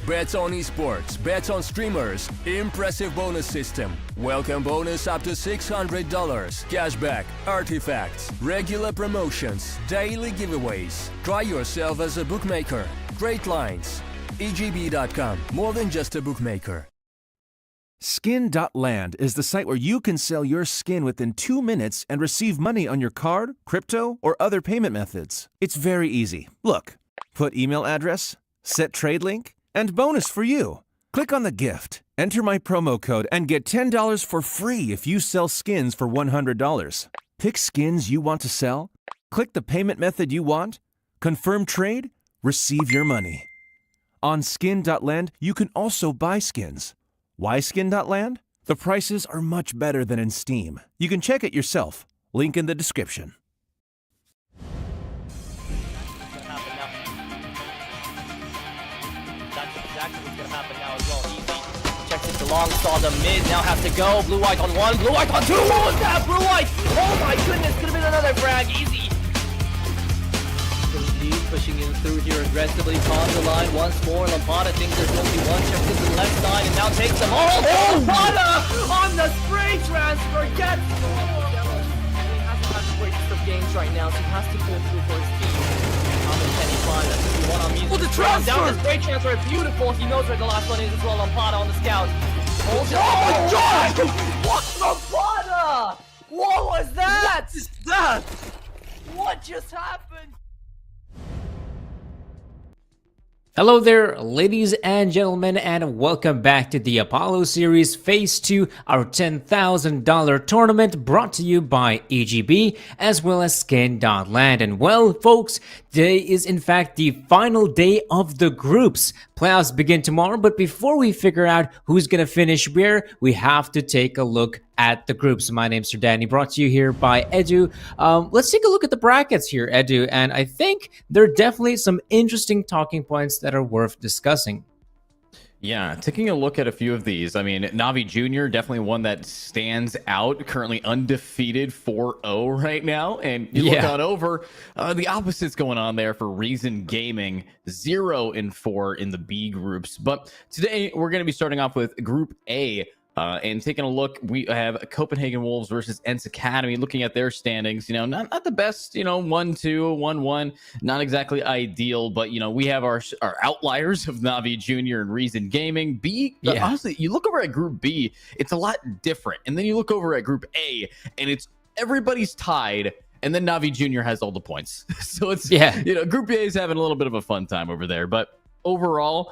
Bets on esports, bets on streamers, impressive bonus system, welcome bonus up to $600, cashback, artifacts, regular promotions, daily giveaways. Try yourself as a bookmaker. Great lines. EGB.com, more than just a bookmaker. Skin.land is the site where you can sell your skin within 2 minutes and receive money on your card, crypto, or other payment methods. It's very easy. Look, put email address, set trade link, and bonus for you. Click on the gift, enter my promo code, and get $10 for free if you sell skins for $100. Pick skins you want to sell, click the payment method you want, confirm trade, receive your money. On Skin.land, you can also buy skins. Why Skin.land? The prices are much better than in Steam. You can check it yourself. Link in the description. Long saw the mid, now have to go. Blue white on one, blue white on two. What was that? Blue white! Oh my goodness, could have been another frag. Easy. Lead pushing in through here aggressively. On the line once more. Lampada thinks there's only one. Checks to the left side and now takes them all. Oh, Lampada on the spray transfer gets. He hasn't had the greatest of games right now, so he has to pull through for his team. Oh, the transfer! Down the spray transfer, beautiful. He knows where the last one is as well. Lampada on the scout. Oh my god! What Lampada? What was that? What is that? What just happened? Hello there, ladies and gentlemen, and welcome back to the Apollo Series Phase 2, our $10,000 tournament brought to you by EGB as well as Skin.land. And well, folks, today is in fact the final day of the groups. Playoffs begin tomorrow, but before we figure out who's going to finish where, we have to take a look at the groups. My name's Sir Danny, brought to you here by Edu. Let's take a look at the brackets here, Edu, and I think there are definitely some interesting talking points that are worth discussing. Yeah, taking a look at a few of these. I mean, Navi Jr., definitely one that stands out, currently undefeated 4-0 right now. And you look on over, the opposite's going on there for Reason Gaming, 0-4 in the B groups. But today, we're going to be starting off with Group A, And taking a look, we have Copenhagen Wolves versus Ents Academy. Looking at their standings, not the best, 1-2, 1-1, not exactly ideal, but we have our outliers of Navi Junior and Reason Gaming. Honestly, you look over at Group B, it's a lot different, and then you look over at Group A, and it's everybody's tied. And then Navi Junior has all the points. So it's, Group A is having a little bit of a fun time over there. But overall,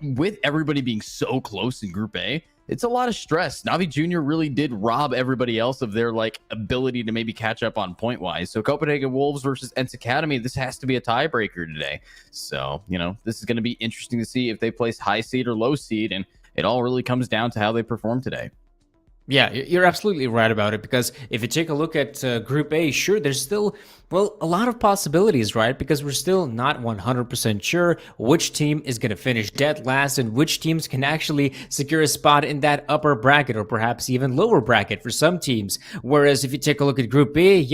with everybody being so close in Group A, it's a lot of stress. Navi Junior really did rob everybody else of their ability to maybe catch up on point wise. So Copenhagen Wolves versus Ents Academy, this has to be a tiebreaker today. So, this is going to be interesting to see if they place high seed or low seed. And it all really comes down to how they perform today. Yeah, you're absolutely right about it, because if you take a look at Group A, sure, there's still, a lot of possibilities, right? Because we're still not 100% sure which team is going to finish dead last and which teams can actually secure a spot in that upper bracket or perhaps even lower bracket for some teams. Whereas if you take a look at Group B,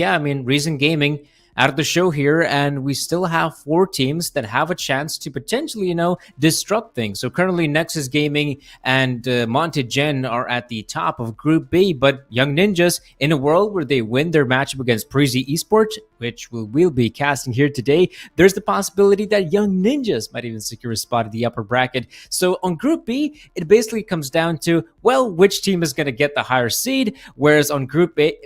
Reason Gaming out of the show here, and we still have 4 teams that have a chance to potentially, disrupt things. So currently Nexus Gaming and Monte Gen are at the top of Group B, but Young Ninjas, in a world where they win their matchup against Prezi Esports, which we'll be casting here today, there's the possibility that Young Ninjas might even secure a spot in the upper bracket. So on Group B, it basically comes down to, which team is going to get the higher seed, whereas on Group A,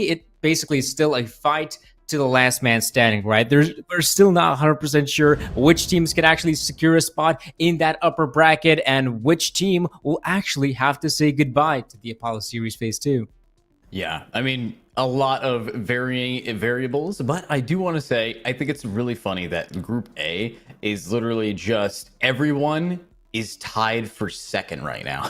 it basically is still a fight to the last man standing, right? We're still not 100% sure which teams can actually secure a spot in that upper bracket and which team will actually have to say goodbye to the Apollo Series Phase 2. Yeah, I mean, a lot of varying variables, but I do want to say, I think it's really funny that Group A is literally just everyone is tied for second right now.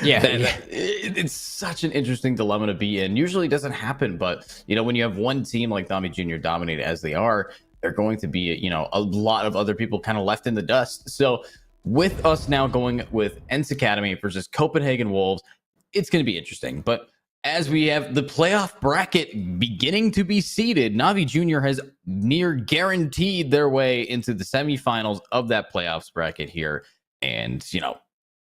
It's such an interesting dilemma to be in. Usually it doesn't happen, but when you have one team like Navi Junior dominated as they are, they're going to be a lot of other people kind of left in the dust. So with us now going with Ents Academy versus Copenhagen Wolves, it's going to be interesting. But as we have the playoff bracket beginning to be seeded, Navi Junior has near guaranteed their way into the semifinals of that playoffs bracket here, and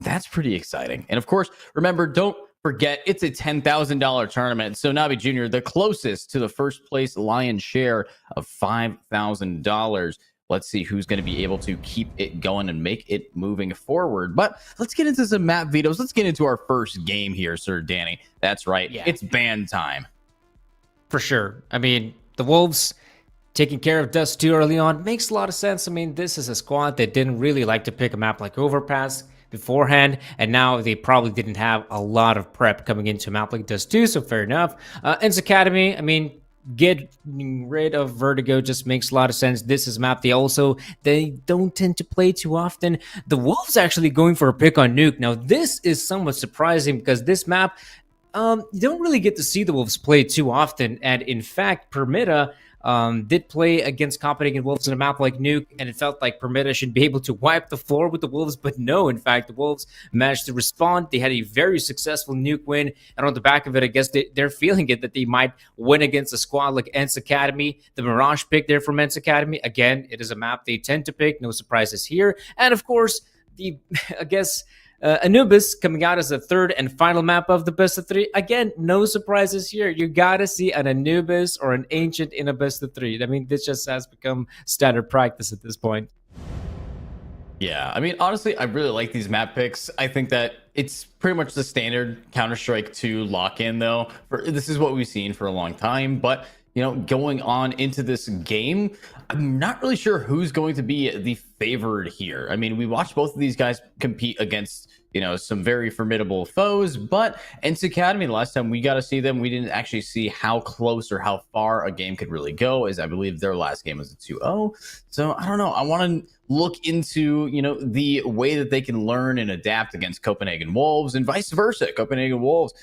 that's pretty exciting. And of course, remember, don't forget, it's a $10,000 tournament. So Navi Junior, the closest to the first place lion's share of $5,000. Let's see who's going to be able to keep it going and make it moving forward. But let's get into some map vetoes. Let's get into our first game here, Sir Danny. That's right. Yeah. It's ban time. For sure. I mean, the Wolves taking care of Dust 2 early on makes a lot of sense. I mean, this is a squad that didn't really like to pick a map like Overpass beforehand, and now they probably didn't have a lot of prep coming into a map like Dust 2, so fair enough. Ents Academy, I mean, getting rid of Vertigo just makes a lot of sense. This is a map they don't tend to play too often. The Wolves actually going for a pick on Nuke. Now, this is somewhat surprising because this map, you don't really get to see the Wolves play too often, and in fact, Permita did play against Copenhagen Wolves in a map like Nuke, and it felt like Permita should be able to wipe the floor with the Wolves, but no, in fact, the Wolves managed to respond. They had a very successful Nuke win, and on the back of it, I guess they're feeling it that they might win against a squad like Ents Academy. The Mirage pick there from Ents Academy, again, it is a map they tend to pick, no surprises here, and of course, Anubis coming out as the third and final map of the best of 3. Again, no surprises here. You gotta see an Anubis or an Ancient in a best of 3. I mean, this just has become standard practice at this point. Yeah, I mean, honestly, I really like these map picks. I think that it's pretty much the standard Counter-Strike 2 lock-in, though. This is what we've seen for a long time, but going on into this game, I'm not really sure who's going to be the favored here. I mean, we watched both of these guys compete against, some very formidable foes, but Ents Academy, the last time we got to see them, we didn't actually see how close or how far a game could really go, as I believe their last game was a 2-0. So I don't know. I want to look into, the way that they can learn and adapt against Copenhagen Wolves and vice versa. Copenhagen Wolves,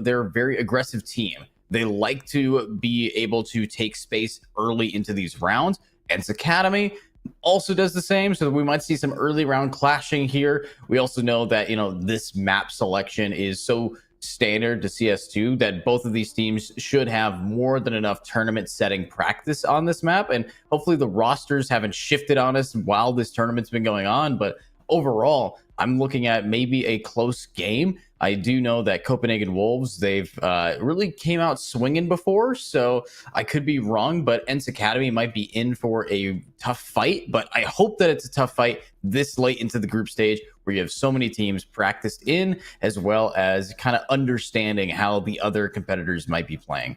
they're a very aggressive team. They like to be able to take space early into these rounds. Ents Academy also does the same, so we might see some early round clashing here. We also know that, this map selection is so standard to CS2 that both of these teams should have more than enough tournament setting practice on this map. And hopefully the rosters haven't shifted on us while this tournament's been going on. But overall, I'm looking at maybe a close game, I do know that Copenhagen Wolves, they've really came out swinging before, so I could be wrong, but Ents Academy might be in for a tough fight, but I hope that it's a tough fight this late into the group stage where you have so many teams practiced in, as well as kind of understanding how the other competitors might be playing.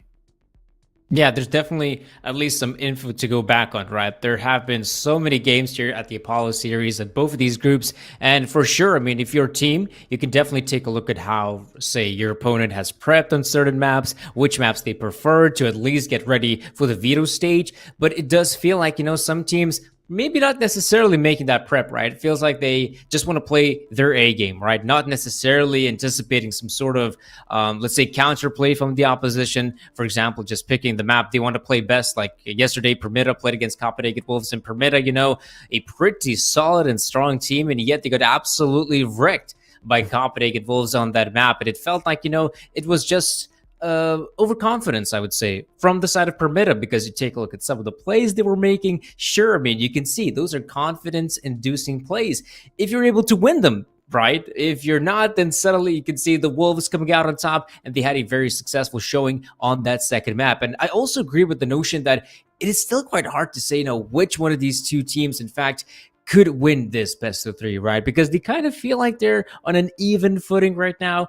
Yeah, there's definitely at least some info to go back on, right? There have been so many games here at the Apollo series at both of these groups. And for sure, I mean, if you're a team, you can definitely take a look at how, say, your opponent has prepped on certain maps, which maps they prefer to at least get ready for the veto stage. But it does feel like, some teams maybe not necessarily making that prep, right? It feels like they just want to play their A game, right? Not necessarily anticipating some sort of, let's say, counterplay from the opposition. For example, just picking the map they want to play best. Like yesterday, Permita played against Copenhagen Wolves, and Permita, a pretty solid and strong team, and yet they got absolutely wrecked by Copenhagen Wolves on that map. And it felt like, it was just overconfidence, I would say, from the side of Permita, because you take a look at some of the plays they were making. Sure, I mean, you can see those are confidence-inducing plays if you're able to win them, right? If you're not, then suddenly you can see the Wolves coming out on top, and they had a very successful showing on that second map. And I also agree with the notion that it is still quite hard to say, which one of these two teams, in fact, could win this best of three, right? Because they kind of feel like they're on an even footing right now.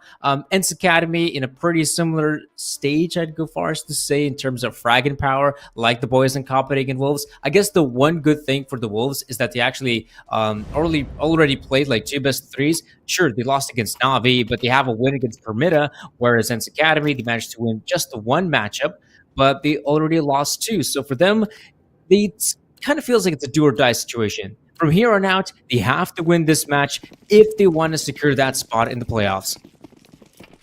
Ents Academy in a pretty similar stage, I'd go far as to say, in terms of fragging power, like the boys in Copenhagen Wolves. I guess the one good thing for the Wolves is that they actually already played like two best of threes. Sure, they lost against Navi, but they have a win against Permita, whereas Ents Academy, they managed to win just the one matchup, but they already lost two. So for them, it kind of feels like it's a do or die situation. From here on out, they have to win this match if they want to secure that spot in the playoffs.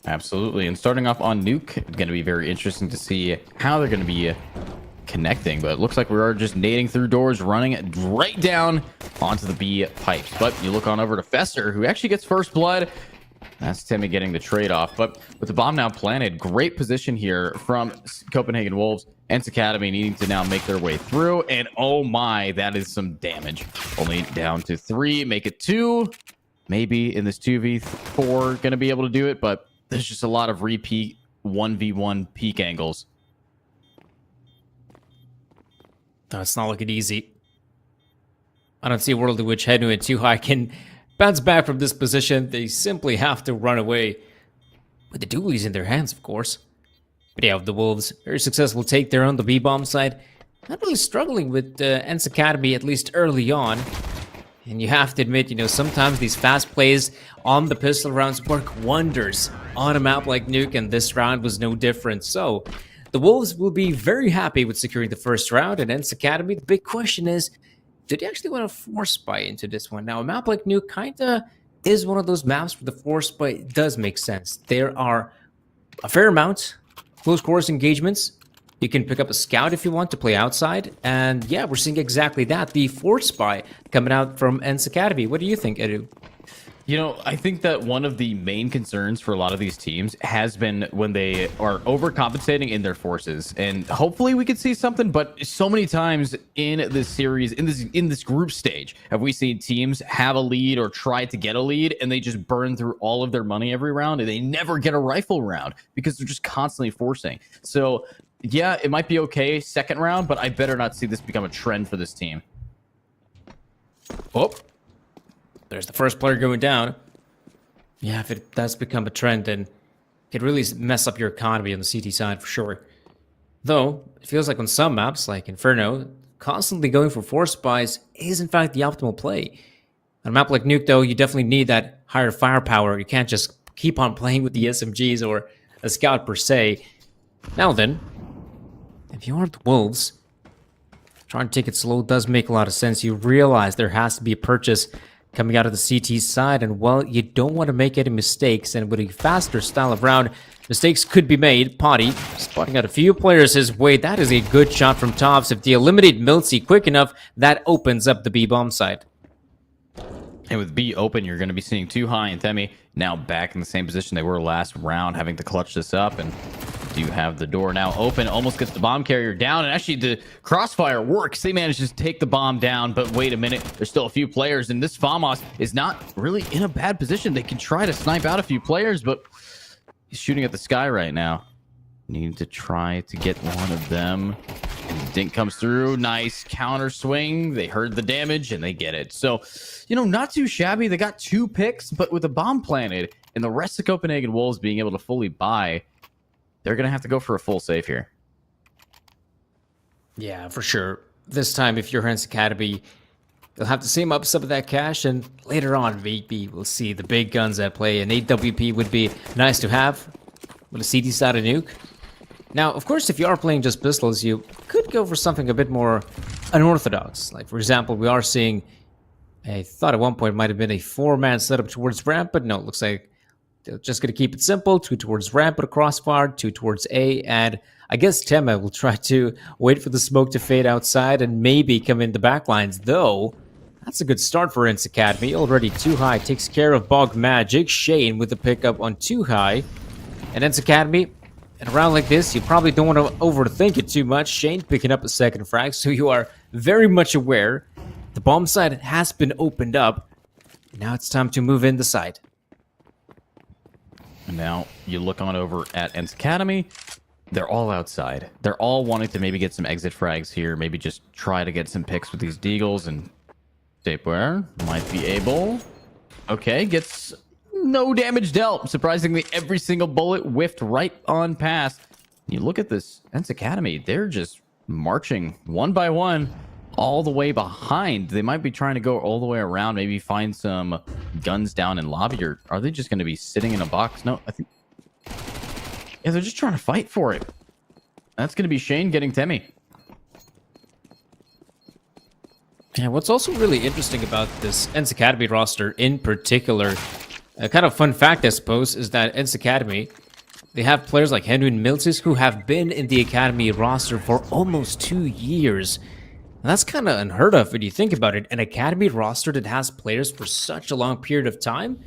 Absolutely. And starting off on Nuke, it's going to be very interesting to see how they're going to be connecting. But it looks like we are just nading through doors, running right down onto the B pipes. But you look on over to Fester, who actually gets first blood. That's Timmy getting the trade-off. But with the bomb now planted, great position here from Copenhagen Wolves. Ents Academy needing to now make their way through. And oh my, that is some damage. Only down to 3, make it 2. Maybe in this 2v4 going to be able to do it, but there's just a lot of repeat 1v1 peak angles. No, it's not looking easy. I don't see a world in which Henu and Too High can bounce back from this position. They simply have to run away with the dualies in their hands, of course. But yeah, the Wolves, very successful take there on the B-bomb side. Not really struggling with Ents Academy, at least early on. And you have to admit, sometimes these fast plays on the pistol rounds work wonders on a map like Nuke, and this round was no different. So the Wolves will be very happy with securing the first round, and Ents Academy, the big question is, did they actually want to force buy into this one? Now, a map like Nuke kinda is one of those maps where the force buy does make sense. There are a fair amount close quarters engagements. You can pick up a scout if you want to play outside. And yeah, we're seeing exactly that. The force buy coming out from Ents Academy. What do you think, Edu? I think that one of the main concerns for a lot of these teams has been when they are overcompensating in their forces. And hopefully we could see something, but so many times in this series, in this group stage, have we seen teams have a lead or try to get a lead and they just burn through all of their money every round and they never get a rifle round because they're just constantly forcing. So yeah, it might be okay second round, but I better not see this become a trend for this team. Oh. There's the first player going down. Yeah, if it does become a trend, then it could really mess up your economy on the CT side for sure. Though, it feels like on some maps, like Inferno, constantly going for force buys is in fact the optimal play. On a map like Nuke, though, you definitely need that higher firepower. You can't just keep on playing with the SMGs or a scout per se. Now then, if you are the Wolves, trying to take it slow does make a lot of sense. You realize there has to be a purchase coming out of the CT side, and well, you don't want to make any mistakes, and with a faster style of round, mistakes could be made. Potty spotting out a few players his way. That is a good shot from Tops. If they eliminate Miltsy quick enough, that opens up the B-bomb side. And with B open, you're going to be seeing Too High and Themi now back in the same position they were last round, having to clutch this up. And do have the door now open. Almost gets the bomb carrier down, and actually the crossfire works. They manage to take the bomb down, but wait a minute, there's still a few players, and this Famos is not really in a bad position. They can try to snipe out a few players, but he's shooting at the sky right now. Need to try to get one of them. And Dink comes through. Nice counter swing. They heard the damage and they get it. So, not too shabby. They got 2 picks, but with a bomb planted and the rest of Copenhagen Wolves being able to fully buy, they're going to have to go for a full save here. Yeah, for sure. This time, if you're Hans Academy, you'll have to save up some of that cash, and later on, maybe we'll see the big guns at play. An AWP would be nice to have with a CT side of nuke. Now, of course, if you are playing just pistols, you could go for something a bit more unorthodox. Like, for example, we are seeing, I thought at one point it might have been a 4-man setup towards ramp, but no, it looks like they're just going to keep it simple. 2 towards ramp with a crossfire, 2 towards A, and I guess Tema will try to wait for the smoke to fade outside and maybe come in the backlines, though. That's a good start for Ents Academy. Already 2 high takes care of Bog Magic. Shane with the pickup on 2 high. And Ents Academy, in a round like this, you probably don't want to overthink it too much. Shane picking up a second frag, so you are very much aware the bomb side has been opened up. Now it's time to move in the side. And now you look on over at Ents Academy. They're all outside. They're all wanting to maybe get some exit frags here. Maybe just try to get some picks with these deagles. And Stapeware might be able. Okay, gets no damage dealt. Surprisingly, every single bullet whiffed right on past. You look at this Ents Academy, they're just marching one by one all the way behind. They might be trying to go all the way around, maybe find some guns down in lobby, or are they just going to be sitting in a box? No, I think... Yeah, they're just trying to fight for it. That's going to be Shane getting Temi. Yeah, what's also really interesting about this Ents Academy roster in particular, a kind of fun fact, I suppose, is that Ents Academy, they have players like Henry and Miltis who have been in the Academy roster for almost 2 years. And that's kind of unheard of when you think about it. An Academy roster that has players for such a long period of time?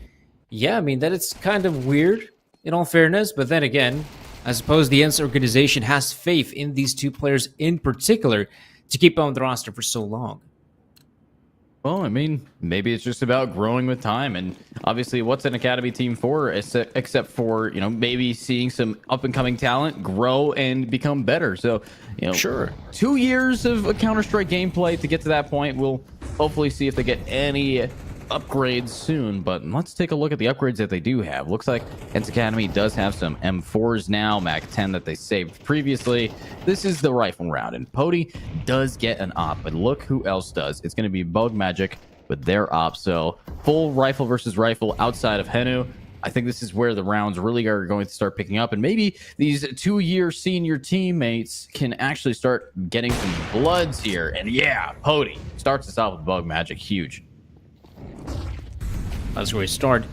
Yeah, I mean, that it's kind of weird, in all fairness. But then again, I suppose the Ents organization has faith in these 2 players in particular to keep on the roster for so long. Well, I mean, maybe it's just about growing with time. And obviously, what's an Academy team for, except for, maybe seeing some up-and-coming talent grow and become better. So, sure, 2 years of a Counter-Strike gameplay to get to that point. We'll hopefully see if they get any upgrades soon. But let's take a look at the upgrades that they do have. Looks like Ents Academy does have some M4s now, Mac 10 that they saved previously. This is the rifle round, and Pody does get an op, but look who else does. It's going to be Bug Magic with their op. So full rifle versus rifle outside of Henu. I think this is where the rounds really are going to start picking up, and maybe these 2-year senior teammates can actually start getting some bloods here. And yeah, Pody starts us off with Bug Magic. Huge. That's where we start.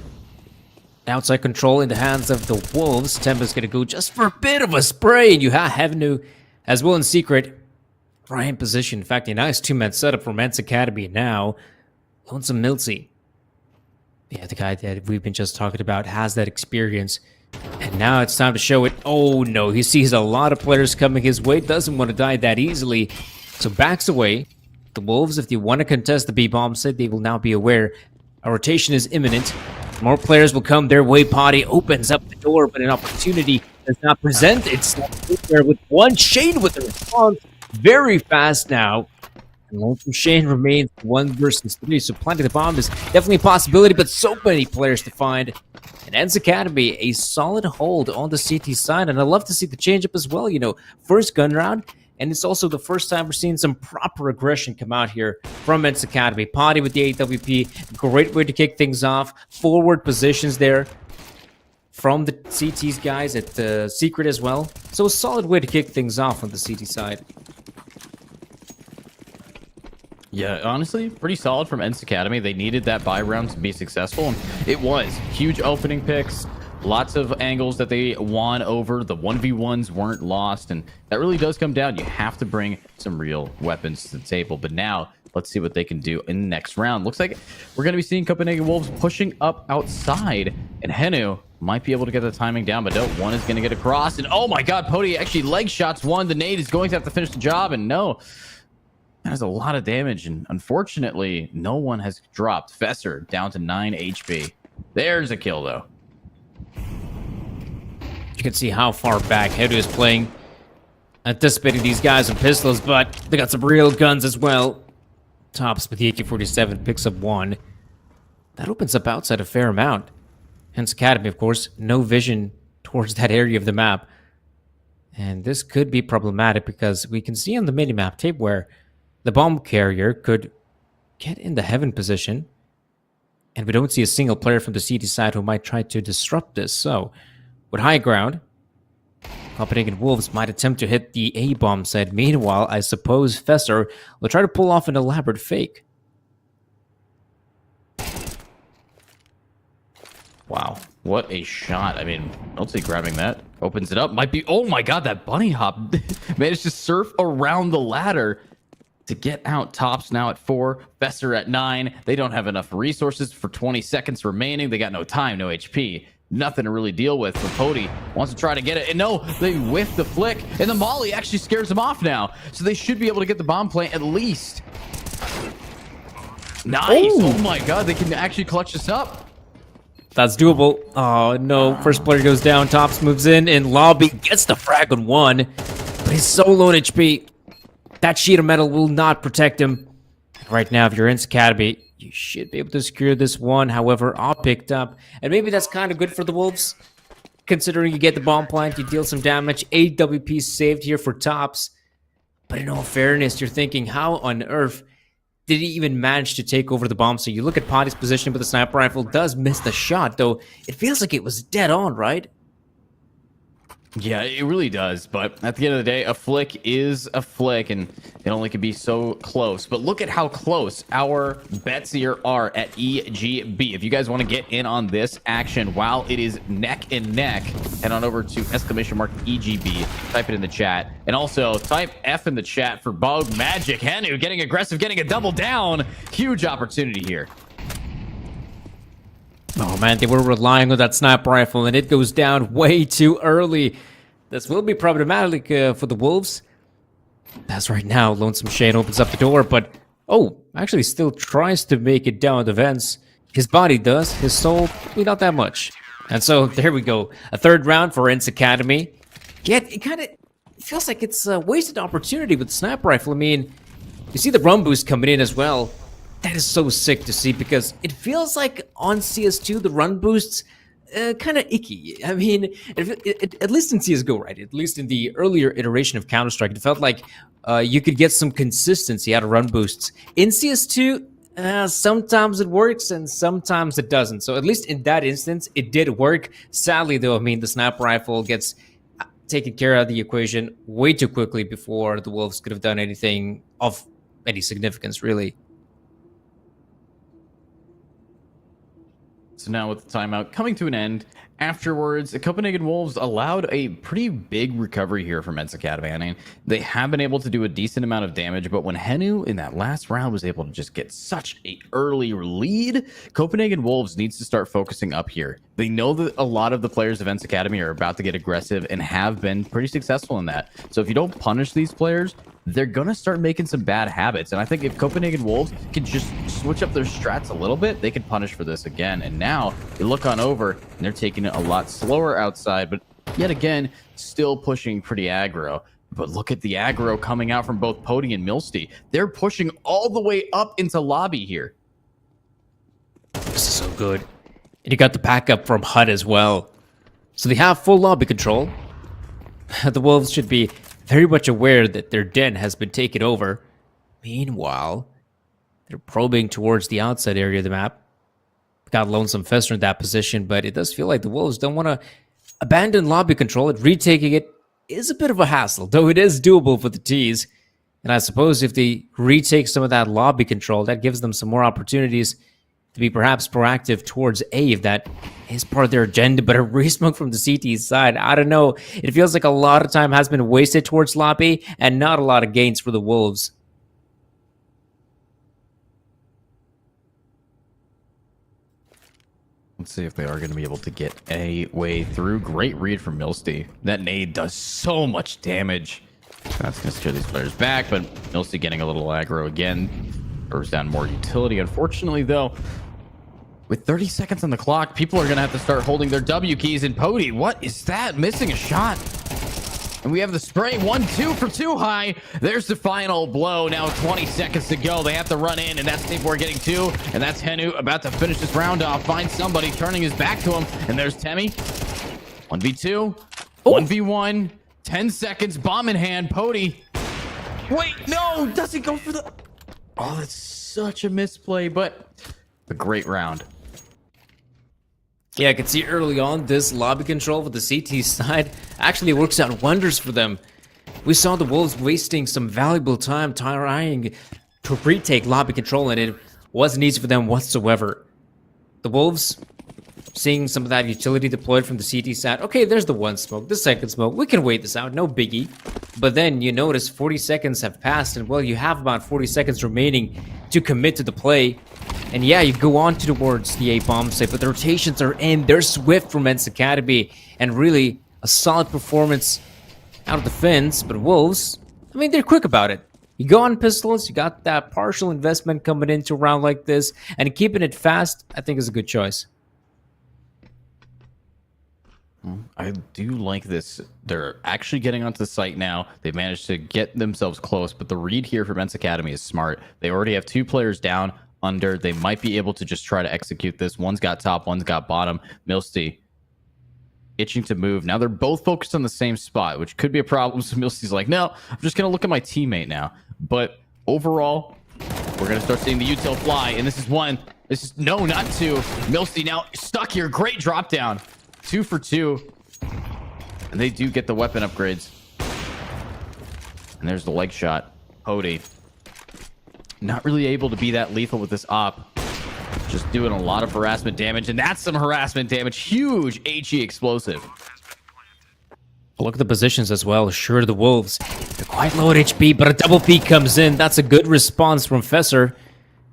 Outside control in the hands of the Wolves. Tempa's going to go just for a bit of a spray, and you have Hevenu as well in secret. Right position. In fact, a nice 2-man setup from Ents Academy now. Lonesome Miltsy. Yeah, the guy that we've been just talking about has that experience. And now it's time to show it. Oh no, he sees a lot of players coming his way. Doesn't want to die that easily. So backs away. The Wolves, if they want to contest the B-bomb site, they will now be aware a rotation is imminent. More players will come their way. Potty opens up the door, but an opportunity does not present itself there with one. Shane with the response very fast now. And Lonesome Shane remains 1 versus 3, so planting the bomb is definitely a possibility, but so many players to find. And Ents Academy, a solid hold on the CT side, and I love to see the change-up as well. First gun round, and it's also the first time we're seeing some proper aggression come out here from Ents Academy. Potty with the AWP, great way to kick things off. Forward positions there from the CT's guys at the Secret as well. So a solid way to kick things off on the CT side. Yeah, honestly, pretty solid from Ents Academy. They needed that buy round to be successful, and it was. Huge opening picks. Lots of angles that they won over. The 1v1s weren't lost, and that really does come down. You have to bring some real weapons to the table. But now, let's see what they can do in the next round. Looks like we're going to be seeing Copenhagen Wolves pushing up outside, and Henu might be able to get the timing down, but no, one is going to get across, and oh my god, Pody actually leg shots one. The nade is going to have to finish the job, and no, that is a lot of damage, and unfortunately, no one has dropped. Fesser down to 9 HP. There's a kill, though. You can see how far back Hedu is playing, anticipating these guys with pistols, but they got some real guns as well. Tops with the AK-47 picks up one. That opens up outside a fair amount. Hence Academy, of course, no vision towards that area of the map. And this could be problematic because we can see on the minimap tape where the bomb carrier could get in the heaven position, and we don't see a single player from the CT side who might try to disrupt this. So, with high ground, Copenhagen Wolves might attempt to hit the A-bomb side. Meanwhile, I suppose Fesser will try to pull off an elaborate fake. Wow, what a shot. I mean, Milty grabbing that, opens it up, might be, oh my god, that bunny hop managed to surf around the ladder to get out. Tops now at 4, Fesser at 9. They don't have enough resources for 20 seconds remaining. They got no time, no HP. Nothing to really deal with. But Pody wants to try to get it. And no, they whiff the flick. And the molly actually scares them off now. So they should be able to get the bomb plant at least. Nice. Ooh. Oh my god, they can actually clutch this up. That's doable. Oh no, first player goes down. Tops moves in lobby, gets the frag on one. But he's so low on HP. That sheet of metal will not protect him. Right now, if you're in Academy, you should be able to secure this one. However, all picked up. And maybe that's kind of good for the Wolves. Considering you get the bomb plant, you deal some damage. 8 WP saved here for Tops. But in all fairness, you're thinking, how on earth did he even manage to take over the bomb? So you look at Pody's position with the sniper rifle, does miss the shot, though it feels like it was dead on, right? Yeah, it really does. But at the end of the day, a flick is a flick, and it only can be so close. But look at how close our bets here are at EGB. If you guys want to get in on this action while it is neck and neck, head on over to !EGB, type it in the chat, and also type F in the chat for Bog Magic. Henu getting aggressive, getting a double down. Huge opportunity here. Oh man, they were relying on that sniper rifle, and it goes down way too early. This will be problematic for the Wolves. As right now, Lonesome Shane opens up the door, but oh, actually still tries to make it down the vents. His body does, his soul, not that much. And so there we go, a third round for Ince Academy. Yet it kind of feels like it's a wasted opportunity with the sniper rifle. I mean, you see the run boost coming in as well. That is so sick to see because it feels like on CS2 the run boosts kind of icky. I mean, at least in CSGO, right? At least in the earlier iteration of Counter-Strike, it felt like you could get some consistency out of run boosts. In CS2, sometimes it works and sometimes it doesn't. So at least in that instance, it did work. Sadly, though, I mean, the sniper rifle gets taken care of the equation way too quickly before the Wolves could have done anything of any significance, really. So now with the timeout coming to an end, afterwards, the Copenhagen Wolves allowed a pretty big recovery here from Ince Academy. I mean, they have been able to do a decent amount of damage, but when Henu in that last round was able to just get such an early lead, Copenhagen Wolves needs to start focusing up here. They know that a lot of the players of Ince Academy are about to get aggressive and have been pretty successful in that. So if you don't punish these players, they're going to start making some bad habits. And I think if Copenhagen Wolves can just switch up their strats a little bit, they can punish for this again. And now you look on over and they're taking it a lot slower outside, but yet again, still pushing pretty aggro. But look at the aggro coming out from both Pody and Milsty. They're pushing all the way up into lobby here. This is so good. And you got the backup from HUD as well. So they have full lobby control. The Wolves should be very much aware that their den has been taken over. Meanwhile, they're probing towards the outside area of the map. Got Lonesome Fester in that position, but it does feel like the Wolves don't want to abandon lobby control. And retaking it is a bit of a hassle, though it is doable for the T's. And I suppose if they retake some of that lobby control, that gives them some more opportunities to be perhaps proactive towards A, if that is part of their agenda. But a re-smoke from the CT side, I don't know. It feels like a lot of time has been wasted towards lobby and not a lot of gains for the Wolves. Let's see if they are going to be able to get a way through. Great read from Milsty. That nade does so much damage. That's going to scare these players back, but Milsty getting a little aggro again. Throws down more utility. Unfortunately, though, with 30 seconds on the clock, people are going to have to start holding their W keys. And Pody, what is that? Missing a shot. And we have the spray. 1-2 for Too High. There's the final blow. Now 20 seconds to go. They have to run in, and that's T4 getting 2. And that's Henu about to finish this round off. Find somebody turning his back to him. And there's Temmie. 1v2. 1v1. 10 seconds. Bomb in hand. Pody. Wait, no. Does he go for the... Oh, that's such a misplay, but a great round. Yeah, I could see early on this lobby control with the CT side actually works out wonders for them. We saw the Wolves wasting some valuable time trying to retake lobby control, and it wasn't easy for them whatsoever. The Wolves, seeing some of that utility deployed from the CT side, okay, there's the one smoke, the second smoke, we can wait this out, no biggie. But then you notice 40 seconds have passed, and well, you have about 40 seconds remaining to commit to the play. And yeah, you go on towards the A-bomb site, but the rotations are in. They're swift from Men's Academy, and really a solid performance out of the Finns. But Wolves, I mean, they're quick about it. You go on pistols, you got that partial investment coming into a round like this, and keeping it fast, I think is a good choice. I do like this. They're actually getting onto the site now. They've managed to get themselves close, but the read here for Men's Academy is smart. They already have 2 players down. Under, they might be able to just try to execute this. One's got top, one's got bottom. Milsty itching to move. Now they're both focused on the same spot, which could be a problem. So Milsty's like, no, I'm just going to look at my teammate now. But overall, we're going to start seeing the util fly. And this is 1. This is no, not 2. Milsty now stuck here. Great drop down. 2 for 2. And they do get the weapon upgrades. And there's the leg shot. Pody. Not really able to be that lethal with this op. Just doing a lot of harassment damage, and that's some harassment damage. Huge HE explosive. Look at the positions as well. Sure, the Wolves, they're quite low at HP, but a double peek comes in. That's a good response from Fesser.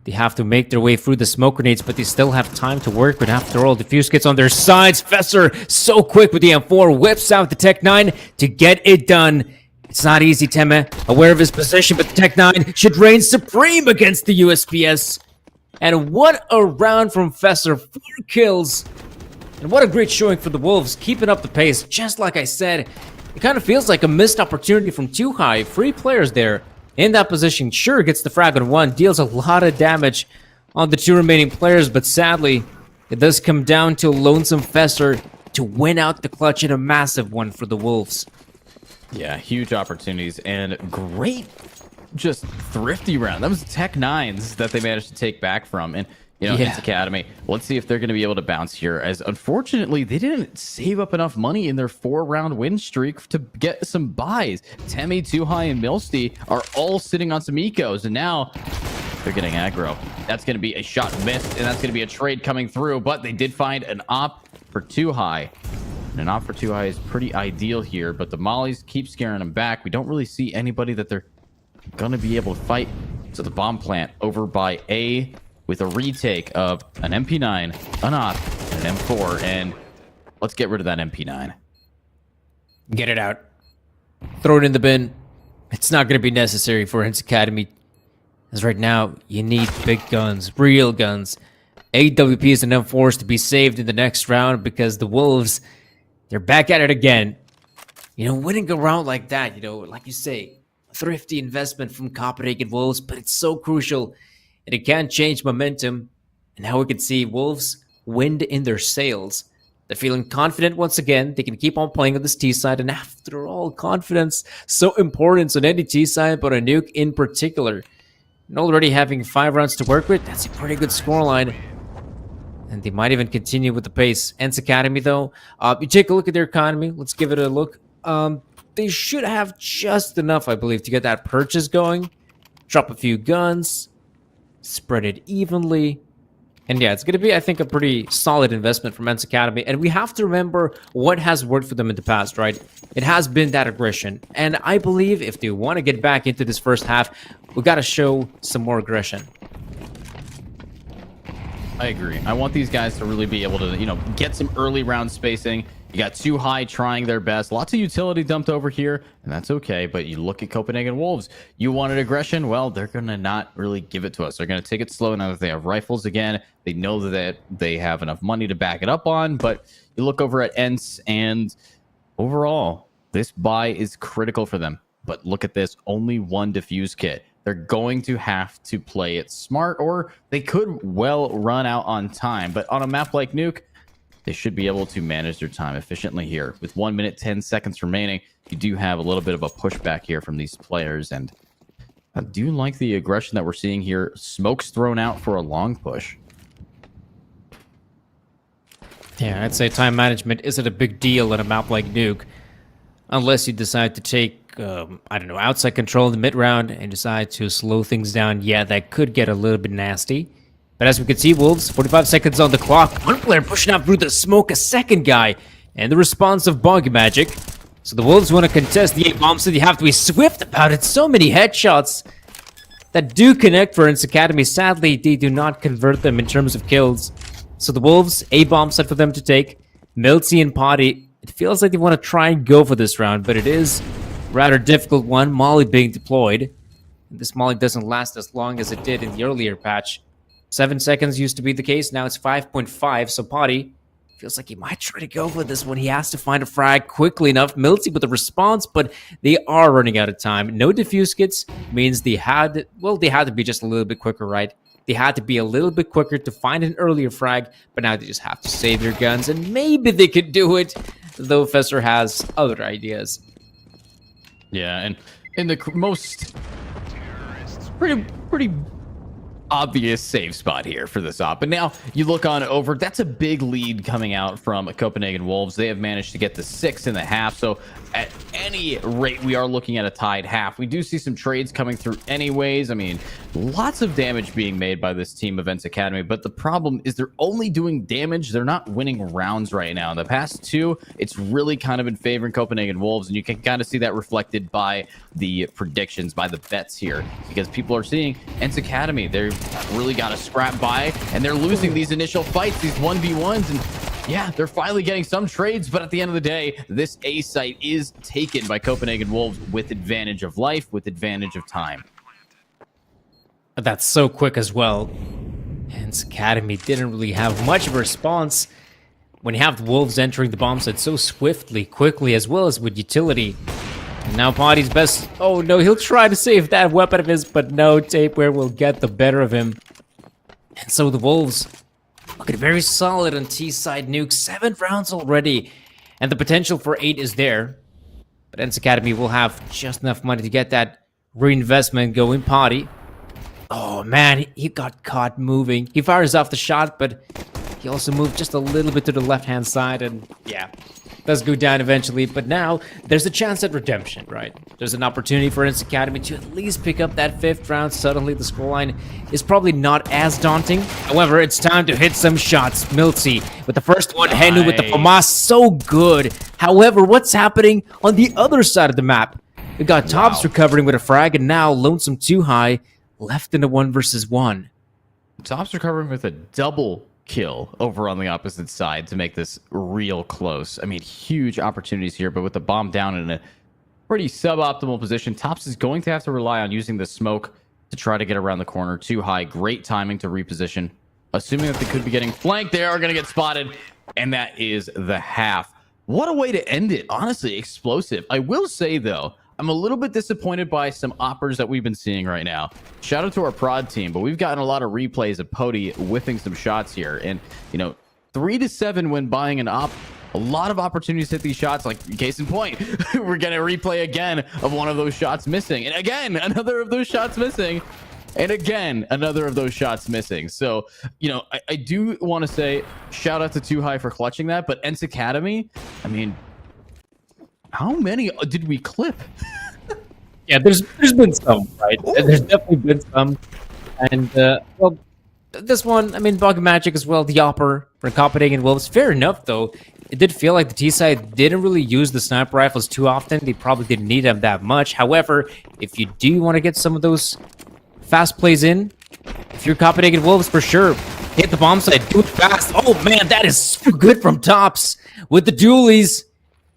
They have to make their way through the smoke grenades, but they still have time to work with. After all, Diffuse gets on their sides. Fesser, so quick with the M4, whips out the Tech 9 to get it done. It's not easy, Temmie. Aware of his position, but the Tech 9 should reign supreme against the USPS. And what a round from Fesser. 4 kills. And what a great showing for the Wolves, keeping up the pace. Just like I said, it kind of feels like a missed opportunity from Too High. 3 players there in that position. Sure, gets the frag on 1, deals a lot of damage on the 2 remaining players, but sadly, it does come down to Lonesome Fesser to win out the clutch in a massive one for the Wolves. Yeah, huge opportunities and great, just thrifty round. That was Tech 9s that they managed to take back from. And, you know, Men's Academy, let's see if they're going to be able to bounce here, as unfortunately, they didn't save up enough money in their 4-round win streak to get some buys. Temmie, Too High, and Milsty are all sitting on some ecos, and now they're getting aggro. That's going to be a shot missed, and that's going to be a trade coming through, but they did find an op for Too High. And an op for Too High is pretty ideal here, but the mollies keep scaring them back. We don't really see anybody that they're going to be able to fight. So the bomb plant over by A with a retake of an MP9, an op, and an M4. And let's get rid of that MP9. Get it out. Throw it in the bin. It's not going to be necessary for Men's Academy. As right now, you need big guns, real guns. AWPs and M4s to be saved in the next round, because the Wolves, they're back at it again. You know, winning a round like that, you know, like you say, thrifty investment from Copenhagen Wolves, but it's so crucial, and it can change momentum. And now we can see Wolves wind in their sails. They're feeling confident once again. They can keep on playing on this T side, and after all, confidence so important on any T side, but a nuke in particular. And already having 5 rounds to work with, that's a pretty good scoreline. And they might even continue with the pace. Men's Academy, though, you take a look at their economy. Let's give it a look. They should have just enough, I believe, to get that purchase going. Drop a few guns. Spread it evenly. And yeah, it's going to be, I think, a pretty solid investment for Men's Academy. And we have to remember what has worked for them in the past, right? It has been that aggression. And I believe if they want to get back into this first half, we got to show some more aggression. I agree. I want these guys to really be able to, get some early round spacing. You got Too High trying their best. Lots of utility dumped over here, and that's okay. But you look at Copenhagen Wolves. You wanted aggression? Well, they're going to not really give it to us. They're going to take it slow now that they have rifles again. They know that they have enough money to back it up on. But you look over at Ents, and overall, this buy is critical for them. But look at this. Only one defuse kit. They're going to have to play it smart, or they could well run out on time. But on a map like Nuke, they should be able to manage their time efficiently here. With 1 minute, 10 seconds remaining, you do have a little bit of a pushback here from these players. And I do like the aggression that we're seeing here. Smoke's thrown out for a long push. Yeah, I'd say time management isn't a big deal on a map like Nuke. Unless you decide to take, I don't know, outside control in the mid-round and decide to slow things down. Yeah, that could get a little bit nasty. But as we can see, Wolves, 45 seconds on the clock. One player pushing out through the smoke, a second guy. And the response of Bug Magic. So the Wolves want to contest the A-bomb, so you have to be swift about it. So many headshots that do connect for Ents Academy. Sadly, they do not convert them in terms of kills. So the Wolves, A-bomb set for them to take. Milty and Potty, it feels like they want to try and go for this round, but it is a rather difficult one. Molly being deployed. This Molly doesn't last as long as it did in the earlier patch. 7 seconds used to be the case, now it's 5.5, so Potty feels like he might try to go for this one. He has to find a frag quickly enough. Milty with a response, but they are running out of time. No defuse kits means they had to be just a little bit quicker, right? They had to be a little bit quicker to find an earlier frag, but now they just have to save their guns, and maybe they could do it, though Fester has other ideas. Yeah, and in the most pretty obvious save spot here for this op. But now you look on over, that's a big lead coming out from Copenhagen Wolves. They have managed to get to 6.5. So at any rate, we are looking at a tied half. We do see some trades coming through anyways. I mean, lots of damage being made by this team of Ents Academy, but the problem is they're only doing damage. They're not winning rounds right now. In the past two, it's really kind of been favoring Copenhagen Wolves, and you can kind of see that reflected by the predictions, by the bets here, because people are seeing Ents Academy. They've really got to scrap by, and they're losing these initial fights, these 1v1s, and yeah, they're finally getting some trades, but at the end of the day, this A site is taken by Copenhagen Wolves with advantage of life, with advantage of time. That's so quick as well. Ents Academy didn't really have much of a response when you have the Wolves entering the bomb site so swiftly, quickly, as well as with utility. And now Potty's best. Oh no, he'll try to save that weapon of his, but no, Tapeware will get the better of him. And so the Wolves looking very solid on T-side Nuke. 7 rounds already, and the potential for 8 is there. But Ents Academy will have just enough money to get that reinvestment going. Potty. Oh man, he got caught moving. He fires off the shot, but he also moved just a little bit to the left-hand side, and yeah, does go down eventually. But now there's a chance at redemption, right? There's an opportunity for Ents Academy to at least pick up that 5th round. Suddenly the scoreline is probably not as daunting. However, it's time to hit some shots. Milty with the first one, Henu with the FAMAS, so good. However, what's happening on the other side of the map? We got Tops recovering with a frag, and now Lonesome Too High left in a 1 versus 1. Tops recovering with a double kill over on the opposite side to make this real close. I mean, huge opportunities here, but with the bomb down in a pretty suboptimal position, Tops is going to have to rely on using the smoke to try to get around the corner. Too High, great timing to reposition. Assuming that they could be getting flanked, they are going to get spotted, and that is the half. What a way to end it. Honestly, explosive. I will say, though, I'm a little bit disappointed by some oppers that we've been seeing right now. Shout out to our prod team, but we've gotten a lot of replays of Pody whipping some shots here. And, 3-7 when buying an op, a lot of opportunities to hit these shots. Like, case in point, we're going to replay again of one of those shots missing. And again, another of those shots missing. And again, another of those shots missing. So, I do want to say shout out to Too High for clutching that. But Ents Academy, I mean, how many did we clip? Yeah, there's been some, right? Ooh. There's definitely been some. And, this one, I mean, Bug Magic as well, the Opper for Copenhagen Wolves. Fair enough, though. It did feel like the T-side didn't really use the sniper rifles too often. They probably didn't need them that much. However, if you do want to get some of those fast plays in, if you're Copenhagen Wolves, for sure, Hit the bomb site. Do it fast. Oh, man, that is so good from Tops with the dualies.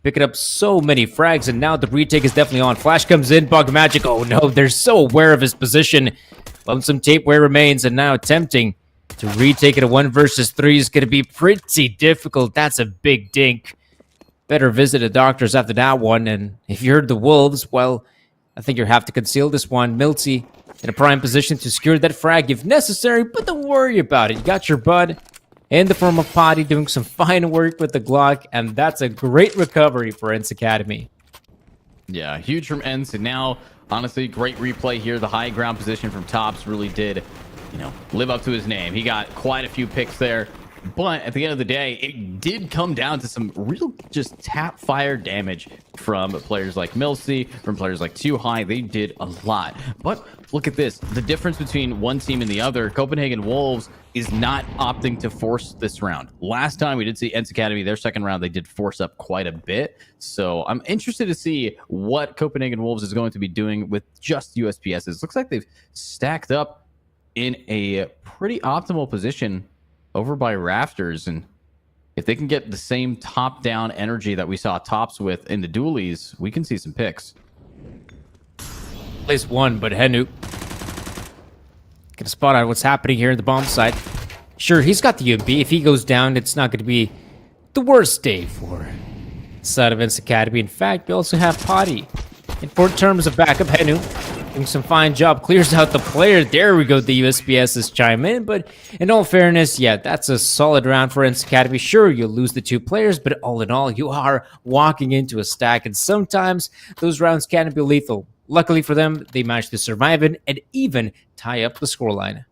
Picking up so many frags, and now the retake is definitely on. Flash comes in. Bug Magic. Oh, no. They're so aware of his position. Lonesome Tape where remains, and now attempting to retake it a 1 versus 3 is going to be pretty difficult. That's a big dink. Better visit the doctors after that one. And if you heard the Wolves, well, I think you have to conceal this one. Milty in a prime position to secure that frag if necessary, but don't worry about it. You got your bud in the form of Potty doing some fine work with the Glock, and that's a great recovery for Ents Academy. Yeah, huge from Ents, and now, honestly, great replay here. The high ground position from Tops really did, live up to his name. He got quite a few picks there. But at the end of the day, it did come down to some real just tap fire damage from players like Milsey, from players like Too High. They did a lot. But look at this. The difference between one team and the other, Copenhagen Wolves is not opting to force this round. Last time we did see Ents Academy, their second round, they did force up quite a bit. So I'm interested to see what Copenhagen Wolves is going to be doing with just USPSs. Looks like they've stacked up in a pretty optimal position over by Rafters, and if they can get the same top-down energy that we saw Tops with in the dualies, we can see some picks. Place 1, but Henu gonna spot out what's happening here in the bomb site. Sure, he's got the UMP. If he goes down, it's not going to be the worst day for side of Ents Academy. In fact, we also have Potty. In terms of backup, Henu doing some fine job, clears out the player. There we go, the USPSs chime in, but in all fairness, yeah, that's a solid round for Ents Academy. Sure, you'll lose the 2 players, but all in all, you are walking into a stack, and sometimes those rounds can be lethal. Luckily for them, they managed to survive it and even tie up the scoreline.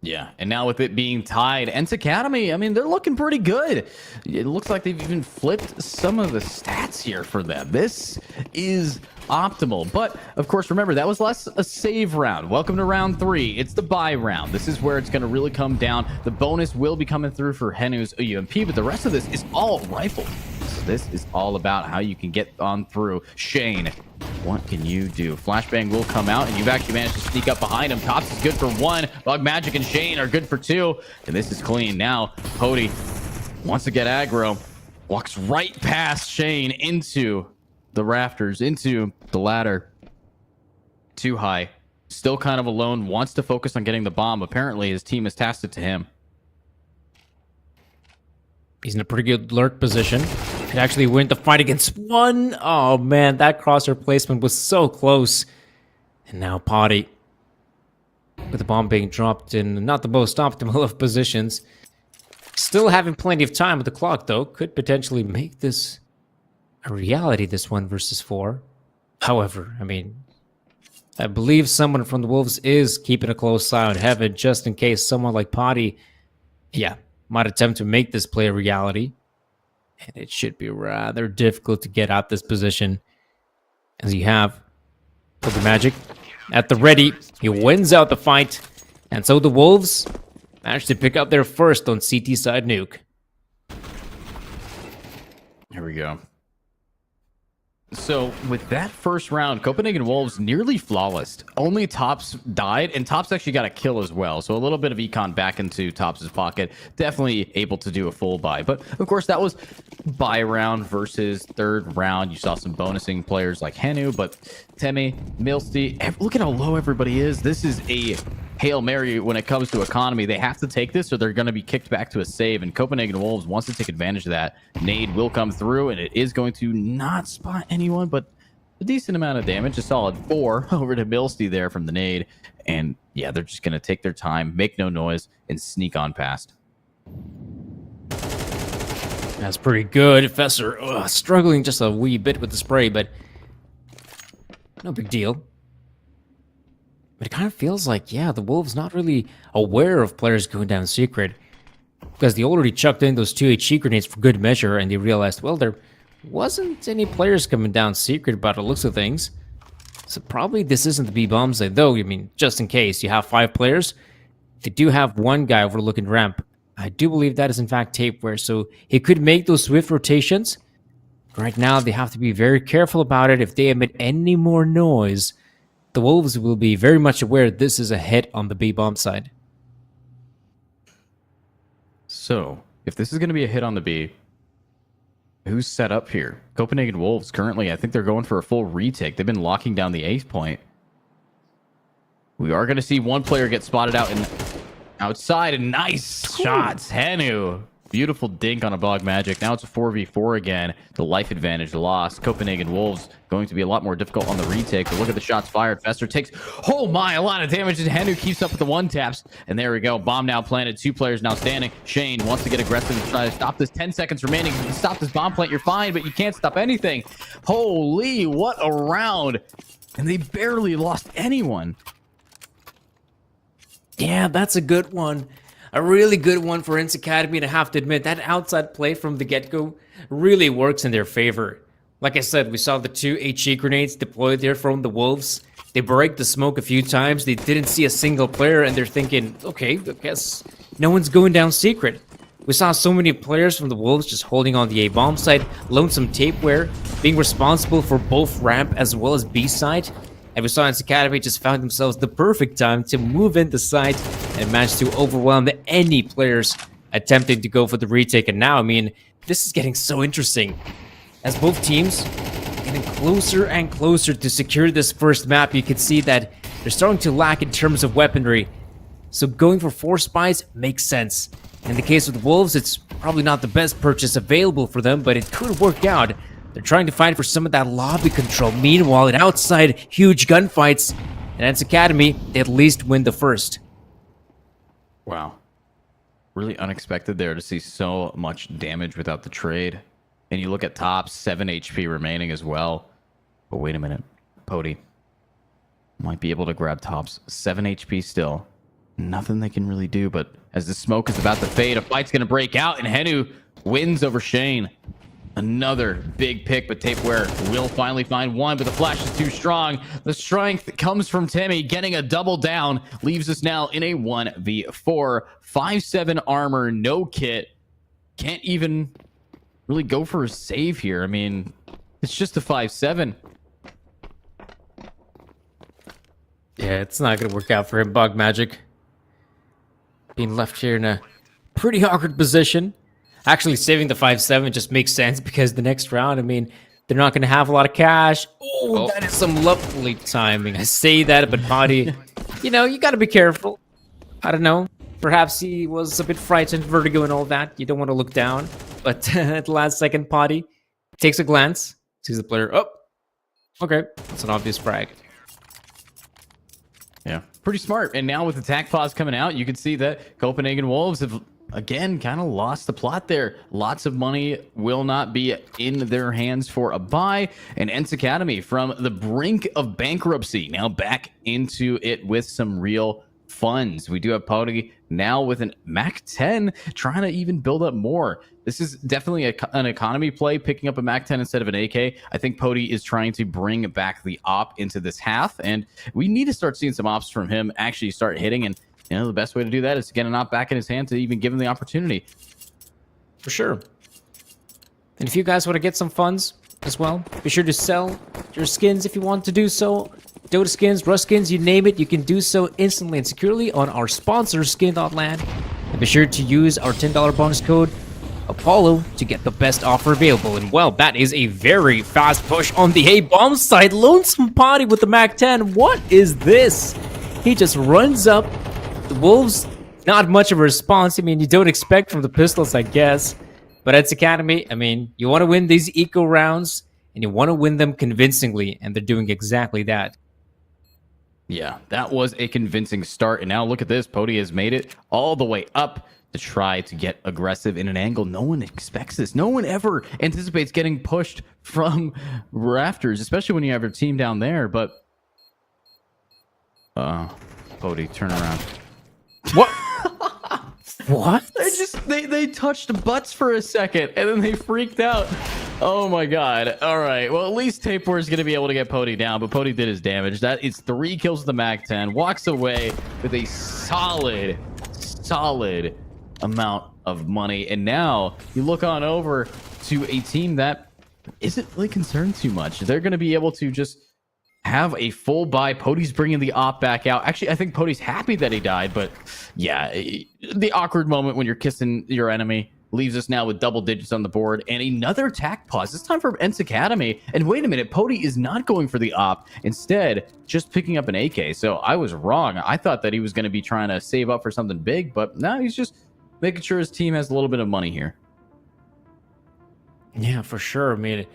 Yeah, and now with it being tied, Ents Academy, I mean, they're looking pretty good. It looks like they've even flipped some of the stats here for them. This is optimal. But, of course, remember, that was less a save round. Welcome to round 3. It's the buy round. This is where it's going to really come down. The bonus will be coming through for Henu's UMP, but the rest of this is all rifle. So this is all about how you can get on through. Shane, what can you do? Flashbang will come out, and you've actually managed to sneak up behind him. Tops is good for 1. Bug Magic and Shane are good for 2. And this is clean. Now, Cody wants to get aggro. Walks right past Shane into the rafters, into the ladder. Too High. Still kind of alone. Wants to focus on getting the bomb. Apparently, his team has tasked it to him. He's in a pretty good lurk position. Could actually win the fight against 1. Oh, man, that crosshair placement was so close. And now Potty, with the bomb being dropped in not the most optimal of positions. Still having plenty of time with the clock, though. Could potentially make this a reality, this 1 versus 4. However, I mean, I believe someone from the Wolves is keeping a close eye on Heaven, just in case someone like Potty, might attempt to make this play a reality. And it should be rather difficult to get out this position, as you have Bug Magic at the ready. He wins out the fight, and so the Wolves managed to pick up their first on CT side nuke. Here we go. So with that first round, Copenhagen Wolves nearly flawless. Only Tops died, and Tops actually got a kill as well. So a little bit of econ back into Tops' pocket. Definitely able to do a full buy. But of course, that was buy round versus third round. You saw some bonusing players like Henu, but Temi, Milsty, look at how low everybody is. This is a Hail Mary when it comes to economy. They have to take this or they're going to be kicked back to a save, and Copenhagen Wolves wants to take advantage of that. Nade will come through, and it is going to not spot anyone, but a decent amount of damage. A solid 4 over to Milsty there from the nade. And yeah, they're just going to take their time, make no noise, and sneak on past. That's pretty good. Fessor struggling just a wee bit with the spray, but no big deal. But it kind of feels like, the Wolves not really aware of players going down secret, because they already chucked in those 2 HE grenades for good measure, and they realized, well, there wasn't any players coming down secret by the looks of things. So probably this isn't the B-bomb side, though. I mean, just in case, you have 5 players. They do have 1 guy overlooking ramp. I do believe that is in fact Tapeware, so he could make those swift rotations. Right now, they have to be very careful about it. If they emit any more noise, the Wolves will be very much aware this is a hit on the B-bomb side. So, if this is going to be a hit on the B, who's set up here? Copenhagen Wolves currently, I think they're going for a full retake. They've been locking down the 8th point. We are going to see one player get spotted out and outside, and nice shots. Henu. Beautiful dink on a Bog Magic. Now it's a 4v4 again. The life advantage lost. Copenhagen Wolves going to be a lot more difficult on the retake. But look at the shots fired. Fester takes, oh my, a lot of damage. And Henu keeps up with the one taps. And there we go. Bomb now planted. 2 players now standing. Shane wants to get aggressive and try to stop this. 10 seconds remaining. If you can stop this bomb plant, you're fine, but you can't stop anything. Holy, what a round. And they barely lost anyone. Yeah, that's a good one. A really good one for Inns Academy, and I have to admit, that outside play from the get-go really works in their favor. Like I said, we saw the 2 HE grenades deployed there from the Wolves. They break the smoke a few times. They didn't see a single player, and they're thinking, okay, I guess no one's going down secret. We saw so many players from the Wolves just holding on the A-bomb side, Lonesome Tapeware being responsible for both ramp as well as B side. And we saw Inns Academy just found themselves the perfect time to move into site and manage to overwhelm any players attempting to go for the retake. And now, I mean, this is getting so interesting as both teams getting closer and closer to secure this first map. You can see that they're starting to lack in terms of weaponry. So going for 4 spies makes sense. In the case of the Wolves, it's probably not the best purchase available for them, but it could work out. They're trying to fight for some of that lobby control. Meanwhile, outside, huge gunfights. And Inns Academy, they at least win the first. Wow. Really unexpected there to see so much damage without the trade. And you look at top, 7 HP remaining as well. But wait a minute. Pody might be able to grab tops. 7 HP still. Nothing they can really do, but as the smoke is about to fade, a fight's going to break out, and Henu wins over Shane. Another big pick, but Tapeware will finally find one, but the flash is too strong. The strength comes from Timmy, getting a double down, leaves us now in a 1v4. 5-7 armor, no kit. Can't even really go for a save here. I mean, it's just a 5-7. Yeah, it's not going to work out for him, Bog Magic. Being left here in a pretty awkward position. Actually, saving the 5-7 just makes sense because the next round, I mean, they're not going to have a lot of cash. Oh, that is some lovely timing. I say that, but Potty, you know, you got to be careful. I don't know. Perhaps he was a bit frightened, vertigo and all that. You don't want to look down. But at the last second, Potty takes a glance, sees the player. Oh, okay. That's an obvious frag. Yeah, pretty smart. And now with attack pause coming out, you can see that Copenhagen Wolves have again kind of lost the plot there. Lots of money will not be in their hands for a buy. And Inns Academy, from the brink of bankruptcy, now back into it with some real funds. We do have Pody now with an Mac 10 trying to even build up more. This is definitely an economy play, picking up a Mac 10 instead of an AK. I think Pody is trying to bring back the op into this half, and we need to start seeing some ops from him actually start hitting. And you know, the best way to do that is to get an op back in his hand to even give him the opportunity. For sure. And if you guys want to get some funds as well, be sure to sell your skins if you want to do so. Dota skins, Rust skins, you name it, you can do so instantly and securely on our sponsor, Skin.land. And be sure to use our $10 bonus code, Apollo, to get the best offer available. And well, that is a very fast push on the A-bomb side. Lonesome Potty with the Mac 10. What is this? He just runs up. The Wolves, not much of a response. I mean, you don't expect from the pistols, I guess. But Inns Academy, I mean, you want to win these eco rounds, and you want to win them convincingly, and they're doing exactly that. Yeah, that was a convincing start. And now look at this. Pody has made it all the way up to try to get aggressive in an angle. No one expects this. No one ever anticipates getting pushed from rafters, especially when you have your team down there. But Pody, turn around. What? What? They touched butts for a second and then they freaked out. Oh my god. All right. Well, at least Tapeware is going to be able to get Pody down, but Pody did his damage. That is 3 kills with the Mac 10. Walks away with a solid amount of money. And now you look on over to a team that isn't really concerned too much. They're going to be able to just have a full buy. Pody's bringing the op back out. Actually, I think Pody's happy that he died, but yeah, the awkward moment when you're kissing your enemy leaves us now with double digits on the board and another attack pause. This time for Ents Academy. And wait a minute, Pody is not going for the op. Instead, just picking up an AK. So I was wrong. I thought that he was going to be trying to save up for something big, but no, he's just making sure his team has a little bit of money here. Yeah, for sure. I mean,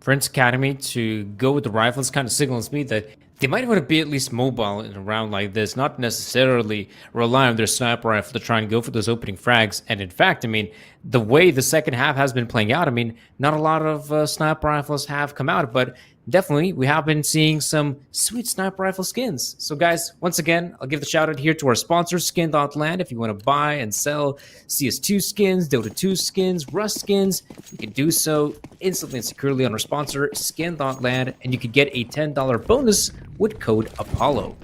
for Ents Academy to go with the rifles kind of signals me that they might want to be at least mobile in a round like this, not necessarily rely on their sniper rifle to try and go for those opening frags. And in fact, I mean, the way the second half has been playing out, I mean, not a lot of sniper rifles have come out, but definitely we have been seeing some sweet sniper rifle skins. So guys, once again, I'll give the shout out here to our sponsor, Skin.land. If you want to buy and sell CS2 skins, Dota 2 skins, Rust skins, you can do so instantly and securely on our sponsor, Skin.land, and you can get a $10 bonus with code Apollo.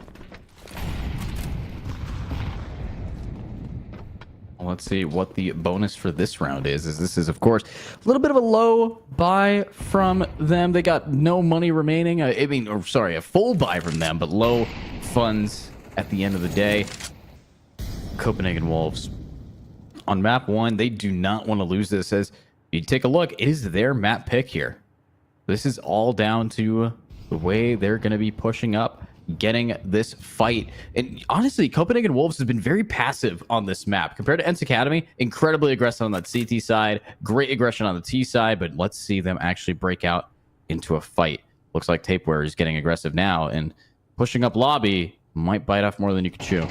Let's see what the bonus for this round is. This is, of course, a little bit of a low buy from them. They got no money remaining. A full buy from them, but low funds at the end of the day. Copenhagen Wolves. On map 1, they do not want to lose this. As you take a look, it is their map pick here. This is all down to the way they're going to be pushing up, getting this fight. And honestly, Copenhagen Wolves has been very passive on this map compared to Ents Academy. Incredibly aggressive on that CT side, great aggression on the T side, but let's see them actually break out into a fight. Looks like Tapeware is getting aggressive now, and pushing up lobby might bite off more than you can chew.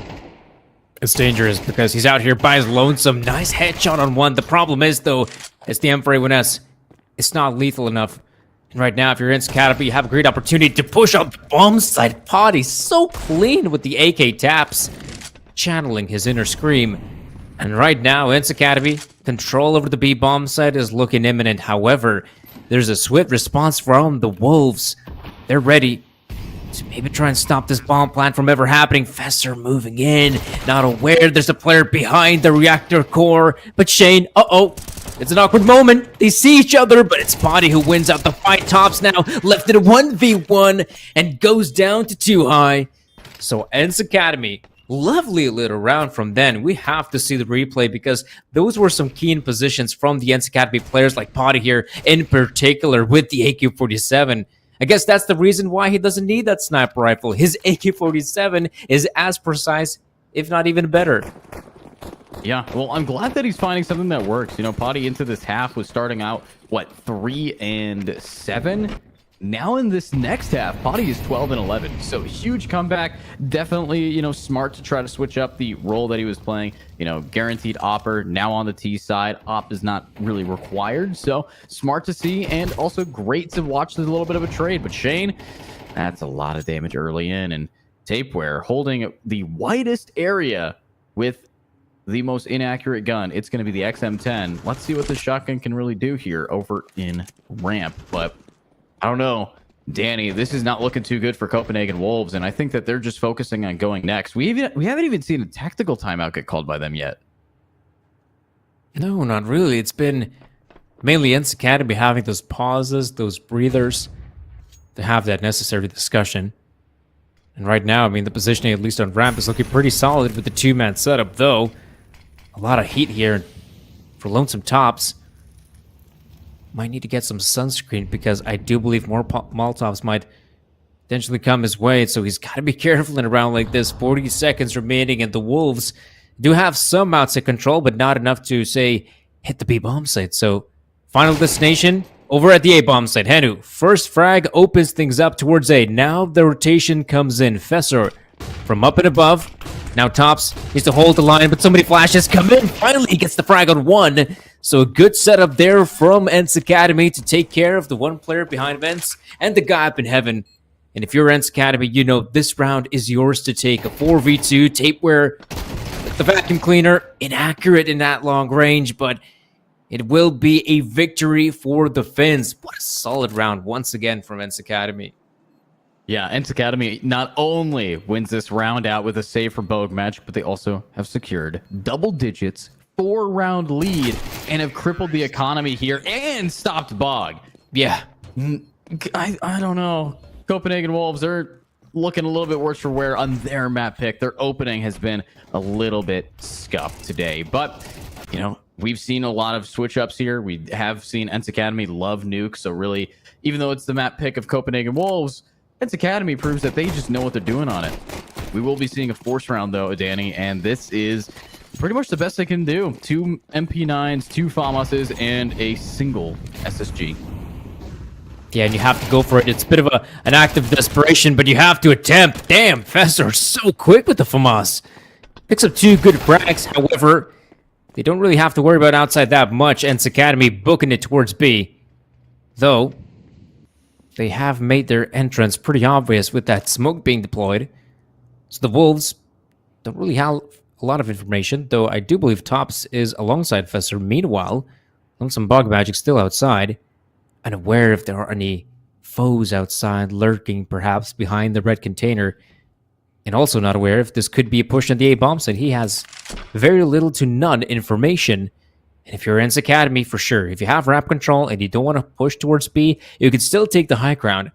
It's dangerous because he's out here by his lonesome. Nice headshot on one. The problem is, though, it's the M4A1S. It's not lethal enough. And right now, if you're in Academy, you have a great opportunity to push up bomb side. Potty so clean with the AK taps, channeling his inner scream. And right now, Ents Academy, control over the B bomb site is looking imminent. However, there's a swift response from the Wolves. They're ready to maybe try and stop this bomb plant from ever happening. Fesser moving in, not aware there's a player behind the reactor core. But Shane, it's an awkward moment. They see each other, but it's Potty who wins out the fight. Tops now left it a 1v1 and goes down to 2 high. So Ents Academy, lovely little round from then. We have to see the replay because those were some keen positions from the Ents Academy players like Potty here in particular with the AK-47. I guess that's the reason why he doesn't need that sniper rifle. His AK-47 is as precise, if not even better. Yeah, well, I'm glad that he's finding something that works. You know, Potty into this half was starting out, 3-7? Now in this next half, Potty is 12-11. So huge comeback. Definitely, smart to try to switch up the role that he was playing. Guaranteed opper now on the T side. Op is not really required. So smart to see, and also great to watch. There's a little bit of a trade. But Shane, that's a lot of damage early in. And Tapeware holding the widest area with the most inaccurate gun. It's going to be the XM10. Let's see what the shotgun can really do here over in ramp. But I don't know, Danny, this is not looking too good for Copenhagen Wolves, and I think that they're just focusing on going next. We haven't even seen a tactical timeout get called by them yet. No, not really. It's been mainly Ents Academy having those pauses, those breathers, to have that necessary discussion. And right now, I mean, the positioning, at least on ramp, is looking pretty solid with the 2-man setup, though. A lot of heat here for Lonesome Tops. Might need to get some sunscreen because I do believe more Molotovs might potentially come his way. So he's got to be careful in a round like this. 40 seconds remaining, and the Wolves do have some outside control, but not enough to, say, hit the B-bomb site. So final destination over at the A-bomb site. Henu, first frag opens things up towards A. Now the rotation comes in. Fesser from up and above. Now Tops needs to hold the line, but so many flashes come in. Finally, he gets the frag on 1. So a good setup there from Ents Academy to take care of the one player behind Ents and the guy up in heaven. And if you're Ents Academy, you know this round is yours to take. A 4v2 Tapeware with the vacuum cleaner. Inaccurate in that long range, but it will be a victory for the Finns. What a solid round once again from Ents Academy. Yeah, Ents Academy not only wins this round out with a save from Bogue Magic, but they also have secured double digits, 4-round lead, and have crippled the economy here and stopped Bog. Yeah. I don't know. Copenhagen Wolves are looking a little bit worse for wear on their map pick. Their opening has been a little bit scuffed today, but you know, we've seen a lot of switch ups here. We have seen Ents Academy love nuke, so really, even though it's the map pick of Copenhagen Wolves, Ents Academy proves that they just know what they're doing on it. We will be seeing a force round though, Danny, and this is pretty much the best they can do. 2 MP9s, 2 FAMASs, and a single SSG. Yeah, and you have to go for it. It's a bit of an act of desperation, but you have to attempt. Damn, Fester so quick with the FAMAS. Picks up 2 good frags, however, they don't really have to worry about outside that much. Ents Academy booking it towards B. Though, they have made their entrance pretty obvious with that smoke being deployed. So the Wolves don't really have a lot of information, though I do believe Tops is alongside Fester. Meanwhile, some bug magic still outside. Unaware if there are any foes outside lurking, perhaps behind the red container, and also not aware if this could be a push on the A bomb site. He has very little to none information. And if you're Ents Academy, for sure, if you have wrap control and you don't want to push towards B, you can still take the high ground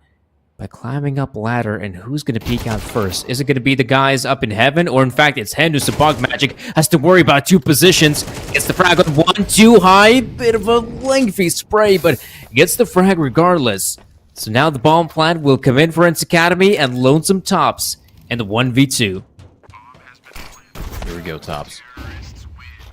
by climbing up ladder. And who's going to peek out first? Is it going to be the guys up in heaven, or in fact it's Hen who's the bug magic, has to worry about 2 positions, gets the frag on 1 too high, bit of a lengthy spray, but gets the frag regardless. So now the bomb plant will come in for Ents Academy and Lonesome Tops in the 1v2. Here we go, Tops.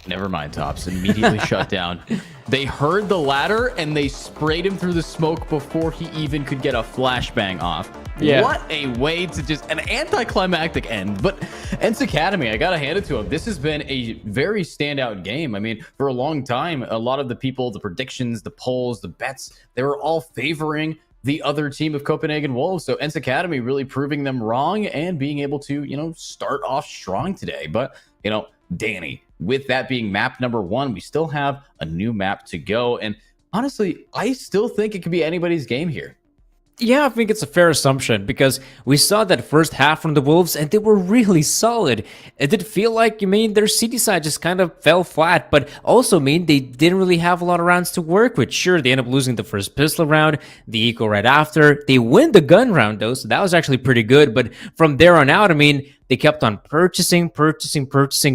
Never mind, Tops. Immediately shut down. They heard the ladder and they sprayed him through the smoke before he even could get a flashbang off. Yeah. What a way to just an anticlimactic end. But Ents Academy, I gotta hand it to him. This has been a very standout game. I mean, for a long time, a lot of the people, the predictions, the polls, the bets, they were all favoring the other team of Copenhagen Wolves. So Ents Academy really proving them wrong and being able to, you know, start off strong today. But, you know, Danny, with that being map number 1, we still have a new map to go. And honestly, I still think it could be anybody's game here. Yeah, I think it's a fair assumption because we saw that first half from the Wolves and they were really solid. It did feel like, their CD side just kind of fell flat, but also they didn't really have a lot of rounds to work with. Sure, they ended up losing the first pistol round, the eco right after. They win the gun round though, so that was actually pretty good. But from there on out, they kept on purchasing,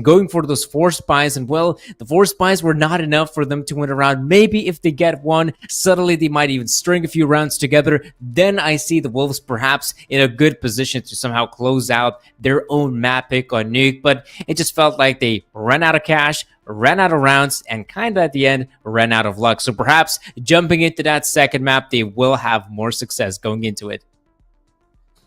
going for those force buys. And well, the force buys were not enough for them to win a round. Maybe if they get one, suddenly they might even string a few rounds together. Then I see the Wolves perhaps in a good position to somehow close out their own map pick on Nuke. But it just felt like they ran out of cash, ran out of rounds, and kind of at the end ran out of luck. So perhaps jumping into that second map, they will have more success going into it.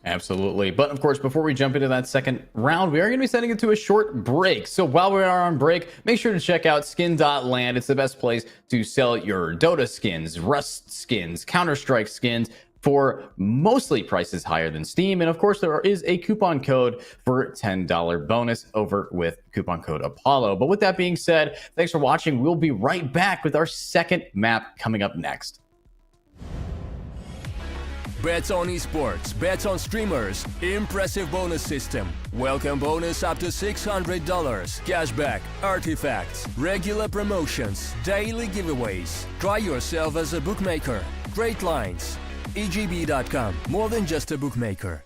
Absolutely. But of course, before we jump into that second round, we are going to be sending it to a short break. So while we are on break, make sure to check out skin.land. It's the best place to sell your Dota skins, Rust skins, Counter-Strike skins for mostly prices higher than Steam. And of course, there is a coupon code for $10 bonus over with coupon code Apollo. But with that being said, thanks for watching. We'll be right back with our second map coming up next. Bets on esports, bets on streamers, impressive bonus system. Welcome bonus up to $600, cashback, artifacts, regular promotions, daily giveaways. Try yourself as a bookmaker. Great lines. EGB.com, more than just a bookmaker.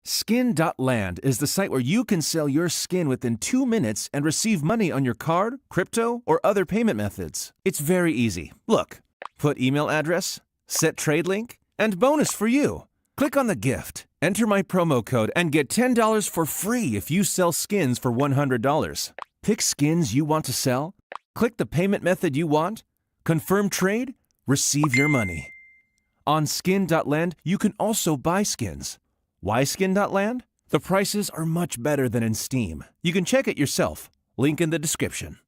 Skin.land is the site where you can sell your skin within 2 minutes and receive money on your card, crypto, or other payment methods. It's very easy. Look, put email address, set trade link, and bonus for you. Click on the gift, enter my promo code, and get $10 for free if you sell skins for $100. Pick skins you want to sell, click the payment method you want, confirm trade, receive your money. On skin.land, you can also buy skins. Why skin.land? The prices are much better than in Steam. You can check it yourself. Link in the description.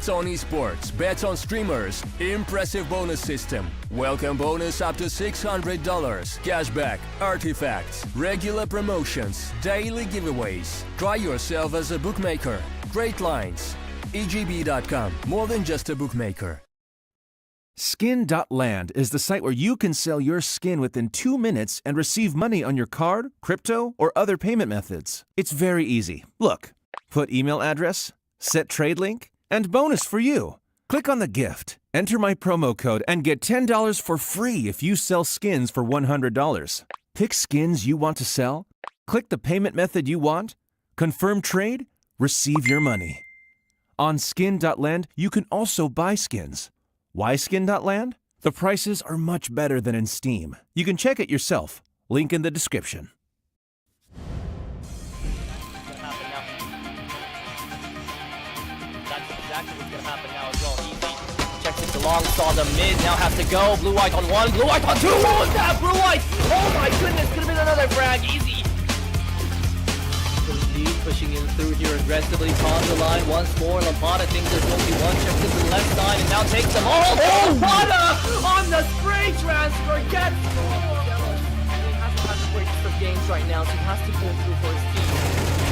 Bets on esports, bets on streamers, impressive bonus system. Welcome bonus up to $600. Cashback, artifacts, regular promotions, daily giveaways. Try yourself as a bookmaker. Great lines. EGB.com, more than just a bookmaker. Skin.land is the site where you can sell your skin within 2 minutes and receive money on your card, crypto, or other payment methods. It's very easy. Look, put email address, set trade link, and bonus for you. Click on the gift, enter my promo code, and get $10 for free if you sell skins for $100. Pick skins you want to sell, click the payment method you want, confirm trade, receive your money. On Skin.land, you can also buy skins. Why Skin.land? The prices are much better than in Steam. You can check it yourself. Link in the description. That's exactly what's gonna happen now as well. Easy checks it along, saw the mid, now has to go. Blue White on one, Blue White on two. What was that? Blue White! Oh my goodness, could have been another frag. Easy. Pushing in through here aggressively. On the line once more. Lampada thinks there's only one. Checks to the left side and now takes them all. Oh, Lampada on the spray transfer gets scored. He hasn't had the greatest of games right now, so he has to pull through for his team.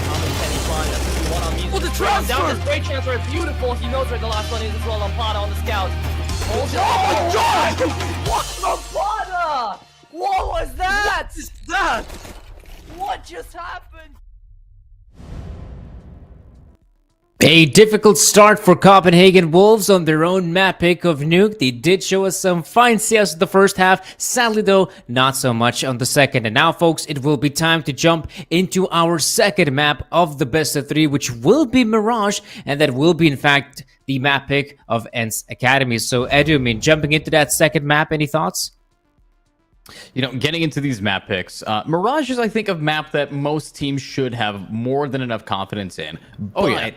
How many can he find? That's what we want on music. Oh, the transfer! Down the spray transfer is beautiful. He knows where the last one is as well. Lampada on the scout. Oh my god! What Lampada? What was that? What is that? What just happened? A difficult start for Copenhagen Wolves on their own map pick of Nuke. They did show us some fine CS in the first half. Sadly though, not so much on the second. And now folks, it will be time to jump into our second map of the best of three, which will be Mirage. And that will be in fact the map pick of ENCE Academy. So Edu, I mean, jumping into that second map, any thoughts? You know, getting into these map picks, Mirage is, I think, a map that most teams should have more than enough confidence in. But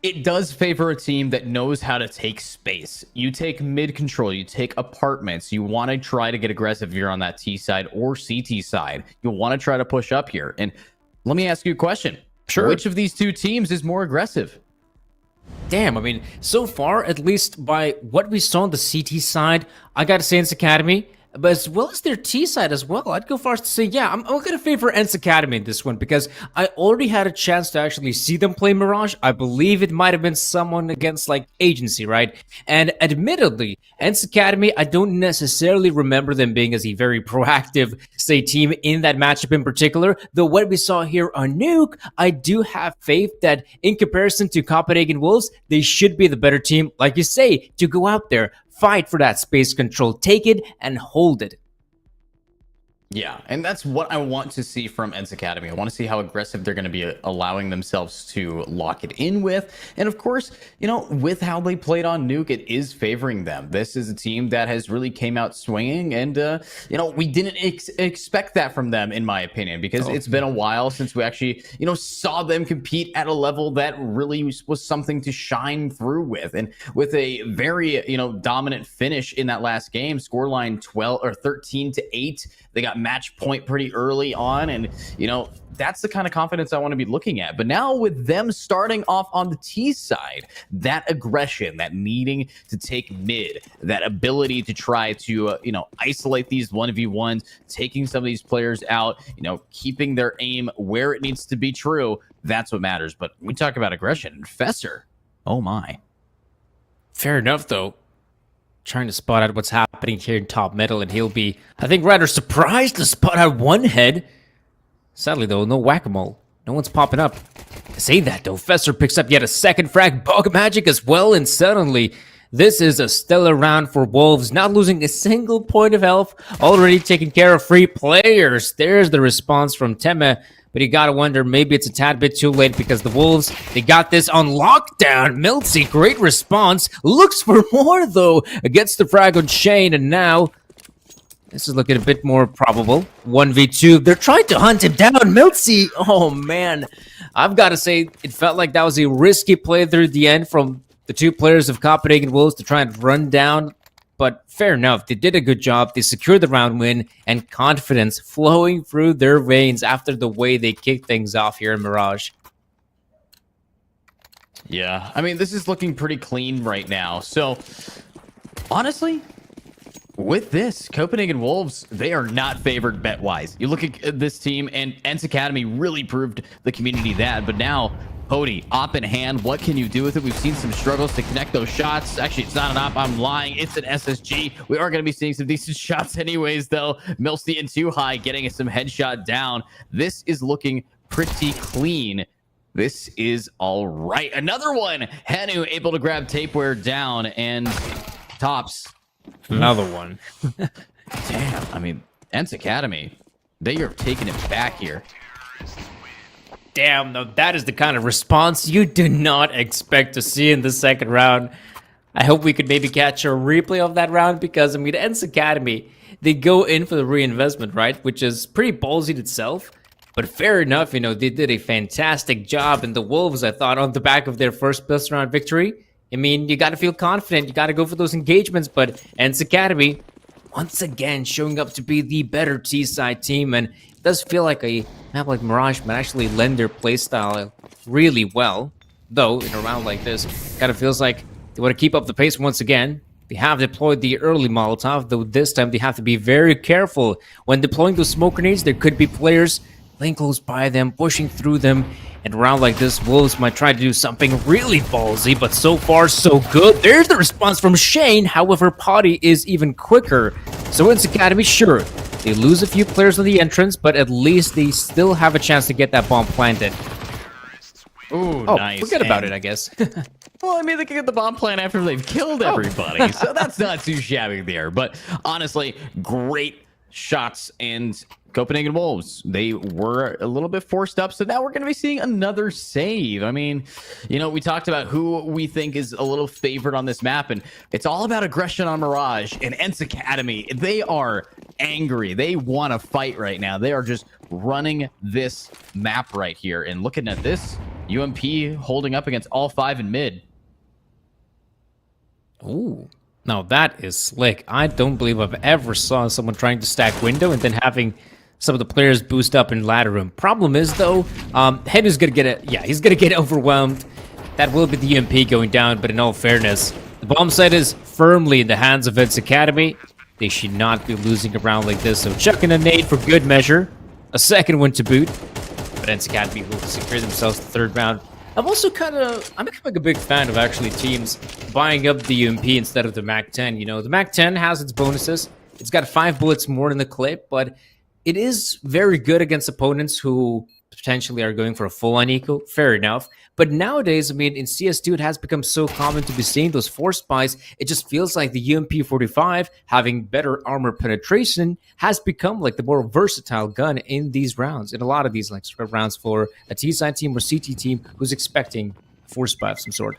it does favor a team that knows how to take space. You take mid control, you take apartments, you want to try to get aggressive if you're on that T side or CT side. You'll want to try to push up here. And let me ask you a question. Sure. Which of these two teams is more aggressive? Damn, I mean, so far, at least by what we saw on the CT side, I gotta say ENCE Academy. But as well as their T side as well, I'd go far as to say, yeah, I'm going to favor ENCE Academy in this one because I already had a chance to actually see them play Mirage. I believe it might have been someone against, like, Agency, right? And admittedly, ENCE Academy, I don't necessarily remember them being as a very proactive, say, team in that matchup in particular. Though what we saw here on Nuke, I do have faith that in comparison to Copenhagen Wolves, they should be the better team, like you say, to go out there, fight for that space control, take it and hold it. Yeah, and that's what I want to see from ENCE Academy. I want to see how aggressive they're going to be allowing themselves to lock it in with. And of course, you know, with how they played on Nuke, it is favoring them. This is a team that has really came out swinging. And, you know, we didn't expect that from them, in my opinion, because it's been a while since we actually, you know, saw them compete at a level that really was something to shine through with. And with a very, you know, dominant finish in that last game, scoreline 13-8. They got match point pretty early on, and you know, that's the kind of confidence I want to be looking at. But now with them starting off on the T side, that aggression, that needing to take mid, that ability to try to you know, isolate these 1v1s, taking some of these players out, you know, keeping their aim where it needs to be true, that's what matters. But we talk about aggression, Fessor, oh my. Fair enough though. Trying to spot out what's happening here in top middle, and he'll be, I think, rather surprised to spot out one head. Sadly, though, no whack-a-mole. No one's popping up. Saying that, though, Fessor picks up yet a second frag, Bug Magic as well, and suddenly, this is a stellar round for Wolves, not losing a single point of health, already taking care of free players. There's the response from Temme. But you gotta wonder, maybe it's a tad bit too late because the Wolves, they got this on lockdown. Miltsy, great response. Looks for more, though. Gets the frag on Shane, and now this is looking a bit more probable. 1v2. They're trying to hunt him down. Miltsy, oh, man. I've got to say, it felt like that was a risky play through the end from the two players of Copenhagen Wolves to try and run down. But fair enough, they did a good job. They secured the round win, and confidence flowing through their veins after the way they kicked things off here in Mirage. Yeah, I mean, this is looking pretty clean right now. So, honestly, with this, Copenhagen Wolves, they are not favored bet-wise. You look at this team, and Ents Academy really proved the community that. But now, Cody, op in hand, what can you do with it? We've seen some struggles to connect those shots. Actually, it's not an op. I'm lying. It's an SSG. We are going to be seeing some decent shots anyways, though. Milsey and Too High getting some headshot down. This is looking pretty clean. This is all right. Another one. Henu able to grab Tapeware down, and Tops. Another one. Damn. I mean, Ents Academy, they are taking it back here. Damn, no, that is the kind of response you do not expect to see in the second round. I hope we could maybe catch a replay of that round because, I mean, Ents Academy, they go in for the reinvestment, right? Which is pretty ballsy in itself. But fair enough, you know, they did a fantastic job. And the Wolves, I thought, on the back of their first best round victory, I mean, you got to feel confident. You got to go for those engagements. But Ents Academy, once again, showing up to be the better T-side team. And it does feel like a map like Mirage might actually lend their playstyle really well. Though, in a round like this, kind of feels like they want to keep up the pace once again. They have deployed the early Molotov, though this time they have to be very careful. When deploying those smoke grenades, there could be players laying close by them, pushing through them. And around like this, Wolves might try to do something really ballsy, but so far, so good. There's the response from Shane. However, Potty is even quicker. So Ents Academy, sure, they lose a few players on the entrance, but at least they still have a chance to get that bomb planted. Ooh, Oh, nice. forget about it, I guess. Well, I mean, they can get the bomb plant after they've killed everybody. So that's not too shabby there. But honestly, great shots. And Copenhagen Wolves, they were a little bit forced up. So now we're going to be seeing another save. I mean, you know, we talked about who we think is a little favored on this map. And it's all about aggression on Mirage. And Ents Academy, they are angry. They want to fight right now. They are just running this map right here. And looking at this, UMP holding up against all five in mid. Ooh. Now that is slick. I don't believe I've ever saw someone trying to stack window and then having some of the players boost up in ladder room. Problem is though, Head is gonna get it. Yeah, he's gonna get overwhelmed. That will be the UMP going down, but in all fairness, the bomb site is firmly in the hands of Ents Academy. They should not be losing a round like this, so chucking a nade for good measure. A second one to boot. But Ents Academy will secure themselves the third round. I'm becoming a big fan of actually teams buying up the UMP instead of the MAC-10. You know, the MAC-10 has its bonuses. It's got 5 bullets more in the clip, but it is very good against opponents who potentially are going for a full-on eco. Fair enough. But nowadays, I mean, in CS2, it has become so common to be seeing those force buys. It just feels like the UMP-45, having better armor penetration, has become like the more versatile gun in these rounds. In a lot of these like rounds for a T-side team or CT team who's expecting a force buy of some sort.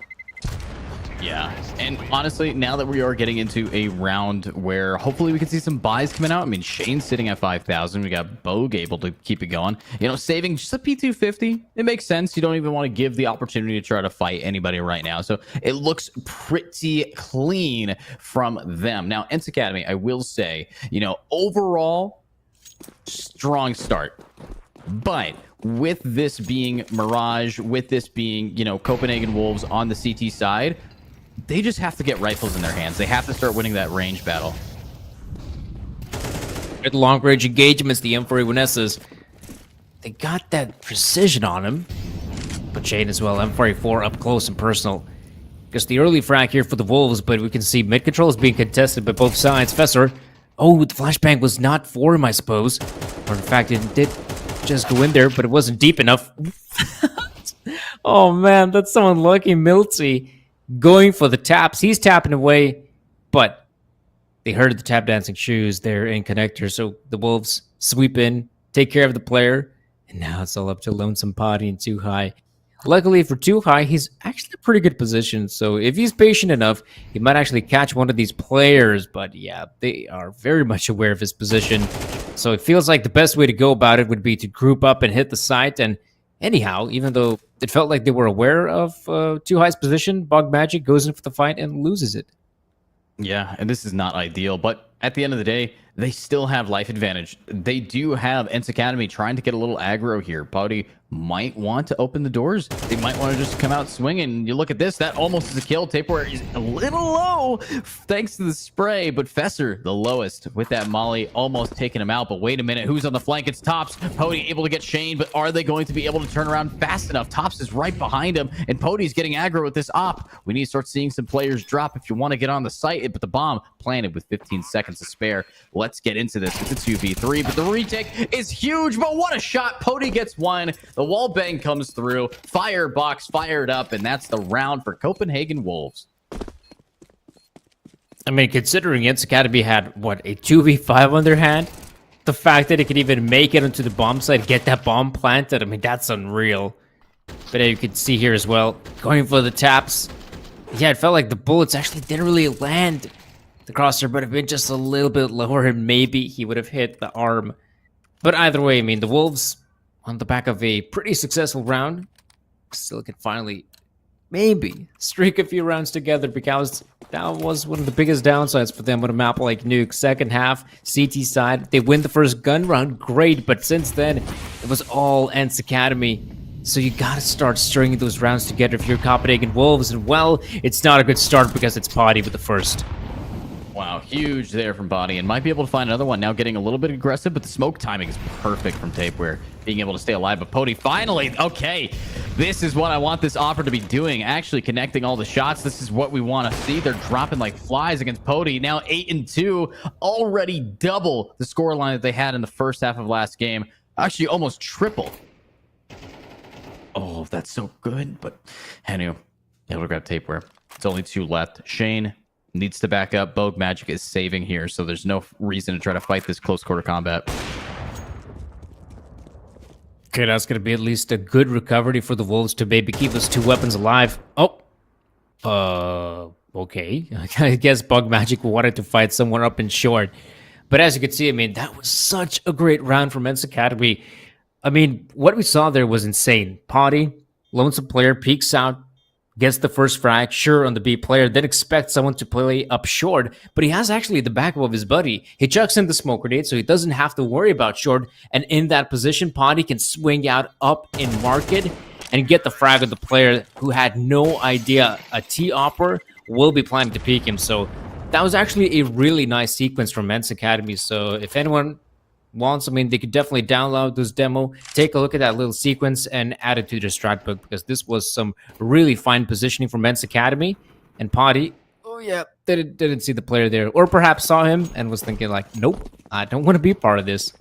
Yeah, and honestly, now that we are getting into a round where hopefully we can see some buys coming out. I mean, Shane's sitting at 5,000. We got Bogue able to keep it going. You know, saving just a P250, it makes sense. You don't even want to give the opportunity to try to fight anybody right now. So it looks pretty clean from them. Now, Ents Academy, I will say, you know, overall, strong start. But with this being Mirage, with this being, you know, Copenhagen Wolves on the CT side, they just have to get rifles in their hands. They have to start winning that range battle. At long range engagements, the M4A1Ss, they got that precision on him. But Shane as well, M4A4 up close and personal. Just the early frag here for the Wolves, but we can see mid control is being contested by both sides. Fesser, oh, the flashbang was not for him, I suppose. Or in fact, it did just go in there, but it wasn't deep enough. Oh man, that's so unlucky. Milty going for the taps. He's tapping away, but they heard the tap dancing shoes there in connector. So the Wolves sweep in, take care of the player, and now it's all up to Lonesome Potty and Too High. Luckily for Too High, he's actually in a pretty good position. So if he's patient enough, he might actually catch one of these players. But yeah, they are very much aware of his position. So it feels like the best way to go about it would be to group up and hit the site. And anyhow, even though it felt like they were aware of Too High's position, Bog Magic goes in for the fight and loses it. Yeah, and this is not ideal, but at the end of the day, they still have life advantage. They do have Ents Academy trying to get a little aggro here. Pouty might want to open the doors. They might want to just come out swinging. You look at this, that almost is a kill. Tapeware is a little low thanks to the spray, but Fesser, the lowest with that molly, almost taking him out. But wait a minute, who's on the flank? It's Tops. Pouty able to get Shane, but are they going to be able to turn around fast enough? Tops is right behind him, and Pouty's getting aggro with this op. We need to start seeing some players drop if you want to get on the site, but the bomb planted with 15 seconds to spare. Let's get into this. It's a 2v3, but the retake is huge, but what a shot. Pouty gets one. The wall bang comes through. Firebox fired up, and that's the round for Copenhagen Wolves. I mean, considering Ents Academy had, what, a 2v5 on their hand? The fact that it could even make it onto the bomb site, get that bomb planted, I mean, that's unreal. But you can see here as well, going for the taps. Yeah, it felt like the bullets actually didn't really land the crosshair, but if been just a little bit lower, and maybe he would have hit the arm. But either way, I mean, the Wolves, on the back of a pretty successful round, still can finally maybe streak a few rounds together, because that was one of the biggest downsides for them with a map like Nuke. Second half, CT side, they win the first gun round, great, but since then, it was all Ents Academy. So you gotta start stringing those rounds together if you're Copenhagen Wolves, and well, it's not a good start because it's Pouty with the first. Wow, huge there from Body, and might be able to find another one. Now getting a little bit aggressive, but the smoke timing is perfect from Tapeware, being able to stay alive. But Pouty finally, okay, this is what I want this offer to be doing, actually connecting all the shots. This is what we want to see. They're dropping like flies against Pouty. Now 8-2, already double the scoreline that they had in the first half of last game. Actually, almost triple. Oh, that's so good, but Henu able to grab Tapeware. It's only 2 left. Shane needs to back up. Bogue Magic is saving here, so there's no reason to try to fight this close quarter combat. Okay, that's going to be at least a good recovery for the Wolves to maybe keep those 2 weapons alive. Oh. Okay. I guess Bogue Magic wanted to fight someone up in short. But as you can see, I mean, that was such a great round from Ents Academy. I mean, what we saw there was insane. Pouty, lonesome player, peeks out, gets the first frag, sure, on the B player, then expects someone to play up short, but he has actually the backup of his buddy. He chucks in the smoke grenade, so he doesn't have to worry about short, and in that position, Pouty can swing out up in market and get the frag of the player who had no idea a T-Opper will be planning to peek him, so that was actually a really nice sequence from Ents Academy, so if anyone wants, I mean, they could definitely download this demo, take a look at that little sequence, and add it to their strat book, because this was some really fine positioning from Ents Academy. And Pouty, oh yeah, didn't see the player there, or perhaps saw him and was thinking like, nope, I don't want to be part of this.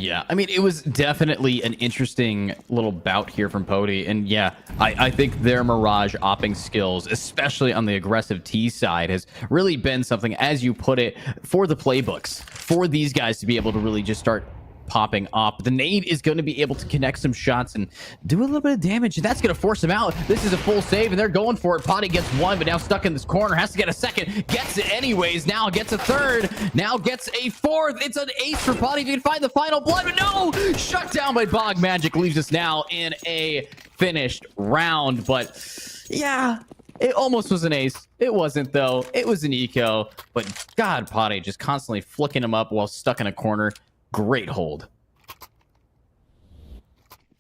Yeah, I mean, it was definitely an interesting little bout here from Pouty. And yeah, I think their Mirage opping skills, especially on the aggressive T side, has really been something, as you put it, for the playbooks, for these guys to be able to really just start popping up. The nade is going to be able to connect some shots and do a little bit of damage, and that's going to force him out. This is a full save, and they're going for it. Pouty gets 1, but now stuck in this corner, has to get a second, gets it anyways, now gets a 3rd, now gets a 4th. It's an ace for Pouty if he can find the final blood, but no! Shut down by Bogue Magic, leaves us now in a finished round, but yeah, it almost was an ace. It wasn't, though. It was an eco, but God, Pouty just constantly flicking him up while stuck in a corner. Great hold.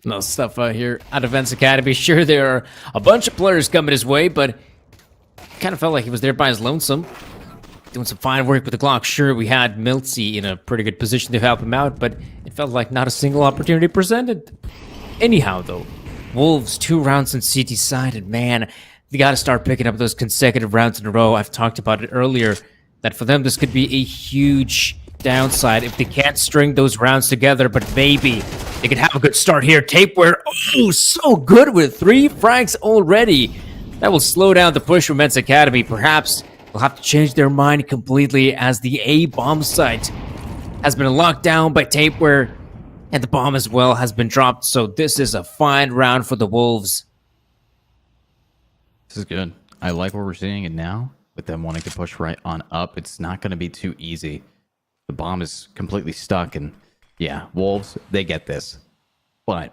No stuff here out of Ents Academy. Sure, there are a bunch of players coming his way, but kind of felt like he was there by his lonesome, doing some fine work with the Glock. Sure, we had Miltsy in a pretty good position to help him out, but it felt like not a single opportunity presented. Anyhow, though, Wolves 2 rounds in CT side, and man, they got to start picking up those consecutive rounds in a row. I've talked about it earlier, that for them, this could be a huge downside if they can't string those rounds together, but maybe they could have a good start here. Tapeware, oh, so good with 3 frags already. That will slow down the push from Ents Academy. Perhaps they'll have to change their mind completely as the A bomb site has been locked down by Tapeware, and the bomb as well has been dropped, so this is a fine round for the Wolves. This is good. I like what we're seeing, and now with them wanting to push right on up, it's not going to be too easy. The bomb is completely stuck, and yeah, Wolves, they get this. But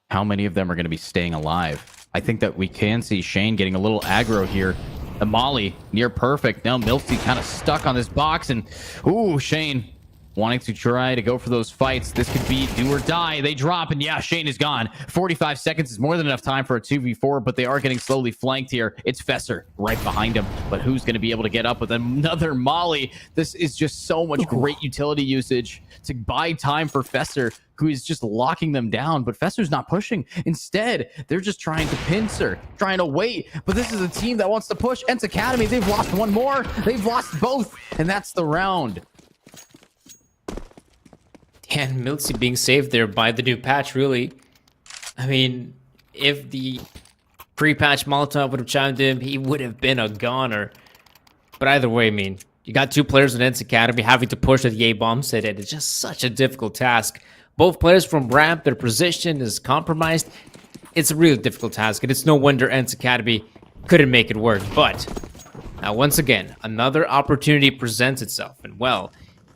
how many of them are going to be staying alive? I think that we can see Shane getting a little aggro here. The molly, near perfect. Now Milty kind of stuck on this box, and ooh, Shane wanting to try to go for those fights. This could be do or die. They drop, and yeah, Shane is gone. 45 seconds is more than enough time for a 2v4, but they are getting slowly flanked here. It's Fesser right behind him, but who's going to be able to get up with another molly? This is just so much great utility usage to buy time for Fesser, who is just locking them down, but Fesser's not pushing. Instead, they're just trying to pincer, trying to wait, but this is a team that wants to push. Ents Academy, they've lost one more. They've lost both, and that's the round. And Miltsy being saved there by the new patch, really. I mean, if the pre-patch Molotov would have chimed in, he would have been a goner. But either way, I mean, you got two players in Ents Academy having to push at the A-bomb set, and it's just such a difficult task. Both players from ramp, their position is compromised. It's a really difficult task, and it's no wonder Ents Academy couldn't make it work. But now, once again, another opportunity presents itself. And well,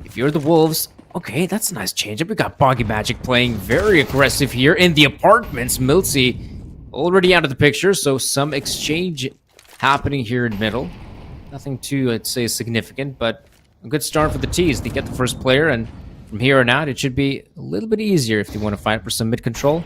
if you're the Wolves, okay, that's a nice change-up. We got Boggy Magic playing very aggressive here in the apartments. Miltsy already out of the picture, so some exchange happening here in middle. Nothing too, I'd say, significant, but a good start for the T's. They get the first player, and from here on out, it should be a little bit easier if you want to fight for some mid-control.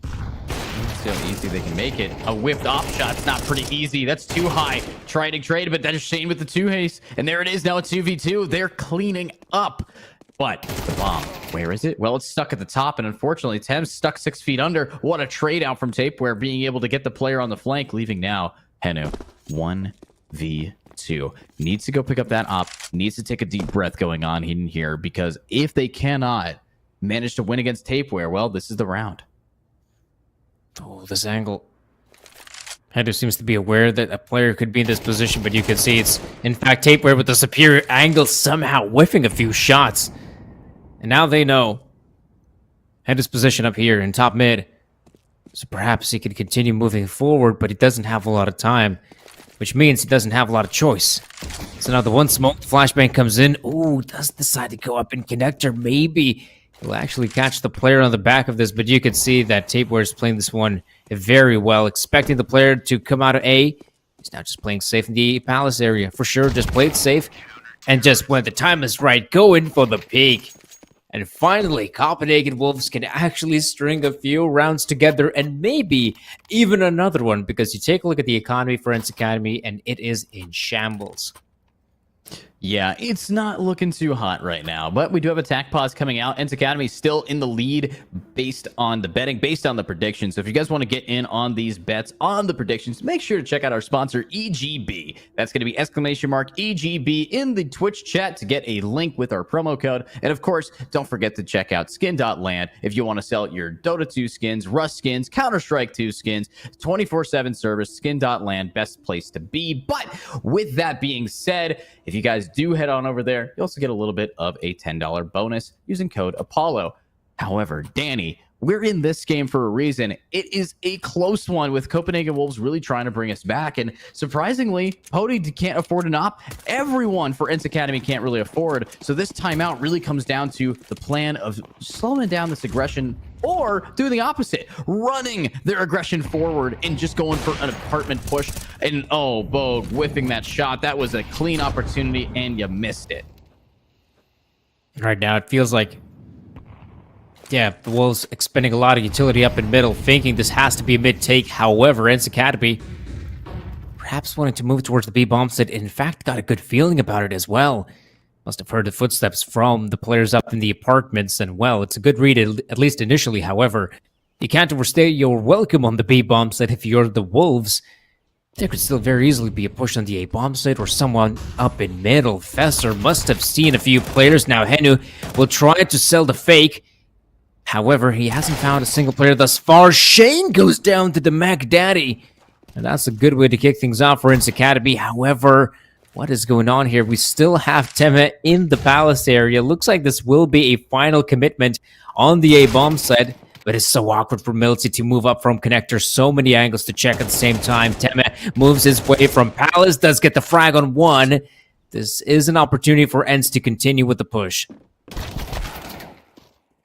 See how easy they can make it. A whipped off shot's not pretty easy. That's too high. Try to trade, but that is Shane with the 2 haste. And there it is now, a 2v2. They're cleaning up. But the bomb, where is it? Well, it's stuck at the top, and unfortunately, Thames stuck 6 feet under. What a trade out from Tapeware, being able to get the player on the flank, leaving now Henu 1v2. Needs to go pick up that op. Needs to take a deep breath going on in here, because if they cannot manage to win against Tapeware, well, this is the round. Oh, this angle. Henu seems to be aware that a player could be in this position, but you can see it's, in fact, Tapeware with the superior angle, somehow whiffing a few shots. And now they know Henu's position up here in top mid. So perhaps he could continue moving forward, but he doesn't have a lot of time, which means he doesn't have a lot of choice. So now the one smoke flashbang comes in. Ooh, does decide to go up in connector. Maybe he'll actually catch the player on the back of this, but you can see that Tapeware is playing this one very well, expecting the player to come out of A. He's now just playing safe in the palace area. For sure, just played safe. And just when the time is right, go in for the peak. And finally, Copenhagen Wolves can actually string a few rounds together, and maybe even another one, because you take a look at the economy for Ents Academy, and it is in shambles. Yeah, it's not looking too hot right now, but we do have attack pause coming out. Ents Academy still in the lead based on the betting, based on the predictions. So if you guys want to get in on these bets, on the predictions, make sure to check out our sponsor, EGB. That's going to be !EGB in the Twitch chat to get a link with our promo code. And of course, don't forget to check out skin.land if you want to sell your Dota 2 skins, Rust skins, Counter-Strike 2 skins, 24/7 service, skin.land, best place to be. But with that being said, if you guys do head on over there, you also get a little bit of a $10 bonus using code Apollo. However, Danny, we're in this game for a reason. It is a close one, with Copenhagen Wolves really trying to bring us back. And surprisingly, Pody can't afford an op. Everyone for Ents Academy can't really afford. So this timeout really comes down to the plan of slowing down this aggression, or doing the opposite, running their aggression forward and just going for an apartment push. And oh, Bogue whiffing that shot. That was a clean opportunity, and you missed it. Right now, it feels like, yeah, the Wolves expending a lot of utility up in middle, thinking this has to be a mid-take. However, Ents Academy perhaps wanting to move towards the B-bomb site. In fact, got a good feeling about it as well. Must have heard the footsteps from the players up in the apartments, and well, it's a good read, at least initially. However, you can't overstay your welcome on the B-bomb site if you're the Wolves. There could still very easily be a push on the A-bomb site or someone up in middle. Fesser must have seen a few players. Now Henu will try to sell the fake. However, he hasn't found a single player thus far. Shane goes down to the Mac Daddy. And that's a good way to kick things off for Ents Academy. However, what is going on here? We still have Teme in the palace area. Looks like this will be a final commitment on the A-bomb side, but it's so awkward for Milty to move up from connector. So many angles to check at the same time. Teme moves his way from palace, does get the frag on one. This is an opportunity for Ents to continue with the push.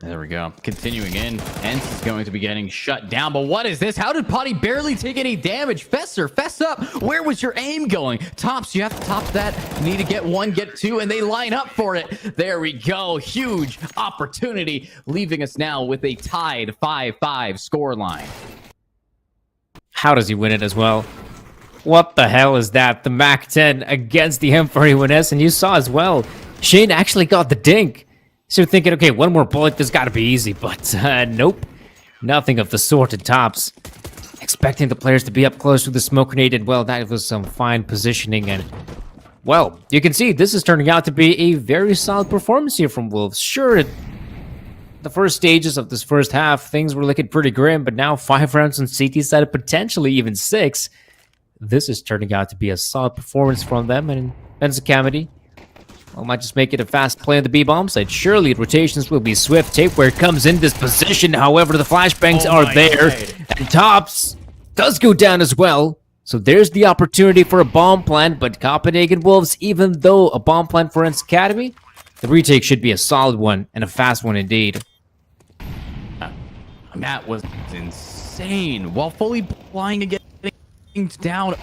There we go. Continuing in. Ents is going to be getting shut down. But what is this? How did Potty barely take any damage? Fesser, fess up. Where was your aim going? Tops, you have to top that. You need to get one, get two, and they line up for it. There we go. Huge opportunity, leaving us now with a tied 5-5 scoreline. How does he win it as well? What the hell is that? The Mac 10 against the M41S, and you saw as well, Shane actually got the dink. So you're thinking, okay, one more bullet, this got to be easy, but nope. Nothing of the sort at Tops. Expecting the players to be up close with the smoke grenade, and well, that was some fine positioning, and well, you can see this is turning out to be a very solid performance here from Wolves. Sure, the first stages of this first half, things were looking pretty grim, but now 5 rounds on CT side, potentially even 6. This is turning out to be a solid performance from them, and Benzacamity, well, might just make it a fast play on the B-bomb side. Surely rotations will be swift. Tape where it comes in this position. However, the flashbangs are there. God. And Tops does go down as well. So there's the opportunity for a bomb plant. But Copenhagen Wolves, even though a bomb plant for Ents Academy, the retake should be a solid one and a fast one indeed. That was insane. While fully blind and getting down,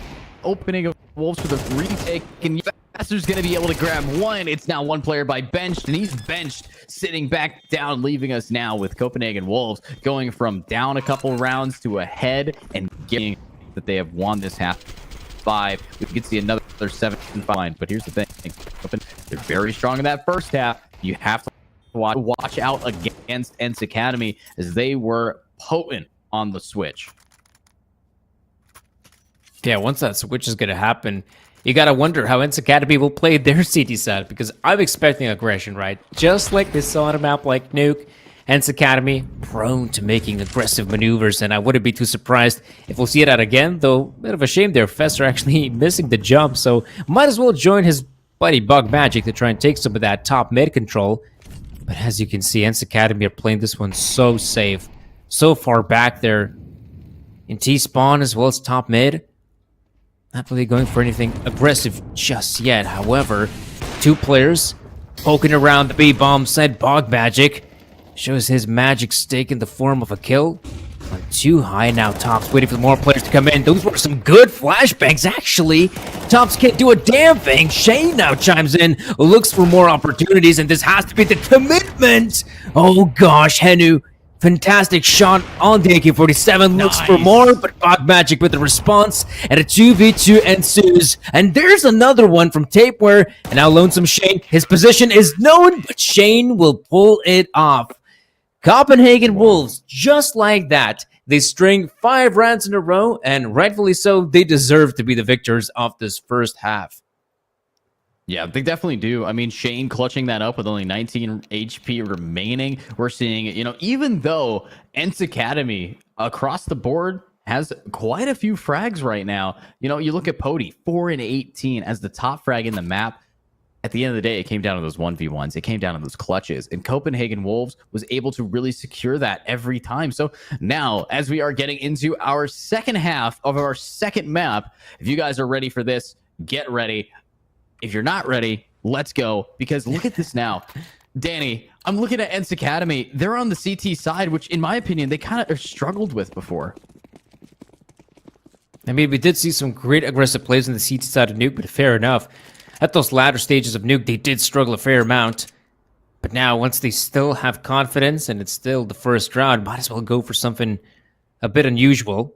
opening of Wolves for the retake. And Fesser's going to be able to grab one. It's now one player by benched, and he's benched, sitting back down, leaving us now with Copenhagen Wolves going from down a couple rounds to ahead and getting that they have won this half 5. We can see another 7-5. But here's the thing. They're very strong in that first half. You have to watch out against Ents Academy as they were potent on the switch. Yeah, once that switch is going to happen, you got to wonder how Ents Academy will play their CT side, because I'm expecting aggression, right? Just like they saw on a map like Nuke, Ents Academy prone to making aggressive maneuvers, and I wouldn't be too surprised if we'll see it out again, though bit of a shame there. Fesser actually missing the jump, so might as well join his buddy Bug Magic to try and take some of that top mid control. But as you can see, Ents Academy are playing this one so safe, so far back there in T-spawn as well as top mid. Not really going for anything aggressive just yet. However, 2 players poking around the B-bomb side. Bog Magic shows his magic stake in the form of a kill. On too high now. Tops waiting for more players to come in. Those were some good flashbangs, actually. Tops can't do a damn thing. Shane now chimes in, looks for more opportunities, and this has to be the commitment. Oh gosh, Henu. Fantastic shot on the AK-47, looks for more, but Bog Magic with the response, and a 2v2 ensues. And there's another one from Tapeware, and now Lonesome Shane. His position is known, but Shane will pull it off. Copenhagen Wolves, just like that, they string 5 rounds in a row, and rightfully so, they deserve to be the victors of this first half. Yeah, they definitely do. I mean, Shane clutching that up with only 19 HP remaining. We're seeing, even though Ents Academy across the board has quite a few frags right now. You look at Pody, 4 and 18 as the top frag in the map. At the end of the day, it came down to those 1v1s. It came down to those clutches. And Copenhagen Wolves was able to really secure that every time. So now, as we are getting into our second half of our second map, if you guys are ready for this, get ready. If you're not ready, let's go. Because look at this now. Danny, I'm looking at Ents Academy. They're on the CT side, which in my opinion, they kind of struggled with before. I mean, we did see some great aggressive plays on the CT side of Nuke, but fair enough. At those latter stages of Nuke, they did struggle a fair amount. But now, once they still have confidence, and it's still the first round, might as well go for something a bit unusual.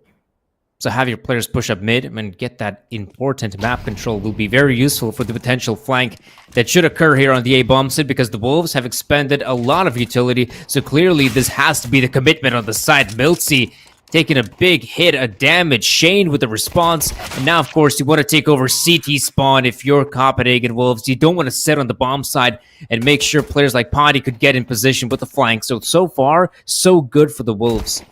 So have your players push up mid and get that important map control will be very useful for the potential flank that should occur here on the A-bomb side, because the Wolves have expended a lot of utility. So clearly this has to be the commitment on the side. Miltsy taking a big hit of damage. Shane with the response. And now, of course, you want to take over CT spawn if you're Copenhagen Wolves. You don't want to sit on the bomb side and make sure players like Potty could get in position with the flank. So far, so good for the Wolves.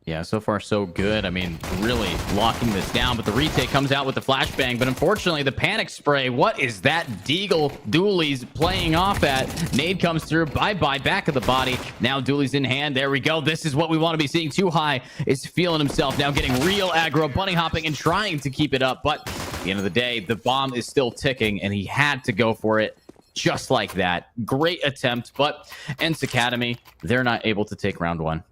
Yeah, so far so good. I mean, really locking this down, but the retake comes out with the flashbang. But unfortunately, the panic spray, what is that Deagle Dooley's playing off at? Nade comes through, bye-bye, back of the body. Now Dooley's in hand, there we go. This is what we want to be seeing. Too high is feeling himself, now getting real aggro, bunny hopping and trying to keep it up. But at the end of the day, the bomb is still ticking, and he had to go for it. just like that. Great attempt, but Ents Academy, they're not able to take round 1.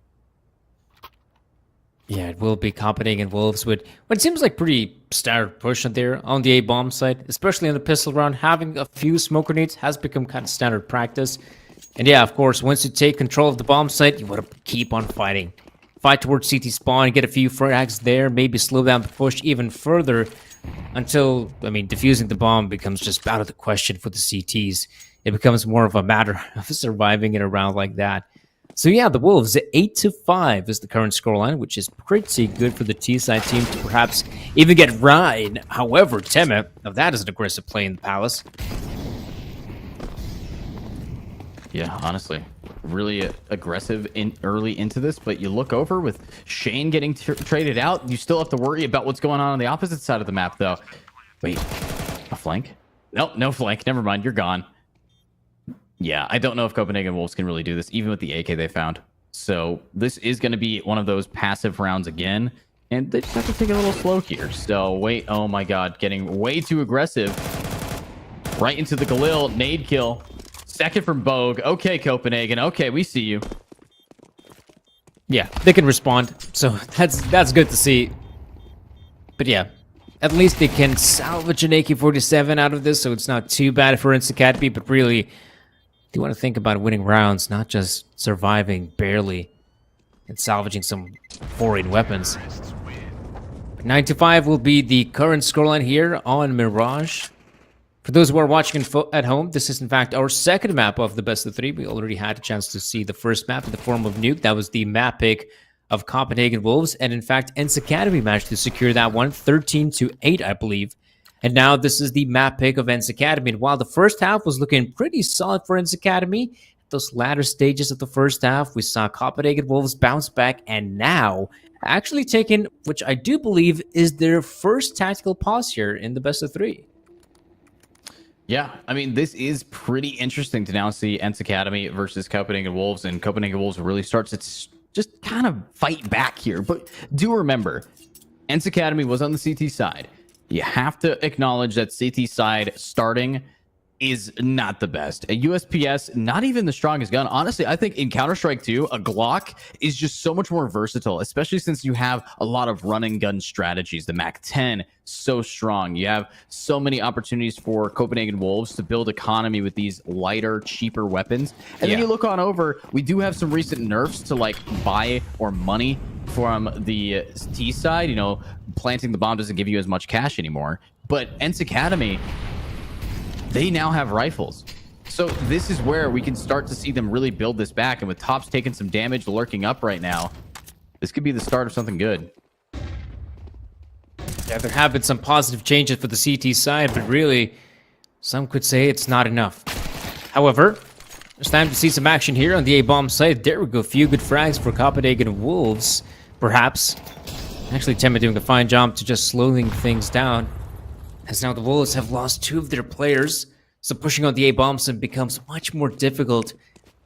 Yeah, it will be Copenhagen Wolves with what seems like pretty standard push on there on the A-bomb side, especially on the pistol round. Having a few smoke grenades has become kind of standard practice. And yeah, of course, once you take control of the bomb site, you want to keep on fighting. Fight towards CT spawn, get a few frags there, maybe slow down the push even further until, I mean, defusing the bomb becomes just out of the question for the CTs. It becomes more of a matter of surviving in a round like that. So yeah, the Wolves, 8-5 is the current scoreline, which is pretty good for the T-side team to perhaps even get Ryan. However, Temme, now that is an aggressive play in the Palace. Yeah, honestly, really aggressive early into this, but you look over with Shane getting traded out, you still have to worry about what's going on the opposite side of the map, though. Wait, a flank? Nope, no flank. Never mind, you're gone. Yeah, I don't know if Copenhagen Wolves can really do this, even with the AK they found. So this is going to be one of those passive rounds again, and they just have to take it a little slow here. So wait, oh my god, getting way too aggressive. Right into the Galil, nade kill. Second from Bogue. Okay, Copenhagen. Okay, we see you. Yeah, they can respond, so that's good to see. But yeah, at least they can salvage an AK-47 out of this, so it's not too bad for Ents Academy, but really, you want to think about winning rounds, not just surviving barely and salvaging some foreign weapons. 9-5 will be the current scoreline here on Mirage. For those who are watching at home, this is in fact our second map of the best of 3. We already had a chance to see the first map in the form of Nuke. That was the map pick of Copenhagen Wolves, and in fact, Ents Academy managed to secure that one, 13-8, I believe. And now this is the map pick of Ents Academy. And while the first half was looking pretty solid for Ents Academy, those latter stages of the first half, we saw Copenhagen Wolves bounce back and now actually taking, which I do believe is their first tactical pause here in the best of 3. Yeah, I mean, this is pretty interesting to now see Ents Academy versus Copenhagen Wolves, and Copenhagen Wolves really starts its just kind of fight back here. But do remember, Ents Academy was on the CT side. You have to acknowledge that CT side starting is not the best. A USPS, not even the strongest gun. Honestly, I think in Counter-Strike 2, a Glock is just so much more versatile, especially since you have a lot of running gun strategies. The MAC-10, so strong. You have so many opportunities for Copenhagen Wolves to build economy with these lighter, cheaper weapons. And then you look on over, we do have some recent nerfs to like buy or money from the T side. You know, planting the bomb doesn't give you as much cash anymore. But Ents Academy, they now have rifles. So this is where we can start to see them really build this back. And with Tops taking some damage, lurking up right now, this could be the start of something good. Yeah, there have been some positive changes for the CT side, but really, some could say it's not enough. However, it's time to see some action here on the A-bomb side. There we go, a few good frags for Copenhagen Wolves, perhaps. Actually, Temme doing a fine job to just slowing things down, as now the Wolves have lost 2 of their players, so pushing on the A-bomb side becomes much more difficult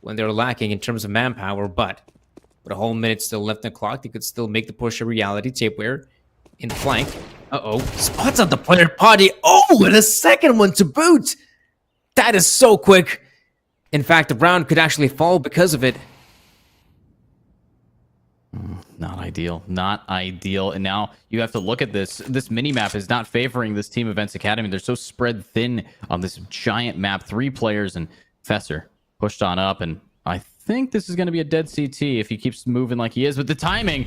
when they're lacking in terms of manpower, but with a whole minute still left on the clock, they could still make the push a reality. Tapeware in the flank. Uh-oh. Spots on the player party. Oh, and a second one to boot. That is so quick. In fact, the round could actually fall because of it. Not ideal. Not ideal. And now you have to look at this. This mini-map is not favoring this team of Ents Academy. They're so spread thin on this giant map. 3 players, and Fesser pushed on up. And I think this is going to be a dead CT if he keeps moving like he is with the timing.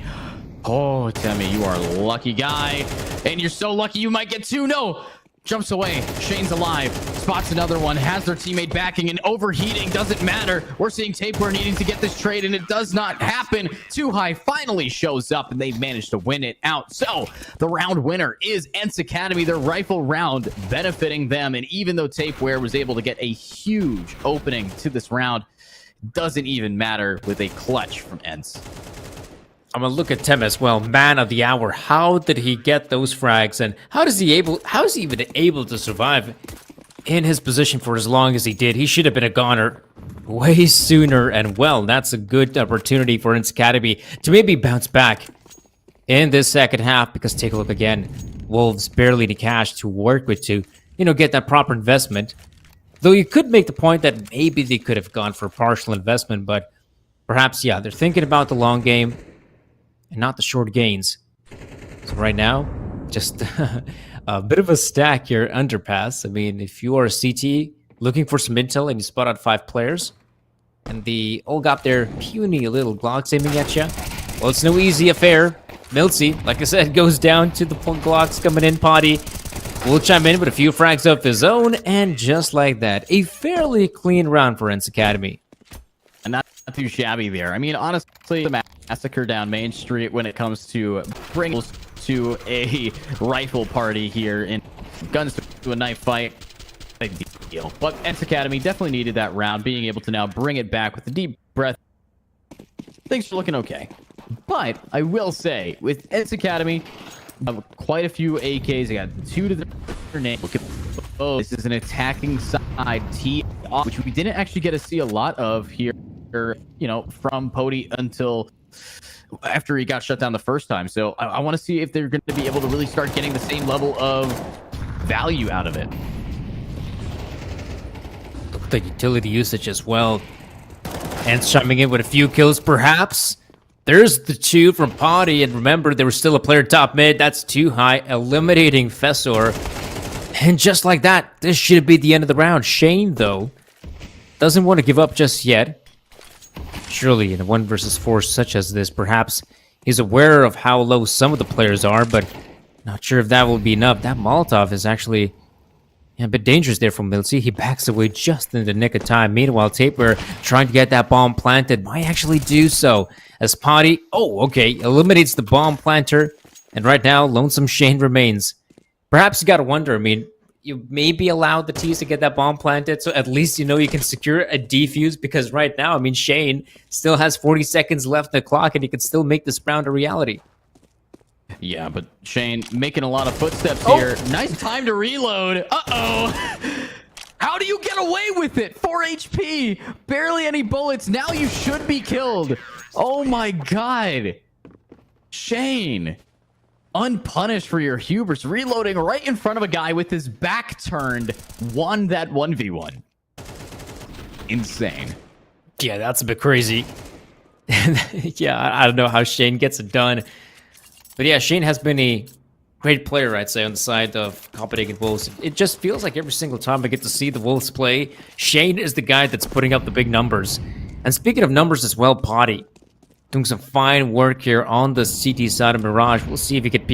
Oh, Temme, you are a lucky guy. And you're so lucky you might get 2. No! Jumps away. Shane's alive. Spots another one. Has their teammate backing, and overheating doesn't matter. We're seeing Tapeware needing to get this trade, and it does not happen. Too High finally shows up, and they've managed to win it out. So the round winner is Ents Academy. Their rifle round benefiting them. And even though Tapeware was able to get a huge opening to this round, doesn't even matter with a clutch from Ents. I'm gonna look at Temme as well. Man of the hour. How did he get those frags, and how is he even able to survive in his position for as long as he did? He should have been a goner way sooner, and well, that's a good opportunity for Ents Academy to maybe bounce back in this second half, because take a look again. Wolves barely any cash to work with to, you know, get that proper investment. Though you could make the point that maybe they could have gone for partial investment, but perhaps, yeah, they're thinking about the long game and not the short gains. So right now, just a bit of a stack here, underpass. I mean, if you are a CT looking for some intel and you spot out 5 players, and they all got their puny little Glocks aiming at you, well, it's no easy affair. Miltsy, like I said, goes down to the Glocks coming in potty. Will chime in with a few frags of his own, and just like that, a fairly clean round for Ents Academy. And not too shabby there. I mean, honestly, the massacre down Main Street when it comes to bringing to a rifle party here in guns to a knife fight, big deal. But Ents Academy definitely needed that round, being able to now bring it back with a deep breath. Things are looking okay. But I will say, with Ents Academy, quite a few AKs. I got 2 to their name. Oh, this is an attacking side T, which we didn't actually get to see a lot of here, you know, from Pody until after he got shut down the first time. So I want to see if they're going to be able to really start getting the same level of value out of it. Look at the utility usage as well. And chiming in with a few kills, perhaps. There's the 2 from Potty, and remember, there was still a player top mid. That's too high, eliminating Fessor. And just like that, this should be the end of the round. Shane, though, doesn't want to give up just yet. Surely, in a 1 versus 4 such as this, perhaps he's aware of how low some of the players are, but not sure if that will be enough. That Molotov is actually a bit dangerous there from Miltsy. He backs away just in the nick of time. Meanwhile, Taper, trying to get that bomb planted, might actually do so. As Potty, eliminates the bomb planter. And right now, Lonesome Shane remains. Perhaps you gotta wonder, I mean, you maybe allowed the T's to get that bomb planted, so at least you know you can secure a defuse, because right now, I mean, Shane still has 40 seconds left in the clock, and he can still make this round a reality. Yeah, but Shane making a lot of footsteps here. Nice time to reload. Uh-oh. How do you get away with it? 4 HP. Barely any bullets. Now you should be killed. Oh my god. Shane. Unpunished for your hubris. Reloading right in front of a guy with his back turned. Won that 1v1. Insane. Yeah, that's a bit crazy. Yeah, I don't know how Shane gets it done. But yeah, Shane has been a great player, I'd say, on the side of Copenhagen Wolves. It just feels like every single time I get to see the Wolves play, Shane is the guy that's putting up the big numbers. And speaking of numbers as well, Potty doing some fine work here on the CT side of Mirage. We'll see if he can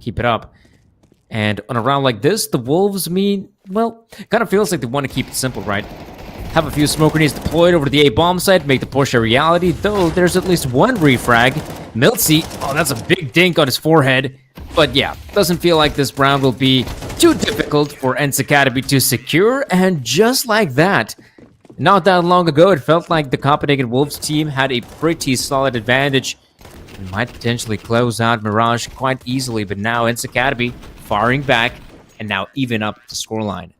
keep it up. And on a round like this, the Wolves, kind of feels like they want to keep it simple, right? Have a few smoke grenades deployed over to the A-bomb site, make the push a reality, though there's at least 1 refrag. Miltsy, that's a big dink on his forehead. But yeah, doesn't feel like this round will be too difficult for Ents Academy to secure, and just like that, not that long ago, it felt like the Copenhagen Wolves team had a pretty solid advantage and might potentially close out Mirage quite easily, but now Ents Academy firing back and now even up the scoreline.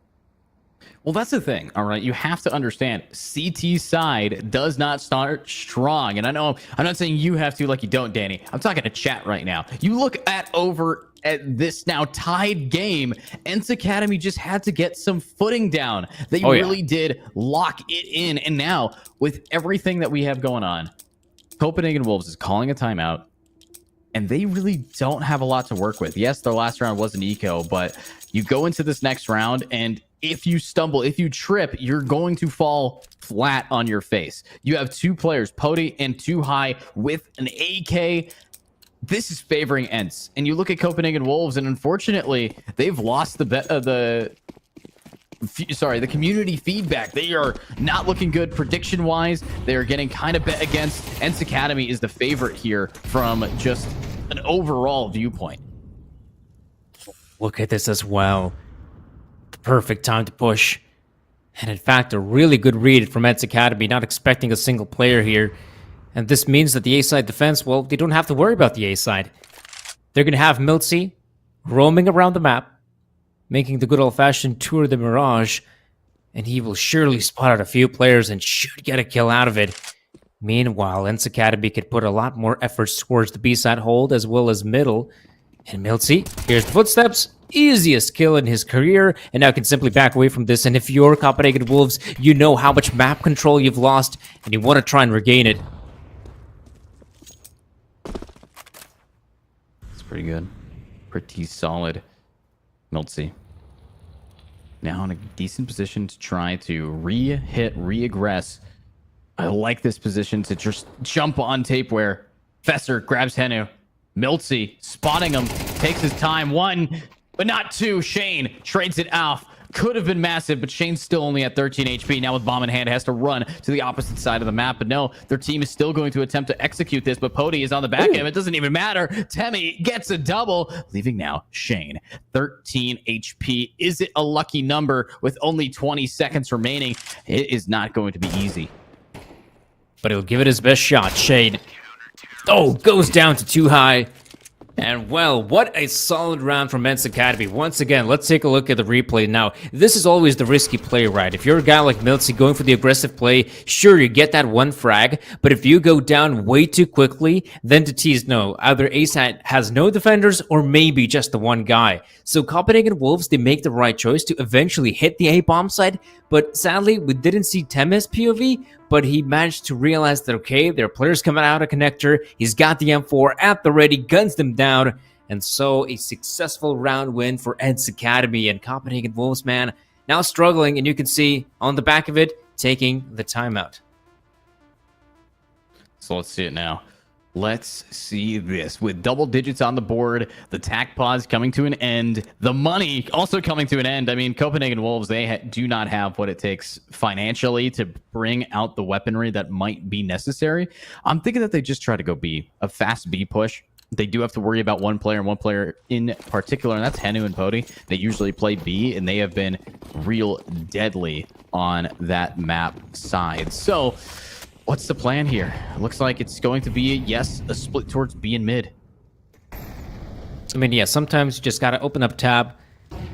Well, that's the thing, all right? You have to understand, CT side does not start strong. And I know, I'm not saying you have to like you don't, Danny. I'm talking to chat right now. You look over at this now tied game, Ents Academy just had to get some footing down. They really did lock it in. And now, with everything that we have going on, Copenhagen Wolves is calling a timeout. And they really don't have a lot to work with. Yes, their last round was an eco, but you go into this next round, and if you stumble, if you trip, you're going to fall flat on your face. You have 2 players, Pody and 2 High, with an AK. This is favoring Ents. And you look at Copenhagen Wolves, and unfortunately, they've lost the community feedback. They are not looking good prediction-wise. They are getting kind of bet against. Ents Academy is the favorite here from just an overall viewpoint. Look at this as well. The perfect time to push. And in fact, a really good read from Ents Academy, not expecting a single player here. And this means that the A-side defense, well, they don't have to worry about the A-side. They're going to have Miltsy roaming around the map, making the good old-fashioned tour of the Mirage, and he will surely spot out a few players and should get a kill out of it. Meanwhile, Ents Academy could put a lot more efforts towards the B-side hold as well as middle. And Miltsy, here's the footsteps. easiest kill in his career, and now can simply back away from this. And if you're Copenhagen Wolves, you know how much map control you've lost, and you want to try and regain it. It's pretty good. Pretty solid. Miltsy now in a decent position to try to re-hit, re-aggress. I like this position to just jump on tape where Fester grabs Henu. Miltsy spotting him, takes his time. One, but not two. Shane trades it off. Could have been massive, but Shane's still only at 13 HP. Now with bomb in hand, has to run to the opposite side of the map. But no, their team is still going to attempt to execute this, but Pody is on the back end. It doesn't even matter. Temmie gets a double, leaving now Shane 13 HP. Is it a lucky number with only 20 seconds remaining? It is not going to be easy. But he'll give it his best shot. Shade. Oh, goes down to too high. And well, what a solid round from Men's Academy. Once again, let's take a look at the replay. Now, this is always the risky play, right? If you're a guy like Miltsy going for the aggressive play, sure, you get that one frag. But if you go down way too quickly, then to tease, no, either ASAT has no defenders or maybe just the one guy. So Copenhagen Wolves, they make the right choice to eventually hit the A-bomb side. But sadly, we didn't see Temmie's POV, but he managed to realize that, okay, there are players coming out of connector. He's got the M4 at the ready, guns them down. And so a successful round win for Eds Academy, and Copenhagen Wolves, man, now struggling. And you can see on the back of it, taking the timeout. So let's see it now. Let's see this. With double digits on the board, the tac pause coming to an end, the money also coming to an end. I mean, Copenhagen Wolves, they do not have what it takes financially to bring out the weaponry that might be necessary. I'm thinking that they just try to go B, a fast B push. They do have to worry about one player in particular, and that's Henu and Pody. They usually play B, and they have been real deadly on that map side. So what's the plan here? It looks like it's going to be, yes, a split towards B and mid. I mean, yeah, sometimes you just gotta open up tab.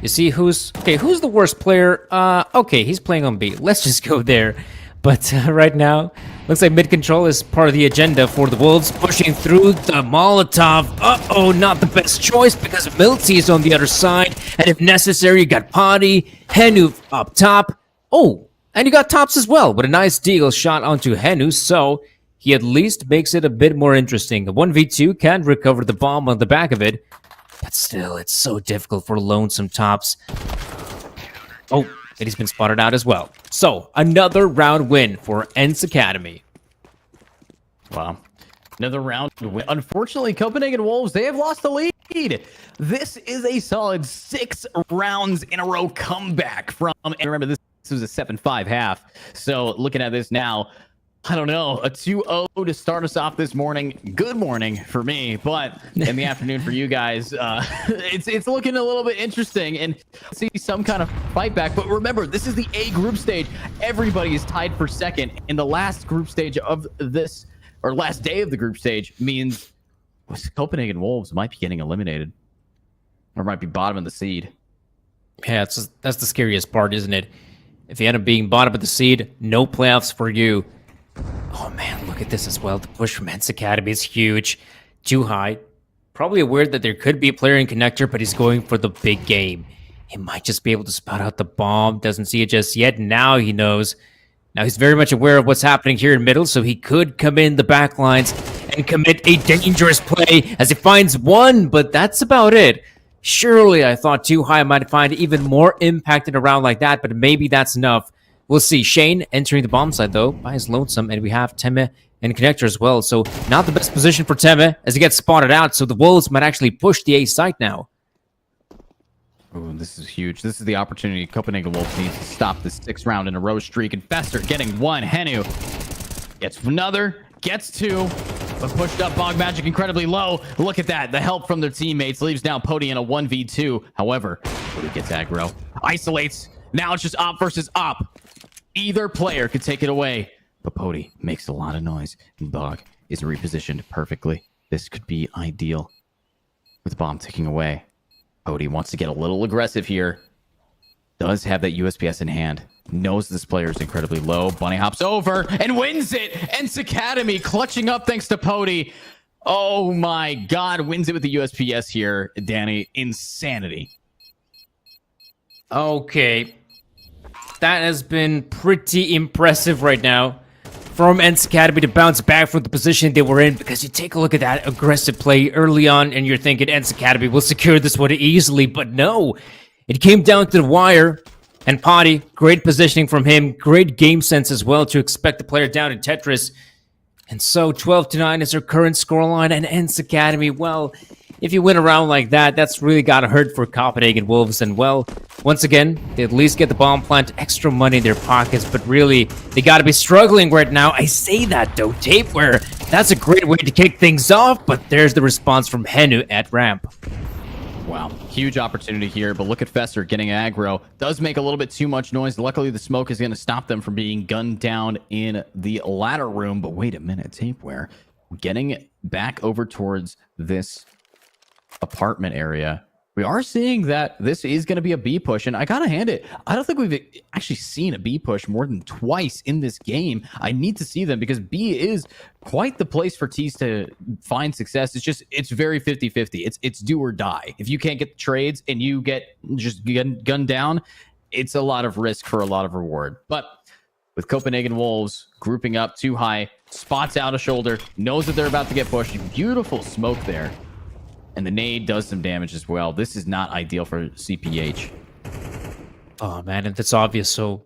You see who's the worst player? Okay, he's playing on B. Let's just go there. But right now, looks like mid control is part of the agenda for the Wolves, pushing through the Molotov. Uh-oh, not the best choice because Miltsy is on the other side. And if necessary, you got Pody, Henu up top. Oh, and you got Tops as well, with a nice deagle shot onto Henu, so he at least makes it a bit more interesting. The 1v2 can recover the bomb on the back of it, but still, it's so difficult for Lonesome Tops. Oh, and he's been spotted out as well. So, another round win for Eds Academy. Wow. Another round win. Unfortunately, Copenhagen Wolves, they have lost the lead. This is a solid 6 rounds in a row comeback from, and remember, this was a 7-5 half. So, looking at this now, I don't know, a 2-0 to start us off this morning. Good morning for me, but in the afternoon for you guys, it's looking a little bit interesting and see some kind of fight back. But remember, this is the A group stage. Everybody is tied for second. In the last group stage of this, or last day of the group stage, means Copenhagen Wolves might be getting eliminated, or might be bottom of the seed. Yeah, that's the scariest part, isn't it? If you end up being bottom of the seed, no playoffs for you. Oh man, look at this as well. The push from Eds Academy is huge. Too high. Probably aware that there could be a player in connector, but he's going for the big game. He might just be able to spot out the bomb. Doesn't see it just yet. Now he knows. Now he's very much aware of what's happening here in middle, so he could come in the back lines and commit a dangerous play as he finds one, but that's about it. Surely I thought Too High might find even more impact in a round like that, but maybe that's enough. We'll see. Shane entering the bomb side, though, by his Lonesome, and we have Temmie and connector as well. So not the best position for Temmie as he gets spotted out, so the Wolves might actually push the A site now. Oh, this is huge. This is the opportunity Copenhagen Wolves needs to stop this 6 round in a row streak. And Fester getting one. Henu gets another, gets 2, but pushed up Bog Magic incredibly low. Look at that. The help from their teammates leaves now Pody in a 1v2. However, Pody gets aggro. Isolates. Now it's just op versus op. Either player could take it away. But Pody makes a lot of noise. And Bog is repositioned perfectly. This could be ideal. With the bomb ticking away. Pody wants to get a little aggressive here. Does have that USPS in hand. Knows this player is incredibly low. Bunny hops over and wins it. Eds Academy clutching up thanks to Pody. Oh my god. Wins it with the USPS here. Danny, insanity. Okay. That has been pretty impressive right now from NC Academy to bounce back from the position they were in, because you take a look at that aggressive play early on and you're thinking NC Academy will secure this one easily, but no. It came down to the wire, and Potty, great positioning from him, great game sense as well to expect the player down in Tetris. And so 12-9 is their current scoreline, and NC Academy, well, if you win around like that, that's really got to hurt for Copenhagen Wolves. And well, once again, they at least get the bomb plant, extra money in their pockets, but really, they got to be struggling right now. I say that though, Tapeware, that's a great way to kick things off, but there's the response from Henu at ramp. Wow, huge opportunity here, but look at Fester getting aggro. Does make a little bit too much noise. Luckily, the smoke is going to stop them from being gunned down in the ladder room. But wait a minute, Tapeware getting back over towards this apartment area. We are seeing that this is going to be a B push, and I gotta hand it. I don't think we've actually seen a B push more than twice in this game. I need to see them because B is quite the place for T's to find success. It's very 50-50. It's do or die. If you can't get the trades and you get just gunned down, it's a lot of risk for a lot of reward. But with Copenhagen Wolves grouping up too high, spots out a shoulder, knows that they're about to get pushed. Beautiful smoke there. And the nade does some damage as well. This is not ideal for CPH. Oh man, and it's obvious. So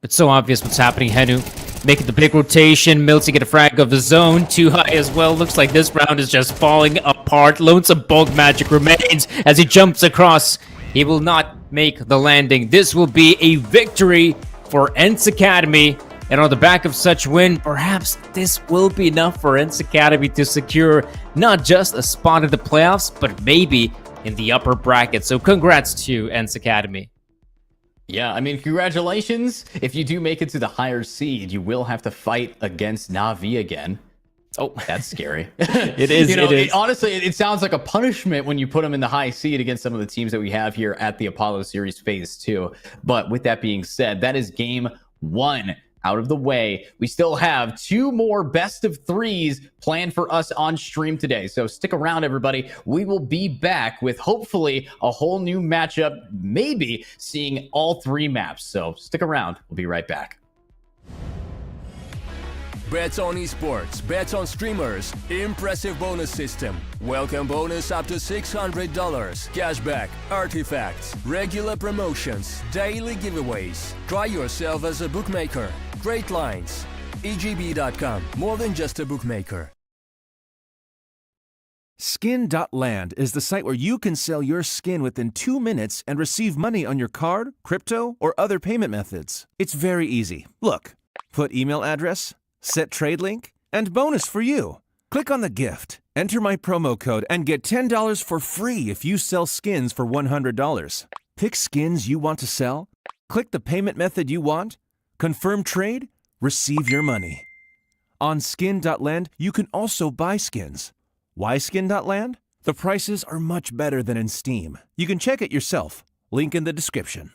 it's so obvious what's happening. Henu making the big rotation. Milty get a frag of his own. Too high as well. Looks like this round is just falling apart. Lonesome Bulk Magic remains as he jumps across. He will not make the landing. This will be a victory for NC Academy. And on the back of such win, perhaps this will be enough for NC Academy to secure not just a spot in the playoffs, but maybe in the upper bracket. So congrats to NC Academy. Yeah, I mean, congratulations. If you do make it to the higher seed, you will have to fight against Na'Vi again. Oh, that's scary. It is. It is. Honestly, it sounds like a punishment when you put them in the high seed against some of the teams that we have here at the Apollo Series Phase 2. But with that being said, that is game 1 out of the way. We still have 2 more best of 3s planned for us on stream today. So stick around, everybody. We will be back with hopefully a whole new matchup, maybe seeing all 3 maps. So stick around. We'll be right back. Bets on esports, bets on streamers, impressive bonus system. Welcome bonus up to $600, cashback, artifacts, regular promotions, daily giveaways. Try yourself as a bookmaker. Great lines. EGB.com, more than just a bookmaker. Skin.land is the site where you can sell your skin within 2 minutes and receive money on your card, crypto, or other payment methods. It's very easy. Look, put email address, set trade link, and bonus for you. Click on the gift, enter my promo code, and get $10 for free if you sell skins for $100. Pick skins you want to sell, click the payment method you want, confirm trade, receive your money. On Skin.land, you can also buy skins. Why Skin.land? The prices are much better than in Steam. You can check it yourself. Link in the description.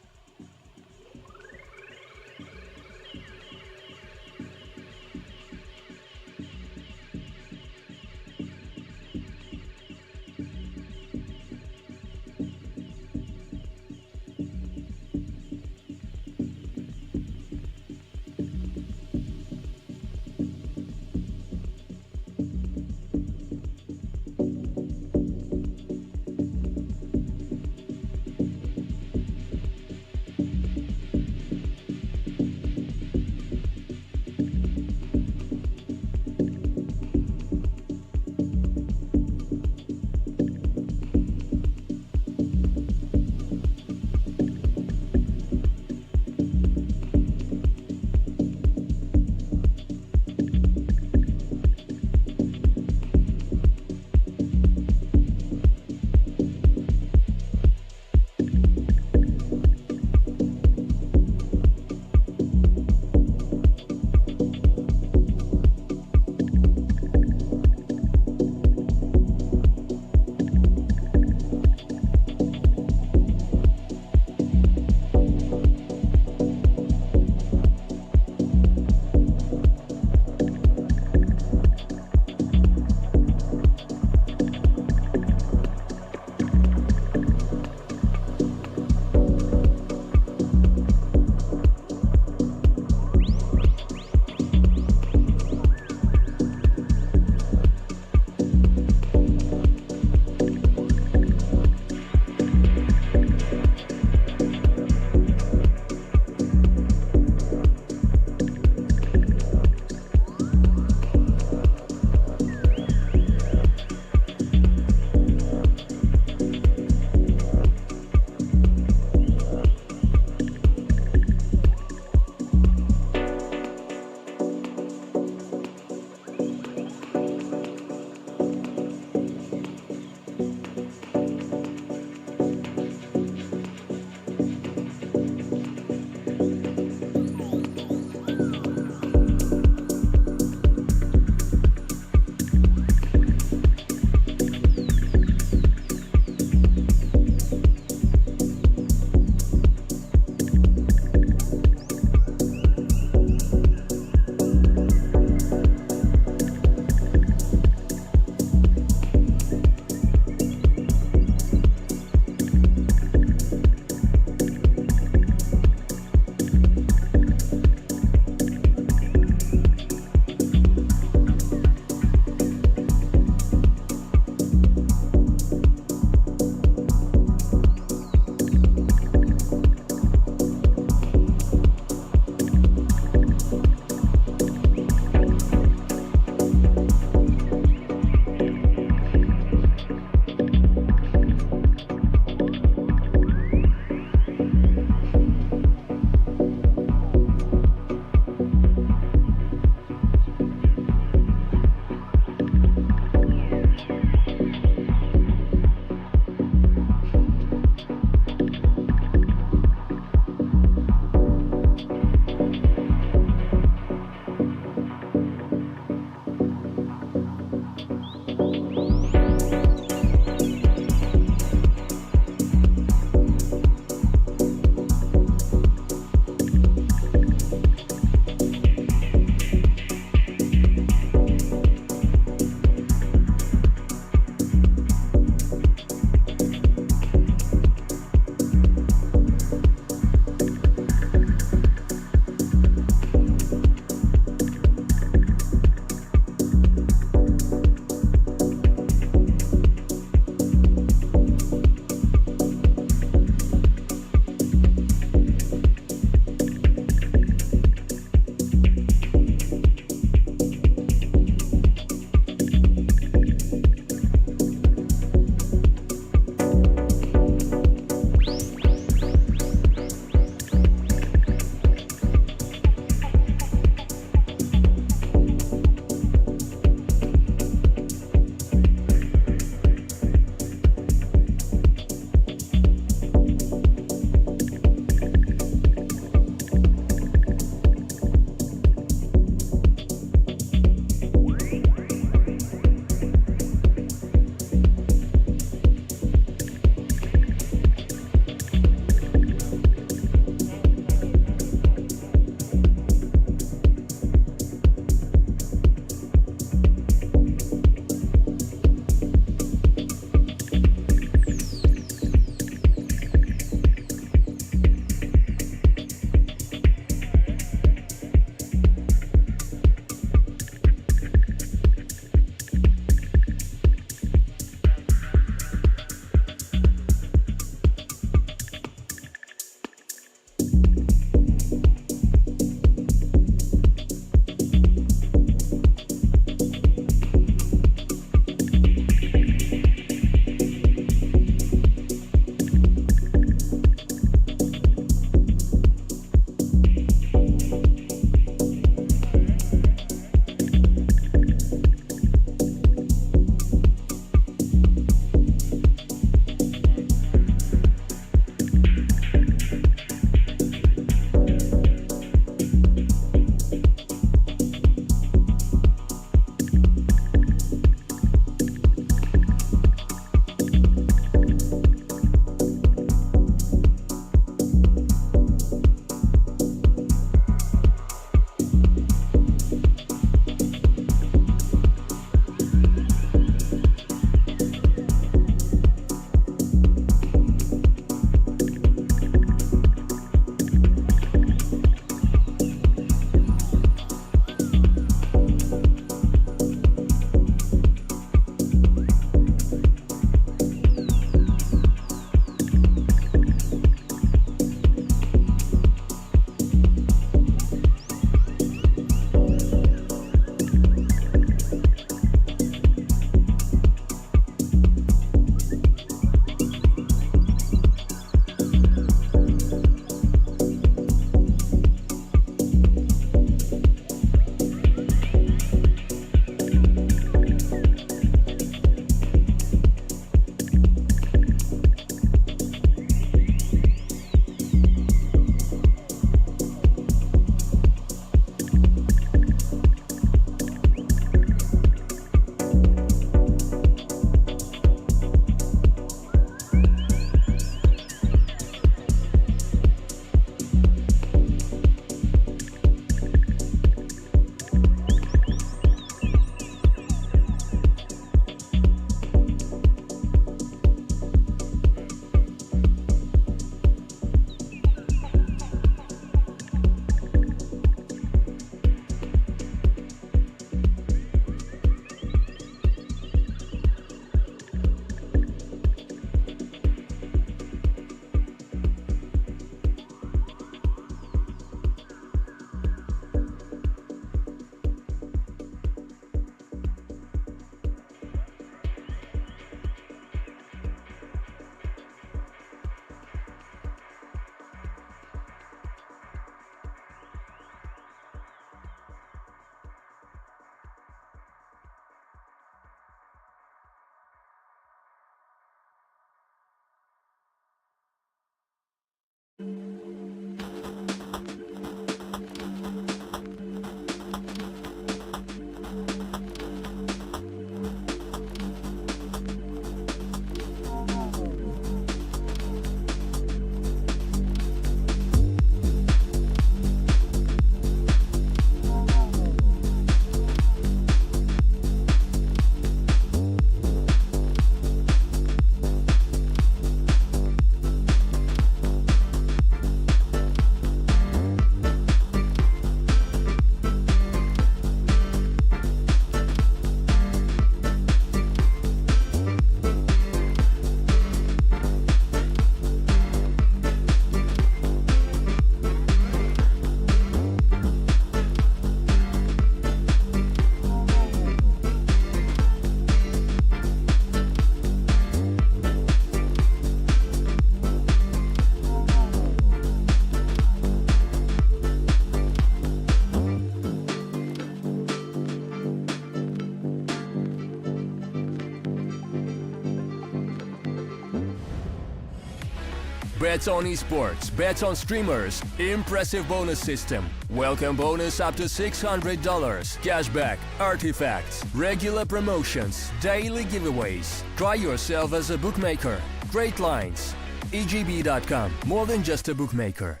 Bets on esports, bets on streamers, impressive bonus system. Welcome bonus up to $600, cashback, artifacts, regular promotions, daily giveaways. Try yourself as a bookmaker. Great lines. EGB.com, more than just a bookmaker.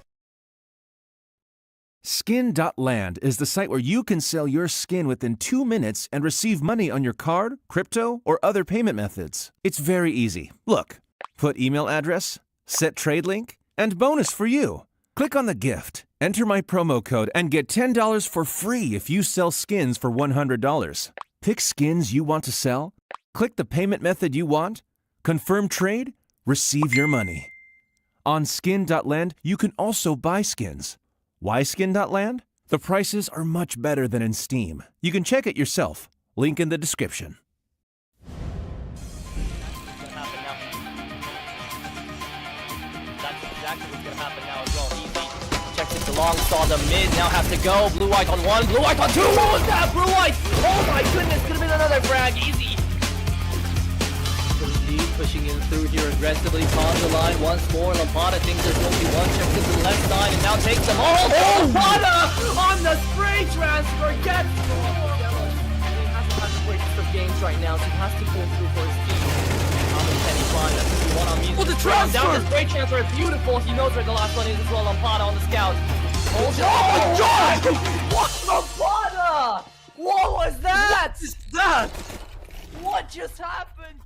Skin.land is the site where you can sell your skin within 2 minutes and receive money on your card, crypto, or other payment methods. It's very easy. Look, put email address, set trade link, and bonus for you. Click on the gift, enter my promo code, and get $10 for free if you sell skins for $100. Pick skins you want to sell, click the payment method you want, confirm trade, receive your money. On Skin.land, you can also buy skins. Why Skin.land? The prices are much better than in Steam. You can check it yourself. Link in the description. That's exactly what's gonna happen now as well. Easy checks it long, saw the mid, now has to go. Blue white on one, blue white on two. What was that? Blue white! Oh my goodness, could have been another frag. Easy. Pushing in through here aggressively, on the line once more. Lampada thinks there's only one, check to the left side and now takes them all. Oh, Lampada on the spray transfer gets scored. He hasn't had the greatest of games right now, so he has to pull through for his team. Can he find that's what we want on music. Oh, the transfer! Down the spray transfer, beautiful. He knows where the last one is as well. Lampada on the scout. Oh my God! What Lampada? What was that? What is that? What just happened?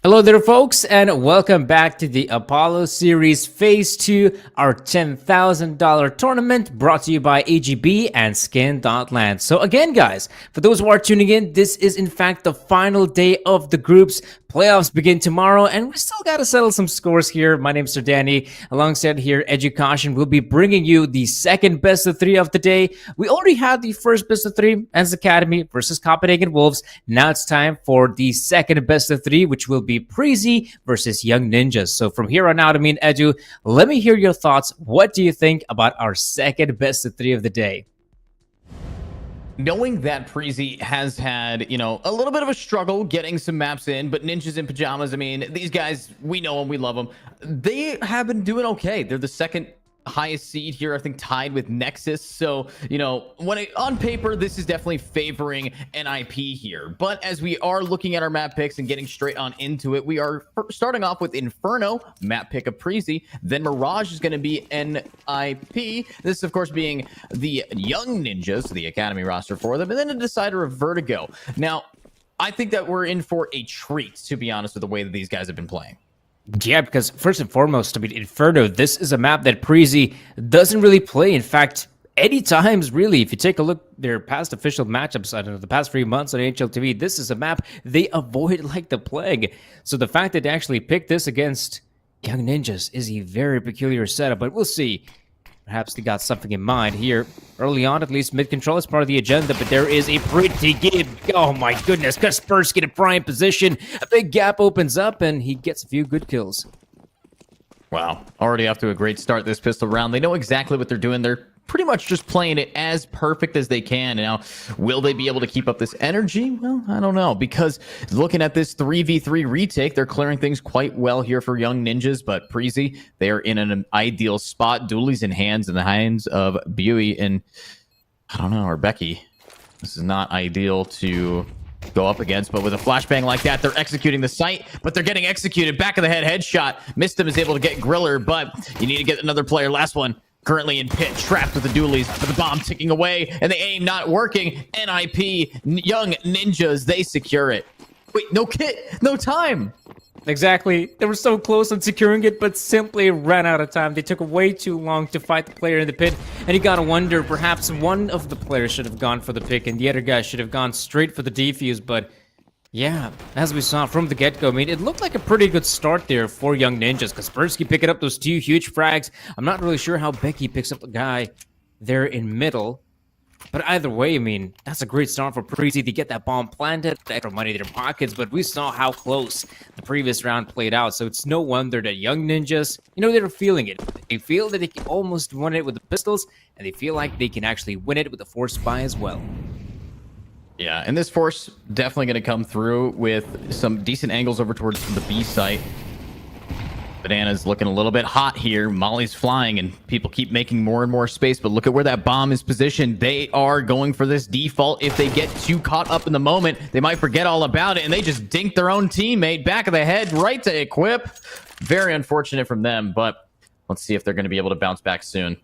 Hello there, folks, and welcome back to the Apollo Series Phase 2, our $10,000 tournament brought to you by AGB and Skin.land. So again, guys, for those who are tuning in, this is in fact the final day of the groups. Playoffs begin tomorrow, and we still got to settle some scores here. My name's Sir Danny. Alongside here, Education will be bringing you the second best of 3 of the day. We already had the first best of 3 as Academy versus Copenhagen Wolves. Now it's time for the second best of 3, which will be Preezy versus Young Ninjas. So from here on out, Edu, let me hear your thoughts. What do you think about our second best of 3 of the day? Knowing that Preezy has had, you know, a little bit of a struggle getting some maps in, but Ninjas in Pajamas, I mean, these guys, we know them, we love them. They have been doing okay. They're the second highest seed here, I think, tied with Nexus. So, you know, on paper, this is definitely favoring NIP here. But as we are looking at our map picks and getting straight on into it, we are starting off with Inferno, map pick of Preezy. Then Mirage is going to be NIP. This, of course, being the Young Ninjas, the Academy roster for them. And then a decider of Vertigo. Now, I think that we're in for a treat, to be honest, with the way that these guys have been playing. Yeah, because first and foremost, I mean, Inferno, this is a map that Preezy doesn't really play. In fact, any times, really, if you take a look their past official matchups, I don't know, the past 3 months on HLTV, this is a map they avoid like the plague. So the fact that they actually picked this against Young Ninjas is a very peculiar setup, but we'll see. Perhaps they got something in mind here. Early on, at least, mid-control is part of the agenda, but there is a pretty good... Oh my goodness, Kaspersky in prime position. A big gap opens up, and he gets a few good kills. Wow, already off to a great start this pistol round. They know exactly what they're doing. They're pretty much just playing it as perfect as they can. Now, will they be able to keep up this energy? Well, I don't know, because looking at this 3v3 retake, they're clearing things quite well here for Young Ninjas, but Preezy, they are in an ideal spot. Dooley's in the hands of Buey and, I don't know, or Becky. This is not ideal to go up against, but with a flashbang like that, they're executing the site, but they're getting executed. Back of the head headshot. Mistim is able to get Griller, but you need to get another player. Last one. Currently in pit, trapped with the dualies, but the bomb ticking away, and the aim not working. NIP, Young Ninjas, they secure it. Wait, no kit, no time. Exactly. They were so close on securing it, but simply ran out of time. They took way too long to fight the player in the pit, and you gotta wonder, perhaps one of the players should have gone for the pick, and the other guy should have gone straight for the defuse, but yeah, as we saw from the get-go, I mean, it looked like a pretty good start there for Young Ninjas. Kaspersky picking up those 2 huge frags. I'm not really sure how Becky picks up the guy there in middle. But either way, I mean, that's a great start for Preezy to get that bomb planted, extra money in their pockets, but we saw how close the previous round played out, so it's no wonder that Young Ninjas, you know, they're feeling it. They feel that they can almost win it with the pistols, and they feel like they can actually win it with the force buy as well. Yeah, and this force definitely going to come through with some decent angles over towards the B site. Banana's looking a little bit hot here. Molly's flying, and people keep making more and more space. But look at where that bomb is positioned. They are going for this default. If they get too caught up in the moment, they might forget all about it, and they just dink their own teammate back of the head right to equip. Very unfortunate from them, but let's see if they're going to be able to bounce back soon.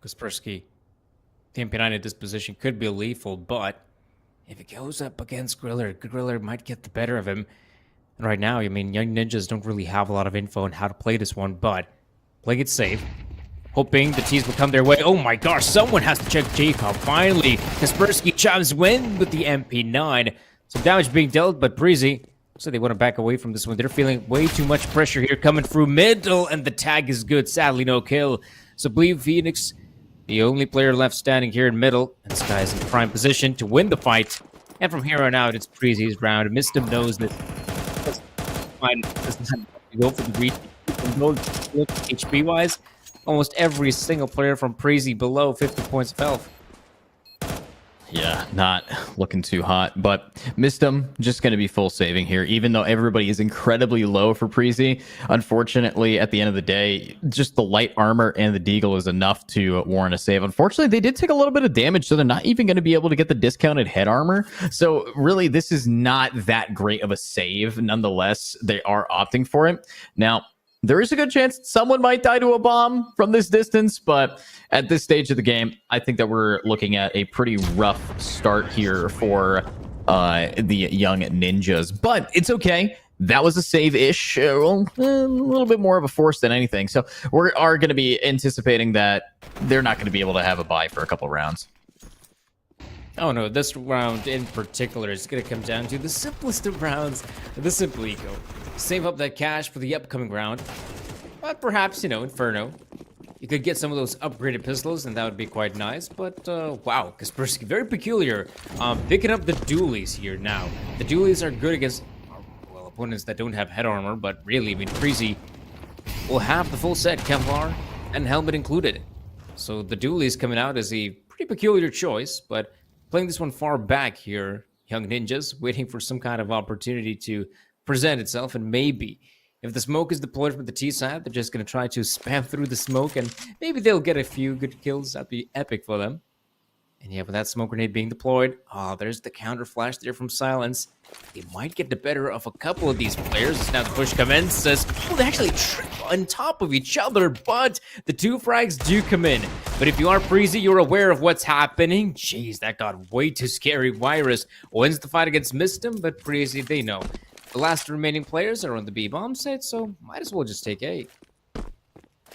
Kaspersky, the MP9 at this position could be lethal, but if it goes up against Griller might get the better of him. And right now, I mean, Young Ninjas don't really have a lot of info on how to play this one, but playing it safe, hoping the T's will come their way. Oh my gosh, someone has to check Jacob. Finally, Kaspersky chimes in with the MP9. Some damage being dealt, but Breezy, so they want to back away from this one. They're feeling way too much pressure here coming through middle, and the tag is good. Sadly, no kill. So Blue Phoenix, the only player left standing here in middle, and Sky is in prime position to win the fight. And from here on out, it's Breezy's round. Mistim knows that doesn't go for the reach. HP wise, almost every single player from Breezy below 50 points of health. Yeah, not looking too hot, but Mistim just going to be full saving here, even though everybody is incredibly low for Preezy. Unfortunately, at the end of the day, just the light armor and the deagle is enough to warrant a save. Unfortunately, they did take a little bit of damage, so they're not even going to be able to get the discounted head armor. So really, this is not that great of a save. Nonetheless, they are opting for it. Now, there is a good chance someone might die to a bomb from this distance, but at this stage of the game, I think that we're looking at a pretty rough start here for the Young Ninjas. But it's okay. That was a save-ish, a little bit more of a force than anything. So we are going to be anticipating that they're not going to be able to have a bye for a couple rounds. Oh no, this round in particular is going to come down to the simplest of rounds, the simple eco. Save up that cash for the upcoming round. But perhaps, you know, Inferno. You could get some of those upgraded pistols, and that would be quite nice. But, wow, Kaspersky, very peculiar. Picking up the dualies here now. The dualies are good against, well, opponents that don't have head armor, but really, I mean, Breezy will have the full set, Kevlar and helmet included. So the dualies coming out is a pretty peculiar choice, but playing this one far back here, Young Ninjas, waiting for some kind of opportunity to present itself, and maybe if the smoke is deployed from the T side, they're just going to try to spam through the smoke, and maybe they'll get a few good kills. That'd be epic for them. And yeah, with that smoke grenade being deployed, there's the counter flash there from Silence. They might get the better of a couple of these players as now the push commences. Oh, they actually trip on top of each other, but the two frags do come in. But if you are Breezy, you're aware of what's happening. Jeez, that got way too scary. Virus wins the fight against Mistim, but Breezy, they know. The last remaining players are on the B-bomb site, so might as well just take A.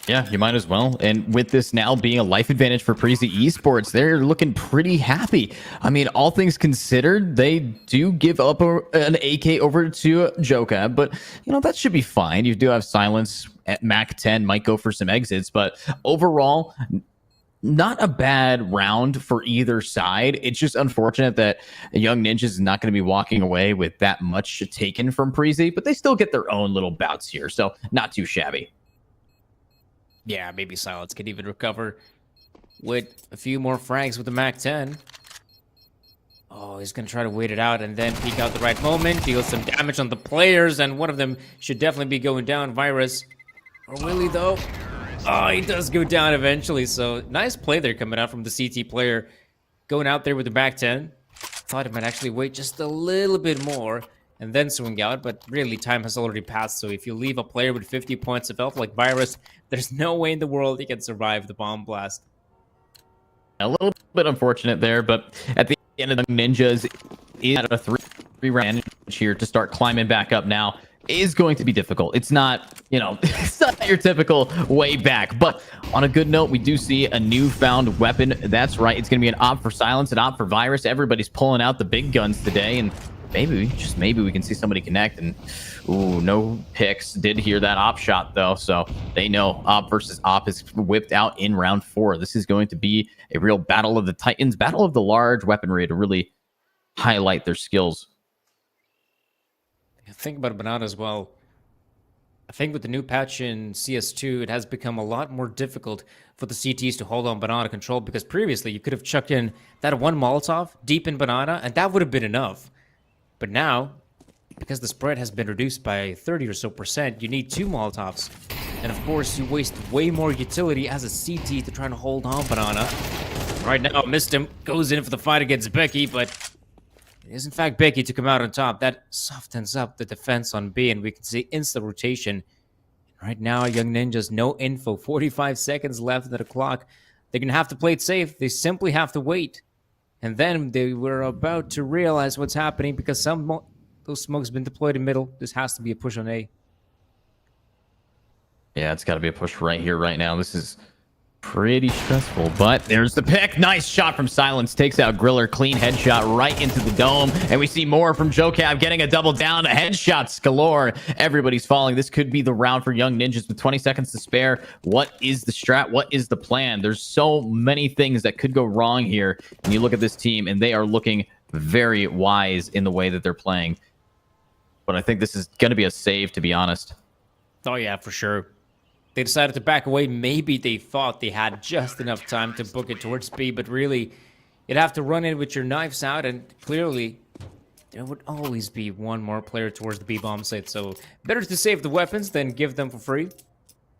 Yeah, you might as well. And with this now being a life advantage for Breezy Esports, they're looking pretty happy. I mean, all things considered, they do give up an AK over to Joka, but, you know, that should be fine. You do have Silence at Mac 10, might go for some exits, but overall, not a bad round for either side. It's just unfortunate that Young Ninjas is not going to be walking away with that much taken from Breezy, but they still get their own little bouts here, so not too shabby. Yeah, maybe Silence could even recover with a few more frags with the Mac 10. Oh, he's going to try to wait it out and then peek out the right moment, deal some damage on the players, and one of them should definitely be going down. Virus. Or will he, though? Oh, he does go down eventually, so nice play there coming out from the CT player. Going out there with the Mac 10. Thought he might actually wait just a little bit more and then swing out, but really time has already passed, so if you leave a player with 50 points of health like Virus, there's no way in the world he can survive the bomb blast. A little bit unfortunate there, but at the end of the Ninjas is at a three round here to start climbing back up now is going to be difficult. It's not, you know, it's not your typical way back, but on a good note, we do see a newfound weapon. That's right. It's going to be an op for Silence, an op for Virus. Everybody's pulling out the big guns today, and maybe, just maybe, we can see somebody connect. And ooh, no picks. Did hear that op shot though, so they know op versus op is whipped out in round 4. This is going to be a real battle of the Titans, battle of the large weaponry to really highlight their skills. Think about Banana as well. I think with the new patch in CS2, it has become a lot more difficult for the CTs to hold on banana control, because previously you could have chucked in that one Molotov deep in banana and that would have been enough. But now, because the spread has been reduced by 30 or so percent, you need 2 Molotovs. And of course, you waste way more utility as a CT to try to hold on banana. Right now, missed him, goes in for the fight against Becky, but it is in fact Becky to come out on top. That softens up the defense on B, and we can see instant rotation. Right now, Young Ninjas, no info, 45 seconds left of the clock. They're going to have to play it safe. They simply have to wait. And then they were about to realize what's happening, because those smokes have been deployed in middle. This has to be a push on A. Yeah, it's got to be a push right here, right now. This is pretty stressful, but there's the pick. Nice shot from Silence. Takes out Griller. Clean headshot right into the dome. And we see more from JoeCab getting a double down. Headshots galore. Everybody's falling. This could be the round for Young Ninjas with 20 seconds to spare. What is the strat? What is the plan? There's so many things that could go wrong here. And you look at this team, and they are looking very wise in the way that they're playing. But I think this is going to be a save, to be honest. Oh, yeah, for sure. They decided to back away. Maybe they thought they had just enough time to book it towards B, but really, you'd have to run in with your knives out, and clearly, there would always be one more player towards the B bomb site, so better to save the weapons than give them for free.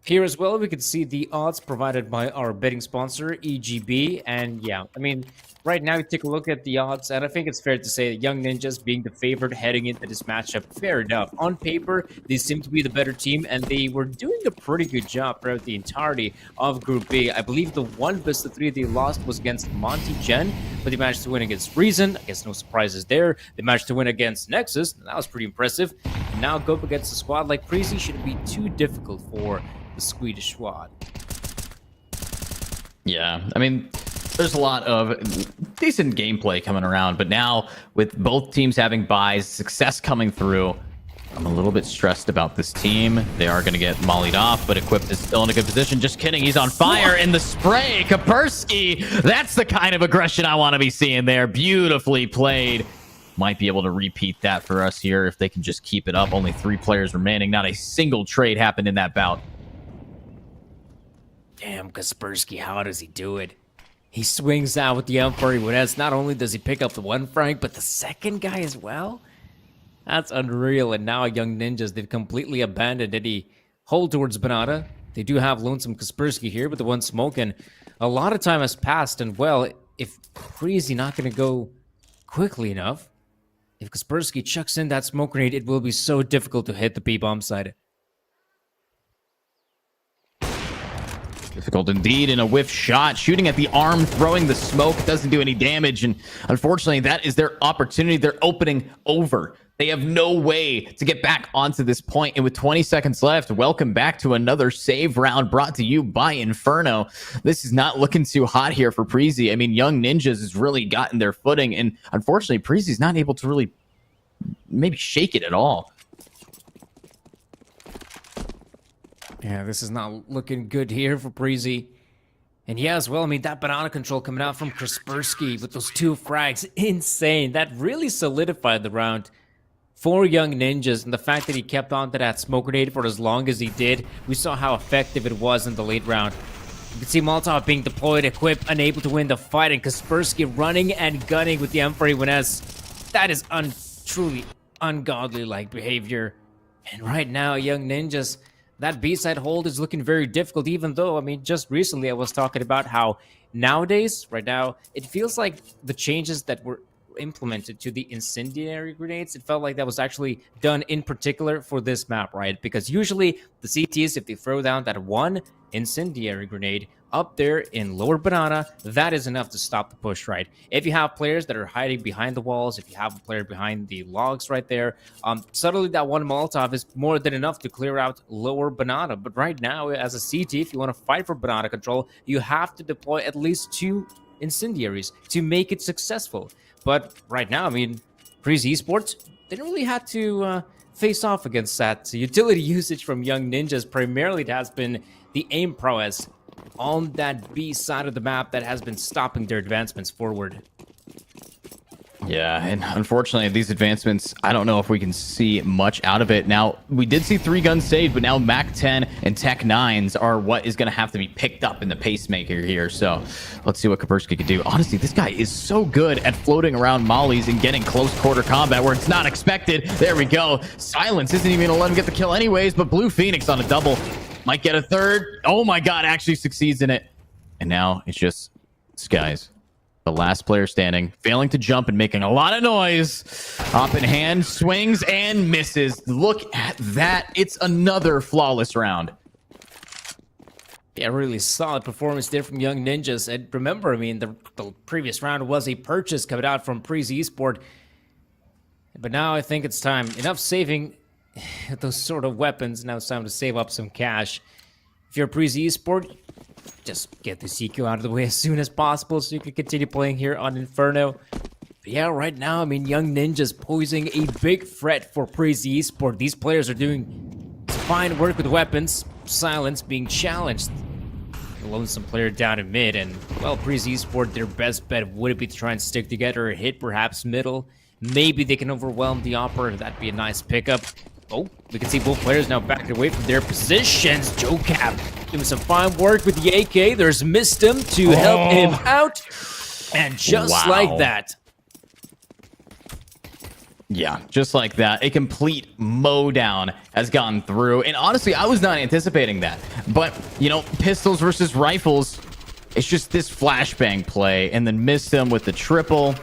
Here as well, we can see the odds provided by our betting sponsor, EGB, and yeah, I mean, right now, you take a look at the odds, and I think it's fair to say that Young Ninjas being the favorite heading into this matchup, fair enough. On paper, they seem to be the better team, and they were doing a pretty good job throughout the entirety of Group B. I believe the one best of 3 they lost was against Monty Gen, but they managed to win against Reason. I guess no surprises there. They managed to win against Nexus, and that was pretty impressive. And now go up against a squad like Prezi shouldn't be too difficult for the Swedish squad. Yeah, I mean, there's a lot of decent gameplay coming around, but now with both teams having buys, success coming through, I'm a little bit stressed about this team. They are going to get mollied off, but Equipped is still in a good position. Just kidding, he's on fire in the spray. Kaspersky, that's the kind of aggression I want to be seeing there. Beautifully played. Might be able to repeat that for us here if they can just keep it up. Only 3 players remaining. Not a single trade happened in that bout. Damn, Kaspersky, how does he do it? He swings out with the M40 Winez. Not only does he pick up the 1 frag, but the second guy as well? That's unreal. And now Young Ninjas, they've completely abandoned any hold towards Banana. They do have Lonesome Kaspersky here, but the one smoking. A lot of time has passed, and well, if Prezi not going to go quickly enough, if Kaspersky chucks in that smoke grenade, it will be so difficult to hit the B-bomb side. Difficult indeed in a whiff shot. Shooting at the arm, throwing the smoke, doesn't do any damage. And unfortunately, that is their opportunity. They're opening over. They have no way to get back onto this point. And with 20 seconds left, welcome back to another save round brought to you by Inferno. This is not looking too hot here for Prezi. I mean, Young Ninjas has really gotten their footing. And unfortunately, Prezi's not able to really maybe shake it at all. Yeah, this is not looking good here for Prezi. And yeah, as well, I mean, that banana control coming out from Kaspersky with those 2 frags, insane. That really solidified the round for Young Ninjas. And the fact that he kept on to that smoke grenade for as long as he did, we saw how effective it was in the late round. You can see Molotov being deployed, equipped, unable to win the fight, and Kaspersky running and gunning with the M40 Winez. That is truly ungodly-like behavior. And right now, Young Ninjas, that B-side hold is looking very difficult, even though, I mean, just recently I was talking about how nowadays, right now, it feels like the changes that were implemented to the incendiary grenades, it felt like that was actually done in particular for this map, right? Because usually the CTs, if they throw down that 1 incendiary grenade up there in lower banana, that is enough to stop the push, right? If you have players that are hiding behind the walls, if you have a player behind the logs right there, suddenly that 1 Molotov is more than enough to clear out lower banana. But right now, as a CT, if you want to fight for banana control, you have to deploy at least 2 incendiaries to make it successful. But right now, I mean, Prezi Esports didn't really have to face off against that utility usage from Young Ninjas. Primarily, it has been the aim prowess on that B side of the map that has been stopping their advancements forward. Yeah, and unfortunately, these advancements, I don't know if we can see much out of it. Now, we did see 3 guns saved, but now Mac 10 and Tech 9s are what is going to have to be picked up in the pacemaker here. So let's see what Kaspersky can do. Honestly, this guy is so good at floating around mollies and getting close quarter combat where it's not expected. There we go. Silence isn't even going to let him get the kill anyways, but Blue Phoenix on a double might get a third. Oh my God, actually succeeds in it. And now it's just Skies. The last player standing, failing to jump and making a lot of noise. Up in hand, swings and misses. Look at that. It's another flawless round. Yeah, really solid performance there from Young Ninjas. And remember, I mean, the previous round was a purchase coming out from Preezy Esport. But now I think it's time. Enough saving those sort of weapons. Now it's time to save up some cash. If you're Preezy Esport, just get the CQ out of the way as soon as possible so you can continue playing here on Inferno. But yeah, right now, I mean, Young Ninjas posing a big threat for Preezy Esport. These players are doing fine work with weapons. Silence being challenged. The lonesome player down in mid, and well, Preezy Esport, their best bet would be to try and stick together, hit perhaps middle. Maybe they can overwhelm the operator. That'd be a nice pickup. Oh, we can see both players now backed away from their positions. Joe Cap doing some fine work with the AK. There's Mistem to help him out. And just like that. Yeah, just like that. A complete mow down has gone through. And honestly, I was not anticipating that. But, you know, pistols versus rifles, it's just this flashbang play. And then Mistem with the triple.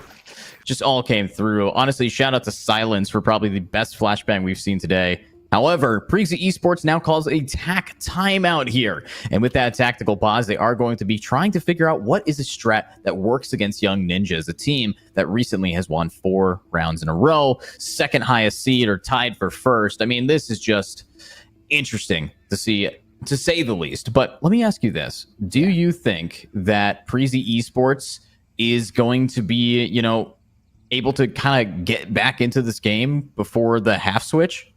Just all came through. Honestly, shout out to Silence for probably the best flashbang we've seen today. However, Preezy Esports now calls a TAC timeout here. And with that tactical pause, they are going to be trying to figure out what is a strat that works against Young Ninjas, a team that recently has won 4 rounds in a row, second highest seed or tied for first. I mean, this is just interesting to see, to say the least. But let me ask you this. Do you think that Preezy Esports is going to be, you know, able to kind of get back into this game before the half switch?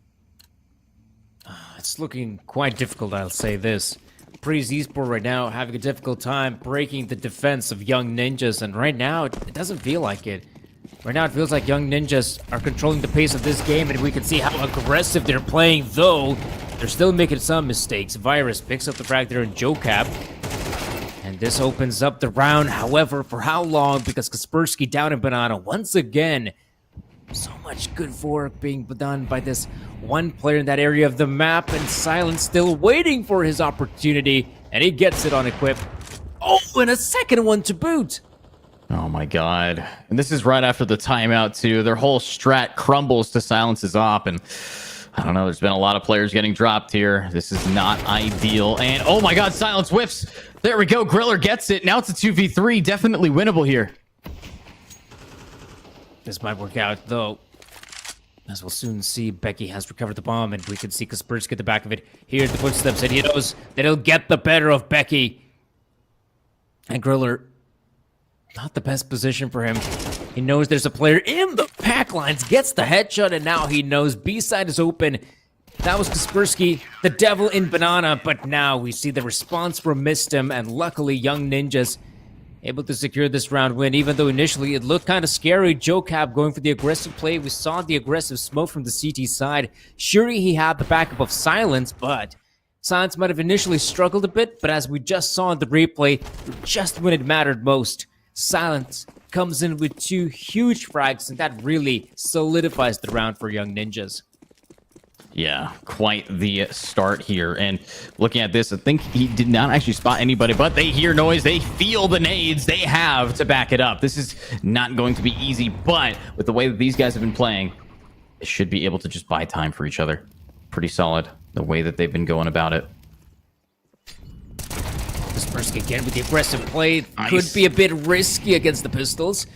It's looking quite difficult, I'll say this. Preezy Esport right now having a difficult time breaking the defense of Young Ninjas, and right now it doesn't feel like it. Right now it feels like Young Ninjas are controlling the pace of this game, and we can see how aggressive they're playing, though they're still making some mistakes. Virus picks up the frag there in Joe Cap. And this opens up the round. However, for how long? Because Kaspersky down in Banana once again. So much good work being done by this one player in that area of the map. And Silence still waiting for his opportunity. And he gets it on Equip. Oh, and a second one to boot. Oh my God. And this is right after the timeout too. Their whole strat crumbles to Silence's op. And I don't know, there's been a lot of players getting dropped here. This is not ideal. And oh my God, Silence whiffs. There we go. Griller gets it. Now it's a 2v3. Definitely winnable here. This might work out, though. As we'll soon see, Becky has recovered the bomb, and we can see Kaspersky at the back of it. Here's the footsteps, and he knows that he'll get the better of Becky. And Griller, not the best position for him. He knows there's a player in the pack lines, gets the headshot, and now he knows B-side is open. That was Kaspersky, the devil in Banana, but now we see the response from Mistem, and luckily Young Ninjas able to secure this round win, even though initially it looked kind of scary. Joe Cap going for the aggressive play. We saw the aggressive smoke from the CT side. Surely he had the backup of Silence, but Silence might have initially struggled a bit, but as we just saw in the replay, just when it mattered most, Silence comes in with 2 huge frags, and that really solidifies the round for Young Ninjas. Yeah, quite the start here. And looking at this, I think he did not actually spot anybody, but they hear noise. They feel the nades. They have to back it up. This is not going to be easy, but with the way that these guys have been playing, they should be able to just buy time for each other. Pretty solid, the way that they've been going about it. Kaspersky again with the aggressive play. Nice. Could be a bit risky against the pistols.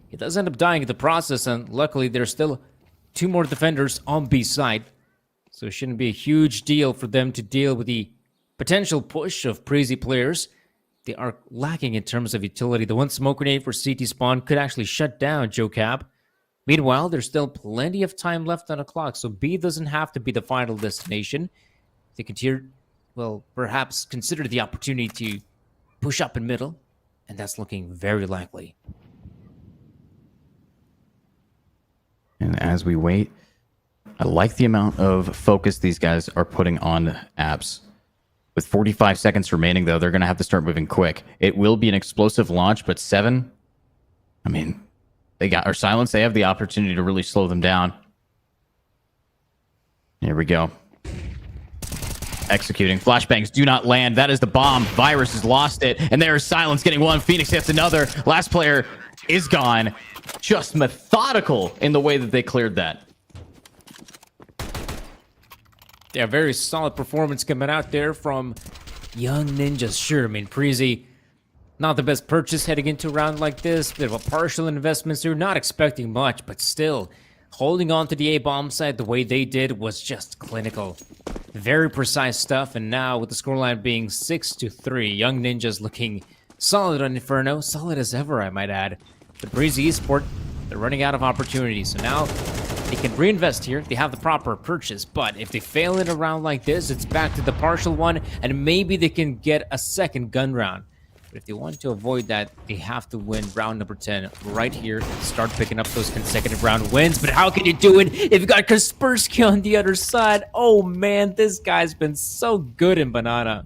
He does end up dying in the process, and luckily there's still 2 more defenders on B side. So it shouldn't be a huge deal for them to deal with the potential push of Preezy players. They are lacking in terms of utility. The one smoke grenade for CT spawn could actually shut down Joe Cap. Meanwhile, there's still plenty of time left on the clock, so B doesn't have to be the final destination. They could perhaps consider the opportunity to push up in middle, and that's looking very likely. And as we wait, I like the amount of focus these guys are putting on Abs. With 45 seconds remaining, though, they're going to have to start moving quick. It will be an explosive launch, but 7, I mean, they got our silence. They have the opportunity to really slow them down. Here we go. Executing. Flashbangs do not land. That is the bomb. Virus has lost it. And there is silence getting one. Phoenix hits another. Last player is gone. Just methodical in the way that they cleared that. Yeah, very solid performance coming out there from Young Ninjas. Sure, I mean, Preezy, not the best purchase heading into a round like this. Bit of a partial investment, so you're not expecting much, but still, holding on to the A-bomb side the way they did was just clinical. Very precise stuff, and now with the scoreline being 6-3, Young Ninjas looking solid on Inferno. Solid as ever, I might add. But Breezy Esport, they're running out of opportunities, so now they can reinvest here. They have the proper purchase, but if they fail in a round like this, it's back to the partial one, and maybe they can get a second gun round. But if they want to avoid that, they have to win round number 10 right here and start picking up those consecutive round wins. But how can you do it if you got Kaspersky on the other side? Oh man, this guy's been so good in Banana.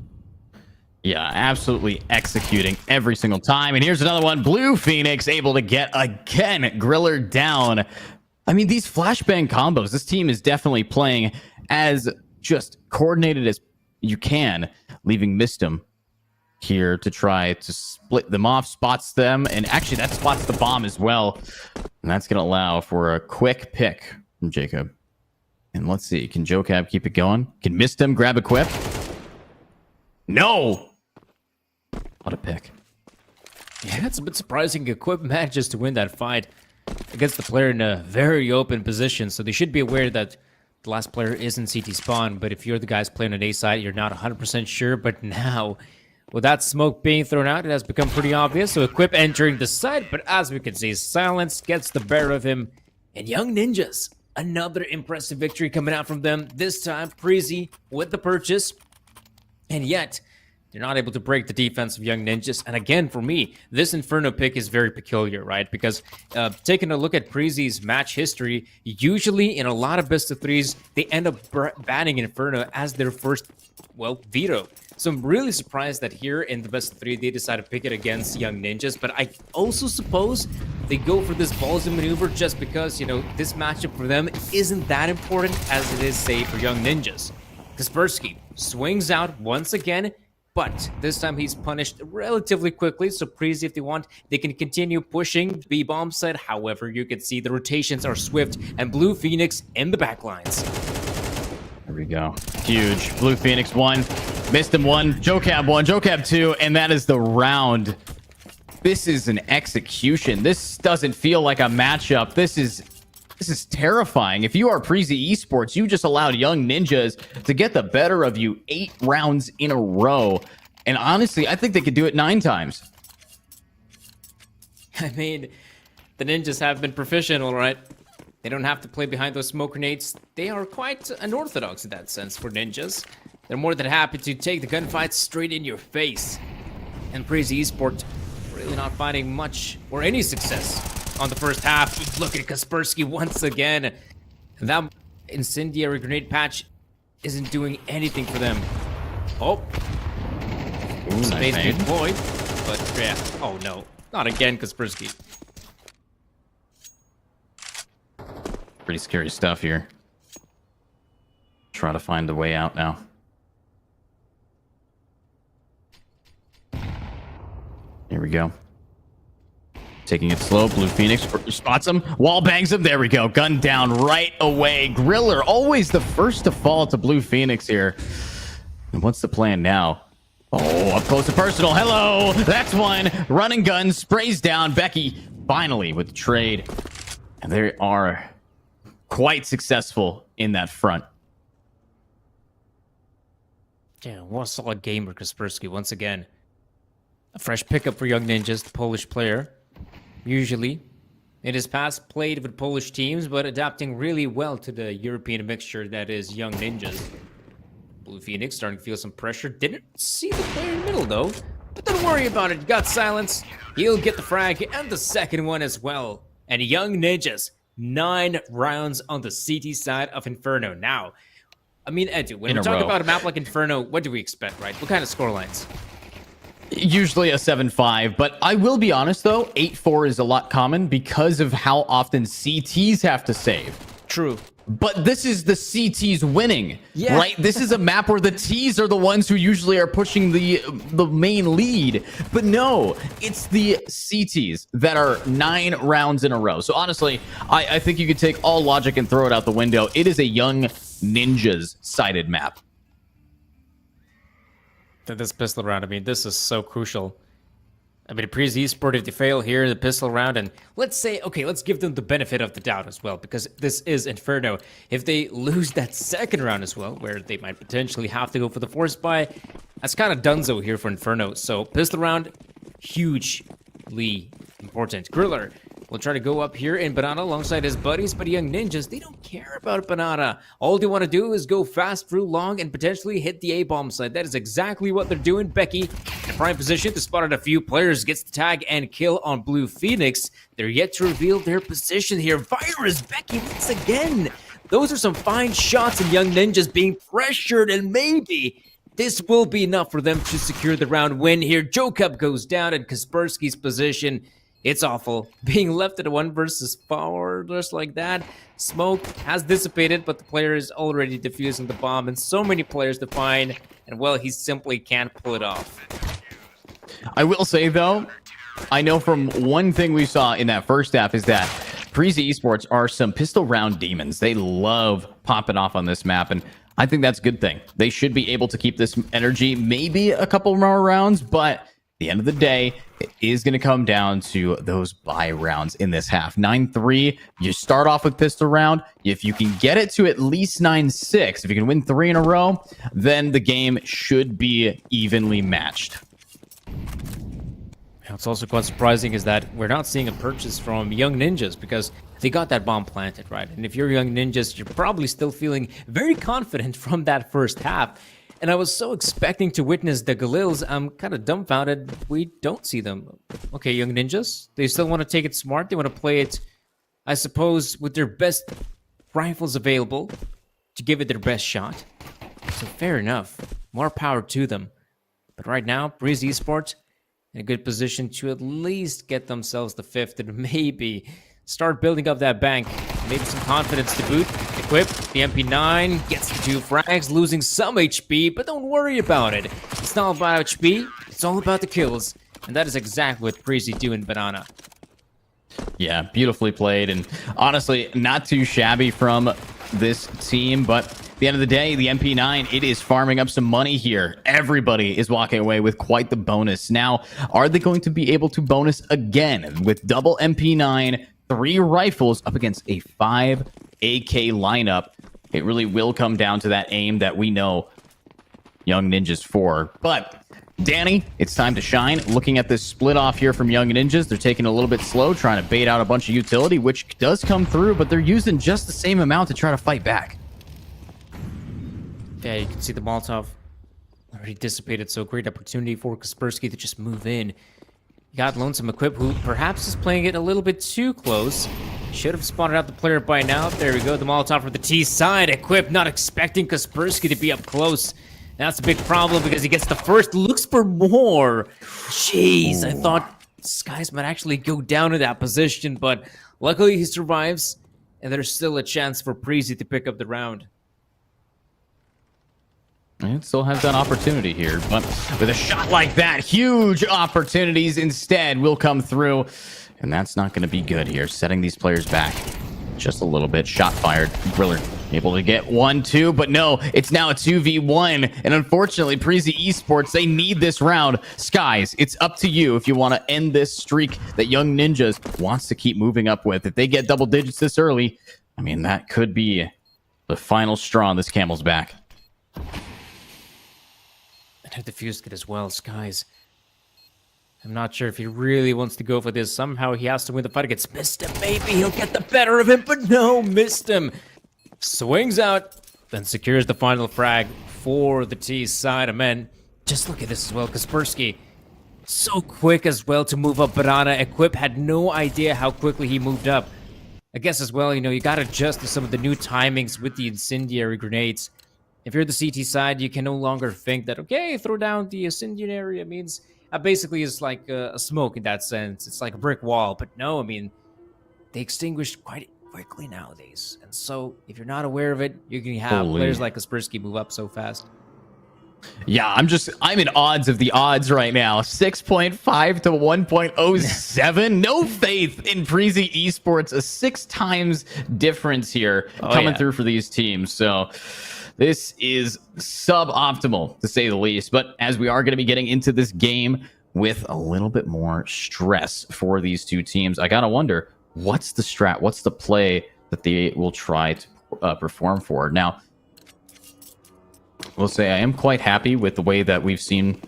Yeah, absolutely executing every single time. And here's another one. Blue Phoenix able to get, again, Griller down. I mean, these flashbang combos, this team is definitely playing as just coordinated as you can, leaving Mistum here to try to split them off, spots them, and actually that spots the bomb as well. And that's going to allow for a quick pick from Jacob. And let's see, can Jocab keep it going? Can Mistum grab equip? No! What a pick. Yeah, it's a bit surprising. Equip manages to win that fight against the player in a very open position, so they should be aware that the last player isn't CT spawn, but if you're the guys playing on A side, you're not 100% sure, but now, with that smoke being thrown out, it has become pretty obvious, so Equip entering the side, but as we can see, Silence gets the better of him, and Young Ninjas, another impressive victory coming out from them, this time Preezy with the purchase, and yet they're not able to break the defense of Young Ninjas. And again, for me, this Inferno pick is very peculiar, right? Because taking a look at Preezy's match history, usually in a lot of best of threes, they end up banning Inferno as their first, well, veto. So I'm really surprised that here in the best of three, they decided to pick it against Young Ninjas. But I also suppose they go for this ballsy maneuver just because, you know, this matchup for them isn't that important as it is, say, for Young Ninjas. Kaspersky swings out once again, but this time he's punished relatively quickly, so Preezy, if they want, they can continue pushing B-bomb side. However, you can see the rotations are swift, and Blue Phoenix in the backlines. There we go. Huge. Blue Phoenix 1, missed him 1, Jocab 1, Jocab 2, and that is the round. This is an execution. This doesn't feel like a matchup. This is terrifying. If you are Preezy Esports, you just allowed Young Ninjas to get the better of you 8 rounds in a row. And honestly, I think they could do it 9 times. I mean, the Ninjas have been proficient, all right. They don't have to play behind those smoke grenades. They are quite unorthodox in that sense for Ninjas. They're more than happy to take the gunfights straight in your face. And Preezy Esports really not finding much or any success on the first half. Look at Kaspersky once again. That incendiary grenade patch isn't doing anything for them. Oh. Ooh, Space nice deployed. But yeah. Oh no. Not again, Kaspersky. Pretty scary stuff here. Try to find a way out now. Here we go. Taking it slow. Blue Phoenix spots him. Wall bangs him. There we go. Gun down right away. Griller always the first to fall to Blue Phoenix here. And what's the plan now? Oh, up close and personal. Hello. That's one. Running gun. Sprays down. Becky finally with the trade. And they are quite successful in that front. Yeah, what a solid gamer, Kaspersky, once again. A fresh pickup for Young Ninjas, the Polish player. Usually, in his past, played with Polish teams, but adapting really well to the European mixture that is Young Ninjas. Blue Phoenix starting to feel some pressure. Didn't see the player in the middle, though. But don't worry about it. Got Silence. He'll get the frag and the second one as well. And Young Ninjas 9 rounds on the CT side of Inferno. Now, I mean, Edu, when In we a talk row. about a map like Inferno, what do we expect, right? What kind of scorelines? Usually a 7-5, but I will be honest though, 8-4 is a lot common because of how often CTs have to save. True. But this is the CTs winning, Yeah. right? This is a map where the Ts are the ones who usually are pushing the main lead. But no, it's the CTs that are 9 rounds in a row. So honestly, I think you could take all logic and throw it out the window. It is a Young Ninjas sided map. This pistol round, I mean, this is so crucial. I mean, Priest Esport, if they fail here, the pistol round, and let's say, okay, let's give them the benefit of the doubt as well, because this is Inferno. If they lose that second round as well, where they might potentially have to go for the force buy, that's kind of donezo here for Inferno. So, pistol round, hugely important. Griller will try to go up here in Banana alongside his buddies, but Young Ninjas, they don't care about Banana. All they want to do is go fast through long and potentially hit the A-bomb side. That is exactly what they're doing. Becky in a prime position to spot out a few players, gets the tag and kill on Blue Phoenix. They're yet to reveal their position here. Virus Becky once again. Those are some fine shots, and Young Ninjas being pressured, and maybe this will be enough for them to secure the round win here. Joe Cup goes down, and Kaspersky's position, it's awful. Being left at a 1 versus 4 just like that. Smoke has dissipated, but the player is already defusing the bomb, and so many players to find, and well, he simply can't pull it off. I will say though, I know from one thing we saw in that first half is that Prezi Esports are some pistol round demons. They love popping off on this map, and I think that's a good thing. They should be able to keep this energy maybe a couple more rounds, but at the end of the day, it is going to come down to those buy rounds in this half. 9-3, you start off with pistol round. If you can get it to at least 9-6, if you can win 3 in a row, then the game should be evenly matched. What's also quite surprising is that we're not seeing a purchase from Young Ninjas, because they got that bomb planted, right? And if you're Young Ninjas, you're probably still feeling very confident from that first half. And I was so expecting to witness the Galils. I'm kind of dumbfounded we don't see them. Okay, Young Ninjas, they still want to take it smart. They want to play it, I suppose, with their best rifles available to give it their best shot. So fair enough. More power to them. But right now, Breeze Esports in a good position to at least get themselves the 5th and maybe start building up that bank. Maybe some confidence to boot. Equip the MP9, gets the 2 frags, losing some HP, but don't worry about it. It's not about HP, it's all about the kills. And that is exactly what Breezy do in Banana. Yeah, beautifully played, and honestly, not too shabby from this team, but at the end of the day, the MP9, it is farming up some money here. Everybody is walking away with quite the bonus. Now, are they going to be able to bonus again with double MP9, 3 rifles up against a 5 AK lineup? It really will come down to that aim that we know Young Ninjas for. But Danny, it's time to shine. Looking at this split off here from Young Ninjas, they're taking it a little bit slow, trying to bait out a bunch of utility, which does come through, but they're using just the same amount to try to fight back. Yeah, you can see the Molotov already dissipated, so great opportunity for Kaspersky to just move in. You got Lonesome Equip, who perhaps is playing it a little bit too close. Should have spotted out the player by now. There we go, the Molotov for the T side. Equip not expecting Kaspersky to be up close. That's a big problem because he gets the first, looks for more. Jeez, I thought Skies might actually go down in that position, but luckily he survives, and there's still a chance for Prezi to pick up the round. It still has that opportunity here, but with a shot like that, huge opportunities instead will come through, and that's not going to be good here, setting these players back just a little bit. Shot fired. Griller able to get 1-2, but no, it's now a 2v1, and unfortunately, Prezi Esports, they need this round. Skies, it's up to you if you want to end this streak that Young Ninjas wants to keep moving up with. If they get double digits this early, I mean, that could be the final straw on this camel's back. And have defused it as well, Skies. I'm not sure if he really wants to go for this. Somehow he has to win the fight against Missed Him. Maybe he'll get the better of him, but no, Missed Him. Swings out, then secures the final frag for the T side. And man, just look at this as well. Kaspersky, so quick as well to move up Banana. Equip had no idea how quickly he moved up. I guess as well, you got to adjust to some of the new timings with the incendiary grenades. If you're the CT side, you can no longer think that, okay, throw down the incendiary. It means basically it's like a smoke in that sense. It's like a brick wall. But no, I mean, they extinguish quite quickly nowadays. And so if you're not aware of it, you can have players like Kaspersky move up so fast. Yeah, I'm in odds of the odds right now. 6.5 to 1.07. No faith in Breezy Esports. A 6 times difference here coming through for these teams. So this is suboptimal to say the least. But as we are going to be getting into this game with a little bit more stress for these two teams, I gotta wonder, what's the strat? What's the play that they will try to perform for? Now, we'll say I am quite happy with the way that we've seen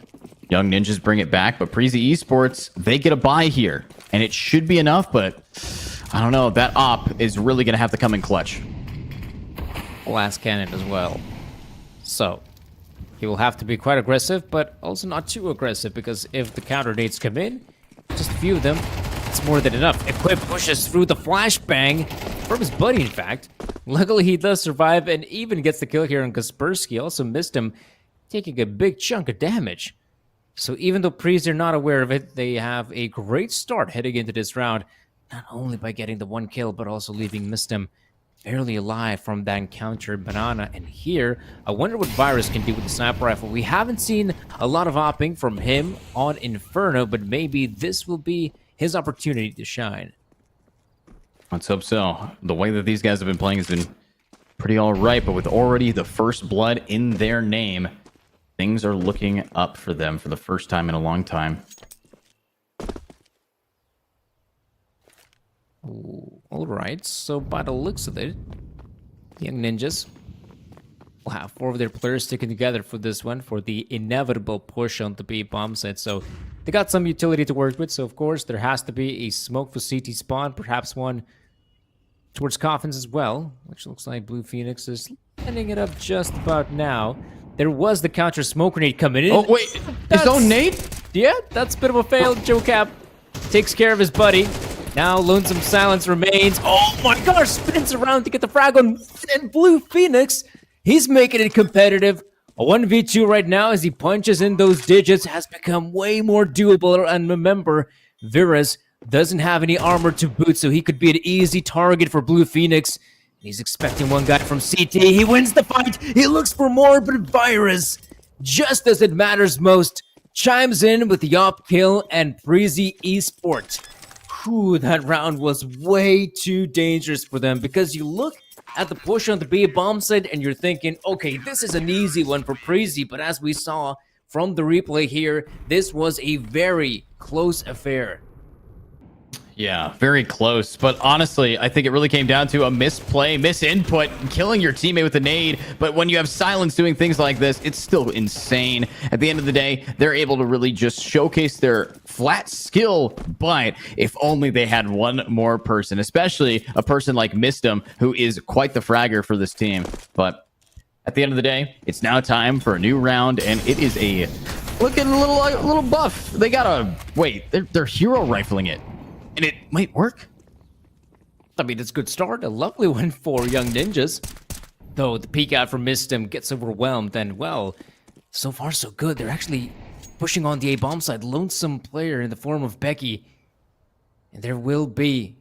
Young Ninjas bring it back, but Breezy Esports, they get a bye here, and it should be enough, but I don't know. That op is really going to have to come in clutch. Last cannon as well. So, he will have to be quite aggressive, but also not too aggressive, because if the counter nades come in, just a few of them, it's more than enough. Equip pushes through the flashbang from his buddy, in fact. Luckily, he does survive and even gets the kill here on Kaspersky. Also missed him, taking a big chunk of damage. So even though Priest are not aware of it, they have a great start heading into this round. Not only by getting the 1 kill, but also leaving Mistem barely alive from that encounter Banana. And here, I wonder what Virus can do with the sniper rifle. We haven't seen a lot of hopping from him on Inferno, but maybe this will be his opportunity to shine. Let's hope so. The way that these guys have been playing has been pretty all right, but with already the first blood in their name, things are looking up for them for the first time in a long time. Ooh, all right, so by the looks of it, the Young Ninjas will have 4 of their players sticking together for this one, for the inevitable push on the B bomb set. So they got some utility to work with, so of course there has to be a smoke for CT spawn, perhaps one towards coffins as well, which looks like Blue Phoenix is ending it up just about now. There was the counter smoke grenade coming in. Oh, wait, his own nade? Yeah, that's a bit of a fail. Joe Cap takes care of his buddy. Now Lonesome Silence remains. Oh my gosh, spins around to get the frag on, and Blue Phoenix, he's making it competitive. A 1v2 right now as he punches in those digits has become way more doable. And remember, Virus doesn't have any armor to boot, so he could be an easy target for Blue Phoenix. He's expecting one guy from CT. He wins the fight. He looks for more, but Virus, just as it matters most, chimes in with the op kill and Breezy Esports. Whew, that round was way too dangerous for them, because you look at the push on the B bomb site and you're thinking, okay, this is an easy one for Breezy, but as we saw from the replay here, this was a very close affair. Yeah, very close. But honestly, I think it really came down to a misplay, misinput, killing your teammate with a nade. But when you have Silence doing things like this, it's still insane. At the end of the day, they're able to really just showcase their flat skill. But if only they had one more person, especially a person like Mistem, who is quite the fragger for this team. But at the end of the day, it's now time for a new round, and it is a looking a little buff. They got a wait. They're hero rifling it. And it might work. I mean, it's a good start. A lovely one for Young Ninjas. Though the peek out from Mistem gets overwhelmed, and well, so far so good. They're actually pushing on the A-bomb side. Lonesome player in the form of Becky. And there will be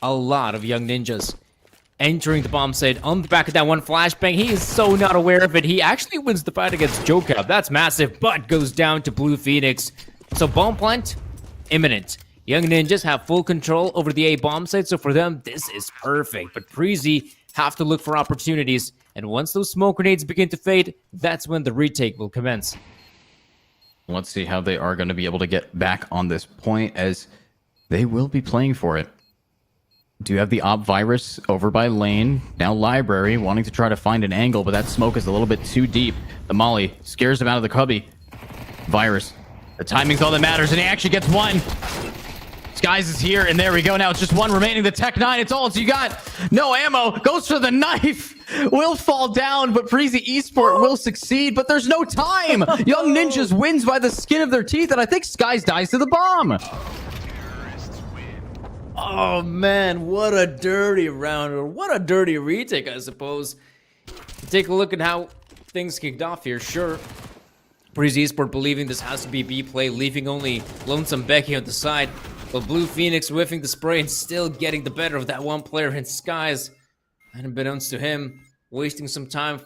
a lot of Young Ninjas entering the bomb site on the back of that one flashbang. He is so not aware of it. He actually wins the fight against Jokab. That's massive, but goes down to Blue Phoenix. So bomb plant, imminent. Young Ninjas have full control over the A-bomb site, so for them, this is perfect. But Breezy have to look for opportunities, and once those smoke grenades begin to fade, that's when the retake will commence. Let's see how they are going to be able to get back on this point, as they will be playing for it. Do you have the Op Virus over by lane, now Library, wanting to try to find an angle, but that smoke is a little bit too deep. The Molly scares him out of the cubby. Virus, the timing's all that matters, and he actually gets one. Skies is here, and there we go. Now it's just one remaining. The Tech 9, it's all you got. No ammo. Goes for the knife. Will fall down, but Breezy Esport will succeed, but there's no time. Young Ninjas wins by the skin of their teeth, and I think Skies dies to the bomb. Oh man, what a dirty round, or what a dirty retake, I suppose. Take a look at how things kicked off here. Sure, Breezy Esport believing this has to be B play, leaving only Lonesome Becky on the side, but Blue Phoenix whiffing the spray and still getting the better of that one player in Skies. And unbeknownst to him, wasting some time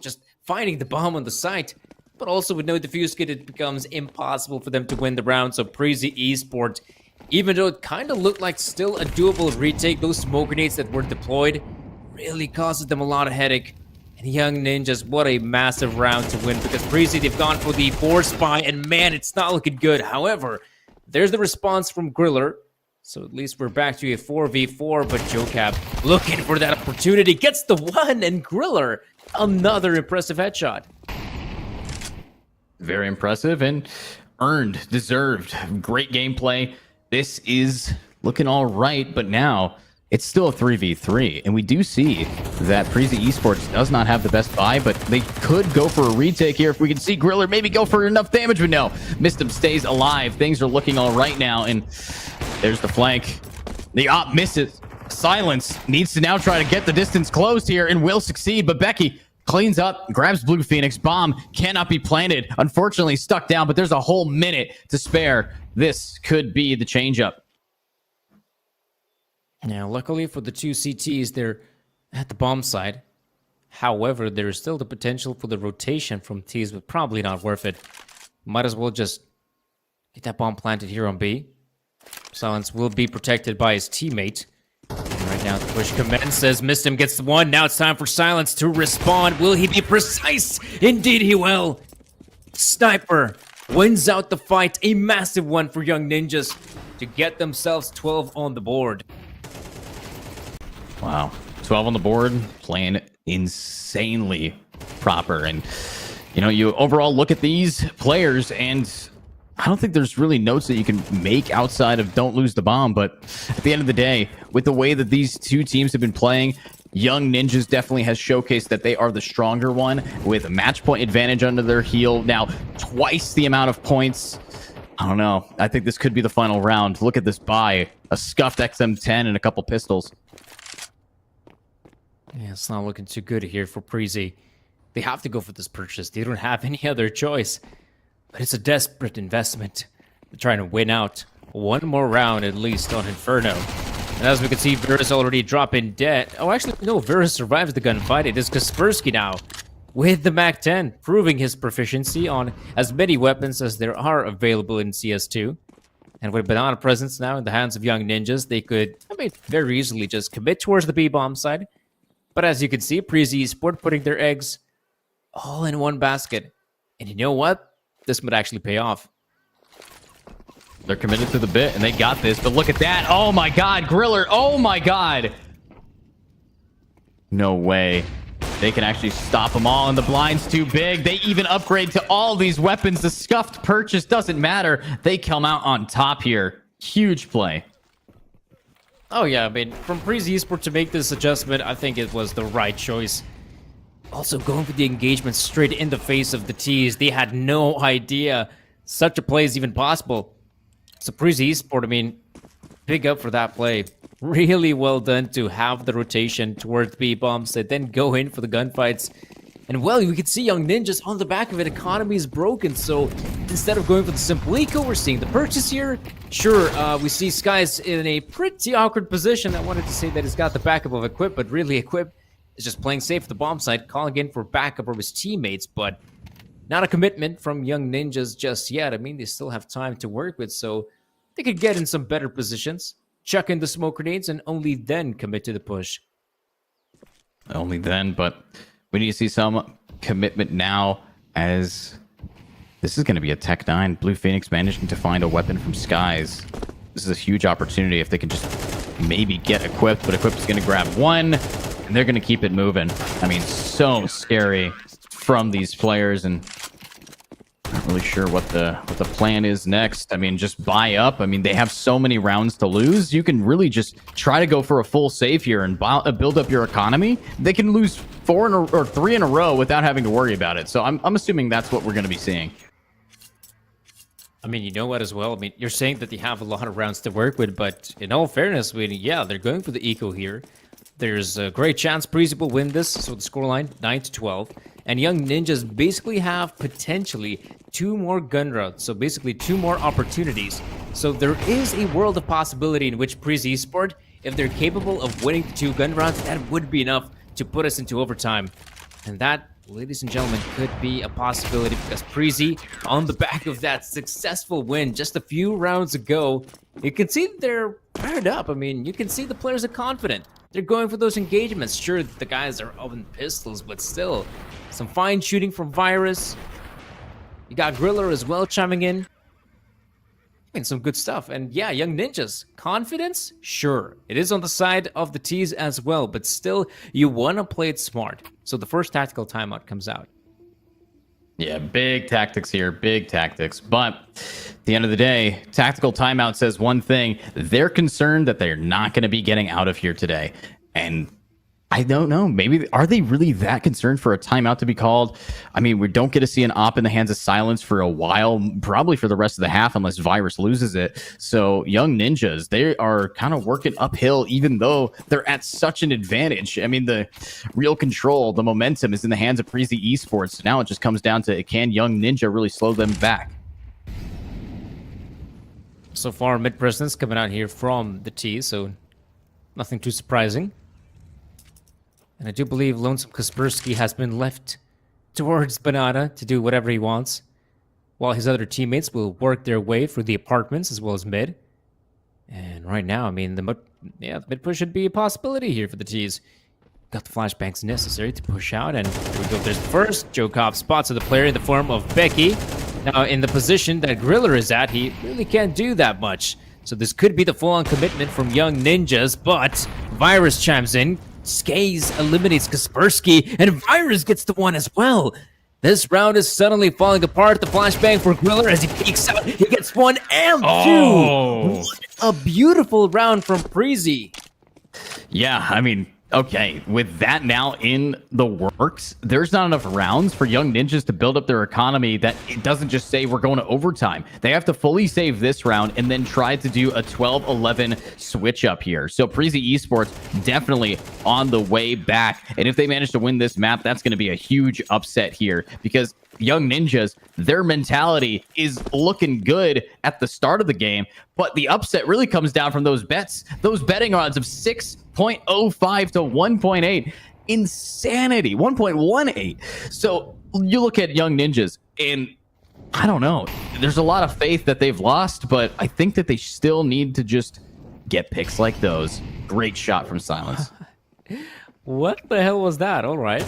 just finding the bomb on the site. But also with no defuse kit, it becomes impossible for them to win the round. So Breezy Esport, even though it kind of looked like still a doable retake, those smoke grenades that were deployed really causes them a lot of headache. And Young Ninjas, what a massive round to win, because Breezy, they've gone for the 4 spy, and man, it's not looking good. However, there's the response from Griller. So at least we're back to a 4v4, but JoeCab looking for that opportunity, gets the 1, and Griller, another impressive headshot. Very impressive and earned, deserved. Great gameplay. This is looking all right, but now it's still a 3v3, and we do see that Breezy Esports does not have the best buy, but they could go for a retake here if we can see Griller maybe go for enough damage, but no. Mistim stays alive. Things are looking all right now, and there's the flank. The op misses. Silence needs to now try to get the distance closed here and will succeed, but Becky cleans up, grabs Blue Phoenix. Bomb cannot be planted. Unfortunately stuck down, but there's a whole minute to spare. This could be the changeup. Now, luckily for the two CTs, they're at the bomb side. However, there is still the potential for the rotation from T's, but probably not worth it. Might as well just get that bomb planted here on B. Silence will be protected by his teammate. And right now, the push commences. Mistim gets the 1. Now it's time for Silence to respond. Will he be precise? Indeed he will. Sniper wins out the fight. A massive one for Young Ninjas to get themselves 12 on the board. Wow. 12 on the board, playing insanely proper. And, you know, you overall look at these players, and I don't think there's really notes that you can make outside of don't lose the bomb. But at the end of the day, with the way that these two teams have been playing, Young Ninjas definitely has showcased that they are the stronger one with a match point advantage under their heel. Now, twice the amount of points. I don't know. I think this could be the final round. Look at this buy. A scuffed XM10 and a couple pistols. Yeah, it's not looking too good here for Breezy. They have to go for this purchase. They don't have any other choice. But it's a desperate investment. They're trying to win out one more round at least on Inferno. And as we can see, Virus already dropping dead. Oh, actually, no, Virus survives the gunfight. It is Kaspersky now with the MAC-10, proving his proficiency on as many weapons as there are available in CS2. And with Banana presence now in the hands of Young Ninjas, they could, very easily just commit towards the B-bomb side. But as you can see, Breezy Esport putting their eggs all in one basket. And you know what? This might actually pay off. They're committed to the bit, and they got this. But look at that. Oh, my God. Griller. Oh, my God. No way. They can actually stop them all, and the blind's too big. They even upgrade to all these weapons. The scuffed purchase doesn't matter. They come out on top here. Huge play. Oh, yeah. I mean, from Breezy Esport to make this adjustment, I think it was the right choice. Also, going for the engagement straight in the face of the T's. They had no idea such a play is even possible. So Breezy Esport, I mean, big up for that play. Really well done to have the rotation towards B-bombs and then go in for the gunfights. And well, you can see Young Ninjas on the back of it. Economy is broken, so instead of going for the simple eco, we're seeing the purchase here. Sure, we see Skies in a pretty awkward position. I wanted to say that he's got the backup of Equip, but really Equip is just playing safe at the bomb site, calling in for backup of his teammates, but not a commitment from Young Ninjas just yet. I mean, they still have time to work with, so they could get in some better positions, chuck in the smoke grenades, and only then commit to the push. Only then, but we need to see some commitment now, as this is going to be a Tech 9. Blue Phoenix managing to find a weapon from Skies. This is a huge opportunity if they can just maybe get Equipped, but Equipped is going to grab one, and they're going to keep it moving. I mean, so scary from these players, and not really sure what the plan is next. I mean, just buy up. I mean, they have so many rounds to lose. You can really just try to go for a full save here and build up your economy. They can lose 3 in a row without having to worry about it. So I'm assuming that's what we're going to be seeing. I mean, you know what as well? I mean, you're saying that they have a lot of rounds to work with, but in all fairness, I mean, yeah, they're going for the eco here. There's a great chance Breezy will win this, so the scoreline 9-12. And Young Ninjas basically have potentially 2 more gun rounds, so basically 2 more opportunities. So there is a world of possibility in which Breezy Esport, if they're capable of winning the 2 gun rounds, that would be enough to put us into overtime. And that, ladies and gentlemen, could be a possibility because Breezy, on the back of that successful win just a few rounds ago, you can see they're fired up. I mean, you can see the players are confident. They're going for those engagements. Sure, the guys are open pistols, but still, some fine shooting from Virus. You got Griller as well chiming in. I mean, some good stuff. And yeah, Young Ninjas. Confidence? Sure. It is on the side of the T's as well, but still, you want to play it smart. So the first tactical timeout comes out. Yeah, big tactics here, big tactics. But at the end of the day, tactical timeout says one thing. They're concerned that they're not going to be getting out of here today. And I don't know. Maybe are they really that concerned for a timeout to be called? I mean, we don't get to see an op in the hands of silence for a while, probably for the rest of the half, unless Virus loses it. So Young Ninjas, they are kind of working uphill, even though they're at such an advantage. I mean, the real control, the momentum is in the hands of Breezy Esports. So now it just comes down to, can Young Ninja really slow them back? So far, mid presence coming out here from the T, so nothing too surprising. And I do believe Lonesome Kaspersky has been left towards Banana to do whatever he wants, while his other teammates will work their way through the apartments as well as mid. And right now, I mean, the mid push should be a possibility here for the T's. Got the flashbangs necessary to push out, and here we go. There's the first. Joe Cobb spots the player in the form of Becky. Now, in the position that Griller is at, he really can't do that much. So this could be the full-on commitment from Young Ninjas, but Virus chimes in. Skaze eliminates Kaspersky, and Virus gets the one as well. This round is suddenly falling apart. The flashbang for Griller as he peeks out. He gets 1 and 2. Oh. A beautiful round from Breezy. Yeah, I mean, okay, with that now in the works, there's not enough rounds for Young Ninjas to build up their economy that it doesn't just say we're going to overtime. They have to fully save this round and then try to do a 12-11 switch up here. So Breezy Esports definitely on the way back. And if they manage to win this map, that's going to be a huge upset here because Young Ninjas, their mentality is looking good at the start of the game, but the upset really comes down from those bets, those betting odds of 6.05 to 1.8. Insanity. 1.18. So you look at Young Ninjas, and I don't know. There's a lot of faith that they've lost, but I think that they still need to just get picks like those. Great shot from Silence. What the hell was that? All right.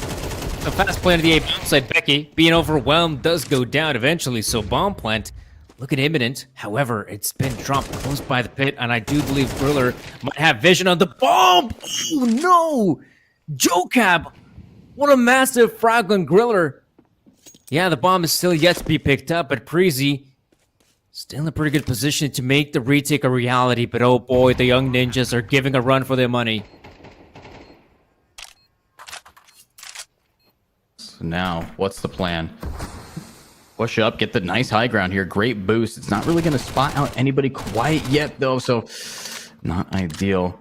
The fast plant of the A bomb site, Becky, being overwhelmed, does go down eventually, so bomb plant looking imminent. However, it's been dropped close by the pit, and I do believe Griller might have vision on the bomb. Oh, no! Joe Cab! What a massive frag on Griller. Yeah, the bomb is still yet to be picked up, but Breezy still in a pretty good position to make the retake a reality, but oh boy, the Young Ninjas are giving a run for their money. So now, what's the plan? Push up, get the nice high ground here. Great boost. It's not really going to spot out anybody quite yet, though, so not ideal.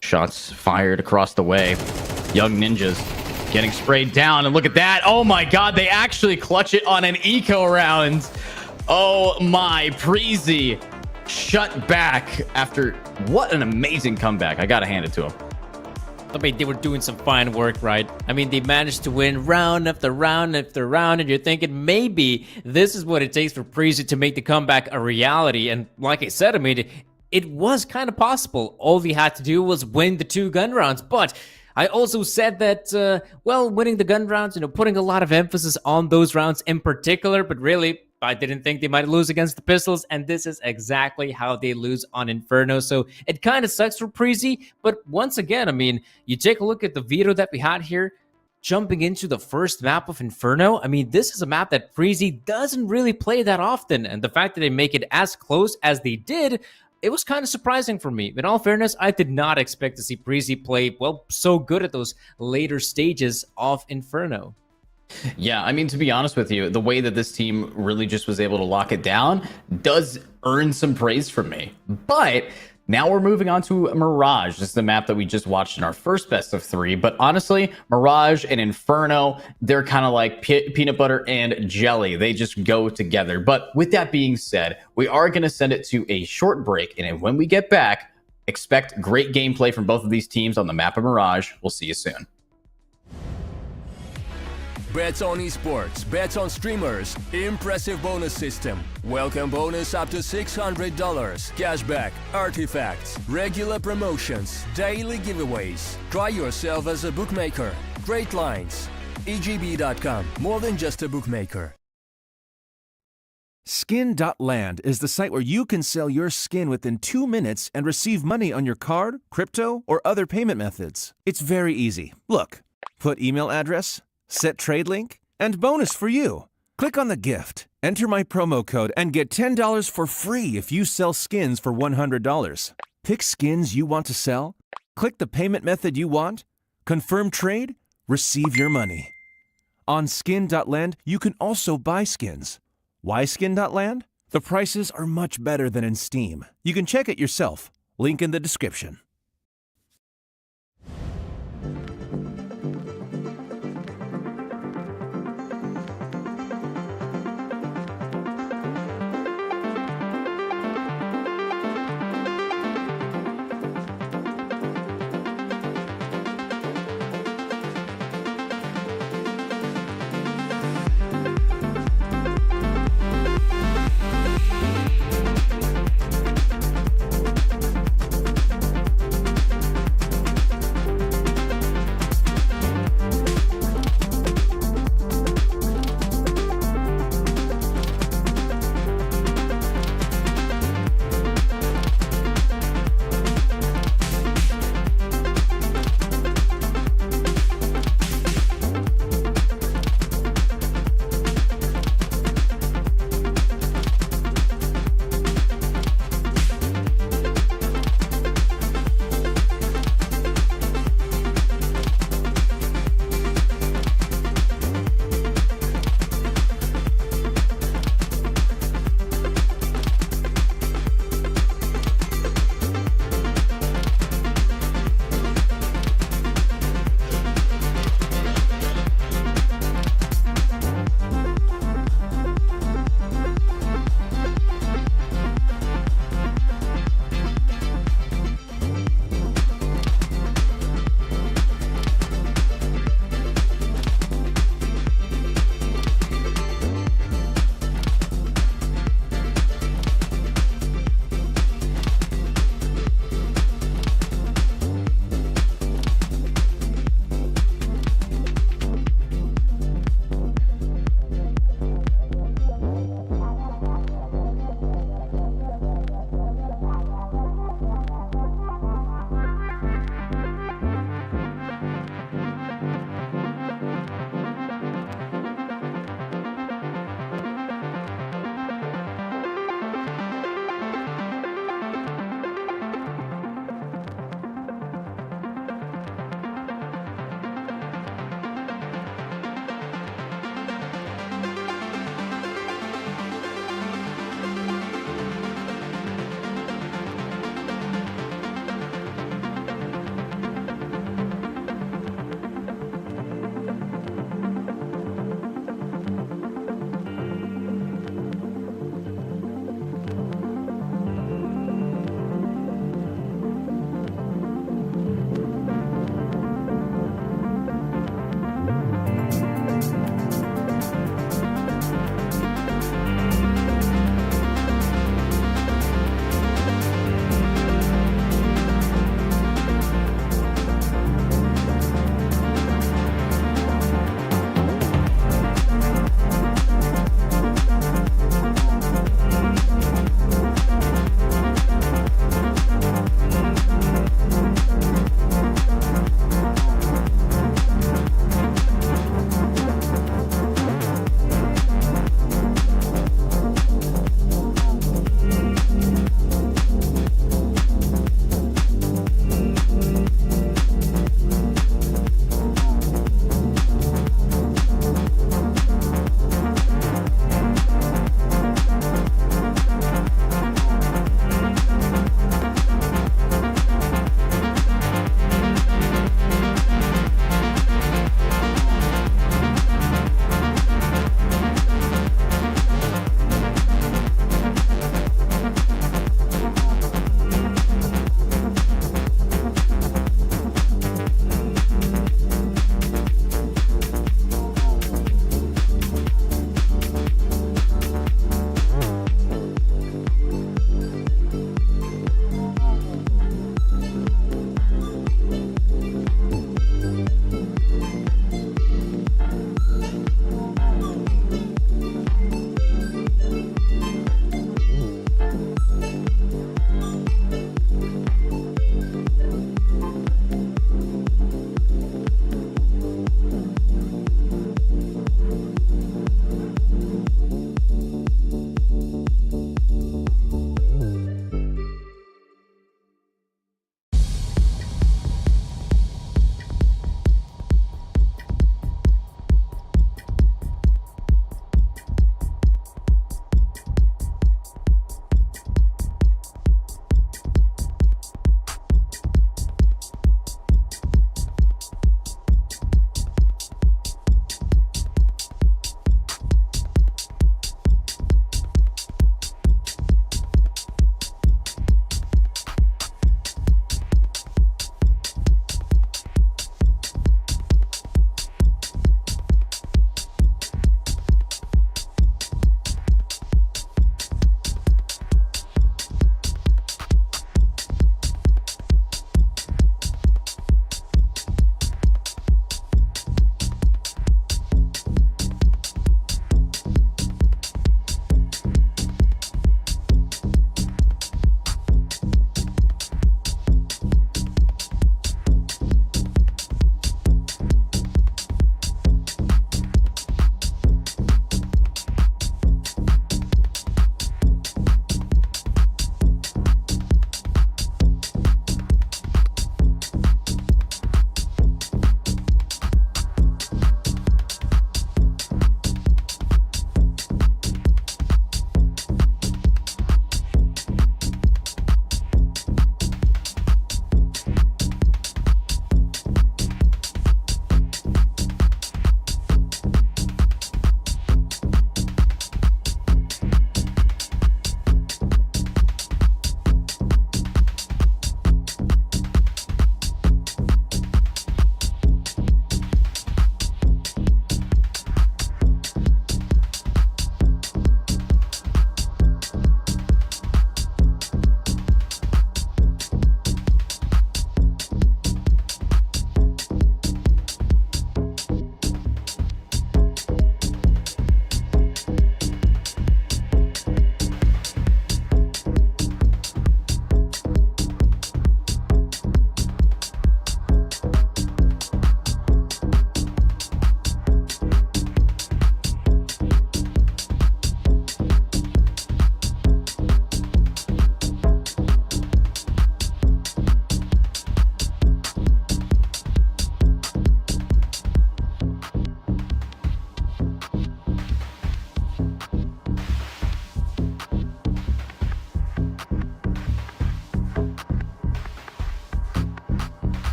Shots fired across the way. Young Ninjas getting sprayed down, and look at that. Oh my god, they actually clutch it on an eco round. Oh my, Breezy shut back after what an amazing comeback. I gotta hand it to him. I mean, they were doing some fine work, right? I mean, they managed to win round after round after round, and you're thinking maybe this is what it takes for Breezy to make the comeback a reality. And like I said, I mean, it was kind of possible. All they had to do was win the 2 gun rounds. But I also said that, well, winning the gun rounds, putting a lot of emphasis on those rounds in particular, but really, I didn't think they might lose against the Pistols, and this is exactly how they lose on Inferno. So it kind of sucks for Breezy, but once again, I mean, you take a look at the veto that we had here, jumping into the first map of Inferno. I mean, this is a map that Breezy doesn't really play that often, and the fact that they make it as close as they did, it was kind of surprising for me. In all fairness, I did not expect to see Breezy play, well, so good at those later stages of Inferno. Yeah, I mean, to be honest with you, the way that this team really just was able to lock it down does earn some praise from me. But now we're moving on to Mirage. This is the map that we just watched in our first best of 3. But honestly, Mirage and Inferno, they're kind of like peanut butter and jelly. They just go together. But with that being said, we are going to send it to a short break. And when we get back, expect great gameplay from both of these teams on the map of Mirage. We'll see you soon. Bets on esports, bets on streamers, impressive bonus system. Welcome bonus up to $600, cashback, artifacts, regular promotions, daily giveaways. Try yourself as a bookmaker. Great lines. EGB.com, more than just a bookmaker. Skin.land is the site where you can sell your skin within 2 minutes and receive money on your card, crypto, or other payment methods. It's very easy. Look, put email address, set trade link, and bonus for you. Click on the gift, enter my promo code, and get $10 for free if you sell skins for $100. Pick skins you want to sell, click the payment method you want, confirm trade, receive your money. On Skin.land, you can also buy skins. Why Skin.land? The prices are much better than in Steam. You can check it yourself. Link in the description.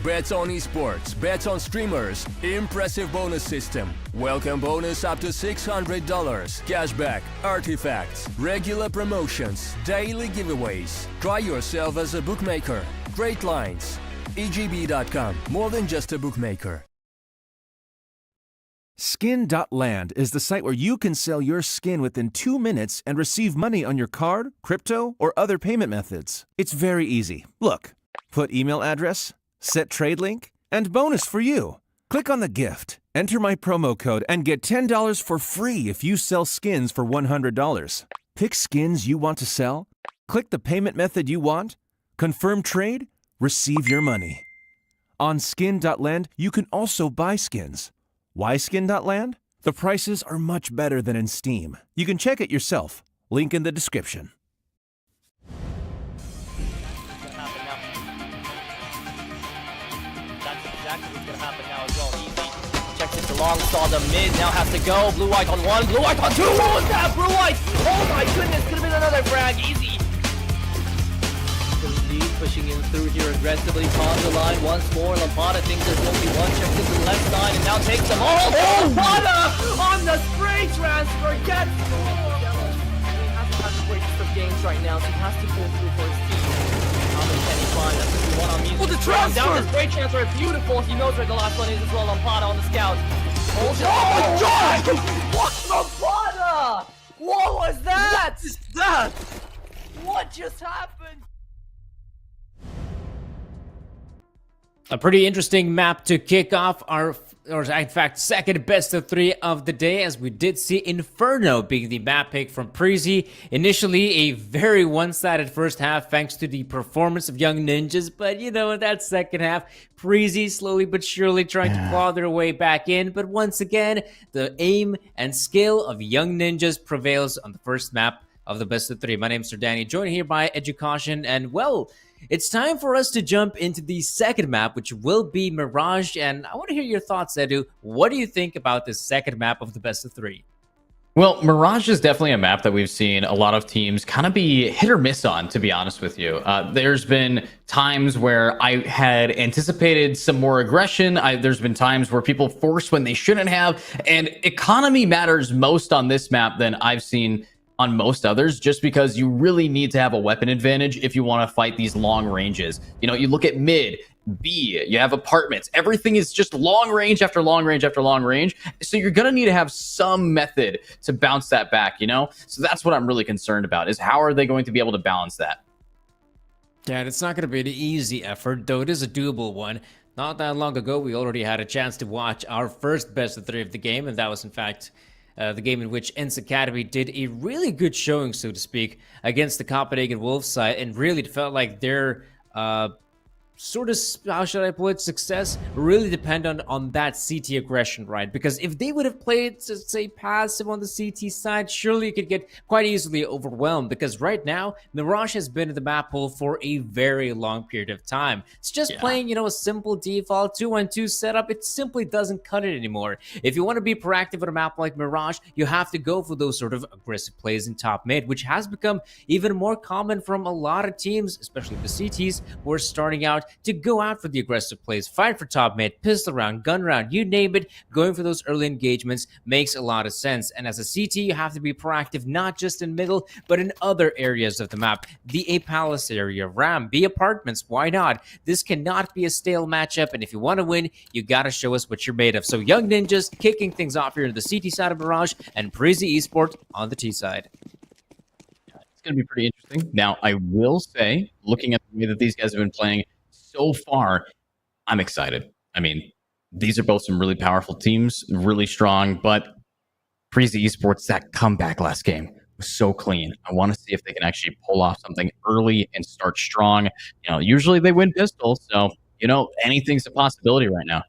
bets on esports, bets on streamers, impressive bonus system, welcome bonus up to $600, cashback, artifacts, regular promotions, daily giveaways. Try yourself as a bookmaker. Great lines. EGB.com, more than just a bookmaker. Skin.land is the site where you can sell your skin within 2 minutes and receive money on your card, crypto, or other payment methods. It's very easy. Look, put email address, set trade link, and bonus for you. Click on the gift, enter my promo code, and get $10 for free if you sell skins for $100. Pick skins you want to sell, click the payment method you want, confirm trade, receive your money. On Skin.land, you can also buy skins. Why Skin.land? The prices are much better than in Steam. You can check it yourself. Link in the description. That's exactly what's gonna happen now as well. Easy. Checks it along, saw the mid, now has to go. Blue White on one, Blue White on two. What was that? Blue White! Oh my goodness, could have been another frag. Easy. Lead pushing in through here aggressively. On the line once more. Lampada thinks there's only one. Checks to the left side and now takes them all. Oh, Lampada on the spray transfer gets scored. He hasn't had the greatest of games right now, so he has to pull through for his team. How many can he find? That's what we want on music. Oh, the transfer! Down the spray transfer, beautiful. He knows where the last one is as well. Lampada on the scout. Oh my God! What? Lampada! What was that? What is that? What just happened? A pretty interesting map to kick off our, or in fact, second best of 3 of the day, as we did see Inferno being the map pick from Preezy. Initially, a very one-sided first half thanks to the performance of Young Ninjas, but you know, in that second half, Preezy slowly but surely trying to claw their way back in. But once again, the aim and skill of Young Ninjas prevails on the first map of the best of 3. My name is Sir Danny, joined here by Education, and well, it's time for us to jump into the second map, which will be Mirage, and I want to hear your thoughts, Edu. What do you think about this second map of the best of 3? Well, Mirage is definitely a map that we've seen a lot of teams kind of be hit or miss on, to be honest with you. There's been times where I had anticipated some more aggression. There's been times where people force when they shouldn't have, and economy matters most on this map than I've seen on most others, just because you really need to have a weapon advantage if you want to fight these long ranges. You know, you look at mid, B, you have apartments, everything is just long range after long range after long range. So you're going to need to have some method to bounce that back, you know? So that's what I'm really concerned about, is how are they going to be able to balance that? Yeah, it's not going to be an easy effort, though it is a doable one. Not that long ago, we already had a chance to watch our first best of 3 of the game, and that was in fact the game in which ENCE Academy did a really good showing, so to speak, against the Copenhagen Wolves side, and really it felt like their sort of, how should I put it, success really depended on that CT aggression, right? Because if they would have played, say, passive on the CT side, surely you could get quite easily overwhelmed, because right now, Mirage has been in the map pool for a very long period of time. It's just playing, you know, a simple default 2-1-2 setup. It simply doesn't cut it anymore. If you want to be proactive on a map like Mirage, you have to go for those sort of aggressive plays in top mid, which has become even more common from a lot of teams, especially the CTs, who are starting out to go out for the aggressive plays, fight for top mid, pistol round, gun round, you name it. Going for those early engagements makes a lot of sense. And as a CT, you have to be proactive, not just in middle, but in other areas of the map. The A Palace area, Ram, B Apartments, why not? This cannot be a stale matchup, and if you want to win, you gotta show us what you're made of. So Young Ninjas kicking things off here in the CT side of Mirage, and Preezy Esports on the T side. It's going to be pretty interesting. Now, I will say, looking at the way that these guys have been playing so far, I'm excited. I mean, these are both some really powerful teams, really strong, but Preezy Esports, that comeback last game was so clean. I want to see if they can actually pull off something early and start strong. You know, usually they win pistol, so, you know, anything's a possibility right now.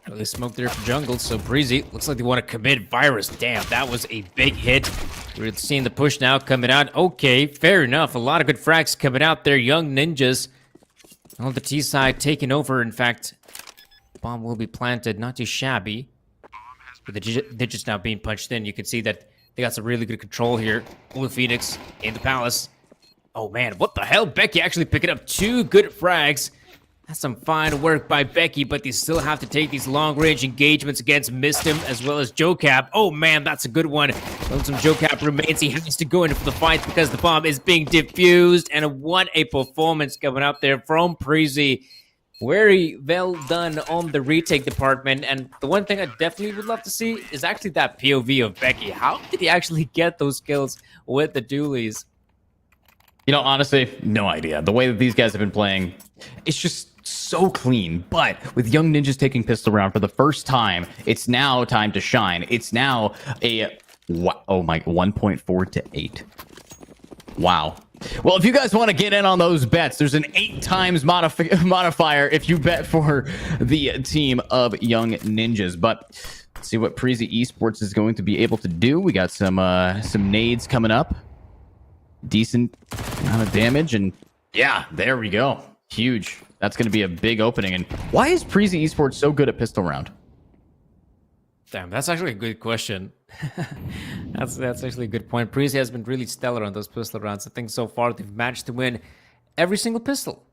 Well, they smoked there for jungle, so Preezy looks like they want to commit Virus. Damn, that was a big hit. We're seeing the push now coming out. Okay, fair enough. A lot of good frags coming out there. Young Ninjas on the T side taking over. In fact, bomb will be planted. Not too shabby. With the digits now being punched in, you can see that they got some really good control here. Blue Phoenix in the palace. Oh man, what the hell? Becky actually picking up 2 good frags. That's some fine work by Becky, but they still have to take these long-range engagements against Mistim as well as JoeCap. Oh man, that's a good one. Lonesome JoeCap remains. He has to go in for the fight because the bomb is being defused. And what a performance coming up there from Preezy. Very well done on the retake department. And the one thing I definitely would love to see is actually that POV of Becky. How did he actually get those kills with the dualies? You know, honestly, no idea. The way that these guys have been playing, it's just so clean. But with Young Ninjas taking pistol round for the first time, it's now time to shine. It's now a 1.4 to 8. Wow. Well, if you guys want to get in on those bets, there's an 8 times modifier if you bet for the team of Young Ninjas. But let's see what Preezy Esports is going to be able to do. We got some nades coming up. Decent amount of damage, and yeah, there we go. Huge. That's going to be a big opening. And why is Preezy Esports so good at pistol round? Damn, that's actually a good question. that's actually a good point. Preezy has been really stellar on those pistol rounds. I think so far they've managed to win every single pistol.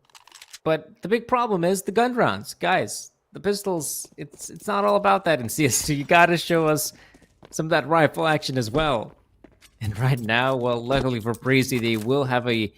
But the big problem is the gun rounds. Guys, the pistols, it's not all about that in CS2. You got to show us some of that rifle action as well. And right now, well, luckily for Preezy, they will have a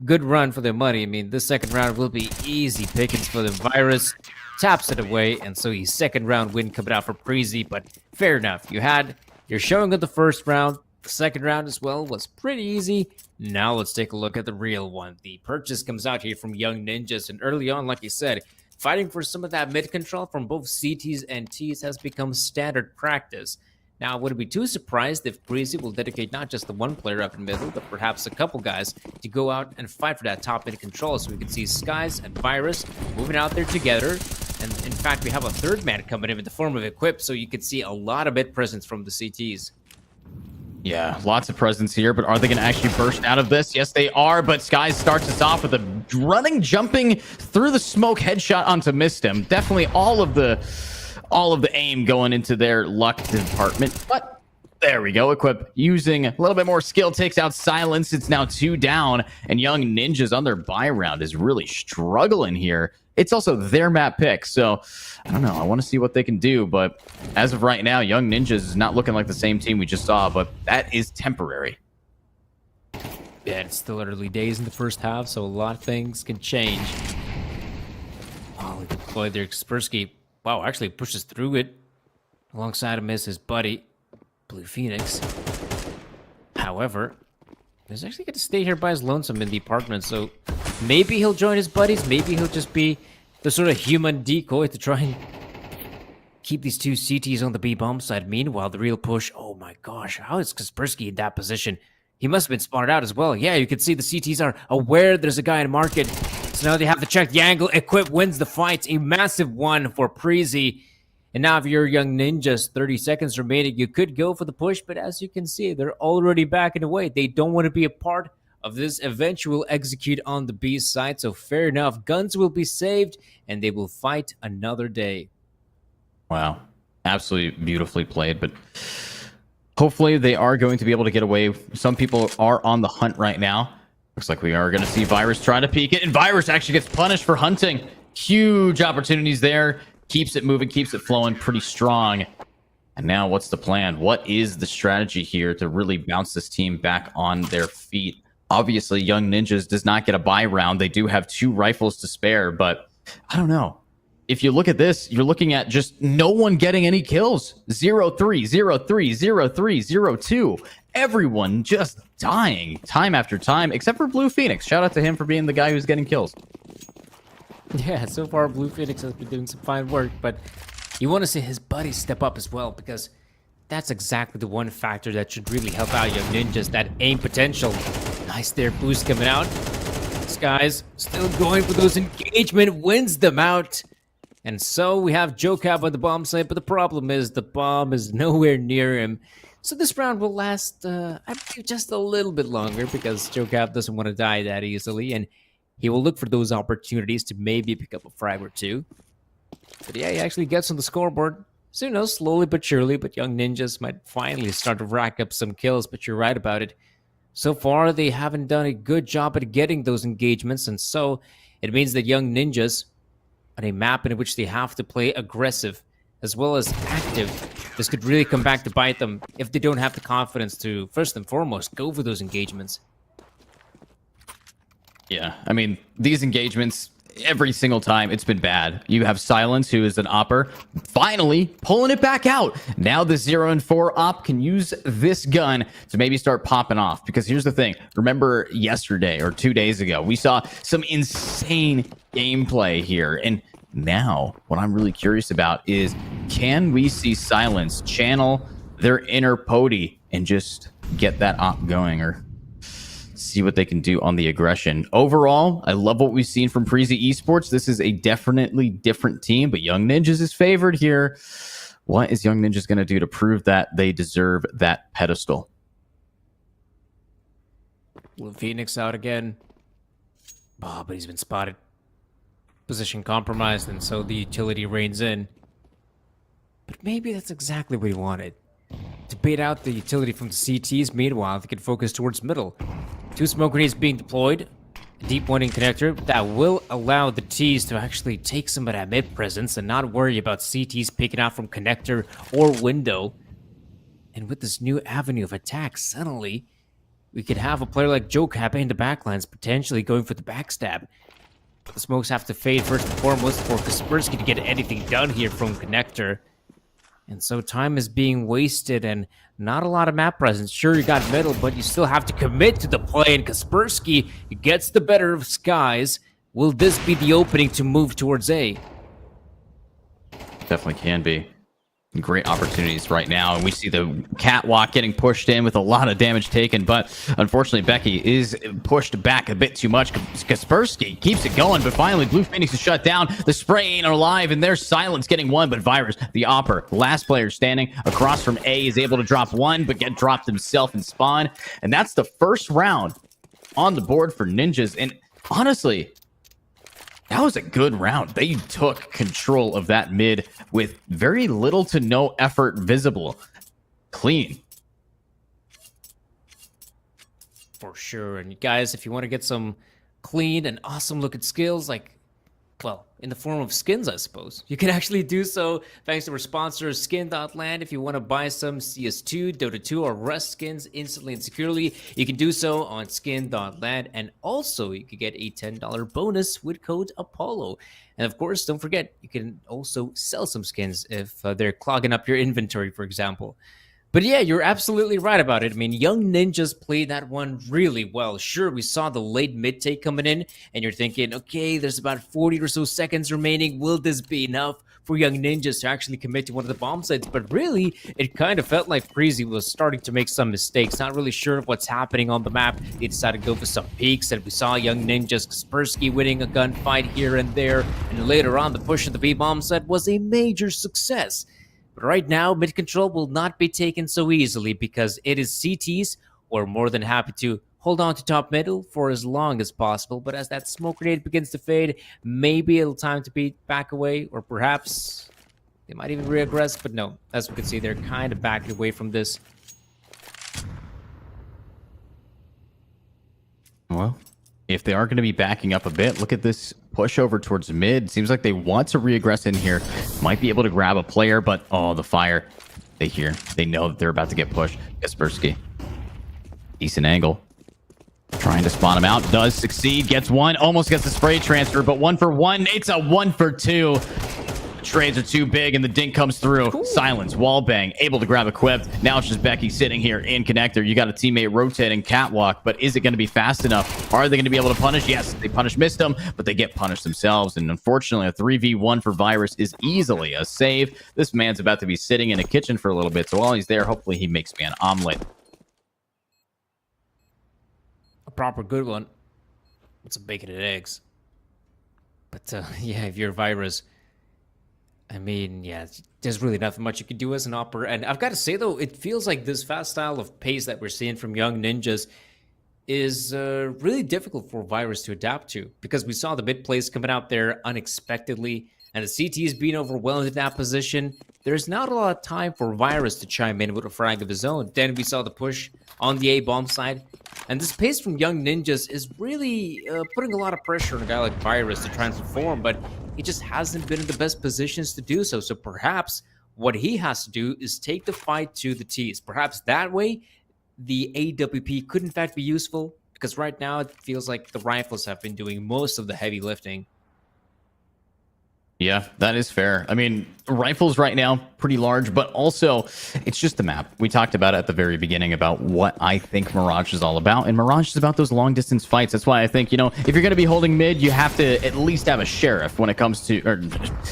good run for their money. I mean, this second round will be easy pickings for the Virus. Taps it away, and so his second round win coming out for Preezy. But fair enough. You had your showing of the first round. The second round as well was pretty easy. Now let's take a look at the real one. The purchase comes out here from Young Ninjas. And early on, like you said, fighting for some of that mid control from both CTs and Ts has become standard practice. Now, I wouldn't be too surprised if Preezy will dedicate not just the one player up in the middle, but perhaps a couple guys to go out and fight for that top mid control. So we can see Skies and Virus moving out there together. And in fact, we have a third man coming in the form of Equip, so you can see a lot of mid presence from the CTs. Yeah, lots of presence here, but are they going to actually burst out of this? Yes, they are, but Skies starts us off with a running, jumping through the smoke headshot onto Mistim. Definitely all of the aim going into their luck department, but there we go. Equip using a little bit more skill takes out Silence. It's now 2 down, and Young Ninjas on their buy round is really struggling here. It's also their map pick, so I don't know. I want to see what they can do, but as of right now, Young Ninjas is not looking like the same team we just saw, but that is temporary. Yeah, it's still early days in the first half, so a lot of things can change. Oh, they deployed their Kaspersky. Wow, actually pushes through it. Alongside him is his buddy, Blue Phoenix. However, he's actually going to stay here by his lonesome in the apartment, so maybe he'll join his buddies. Maybe he'll just be the sort of human decoy to try and keep these two CTs on the B bomb side. Meanwhile, the real push. Oh my gosh, how is Kaspersky in that position? He must have been spotted out as well. Yeah, you can see the CTs are aware there's a guy in market. So now they have to check the angle. Equip wins the fight. A massive one for Preezy. And now if you're Young Ninjas, 30 seconds remaining, you could go for the push. But as you can see, they're already backing away. They don't want to be a part of this eventual execute on the B side. So fair enough. Guns will be saved, and they will fight another day. Wow. Absolutely beautifully played, but hopefully they are going to be able to get away. Some people are on the hunt right now. Looks like we are going to see Virus try to peek it, and Virus actually gets punished for hunting. Huge opportunities there. Keeps it moving, keeps it flowing pretty strong. And now what's the plan? What is the strategy here to really bounce this team back on their feet? Obviously, Young Ninjas does not get a buy round. They do have 2 rifles to spare, but I don't know. If you look at this, you're looking at just no one getting any kills. 0-3, 0-3, 0-3, 0-2. Everyone just dying time after time, except for Blue Phoenix. Shout out to him for being the guy who's getting kills. Yeah, so far Blue Phoenix has been doing some fine work, but you want to see his buddies step up as well, because that's exactly the one factor that should really help out Young Ninjas, that aim potential. Nice there, boost coming out. Skies still going for those engagement, wins them out. And so we have JoeCap on the bomb site, but the problem is the bomb is nowhere near him. So this round will last, I believe, just a little bit longer, because JoeCap doesn't want to die that easily, and he will look for those opportunities to maybe pick up a frag or two. But yeah, he actually gets on the scoreboard. So, you know, slowly but surely, but Young Ninjas might finally start to rack up some kills, but you're right about it. So far, they haven't done a good job at getting those engagements, and so it means that Young Ninjas on a map in which they have to play aggressive as well as active, this could really come back to bite them if they don't have the confidence to, first and foremost, go for those engagements. Yeah, I mean, these engagements, every single time, it's been bad. You have Silence, who is an opper, finally pulling it back out. Now the 0 and 4 op can use this gun to maybe start popping off. Because here's the thing. Remember yesterday or 2 days ago, we saw some insane gameplay here. And now what I'm really curious about is, can we see Silence channel their inner Pody and just get that op going, or see what they can do on the aggression? Overall, I love what we've seen from Preezy Esports. This is a definitely different team, but Young Ninjas is favored here. What is Young Ninjas going to do to prove that they deserve that pedestal? Blue Phoenix out again. Oh, but he's been spotted. Position compromised, and so the utility reigns in. But maybe that's exactly what he wanted. To bait out the utility from the CTs, meanwhile, they can focus towards middle. 2 smoke grenades being deployed. A deep pointing connector that will allow the Ts to actually take some of that mid presence and not worry about CTs picking out from connector or window. And with this new avenue of attack, suddenly, we could have a player like Joe Kappa in the backlines potentially going for the backstab. The smokes have to fade first and foremost for Kaspersky to get anything done here from connector. And so time is being wasted and not a lot of map presence. Sure, you got middle, but you still have to commit to the play, and Kaspersky gets the better of Skies. Will this be the opening to move towards A? Definitely can be. Great opportunities right now, and we see the catwalk getting pushed in with a lot of damage taken, but unfortunately Becky is pushed back a bit too much. Kaspersky keeps it going, but finally Blue Phoenix is shut down. The spray ain't alive, and there's Silence getting one, but Virus, the opper, last player standing across from A, is able to drop one, but get dropped himself in spawn, and that's the first round on the board for Ninjas. And honestly, that was a good round. They took control of that mid with very little to no effort visible. Clean. For sure. And guys, if you want to get some clean and awesome looking skills, like, well, in the form of skins, I suppose, you can actually do so thanks to our sponsor, Skin.land. If you want to buy some CS2, Dota 2, or Rust skins instantly and securely, you can do so on Skin.land. And also, you can get a $10 bonus with code Apollo. And of course, don't forget, you can also sell some skins if they're clogging up your inventory, for example. But yeah, you're absolutely right about it. I mean, Young Ninjas played that one really well. Sure, we saw the late mid take coming in, and you're thinking, okay, there's about 40 or so seconds remaining. Will this be enough for Young Ninjas to actually commit to one of the bomb sites? But really, it kind of felt like Preezy was starting to make some mistakes. Not really sure of what's happening on the map. They decided to go for some peeks, and we saw Young Ninjas Kaspersky winning a gunfight here and there. And later on, the push of the B bomb site was a major success. But right now, mid control will not be taken so easily because it is CTs who are more than happy to hold on to top middle for as long as possible. But as that smoke grenade begins to fade, maybe it'll time to be back away, or perhaps they might even reaggress. But no, as we can see, they're kind of backing away from this. Well, if they are going to be backing up a bit, look at this push over towards mid. Seems like they want to reaggress in here. Might be able to grab a player, but oh, the fire. They hear. They know that they're about to get pushed. Kaspersky. Decent angle. Trying to spawn him out. Does succeed. Gets one. Almost gets the spray transfer, but 1 for 1. It's a 1 for 2. Trades are too big, and the dink comes through. Cool. Silence, wallbang, able to grab equipped. Now it's just Becky sitting here in connector. You got a teammate rotating catwalk, but is it going to be fast enough? Are they going to be able to punish? Yes, they missed them, but they get punished themselves. And unfortunately, a 3v1 for Virus is easily a save. This man's about to be sitting in a kitchen for a little bit, so while he's there, hopefully he makes me an omelet. A proper good one. With some bacon and eggs. But yeah, if you're Virus, I mean, yeah, there's really nothing much you can do as an opper. And I've got to say, though, it feels like this fast style of pace that we're seeing from Young Ninjas is really difficult for Virus to adapt to, because we saw the mid plays coming out there unexpectedly, and the CTs being overwhelmed in that position. There's not a lot of time for Virus to chime in with a frag of his own. Then we saw the push on the A-bomb side. And this pace from Young Ninjas is really putting a lot of pressure on a guy like Virus to try and perform, but he just hasn't been in the best positions to do so. So perhaps what he has to do is take the fight to the tees. Perhaps that way, the AWP could in fact be useful, because right now it feels like the rifles have been doing most of the heavy lifting. Yeah, that is fair. I mean, rifles right now, pretty large, but also it's just the map. We talked about it at the very beginning about what I think Mirage is all about. And Mirage is about those long distance fights. That's why I think, you know, if you're going to be holding mid, you have to at least have a sheriff when it comes to, or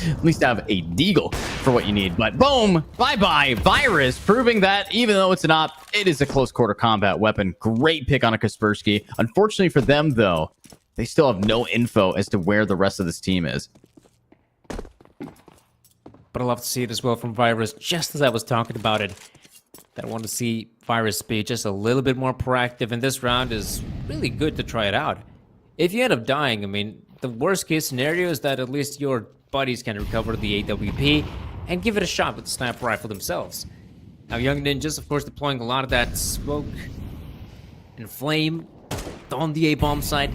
at least have a deagle for what you need. But boom, bye-bye, Virus, proving that even though it's an op, it is a close quarter combat weapon. Great pick on a Kaspersky. Unfortunately for them, though, they still have no info as to where the rest of this team is. But I love to see it as well from Virus, just as I was talking about it. That I want to see Virus be just a little bit more proactive in this round is really good to try it out. If you end up dying, I mean, the worst case scenario is that at least your buddies can recover the AWP and give it a shot with the sniper rifle themselves. Now, Young Ninjas, of course, deploying a lot of that smoke and flame on the A-bomb side.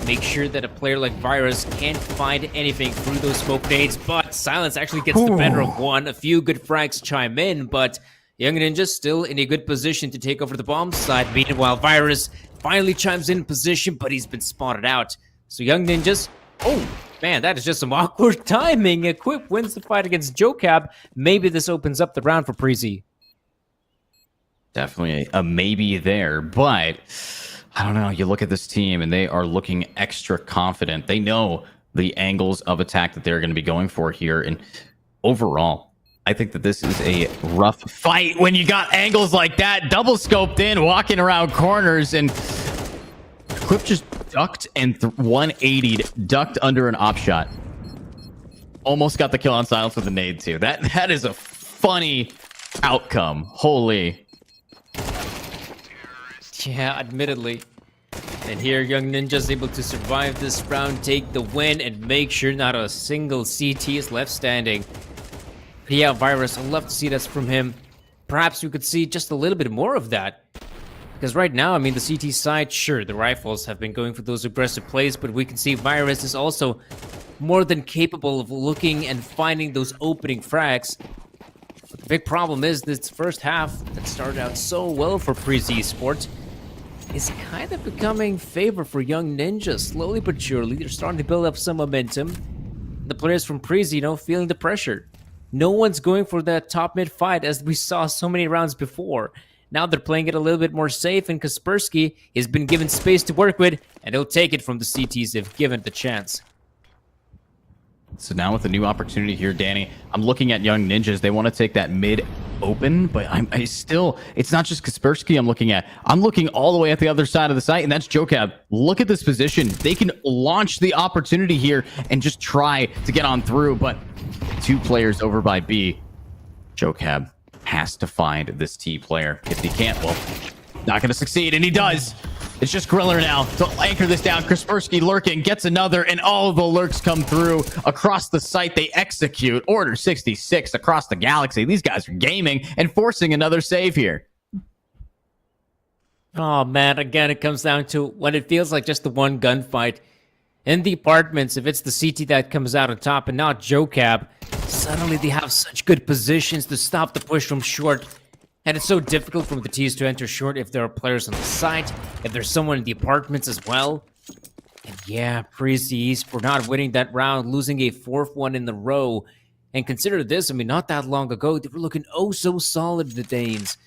Make sure that a player like Virus can't find anything through those smoke nades, but Silence actually gets the better of one. A few good frags chime in, but Young Ninja still in a good position to take over the bomb side. Meanwhile, Virus finally chimes in position, but he's been spotted out. So Young Ninjas, oh man, that is just some awkward timing. Equip wins the fight against JoeCab. Maybe this opens up the round for Preezy. Definitely a maybe there, but I don't know. You look at this team and they are looking extra confident. They know the angles of attack that they're going to be going for here. And overall, I think that this is a rough fight when you got angles like that, double scoped in, walking around corners, and Clip just ducked and 180'd, ducked under an op shot. Almost got the kill on Silence with a nade too. That is a funny outcome. Holy. Yeah, admittedly. And here, Young Ninja's able to survive this round, take the win, and make sure not a single CT is left standing. But yeah, Virus, I'd love to see that from him. Perhaps we could see just a little bit more of that. Because right now, I mean, the CT side, sure, the rifles have been going for those aggressive plays, but we can see Virus is also more than capable of looking and finding those opening frags. But the big problem is this first half that started out so well for Preezy Esports is kind of becoming favor for Young Ninja. Slowly but surely, they're starting to build up some momentum. The players from Preezy, you know, feeling the pressure. No one's going for that top mid fight as we saw so many rounds before. Now they're playing it a little bit more safe, and Kaspersky has been given space to work with, and he'll take it from the CTs if given the chance. So now with a new opportunity here, Danny, I'm looking at Young Ninjas. They want to take that mid open, but I still, it's not just Kaspersky I'm looking at. I'm looking all the way at the other side of the site, and that's JoeCab. Look at this position. They can launch the opportunity here and just try to get on through, but two players over by B. JoeCab has to find this T player. If he can't, well, not going to succeed, and he does. It's just Griller now to anchor this down. Kaspersky lurking, gets another, and all of the lurks come through across the site. They execute Order 66 across the galaxy. These guys are gaming and forcing another save here. Oh man, again, it comes down to when it feels like just the one gunfight. In the apartments, if it's the CT that comes out on top and not JoeCab, suddenly they have such good positions to stop the push from short. And it's so difficult for the T's to enter short if there are players on the site, if there's someone in the apartments as well. And yeah, Preezy for not winning that round, losing a fourth one in the row. And consider this, I mean, not that long ago, they were looking oh so solid, the Danes.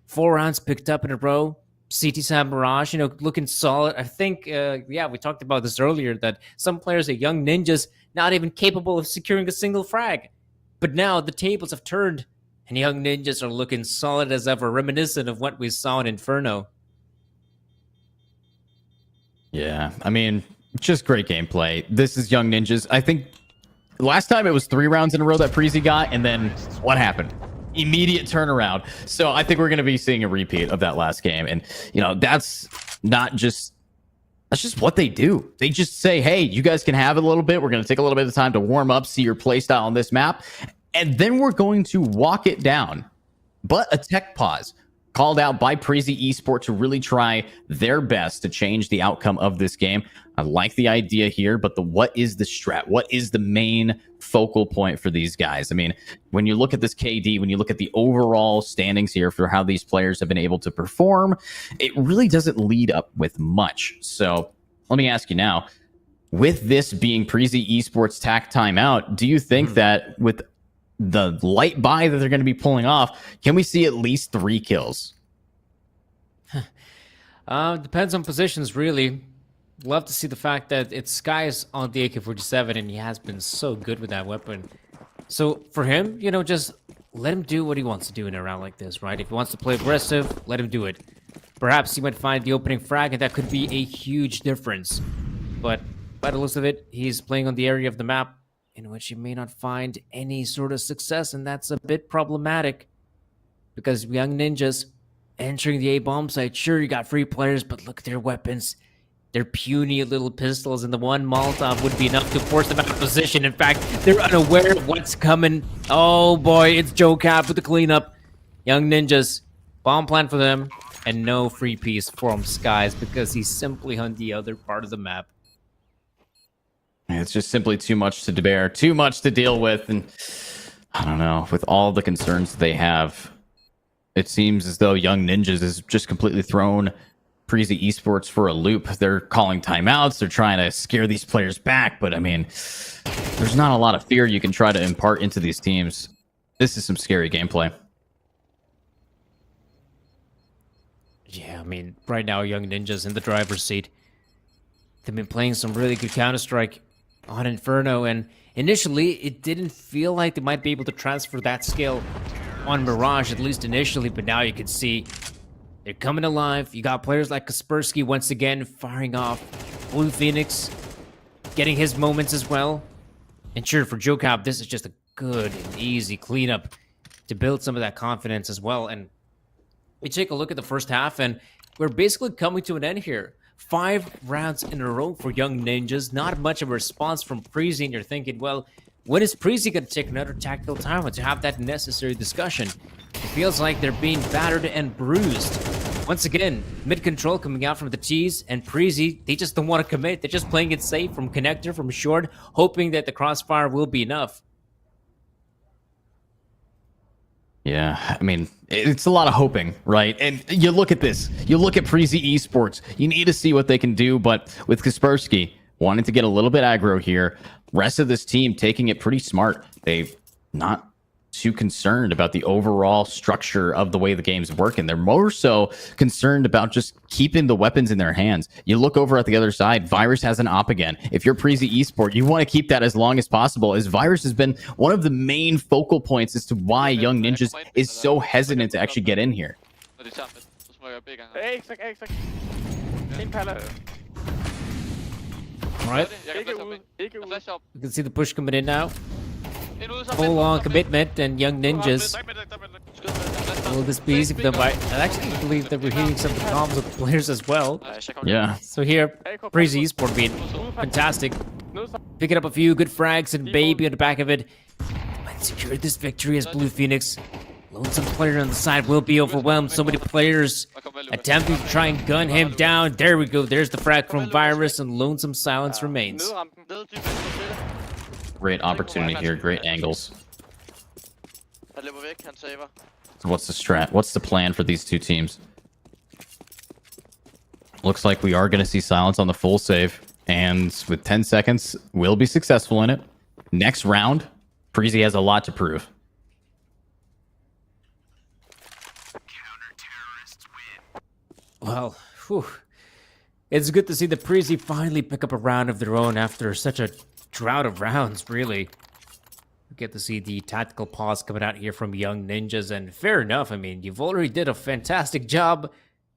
4 rounds picked up in a row. CT Sam Mirage, you know, looking solid. I think, yeah, we talked about this earlier, that some players are Young Ninjas, not even capable of securing a single frag. But now the tables have turned, and Young Ninjas are looking solid as ever, reminiscent of what we saw in Inferno. Yeah, I mean, just great gameplay. This is Young Ninjas. I think last time it was 3 rounds in a row that Preezy got, and then what happened? Immediate turnaround. So I think we're going to be seeing a repeat of that last game. And, you know, that's just what they do. They just say, hey, you guys can have it a little bit. We're going to take a little bit of time to warm up, see your play style on this map. And then we're going to walk it down. But a tech pause. called out by Prezi Esports to really try their best to change the outcome of this game. I like the idea here, but what is the strat? What is the main focal point for these guys? I mean, when you look at this KD, when you look at the overall standings here for how these players have been able to perform, it really doesn't lead up with much. So let me ask you now, with this being Prezi Esports TAC timeout, do you think that with the light buy that they're going to be pulling off, can we see at least 3 kills? Depends on positions, really. Love to see the fact that it's Sky's on the AK-47, and he has been so good with that weapon. So for him, you know, just let him do what he wants to do in a round like this, right? If he wants to play aggressive, let him do it. Perhaps he might find the opening frag, and that could be a huge difference. But by the looks of it, he's playing on the area of the map in which he may not find any sort of success, and that's a bit problematic. Because young ninjas entering the A-bomb site, sure, you got free players, but look at their weapons. They're puny little pistols, and the one Molotov would be enough to force them out of position. In fact, they're unaware of what's coming. Oh boy, it's Joe Cap with the cleanup. Young ninjas, bomb plan for them, and no free piece from Skies because he's simply on the other part of the map. It's just simply too much to bear, too much to deal with, and I don't know, with all the concerns they have, it seems as though Young Ninjas is just completely thrown Prezi Esports for a loop. They're calling timeouts. They're trying to scare these players back. But, I mean, there's not a lot of fear you can try to impart into these teams. This is some scary gameplay. Yeah, I mean, right now, Young Ninja's in the driver's seat. They've been playing some really good Counter-Strike on Inferno, and initially, it didn't feel like they might be able to transfer that skill on Mirage, at least initially, but now you can see they're coming alive. You got players like Kaspersky once again firing off. Blue Phoenix getting his moments as well. And sure, for Jokab, this is just a good and easy cleanup to build some of that confidence as well. And we take a look at the first half, and we're basically coming to an end here. 5 rounds in a row for Young Ninjas. Not much of a response from Prezi, and you're thinking, well, when is Prezi going to take another tactical timeout to have that necessary discussion? It feels like they're being battered and bruised. Once again, mid-control coming out from the T's, and Prezi, they just don't want to commit. They're just playing it safe from connector, from short, hoping that the crossfire will be enough. Yeah, I mean, it's a lot of hoping, right? And you look at this. You look at Prezi Esports. You need to see what they can do, but with Kaspersky wanting to get a little bit aggro here, rest of this team taking it pretty smart. They're not too concerned about the overall structure of the way the game's working. They're more so concerned about just keeping the weapons in their hands. You look over at the other side, Virus has an op again. If you're Prezi Esport, you want to keep that as long as possible, as Virus has been one of the main focal points as to why Young Ninjas is so hesitant to actually get in here. Alright. You can see the push coming in now. Full on commitment, and Young Ninjas. Will this be easy for them? I actually believe that we're hearing some of the comms of the players as well. Yeah. So here, Prezi Esport being fantastic. Picking up a few good frags and Baby on the back of it. Might secure this victory as Blue Phoenix. Lonesome player on the side will be overwhelmed. So many players attempting to try and gun him down. There we go. There's the frag from Virus, and Lonesome silence remains. Great opportunity here. Great angles. So what's the strat? What's the plan for these two teams? Looks like we are going to see silence on the full save. And with 10 seconds, we'll be successful in it. Next round, Prezi has a lot to prove. Well, whew. It's good to see the Prezi finally pick up a round of their own after such a drought of rounds, really. We get to see the tactical pause coming out here from Young Ninjas, and fair enough. I mean, you've already did a fantastic job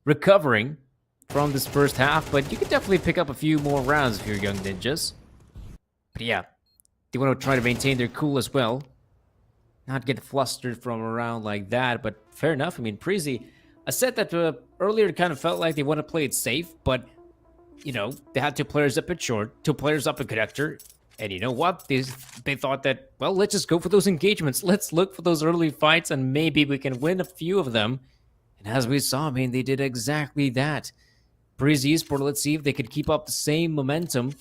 recovering from this first half, but you can definitely pick up a few more rounds if you're Young Ninjas. But yeah, they want to try to maintain their cool as well. Not get flustered from a round like that, but fair enough. I mean, Prezi, I said that earlier, it kind of felt like they want to play it safe, but, you know, they had 2 players up at short, 2 players up at connector, and you know what? They thought that, well, let's just go for those engagements. Let's look for those early fights, and maybe we can win a few of them. And as we saw, I mean, they did exactly that. Breezy Esport, let's see if they could keep up the same momentum.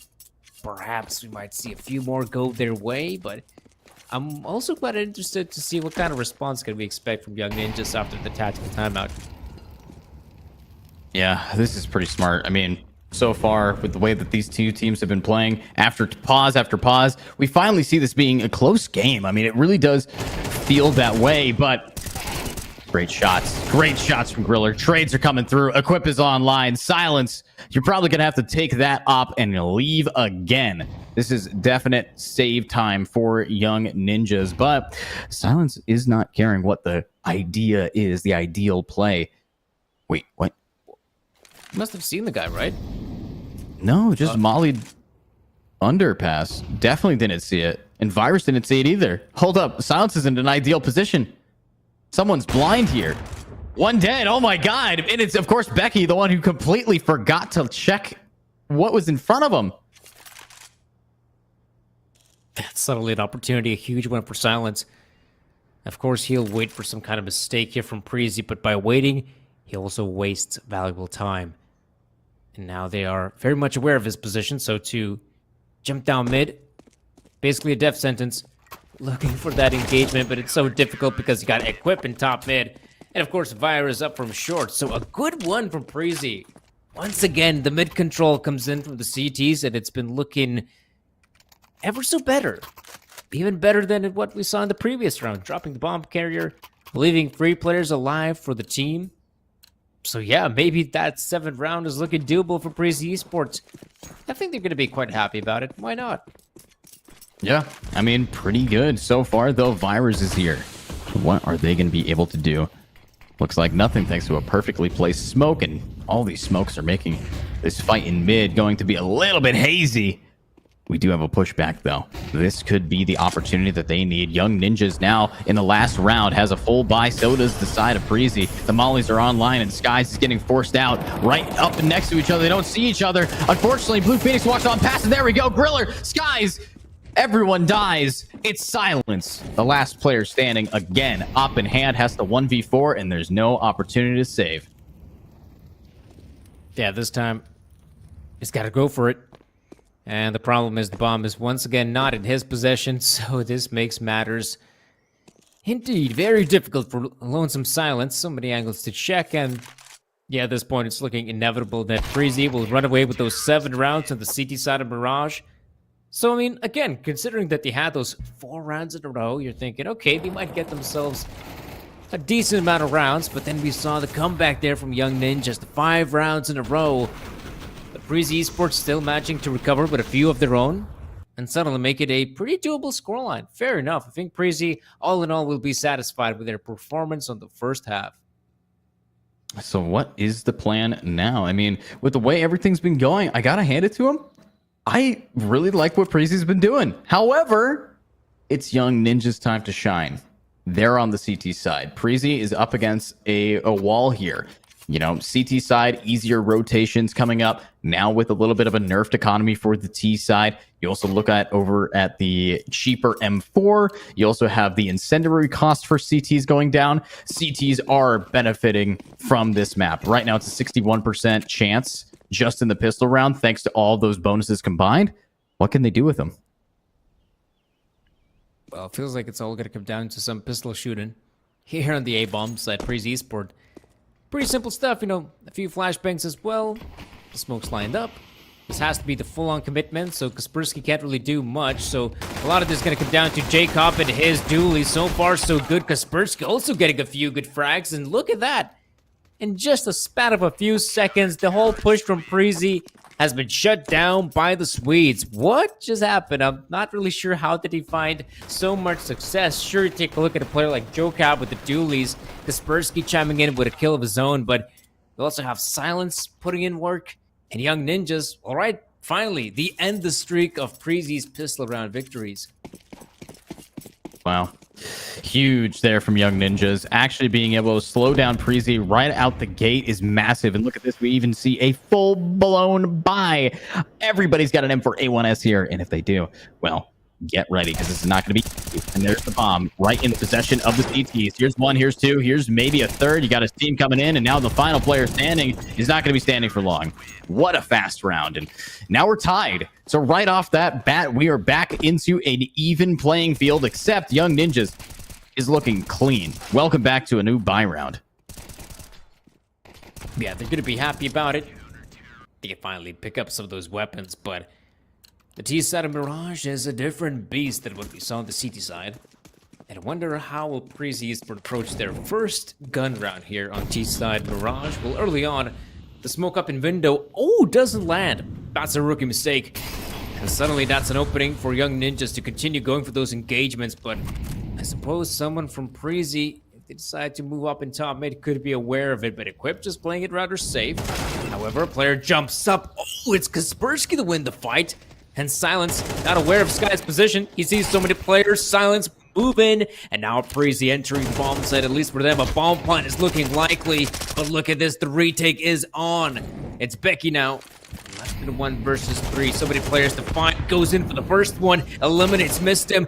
Perhaps we might see a few more go their way, but I'm also quite interested to see what kind of response can we expect from Young Ninjas after the tactical timeout. Yeah, this is pretty smart. I mean, so far, with the way that these two teams have been playing, after pause, we finally see this being a close game. I mean, it really does feel that way, but great shots from Griller. Trades are coming through. Equip is online. Silence. You're probably going to have to take that up and leave again. This is definite save time for Young Ninjas, but Silence is not caring what the idea is, the ideal play. Wait, what? You must have seen the guy, right? No, just mollied underpass. Definitely didn't see it. And Virus didn't see it either. Hold up. Silence is in an ideal position. Someone's blind here. One dead. Oh my god. And it's, of course, Becky, the one who completely forgot to check what was in front of him. That's suddenly an opportunity, a huge one for Silence. Of course, he'll wait for some kind of mistake here from Preezy, but by waiting, he also wastes valuable time. And now they are very much aware of his position, so to jump down mid, basically a death sentence. Looking for that engagement, but it's so difficult because you got Equip in top mid. And of course, Virus up from short, so a good one from Preezy. Once again, the mid control comes in from the CTs, and it's been looking ever so better. Even better than what we saw in the previous round, dropping the bomb carrier, leaving 3 players alive for the team. So yeah, maybe that 7th round is looking doable for Preezy Esports. I think they're going to be quite happy about it. Why not? Yeah, I mean, pretty good. So far, though, Virus is here. What are they going to be able to do? Looks like nothing thanks to a perfectly placed smoke, and all these smokes are making this fight in mid going to be a little bit hazy. We do have a pushback, though. This could be the opportunity that they need. Young Ninjas now in the last round has a full buy. So does the side of Breezy. The mollies are online, and Skies is getting forced out right up next to each other. They don't see each other. Unfortunately, Blue Phoenix walks on past, and there we go. Griller, Skies. Everyone dies. It's Silence. The last player standing again. Up in hand has the 1v4, and there's no opportunity to save. Yeah, this time, he's got to go for it. And the problem is the bomb is once again not in his possession, so this makes matters indeed very difficult for Lonesome Silence. So many angles to check, and yeah, at this point it's looking inevitable that Preezy will run away with those 7 rounds on the CT side of Mirage. So, I mean, again, considering that they had those 4 rounds in a row, you're thinking, okay, they might get themselves a decent amount of rounds, but then we saw the comeback there from Young Ninjas, the 5 rounds in a row. But Breezy Esports still managing to recover with a few of their own, and suddenly make it a pretty doable scoreline. Fair enough. I think Preezy, all in all, will be satisfied with their performance on the first half. So what is the plan now? I mean, with the way everything's been going, I gotta hand it to him. I really like what Preezy's been doing. However, it's Young Ninja's time to shine. They're on the CT side. Preezy is up against a wall here. You know, CT side, easier rotations coming up. Now with a little bit of a nerfed economy for the T side. You also look at over at the cheaper M4. You also have the incendiary cost for CTs going down. CTs are benefiting from this map. Right now, it's a 61% chance just in the pistol round, thanks to all those bonuses combined. What can they do with them? Well, it feels like it's all going to come down to some pistol shooting here on the A-bomb side, Preezy Esport. Pretty simple stuff, you know, a few flashbangs as well. The smoke's lined up. This has to be the full-on commitment, so Kaspersky can't really do much. So a lot of this is going to come down to Jacob and his dually. So far, so good. Kaspersky also getting a few good frags, and look at that. In just a span of a few seconds, the whole push from Preezy has been shut down by the Swedes. What just happened? I'm not really sure how did he find so much success. Sure, take a look at a player like Jokab with the dualies, Kaspersky chiming in with a kill of his own, but we also have Silence putting in work, and Young Ninjas. All right, finally, the end the streak of Preezy's pistol round victories. Wow. Huge there from Young Ninjas. Actually being able to slow down Preezy right out the gate is massive. And look at this. We even see a full-blown buy. Everybody's got an M4A1S here. And if they do, well, get ready because this is not going to be easy. And there's the bomb right in the possession of the CTs. Here's one, here's two, here's maybe a third. You got his team coming in, and now the final player standing is not going to be standing for long. What a fast round. And now we're tied. So right off that bat, we are back into an even playing field, except Young Ninjas is looking clean. Welcome back to a new buy round. Yeah, they're going to be happy about it. They can finally pick up some of those weapons, but the T side of Mirage is a different beast than what we saw on the CT side. And I wonder how will Prezi approach their first gun round here on T side Mirage. Well, early on, the smoke up in window, doesn't land. That's a rookie mistake. And suddenly that's an opening for Young Ninjas to continue going for those engagements, but I suppose someone from Prezi, if they decide to move up in top mid, could be aware of it, but Equip just playing it rather safe. However, a player jumps up. It's Kaspersky to win the fight. And Silence, not aware of Sky's position. He sees so many players. Silence move in. And now Prezi entering the bomb site. At least for them, a bomb plant is looking likely. But look at this. The retake is on. It's Becky now. Less than 1 versus 3. So many players to find. Goes in for the first one. Eliminates, missed him.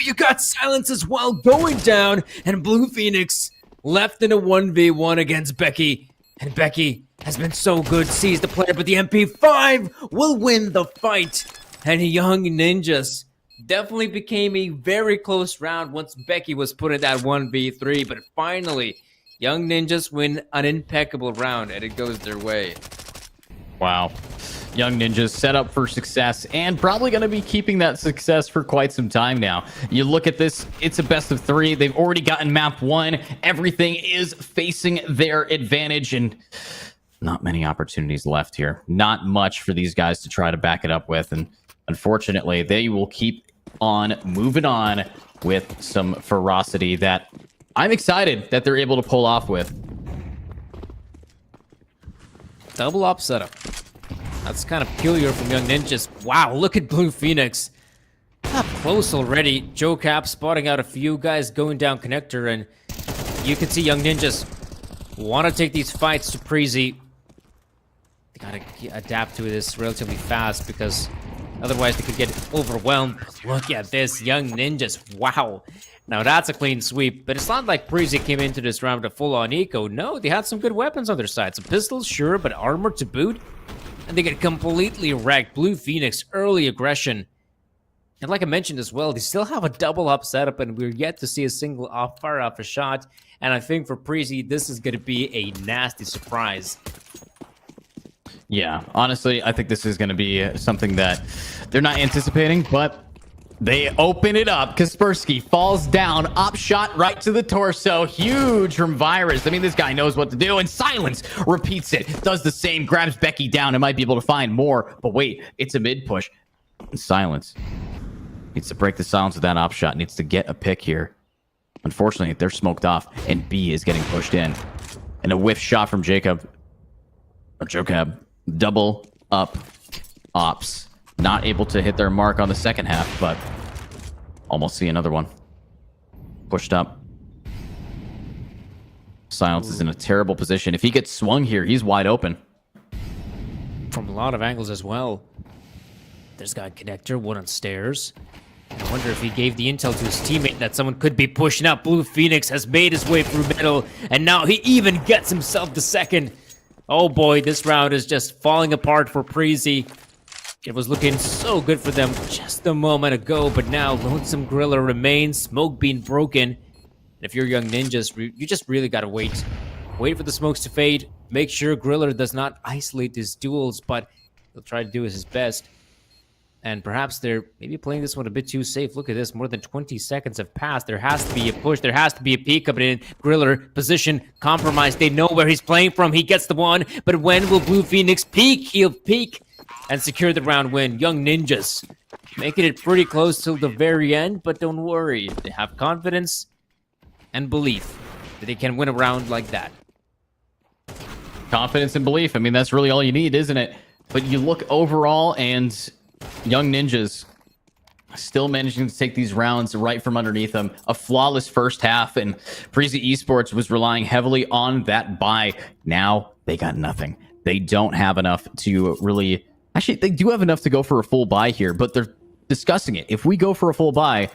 You got Silence as well going down. And Blue Phoenix left in a 1v1 against Becky. And Becky has been so good. Sees the player, but the MP5 will win the fight. And Young Ninjas definitely became a very close round once Becky was put in that 1v3. But finally, Young Ninjas win an impeccable round, and it goes their way. Wow. Young Ninjas set up for success and probably going to be keeping that success for quite some time now. You look at this, it's a best of 3. They've already gotten map 1. Everything is facing their advantage, and not many opportunities left here. Not much for these guys to try to back it up with, and unfortunately, they will keep on moving on with some ferocity that I'm excited that they're able to pull off with. Double op setup. That's kind of peculiar from Young Ninjas. Wow, look at Blue Phoenix. Up close already. Joe Cap spotting out a few guys going down connector, and you can see Young Ninjas want to take these fights to Prezi. They gotta adapt to this relatively fast because otherwise they could get overwhelmed. Look at this, Young Ninjas. Wow. Now that's a clean sweep, but it's not like Prezi came into this round with a full-on eco. No, they had some good weapons on their side. Some pistols, sure, but armor to boot. And they get completely wrecked. Blue Phoenix, early aggression. And like I mentioned as well, they still have a double up setup, and we're yet to see a single fire off a shot. And I think for Prezi, this is going to be a nasty surprise. Yeah, honestly, I think this is going to be something that they're not anticipating, but they open it up. Kaspersky falls down, op shot right to the torso. Huge from Virus. I mean, this guy knows what to do, and Silence repeats it. Does the same, grabs Becky down and might be able to find more. But wait, it's a mid push. Silence needs to break the silence with that op shot. Needs to get a pick here. Unfortunately, they're smoked off, and B is getting pushed in. And a whiff shot from Jacob. Or Jocab. Double up ops. Not able to hit their mark on the second half, but almost see another one. Pushed up. Silence is in a terrible position. If he gets swung here, he's wide open. From a lot of angles as well. There's got connector, one on stairs. I wonder if he gave the intel to his teammate that someone could be pushing up. Blue Phoenix has made his way through middle, and now he even gets himself the second. Oh boy, this round is just falling apart for Prezi. It was looking so good for them just a moment ago, but now Lonesome Griller remains, smoke being broken. And if you're Young Ninjas, you just really gotta wait. Wait for the smokes to fade. Make sure Griller does not isolate his duels, but he'll try to do his best. And perhaps they're maybe playing this one a bit too safe. Look at this, more than 20 seconds have passed. There has to be a push, there has to be a peek coming in. Griller, position, compromised. They know where he's playing from. He gets the one, but when will Blue Phoenix peek? He'll peek and secure the round win. Young Ninjas making it pretty close till the very end, but don't worry. They have confidence and belief that they can win a round like that. Confidence and belief. I mean, that's really all you need, isn't it? But you look overall, and Young Ninjas still managing to take these rounds right from underneath them. A flawless first half, and Prezi Esports was relying heavily on that buy. Now they got nothing. They don't have enough to really... Actually, they do have enough to go for a full buy here, but they're discussing it. If we go for a full buy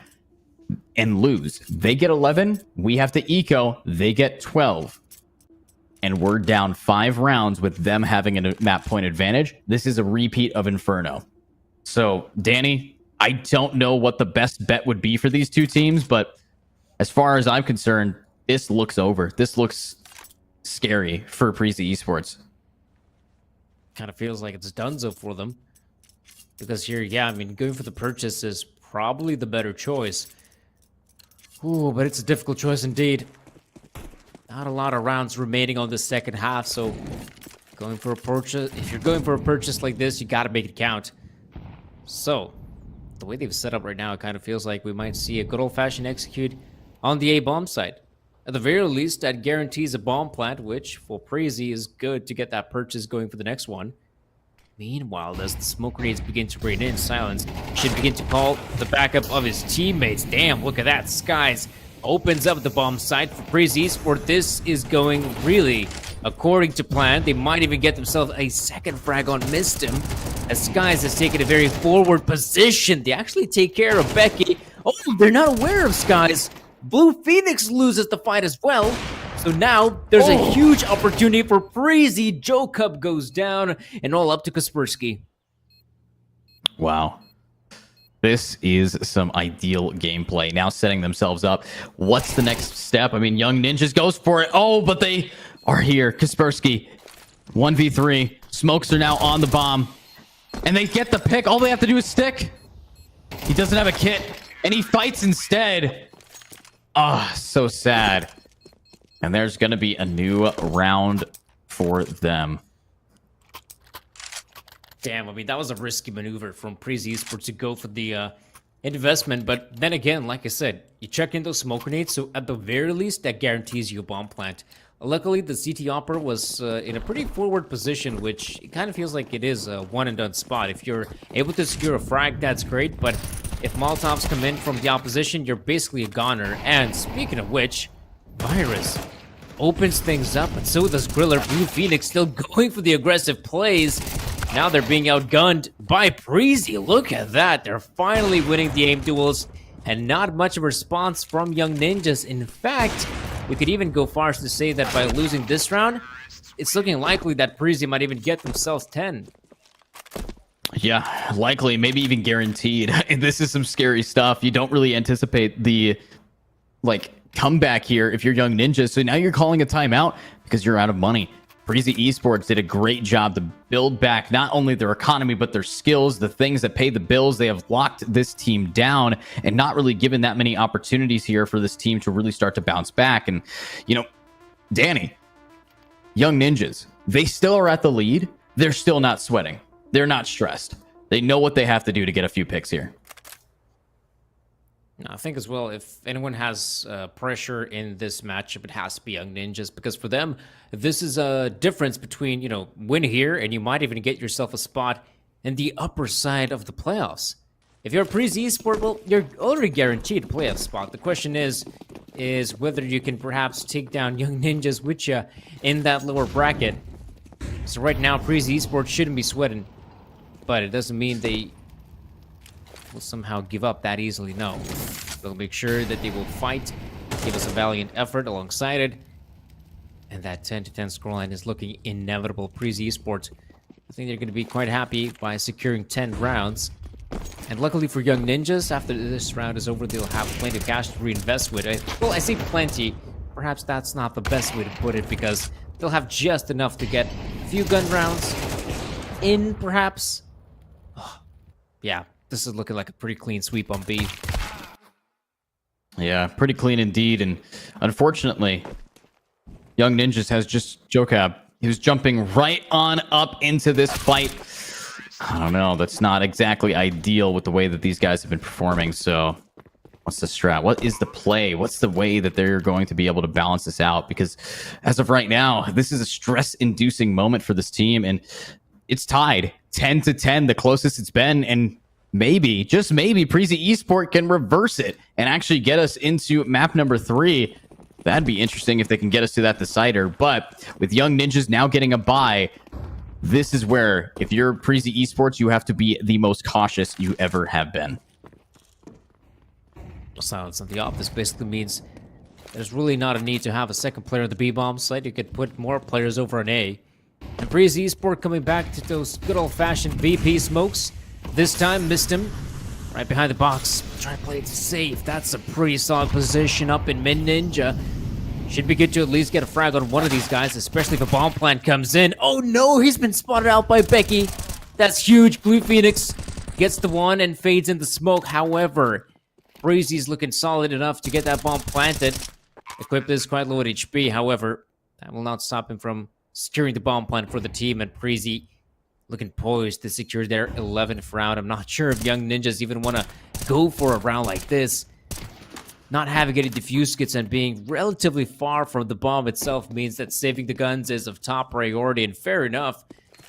and lose, they get 11, we have to eco, they get 12. And we're down 5 rounds with them having a map point advantage. This is a repeat of Inferno. So, Danny, I don't know what the best bet would be for these two teams, but as far as I'm concerned, this looks over. This looks scary for Prezi Esports. Kind of feels like it's donezo for them. Because here, yeah, I mean, going for the purchase is probably the better choice. Ooh, but it's a difficult choice indeed. Not a lot of rounds remaining on the second half, so going for a purchase, if you're going for a purchase like this, you gotta make it count. So, the way they've set up right now, it kind of feels like we might see a good old-fashioned execute on the A-bomb side. At the very least, that guarantees a bomb plant, which for Prezi is good to get that purchase going for the next one. Meanwhile, as the smoke grenades begin to rain in, Silence should begin to call the backup of his teammates. Damn, look at that. Skies opens up the bomb site for Prezi Esports. This is going really according to plan. They might even get themselves a second frag on Mistim, as Skies has taken a very forward position. They actually take care of Becky. Oh, they're not aware of Skies. Blue Phoenix loses the fight as well. So now there's a huge opportunity for Prezi. Joe Cub goes down, and all up to Kaspersky. Wow. This is some ideal gameplay. Now setting themselves up. What's the next step? I mean, Young Ninjas goes for it. Oh, but they are here. Kaspersky, 1v3. Smokes are now on the bomb. And they get the pick. All they have to do is stick. He doesn't have a kit. And he fights instead. Ah, so sad. And there's going to be a new round for them. Damn, I mean, that was a risky maneuver from Prezi Esports to go for the investment. But then again, like I said, you check in those smoke grenades, so at the very least, that guarantees you a bomb plant. Luckily, the CT Opera was in a pretty forward position, which it kind of feels like it is a one-and-done spot. If you're able to secure a frag, that's great, but if Molotovs come in from the opposition, you're basically a goner. And speaking of which, Virus opens things up, and so does Griller. Blue Phoenix still going for the aggressive plays. Now they're being outgunned by Prezi. Look at that. They're finally winning the aim duels, and not much of a response from Young Ninjas. In fact, we could even go far as to say that by losing this round, it's looking likely that Prezi might even get themselves 10. Yeah, likely, maybe even guaranteed. This is some scary stuff. You don't really anticipate the, comeback here if you're Young Ninjas. So now you're calling a timeout because you're out of money. Prezi Esports did a great job to build back not only their economy, but their skills, the things that pay the bills. They have locked this team down and not really given that many opportunities here for this team to really start to bounce back. And, Danny, Young Ninjas, they still are at the lead. They're still not sweating. They're not stressed. They know what they have to do to get a few picks here. I think as well, if anyone has pressure in this matchup, it has to be Young Ninjas, because for them, this is a difference between, win here and you might even get yourself a spot in the upper side of the playoffs. If you're a Prezi Esports, well, you're already guaranteed a playoff spot. The question is whether you can perhaps take down Young Ninjas with you in that lower bracket. So right now, Prezi Esports shouldn't be sweating, but it doesn't mean they will somehow give up that easily. No, they'll make sure that they will fight, give us a valiant effort alongside it, and that 10-10 scoreline is looking inevitable. Prezi Esports, I think they're going to be quite happy by securing 10 rounds, and luckily for Young Ninjas, after this round is over, they'll have plenty of cash to reinvest with. Well, I say plenty, perhaps that's not the best way to put it, because they'll have just enough to get a few gun rounds in, perhaps. Yeah, this is looking like a pretty clean sweep on B. Yeah, pretty clean indeed. And unfortunately, Young Ninjas has just Jokab. He was jumping right on up into this fight. I don't know. That's not exactly ideal with the way that these guys have been performing. So what's the strat? What is the play? What's the way that they're going to be able to balance this out? Because as of right now, this is a stress-inducing moment for this team. And it's tied 10-10, the closest it's been. And maybe, just maybe, Prezi Esports can reverse it and actually get us into map number 3. That'd be interesting if they can get us to that decider. But with Young Ninjas now getting a bye, this is where, if you're Prezi Esports, you have to be the most cautious you ever have been. Silence on the op. This basically means there's really not a need to have a second player on the B-bomb site. You could put more players over an A. And Prezi Esports coming back to those good old-fashioned VP smokes. This time, missed him. Right behind the box. Try to play it safe. That's a pretty solid position up in mid Ninja. Should be good to at least get a frag on one of these guys, especially if a bomb plant comes in. Oh no, he's been spotted out by Becky. That's huge. Blue Phoenix gets the one and fades in the smoke. However, Breezy's looking solid enough to get that bomb planted. Equip is quite low at HP. However, that will not stop him from securing the bomb plant for the team. And Breezy looking poised to secure their 11th round. I'm not sure if Young Ninjas even want to go for a round like this. Not having any diffuse kits and being relatively far from the bomb itself means that saving the guns is of top priority. And fair enough,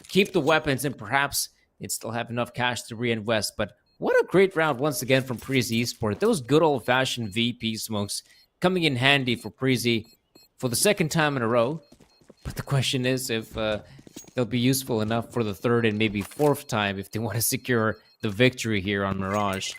keep the weapons and perhaps they'd still have enough cash to reinvest. But what a great round once again from Prezi Esports. Those good old-fashioned VP smokes coming in handy for Prezi for the second time in a row. But the question is if they'll be useful enough for the third and maybe fourth time if they want to secure the victory here on Mirage.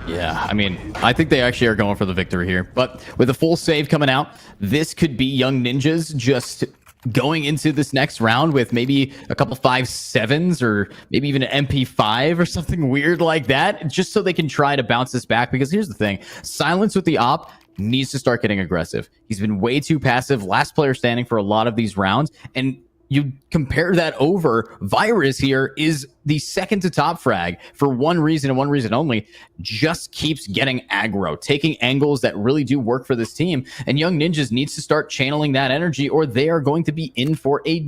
Yeah, I mean, I think they actually are going for the victory here. But with a full save coming out, this could be Young Ninjas just going into this next round with maybe a couple 5.7s or maybe even an MP5 or something weird like that, just so they can try to bounce this back. Because here's the thing, Silence with the op needs to start getting aggressive. He's been way too passive, last player standing for a lot of these rounds, and you compare that over, Virus here is the second to top frag for one reason and one reason only, just keeps getting aggro, taking angles that really do work for this team. And Young Ninjas needs to start channeling that energy or they are going to be in for a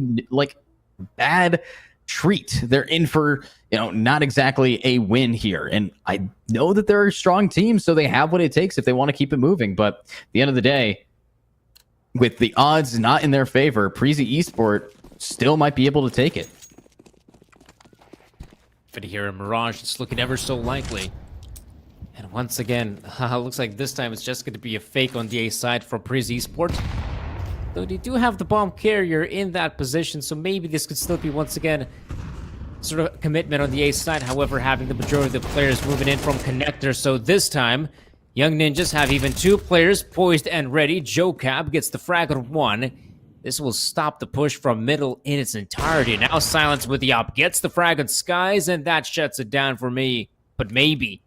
bad treat. They're in for, not exactly a win here. And I know that they're a strong team, so they have what it takes if they want to keep it moving. But at the end of the day, with the odds not in their favor, Prezi Esports still might be able to take it. But here in Mirage, it's looking ever so likely. And once again, looks like this time it's just going to be a fake on the A side for Prezi Esports. Though they do have the bomb carrier in that position, so maybe this could still be once again sort of commitment on the A side. However, having the majority of the players moving in from connector, so this time Young Ninjas have even two players poised and ready. Joe Cab gets the frag on one. This will stop the push from middle in its entirety. Now Silence with the op gets the frag on Skies, and that shuts it down for me. But maybe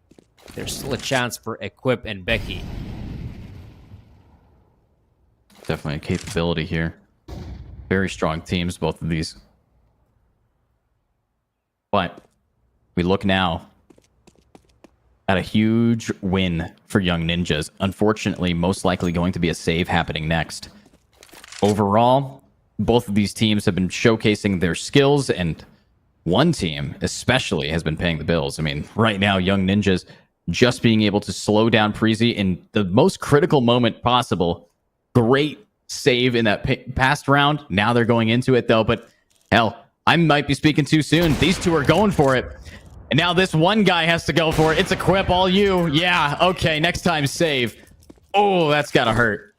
there's still a chance for Equip and Becky. Definitely a capability here. Very strong teams, both of these. But we look now at a huge win for Young Ninjas. Unfortunately, most likely going to be a save happening next. Overall, both of these teams have been showcasing their skills, and one team especially has been paying the bills. I mean, right now, Young Ninjas just being able to slow down Prezi in the most critical moment possible. Great save in that past round. Now they're going into it, though. But hell, I might be speaking too soon. These two are going for it. And now this one guy has to go for it. It's Equip, all you. Yeah, okay, next time save. Oh, that's gotta hurt.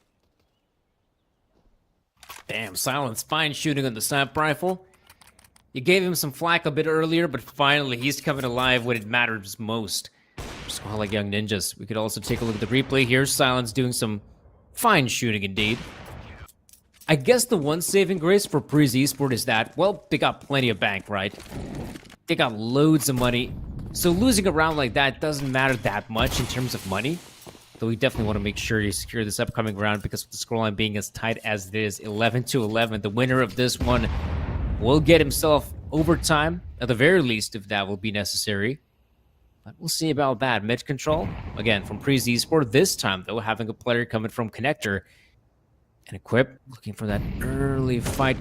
Damn, Silence, fine shooting on the sniper rifle. You gave him some flack a bit earlier, but finally he's coming alive when it matters most. Just like Young Ninjas. We could also take a look at the replay here. Silence doing some fine shooting indeed. I guess the one saving grace for Prezi Esports is that, well, they got plenty of bank, right? They got loads of money. So losing a round like that doesn't matter that much in terms of money. Though we definitely want to make sure you secure this upcoming round because with the scoreline being as tight as it is, 11-11, the winner of this one will get himself overtime, at the very least, if that will be necessary. But we'll see about that. Mid control, again, from Prezi Esports. This time, though, having a player coming from connector and Equip, looking for that early fight.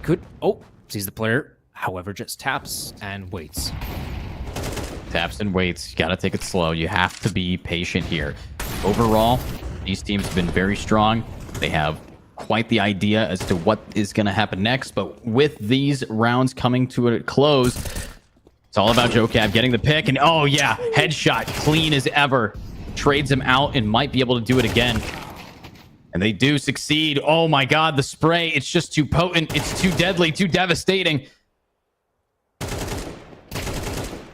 Sees the player, however, just taps and waits. Taps and waits. You gotta take it slow. You have to be patient here. Overall, these teams have been very strong. They have quite the idea as to what is going to happen next. But with these rounds coming to a close, it's all about Joe Cab getting the pick. And oh yeah, headshot, clean as ever. Trades him out and might be able to do it again. And they do succeed. Oh my god, the spray, it's just too potent. It's too deadly, too devastating.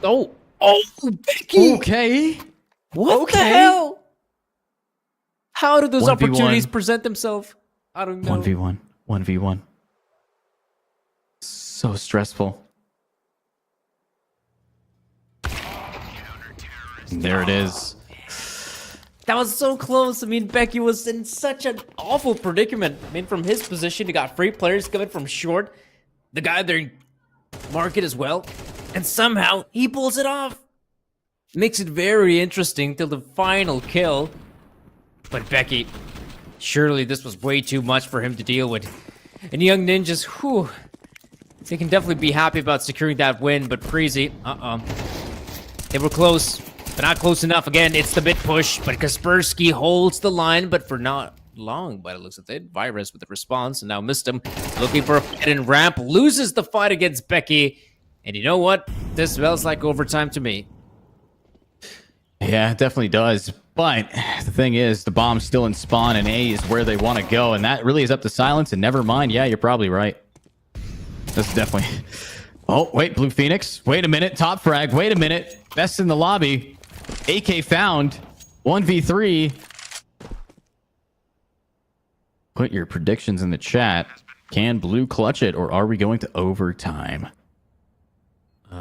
Oh, oh, Becky! Okay. What the hell? How do those 1v1. opportunities present themselves? I don't know. 1v1. 1v1. So stressful. There it is. That was so close. I mean, Becky was in such an awful predicament. I mean, from his position, he got free players coming from short. The guy there, market as well. And somehow, he pulls it off. Makes it very interesting till the final kill. But Becky, surely this was way too much for him to deal with. And Young Ninjas, whew, they can definitely be happy about securing that win. But Freezy, they were close. But not close enough. Again, it's the mid push, but Kaspersky holds the line, but for not long by the looks of it. Virus with the response, and now missed him. Looking for a fight in ramp, loses the fight against Becky. And you know what? This smells like overtime to me. Yeah, it definitely does. But the thing is, the bomb's still in spawn, and A is where they want to go. And that really is up to Silence, and never mind. Yeah, you're probably right. That's definitely... Oh, wait, Blue Phoenix. Wait a minute. Top frag. Wait a minute. Best in the lobby. AK found. 1v3. Put your predictions in the chat. Can Blue clutch it, or are we going to overtime?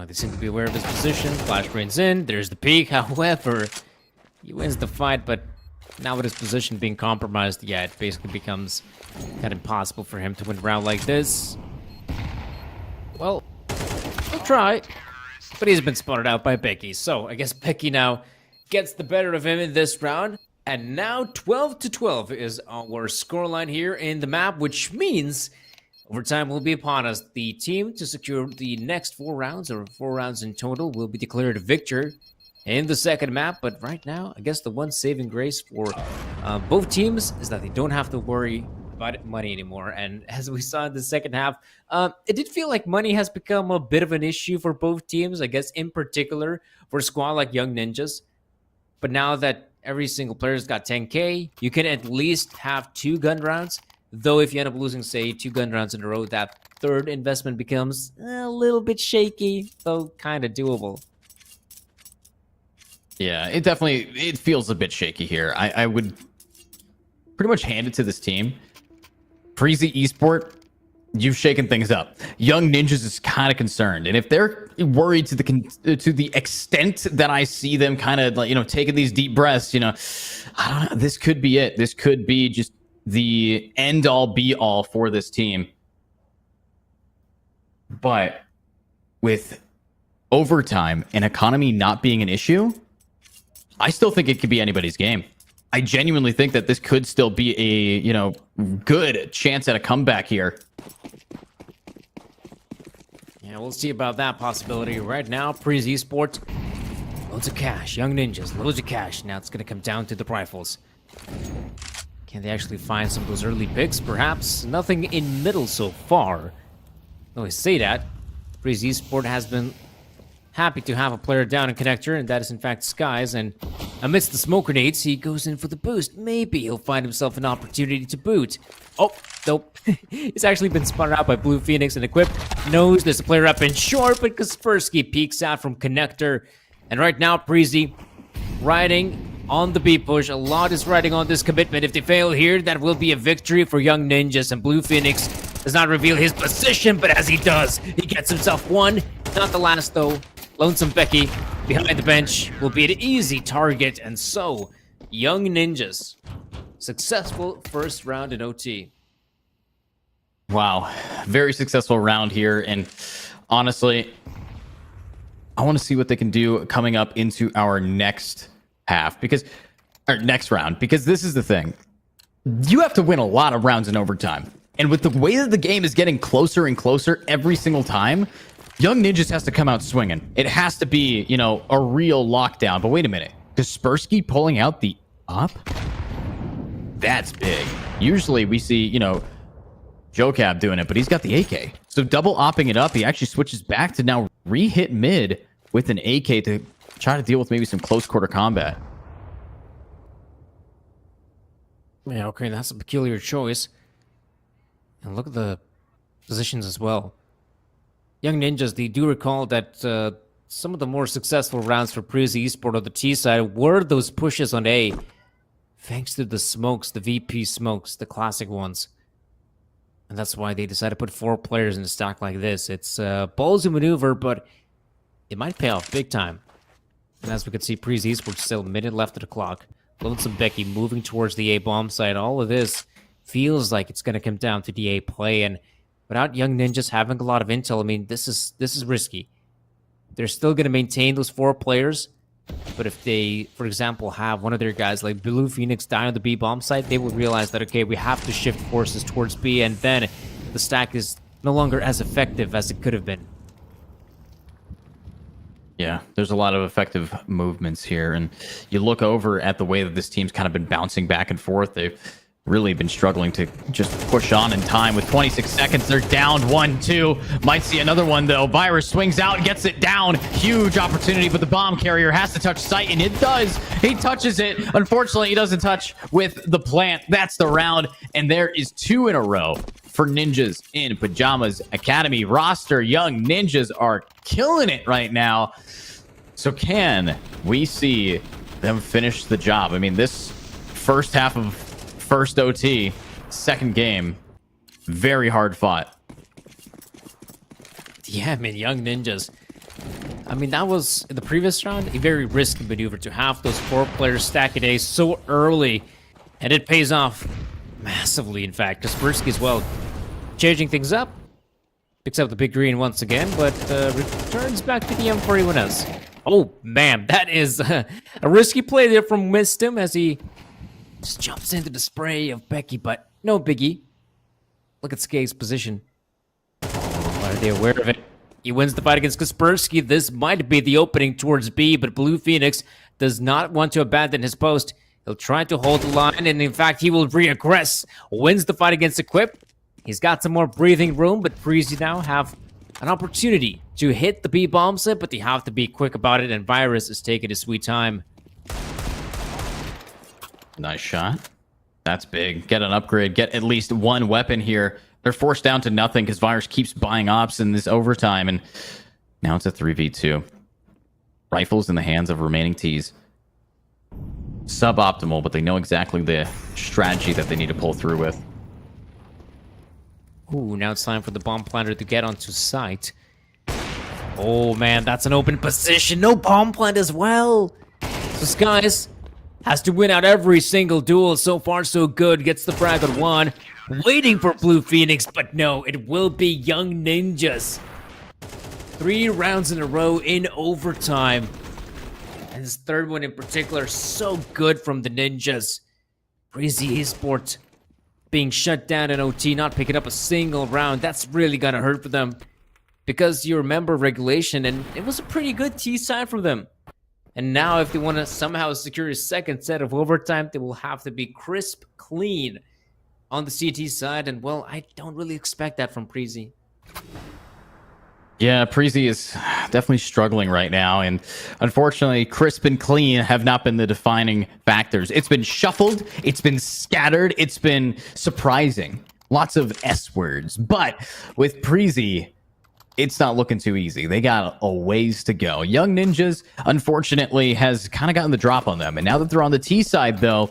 They seem to be aware of his position. Flashbrain's in. There's the peak. However, he wins the fight, but now with his position being compromised, yeah, it basically becomes kind of impossible for him to win a round like this. Well, he'll try. But he's been spotted out by Becky. So I guess Becky now gets the better of him in this round. And now 12-12 is our scoreline here in the map, which means overtime will be upon us. The team to secure the next 4 rounds, or 4 rounds in total, will be declared a victor in the second map. But right now, I guess the one saving grace for both teams is that they don't have to worry about money anymore. And as we saw in the second half, it did feel like money has become a bit of an issue for both teams, I guess in particular for a squad like Young Ninjas. But now that every single player's got 10k, you can at least have 2 gun rounds. Though if you end up losing, say, 2 gun rounds in a row, that third investment becomes a little bit shaky, though kind of doable. Yeah, it feels a bit shaky here. I would pretty much hand it to this team. Freezy Esport, you've shaken things up. Young Ninjas is kind of concerned, and if they're worried to the extent that I see them kind of like, taking these deep breaths, I don't know, this could be it. This could be just the end all be all for this team. But with overtime and economy not being an issue, I still think it could be anybody's game. I genuinely think that this could still be a, good chance at a comeback here. Yeah, we'll see about that possibility. Right now, Prees Esports, loads of cash. Young Ninjas, loads of cash. Now it's going to come down to the rifles. Can they actually find some of those early picks? Perhaps. Nothing in middle so far. Though I say that, Prees Esports has been happy to have a player down in connector, and that is in fact Skies. And amidst the smoke grenades, he goes in for the boost. Maybe he'll find himself an opportunity to boot. Oh, nope. He's actually been spotted out by Blue Phoenix and Equipped. Knows there's a player up in short, but Kaspersky peeks out from connector. And right now, Preezy riding on the B push. A lot is riding on this commitment. If they fail here, that will be a victory for Young Ninjas. And Blue Phoenix does not reveal his position, but as he does, he gets himself one. Not the last, though. Lonesome Becky behind the bench will be an easy target, and so Young Ninjas successful first round in OT. Wow, very successful round here, and honestly, I want to see what they can do coming up into our next half, next round, because this is the thing. You have to win a lot of rounds in overtime, and with the way that the game is getting closer and closer every single time, Young Ninjas has to come out swinging. It has to be, a real lockdown. But wait a minute. Kaspersky pulling out the up? That's big. Usually we see, Jocab doing it, but he's got the AK. So double opping it up, he actually switches back to now re-hit mid with an AK to try to deal with maybe some close quarter combat. Yeah, okay, that's a peculiar choice. And look at the positions as well. Young Ninjas, they do recall that some of the more successful rounds for Prezi Esport on the T side were those pushes on A, thanks to the smokes, the VP smokes, the classic ones. And that's why they decided to put 4 players in a stack like this. It's a ballsy maneuver, but it might pay off big time. And as we can see, Prezi Esport still a minute left of the clock. Lonesome Becky moving towards the A bomb side. All of this feels like it's going to come down to the A play. And without Young Ninjas having a lot of intel, I mean, this is risky. They're still going to maintain those 4 players. But if they, for example, have one of their guys like Blue Phoenix die on the B bomb site, they will realize that, okay, we have to shift forces towards B, and then the stack is no longer as effective as it could have been. Yeah, there's a lot of effective movements here, and you look over at the way that this team's kind of been bouncing back and forth. They've really been struggling to just push on in time. With 26 seconds, they're down 1-2. Might see another one, though. Virus swings out, gets it down. Huge opportunity, but the bomb carrier has to touch site, and it does. He touches it. Unfortunately, he doesn't touch with the plant. That's the round, and there is 2 in a row for Ninjas in Pajamas Academy roster. Young Ninjas are killing it right now. So can we see them finish the job? I mean, this first half of first OT, second game, very hard fought. Yeah, I mean, Young Ninjas. I mean, that was, in the previous round, a very risky maneuver to have those 4 players stack at A so early. And it pays off massively, in fact. Kaspersky as well, changing things up. Picks up the big green once again, but returns back to the M41S. Oh, man, that is a risky play there from Wisdom as he just jumps into the spray of Becky, but no biggie. Look at Skave's position. Are they aware of it? He wins the fight against Kaspersky. This might be the opening towards B, but Blue Phoenix does not want to abandon his post. He'll try to hold the line, and in fact, he will reaggress. Wins the fight against Equip. He's got some more breathing room, but Prezi now have an opportunity to hit the B bomb set, but they have to be quick about it, and Virus is taking his sweet time. Nice shot. That's big. Get an upgrade. Get at least 1 weapon here. They're forced down to nothing because Virus keeps buying ops in this overtime, and now it's a 3v2. Rifles in the hands of remaining Ts. Suboptimal, but they know exactly the strategy that they need to pull through with. Ooh, now it's time for the bomb planter to get onto site. Oh man, that's an open position. No bomb plant as well. So Skies has to win out every single duel. So far, so good. Gets the frag on 1. Waiting for Blue Phoenix, but no, it will be Young Ninjas. 3 rounds in a row in overtime. And this third one in particular, so good from the Ninjas. Prezi Esport being shut down in OT, not picking up a single round. That's really gonna hurt for them. Because you remember regulation, and it was a pretty good T side from them. And now if they want to somehow secure a second set of overtime, they will have to be crisp, clean on the CT side. And well, I don't really expect that from Prezi. Yeah, Prezi is definitely struggling right now, and unfortunately, crisp and clean have not been the defining factors. It's been shuffled, it's been scattered, it's been surprising. Lots of S words, but with Prezi, it's not looking too easy. They got a ways to go. Young Ninjas, unfortunately, has kind of gotten the drop on them, and now that they're on the T side, though,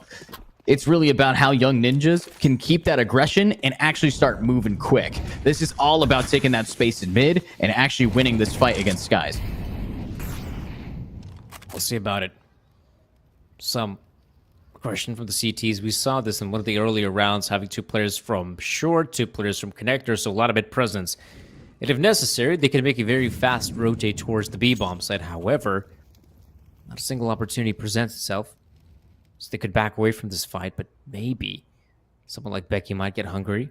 it's really about how Young Ninjas can keep that aggression and actually start moving quick. This is all about taking that space in mid and actually winning this fight against Skies. We'll see about it. Some question from the CTs. We saw this in one of the earlier rounds, having 2 players from short, 2 players from connector, so a lot of mid presence. And if necessary, they can make a very fast rotate towards the B-bomb side. However, not a single opportunity presents itself. So they could back away from this fight, but maybe someone like Becky might get hungry.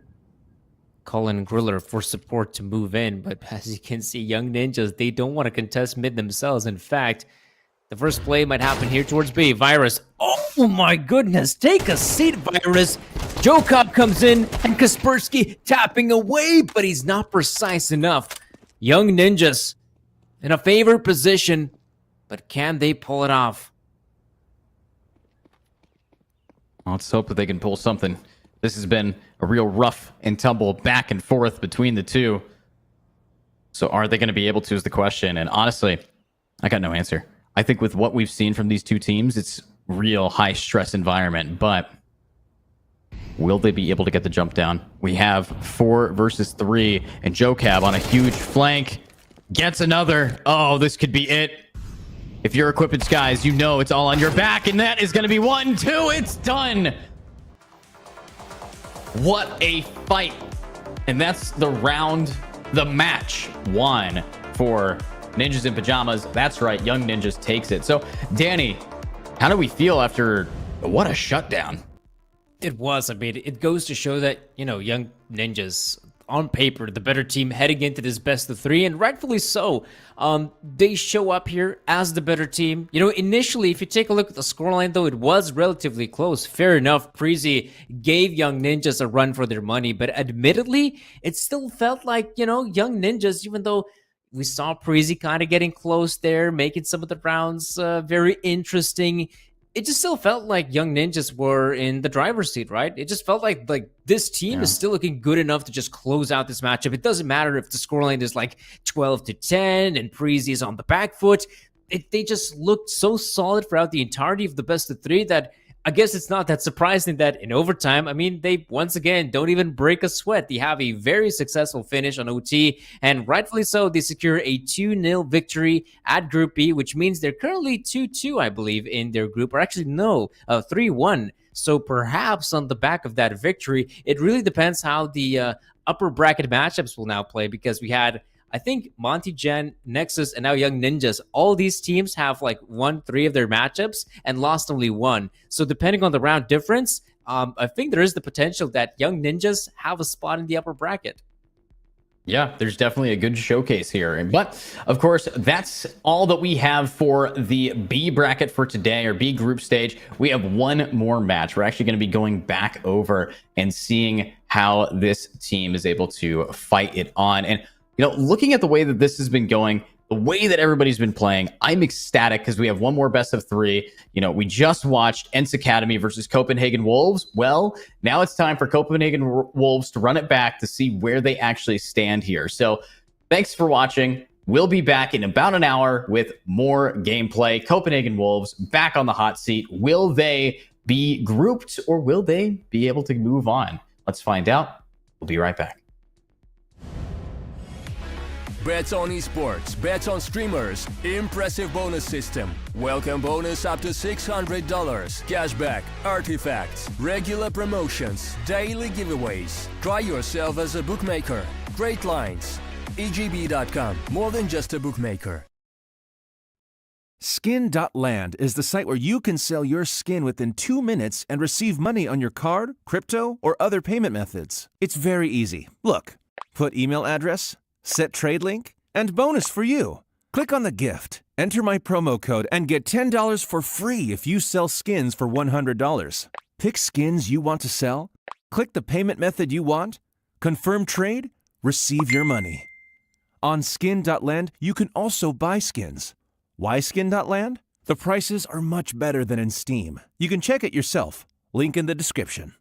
Colin and Griller for support to move in, but as you can see, Young Ninjas, they don't want to contest mid themselves. In fact, the first play might happen here towards B. Virus. Oh my goodness, take a seat, Virus. Joe Cobb comes in, and Kaspersky tapping away, but he's not precise enough. Young Ninjas in a favored position, but can they pull it off? Let's hope that they can pull something. This has been a real rough and tumble back and forth between the two. So are they going to be able to is the question. And honestly, I got no answer. I think with what we've seen from these two teams, it's real high stress environment, but will they be able to get the jump down? We have 4 versus 3, and Joe Cab on a huge flank gets another. Oh, this could be it. If you're Equipment guys, you know it's all on your back, and that is going to be 1, 2. It's done. What a fight. And that's the round, the match 1 for Ninjas in Pajamas. That's right, Young Ninjas takes it. So, Danny, how do we feel after what a shutdown? It was. I mean, it goes to show that, Young Ninjas, on paper, the better team heading into this best of 3, and rightfully so. They show up here as the better team. Initially, if you take a look at the scoreline, though, it was relatively close. Fair enough, Preezy gave Young Ninjas a run for their money, but admittedly, it still felt like, Young Ninjas, even though we saw Preezy kind of getting close there, making some of the rounds very interesting, it just still felt like Young Ninjas were in the driver's seat, right? It just felt like this team is still looking good enough to just close out this matchup. It doesn't matter if the scoreline is like 12-10 and Preezy is on the back foot. They just looked so solid throughout the entirety of the best of 3 that I guess it's not that surprising that in overtime, I mean, they once again don't even break a sweat. They have a very successful finish on OT, and rightfully so, they secure a 2-0 victory at Group B, which means they're currently 2-2, I believe, in their group, or actually, no, 3-1. So perhaps on the back of that victory, it really depends how the upper bracket matchups will now play, because we had, I think, Monty Gen, Nexus, and now Young Ninjas, all these teams have won 3 of their matchups and lost only 1. So depending on the round difference, I think there is the potential that Young Ninjas have a spot in the upper bracket. Yeah, there's definitely a good showcase here. But, of course, that's all that we have for the B bracket for today, or B group stage. We have one more match. We're actually going to be going back over and seeing how this team is able to fight it on. And looking at the way that this has been going, the way that everybody's been playing, I'm ecstatic because we have one more best of 3. We just watched Ents Academy versus Copenhagen Wolves. Well, now it's time for Copenhagen Wolves to run it back to see where they actually stand here. So thanks for watching. We'll be back in about an hour with more gameplay. Copenhagen Wolves back on the hot seat. Will they be grouped, or will they be able to move on? Let's find out. We'll be right back. Bets on esports, bets on streamers, impressive bonus system. Welcome bonus up to $600, cashback, artifacts, regular promotions, daily giveaways. Try yourself as a bookmaker. Great lines. EGB.com, more than just a bookmaker. Skin.land is the site where you can sell your skin within 2 minutes and receive money on your card, crypto, or other payment methods. It's very easy. Look, put email address, set trade link, and bonus for you. Click on the gift, enter my promo code, and get $10 for free if you sell skins for $100. Pick skins you want to sell, click the payment method you want, confirm trade, receive your money. On Skin.land, you can also buy skins. Why Skin.land? The prices are much better than in Steam. You can check it yourself. Link in the description.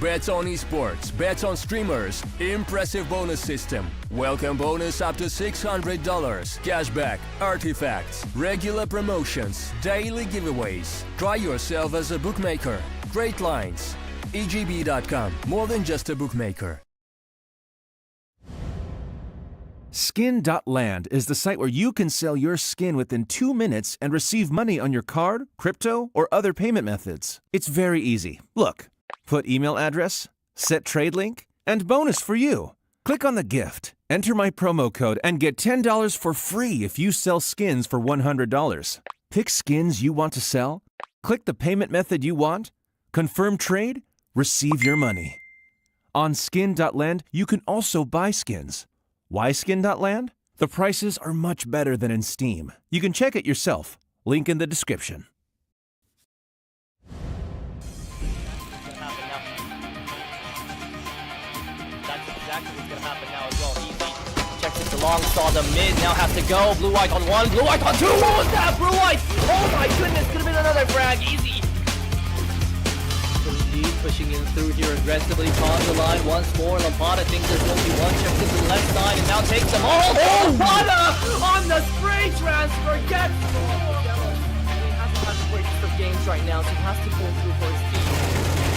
Bets on esports, bets on streamers, impressive bonus system. Welcome bonus up to $600, cashback, artifacts, regular promotions, daily giveaways. Try yourself as a bookmaker. Great lines. EGB.com, more than just a bookmaker. Skin.land is the site where you can sell your skin within 2 minutes and receive money on your card, crypto, or other payment methods. It's very easy. Look, put email address, set trade link, and bonus for you. Click on the gift, enter my promo code, and get $10 for free if you sell skins for $100. Pick skins you want to sell, click the payment method you want, confirm trade, receive your money. On Skin.land, you can also buy skins. Why Skin.land? The prices are much better than in Steam. You can check it yourself. Link in the description. That's exactly what's gonna happen now as well. Easy checks it along, saw the mid, now has to go. Blue white on one, blue white on two. What was that? Blue white! Oh my goodness, could have been another frag. Easy. Indeed, pushing in through here aggressively. Pawns the line once more. Lampada thinks there's only one. Checks to the left side and now takes them all. Oh, Lampada on the spray transfer gets scored. He hasn't had the greatest of games right now, so he has to pull through for his team.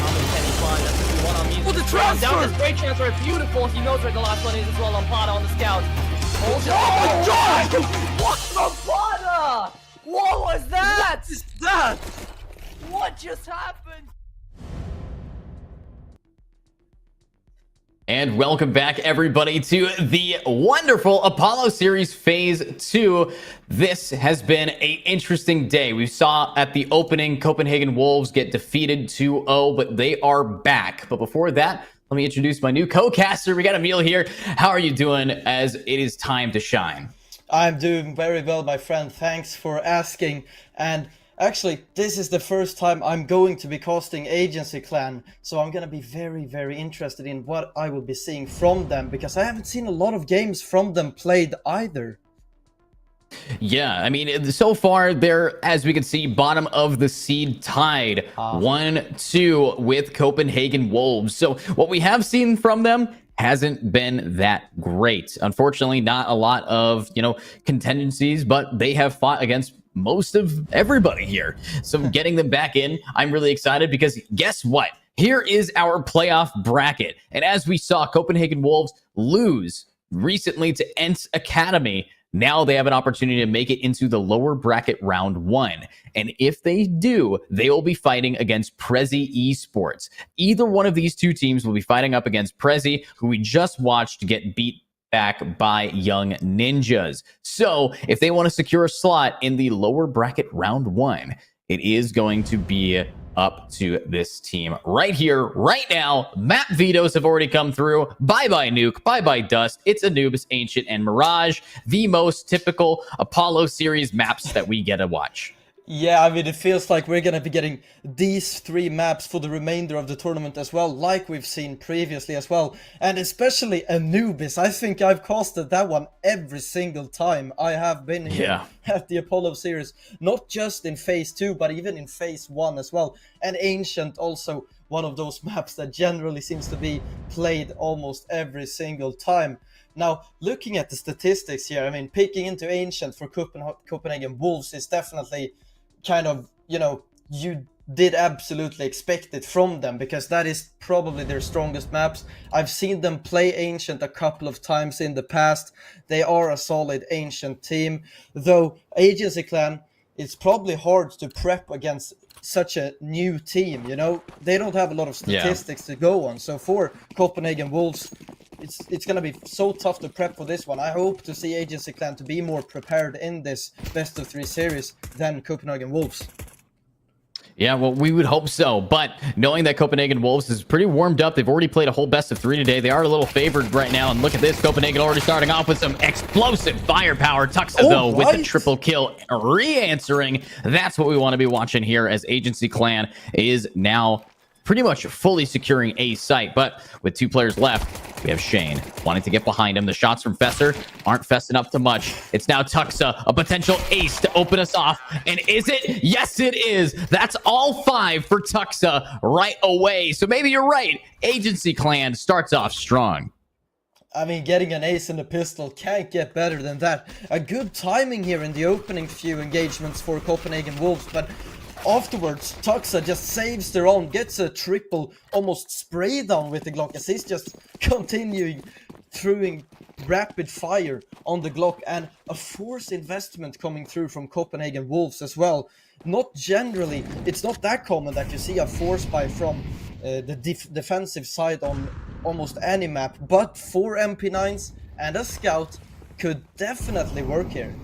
Can he find that's what we want on music. Oh, the transfer! Down the spray transfer, beautiful. He knows where the last one is as well. Lampada on the scout. Oh my God! What? Lampada! What was that? What is that? What just happened? And welcome back, everybody, to the wonderful Apollo Series Phase 2. This has been an interesting day. We saw at the opening Copenhagen Wolves get defeated 2-0, but they are back. But before that, let me introduce my new co-caster. We got Emil here. How are you doing as it is time to shine? I'm doing very well, my friend. Thanks for asking. And actually, this is the first time I'm going to be casting Agency Clan, so I'm going to be very, very interested in what I will be seeing from them, because I haven't seen a lot of games from them played either. Yeah, I mean, so far they're, as we can see, bottom of the seed tied 1-2 with Copenhagen Wolves. So what we have seen from them hasn't been that great. Unfortunately, not a lot of, contingencies, but they have fought against most of everybody here. So getting them back in, I'm really excited because guess what? Here is our playoff bracket. And as we saw, Copenhagen Wolves lose recently to Ents Academy. Now they have an opportunity to make it into the lower bracket round 1. And if they do, they will be fighting against Prezi Esports. Either one of these two teams will be fighting up against Prezi, who we just watched get beat back by Young Ninjas. So if they want to secure a slot in the lower bracket round 1, it is going to be up to this team right here, right now. Map vetoes have already come through. Bye-bye Nuke, bye-bye Dust. It's Anubis, Ancient, and Mirage, the most typical Apollo series maps that we get to watch. Yeah, I mean, it feels like we're gonna be getting these 3 maps for the remainder of the tournament as well, like we've seen previously as well. And especially Anubis. I think I've casted that one every single time I have been here at the Apollo series. Not just in Phase 2, but even in Phase 1 as well. And Ancient also one of those maps that generally seems to be played almost every single time. Now, looking at the statistics here, I mean, picking into Ancient for Copenhagen Wolves is definitely kind of, you know, you did absolutely expect it from them, because that is probably their strongest maps. I've seen them play Ancient a couple of times in the past. They are a solid Ancient team, though Agency Clan, it's probably hard to prep against such a new team, you know? They don't have a lot of statistics to go on, so for Copenhagen Wolves, it's going to be so tough to prep for this one. I hope to see Agency Clan to be more prepared in this best of 3 series than Copenhagen Wolves. Yeah, well, we would hope so. But knowing that Copenhagen Wolves is pretty warmed up, they've already played a whole best of 3 today. They are a little favored right now. And look at this, Copenhagen already starting off with some explosive firepower. Tuxa, though, with the triple kill, re-answering. That's what we want to be watching here, as Agency Clan is now pretty much fully securing a site. But with 2 players left, we have Shane wanting to get behind him. The shots from Fesser aren't fessing up to much. It's now Tuxa, a potential ace to open us off. And is it? Yes, it is. That's all 5 for Tuxa right away. So maybe you're right. Agency Clan starts off strong. I mean, getting an ace in the pistol can't get better than that. A good timing here in the opening few engagements for Copenhagen Wolves, but afterwards, Tuxa just saves their own, gets a triple, almost spray down with the Glock, as he's just continuing throwing rapid fire on the Glock, and a force investment coming through from Copenhagen Wolves as well. Not generally, it's not that common that you see a force buy from the defensive side on almost any map, but 4 MP9s and a scout could definitely work here.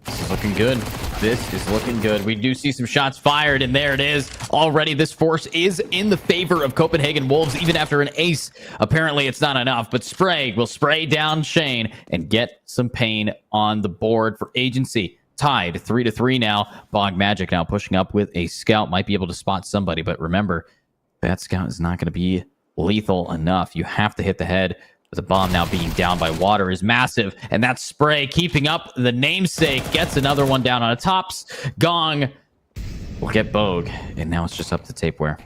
This is looking good. This is looking good. We do see some shots fired, and there it is. Already, this force is in the favor of Copenhagen Wolves, even after an ace. Apparently, it's not enough, but Spray will spray down Shane and get some pain on the board for Agency. Tied 3-3 now. Bog Magic now pushing up with a scout. Might be able to spot somebody, but remember, that scout is not going to be lethal enough. You have to hit the head. The bomb now being down by water is massive, and that Spray keeping up the namesake gets another one down on a tops. Gong will get Bogue, and now it's just up to Tapeware,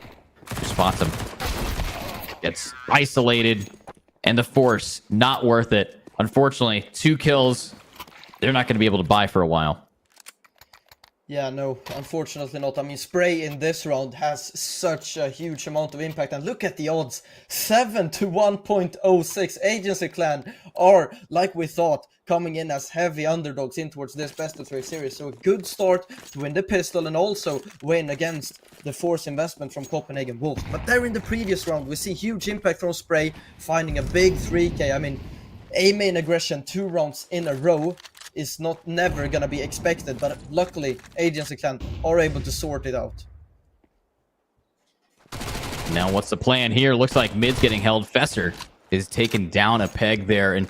who spots him. Gets isolated, and the force not worth it. Unfortunately, 2 kills. They're not going to be able to buy for a while. Yeah, no, unfortunately not. I mean, Spray in this round has such a huge amount of impact. And look at the odds. 7 to 1.06. Agency Clan are, like we thought, coming in as heavy underdogs in towards this best of 3 series. So a good start to win the pistol and also win against the force investment from Copenhagen Wolves. But there in the previous round, we see huge impact from Spray, finding a big 3k. I mean, A-main aggression 2 rounds in a row is never gonna be expected, but luckily Agency Clan are able to sort it out. Now what's the plan here? Looks like mid's getting held. Fesser is taking down a peg there, and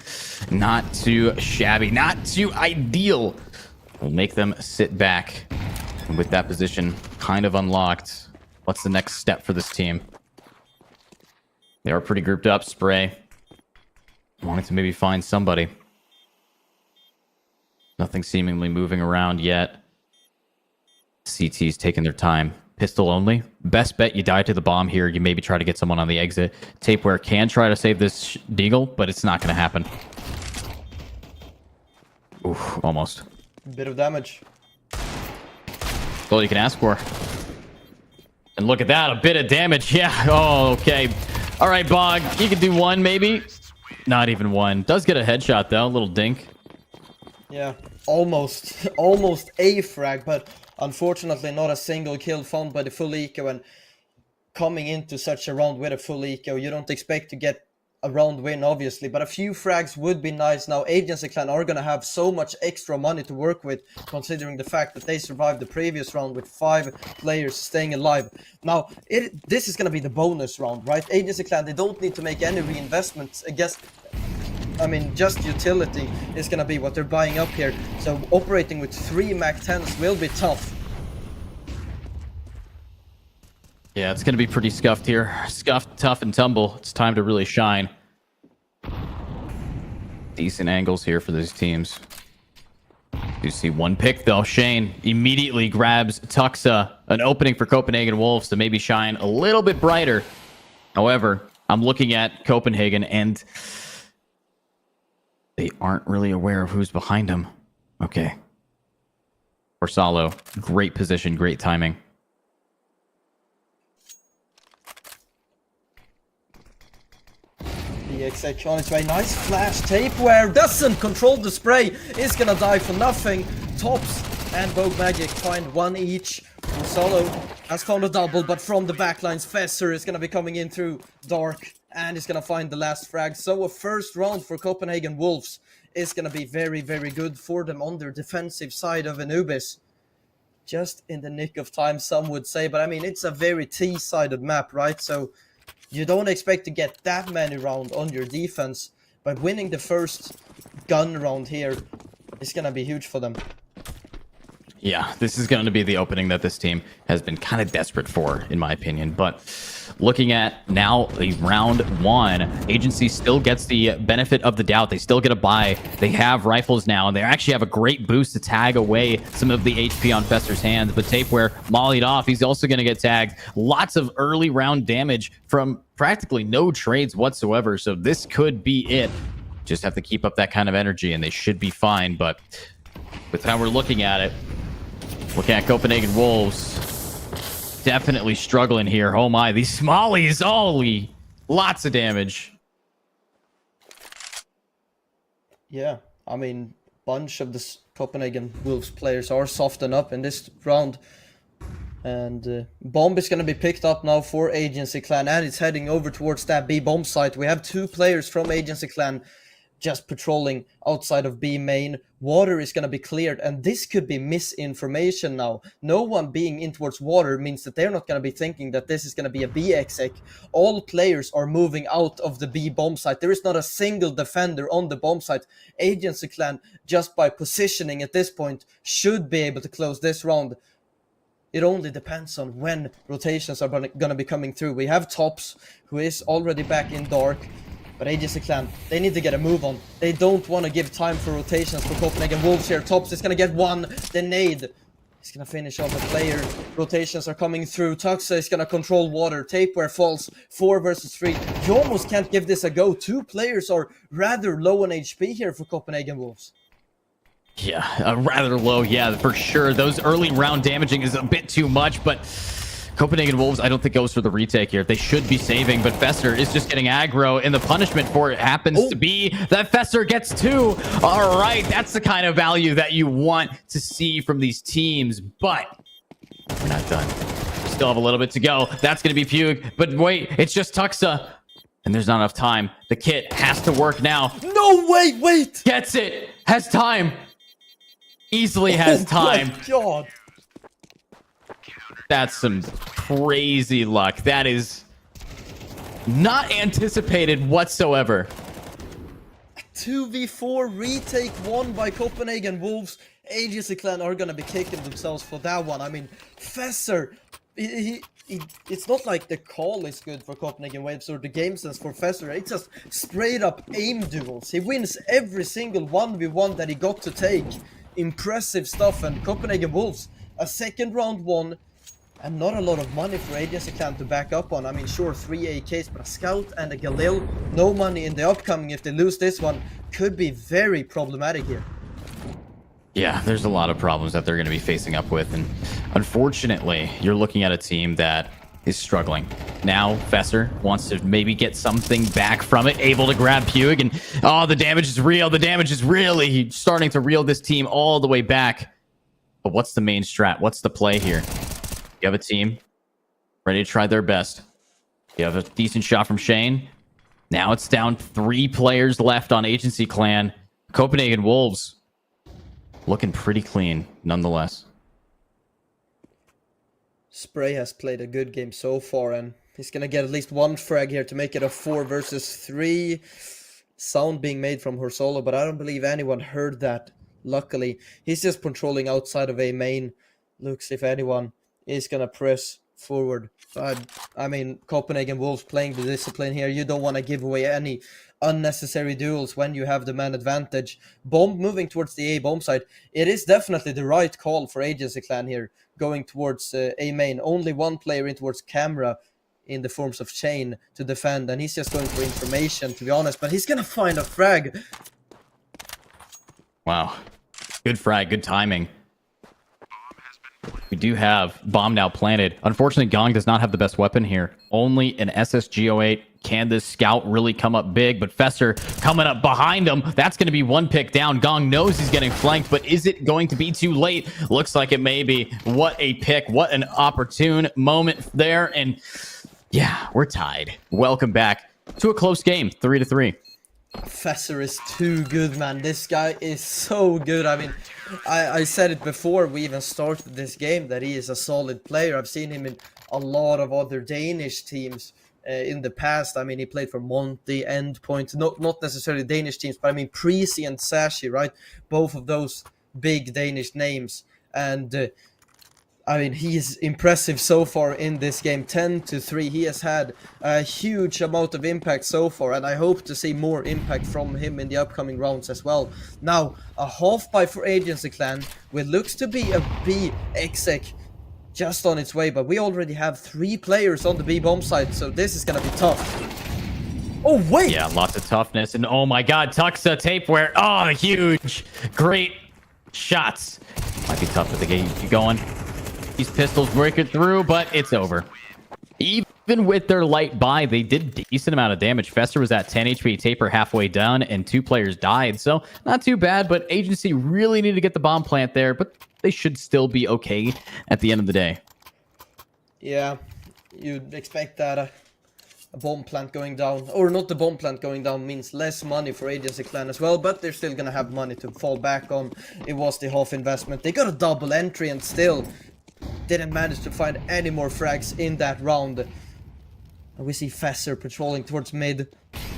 not too shabby, not too ideal. Will make them sit back. And with that position kind of unlocked, what's the next step for this team? They are pretty grouped up. Spray wanting to maybe find somebody. Nothing seemingly moving around yet. CT's taking their time. Pistol only. Best bet you die to the bomb here. You maybe try to get someone on the exit. Tapeware can try to save this Deagle, but it's not going to happen. Oof, almost. Bit of damage. That's all you can ask for. And look at that, a bit of damage. Yeah, oh, okay. All right, Bog, you can do 1 maybe. Not even one. Does get a headshot though, a little dink. Yeah, almost, almost a frag, but unfortunately not a single kill found by the full eco. And coming into such a round with a full eco, you don't expect to get a round win, obviously, but a few frags would be nice. Now, Agency Clan are going to have so much extra money to work with, considering the fact that they survived the previous round with 5 players staying alive. Now, this is going to be the bonus round, right? Agency Clan, they don't need to make any reinvestments. I mean, just utility is going to be what they're buying up here. So operating with 3 MAC-10s will be tough. Yeah, it's going to be pretty scuffed here. Scuffed, tough, and tumble. It's time to really shine. Decent angles here for these teams. You see one pick, though. Shane immediately grabs Tuxa. An opening for Copenhagen Wolves to maybe shine a little bit brighter. However, I'm looking at Copenhagen, and they aren't really aware of who's behind them. Okay. Orsalo, great position, great timing. The exec on its way. Nice flash. Tapeware doesn't control the spray. Is gonna die for nothing. Tops and Vogue Magic find 1 each. Solo has found a double, but from the backlines, Fesser is gonna be coming in through Dark and is gonna find the last frag. So a first round for Copenhagen Wolves is gonna be very, very good for them on their defensive side of Anubis. Just in the nick of time, some would say, but I mean, it's a very T-sided map, right? So you don't expect to get that many rounds on your defense, but winning the first gun round here is going to be huge for them. Yeah, this is going to be the opening that this team has been kind of desperate for, in my opinion. But looking at now a round 1, Agency still gets the benefit of the doubt. They still get a buy. They have rifles now, and they actually have a great boost to tag away some of the HP on Fester's hands. But Tapeware mollied off. He's also going to get tagged. Lots of early round damage from practically no trades whatsoever. So this could be it. Just have to keep up that kind of energy, and they should be fine. But with how we're looking at it, looking at Copenhagen Wolves, definitely struggling here. Oh my, these Smollies, holy, lots of damage. Yeah, I mean, bunch of the Copenhagen Wolves players are softened up in this round. And bomb is going to be picked up now for Agency Clan, and it's heading over towards that B bomb site. We have 2 players from Agency Clan just patrolling outside of B main. Water is going to be cleared, and this could be misinformation now. No one being in towards water means that they're not going to be thinking that this is going to be a B exec. All players are moving out of the B bomb site. There is not a single defender on the bomb site. Agency Clan, just by positioning at this point, should be able to close this round. It only depends on when rotations are going to be coming through. We have Tops, who is already back in Dark. But Agency Clan, they need to get a move on. They don't want to give time for rotations for Copenhagen Wolves here. Tops is going to get one. The nade. He's going to finish off a player. Rotations are coming through. Tuxa is going to control water. Tapeware falls 4 versus 3. You almost can't give this a go. 2 players are rather low on HP here for Copenhagen Wolves. Yeah, rather low. Yeah, for sure. Those early round damaging is a bit too much, but Copenhagen Wolves, I don't think goes for the retake here. They should be saving, but Fester is just getting aggro, and the punishment for it happens to be that Fester gets 2. All right, that's the kind of value that you want to see from these teams, but we're not done. We still have a little bit to go. That's going to be Fugue, but wait, it's just Tuxa, and there's not enough time. The kit has to work now. No, wait! Gets it, has time. Easily has time. Oh my God. That's some crazy luck. That is not anticipated whatsoever. 2v4 retake won by Copenhagen Wolves. Agency Clan are gonna be kicking themselves for that one. I mean, Fesser, it's not like the call is good for Copenhagen Wolves or the game sense for Fesser. It's just straight up aim duels. He wins every single 1v1 that he got to take. Impressive stuff. And Copenhagen Wolves, a second round won. And not a lot of money for Agency Clan to back up on. I mean, sure, 3 AKs, but a Scout and a Galil. No money in the upcoming. If they lose this one, could be very problematic here. Yeah, there's a lot of problems that they're going to be facing up with. And unfortunately, you're looking at a team that is struggling. Now, Fesser wants to maybe get something back from it, able to grab Pug, and oh, the damage is real. The damage is really starting to reel this team all the way back. But what's the main strat? What's the play here? You have a team ready to try their best. You have a decent shot from Shane. Now it's down 3 players left on Agency Clan. Copenhagen Wolves looking pretty clean, nonetheless. Spray has played a good game so far, and he's gonna get at least 1 frag here to make it a 4 versus 3. Sound being made from her solo, but I don't believe anyone heard that. Luckily, he's just patrolling outside of A main. Looks if anyone is gonna press forward. But I mean, Copenhagen Wolves playing the discipline here. You don't want to give away any unnecessary duels when you have the man advantage. Bomb moving towards the A bomb side. It is definitely the right call for Agency Clan here, going towards A main. Only 1 player in towards camera in the forms of Chain to defend, and he's just going for information, to be honest, but he's gonna find a frag. Wow. Good frag, good timing. We do have bomb now planted. Unfortunately, Gong does not have the best weapon here. Only an SSG-08. Can this scout really come up big? But Fesser coming up behind him. That's going to be 1 pick down. Gong knows he's getting flanked, but is it going to be too late? Looks like it may be. What a pick. What an opportune moment there. And yeah, we're tied. Welcome back to a close game, 3-3. Fesser is too good, man. This guy is so good. I mean, I said it before we even started this game that he is a solid player. I've seen him in a lot of other Danish teams in the past. I mean, he played for Monty, Endpoint, not necessarily Danish teams, but I mean Prezi and Sashi, right? Both of those big Danish names. And I mean, he is impressive so far in this game. 10-3. He has had a huge amount of impact so far, and I hope to see more impact from him in the upcoming rounds as well. Now, a half buy for Agency Clan, which looks to be a B exec just on its way, but we already have 3 players on the B bomb side, so this is gonna be tough. Oh, wait! Yeah, lots of toughness, and oh my god, Tuxa, Tapeware, oh, huge, great shots. Might be tough with the game keep going. These pistols break it through, but it's over. Even with their light buy, they did a decent amount of damage. Fesser was at 10 HP, Taper halfway done, and 2 players died. So not too bad, but Agency really need to get the bomb plant there, but they should still be okay at the end of the day. Yeah, you'd expect that a bomb plant going down, or not the bomb plant going down, means less money for Agency Clan as well, but they're still gonna have money to fall back on. It was the half investment. They got a double entry and still didn't manage to find any more frags in that round. And we see Fesser patrolling towards mid.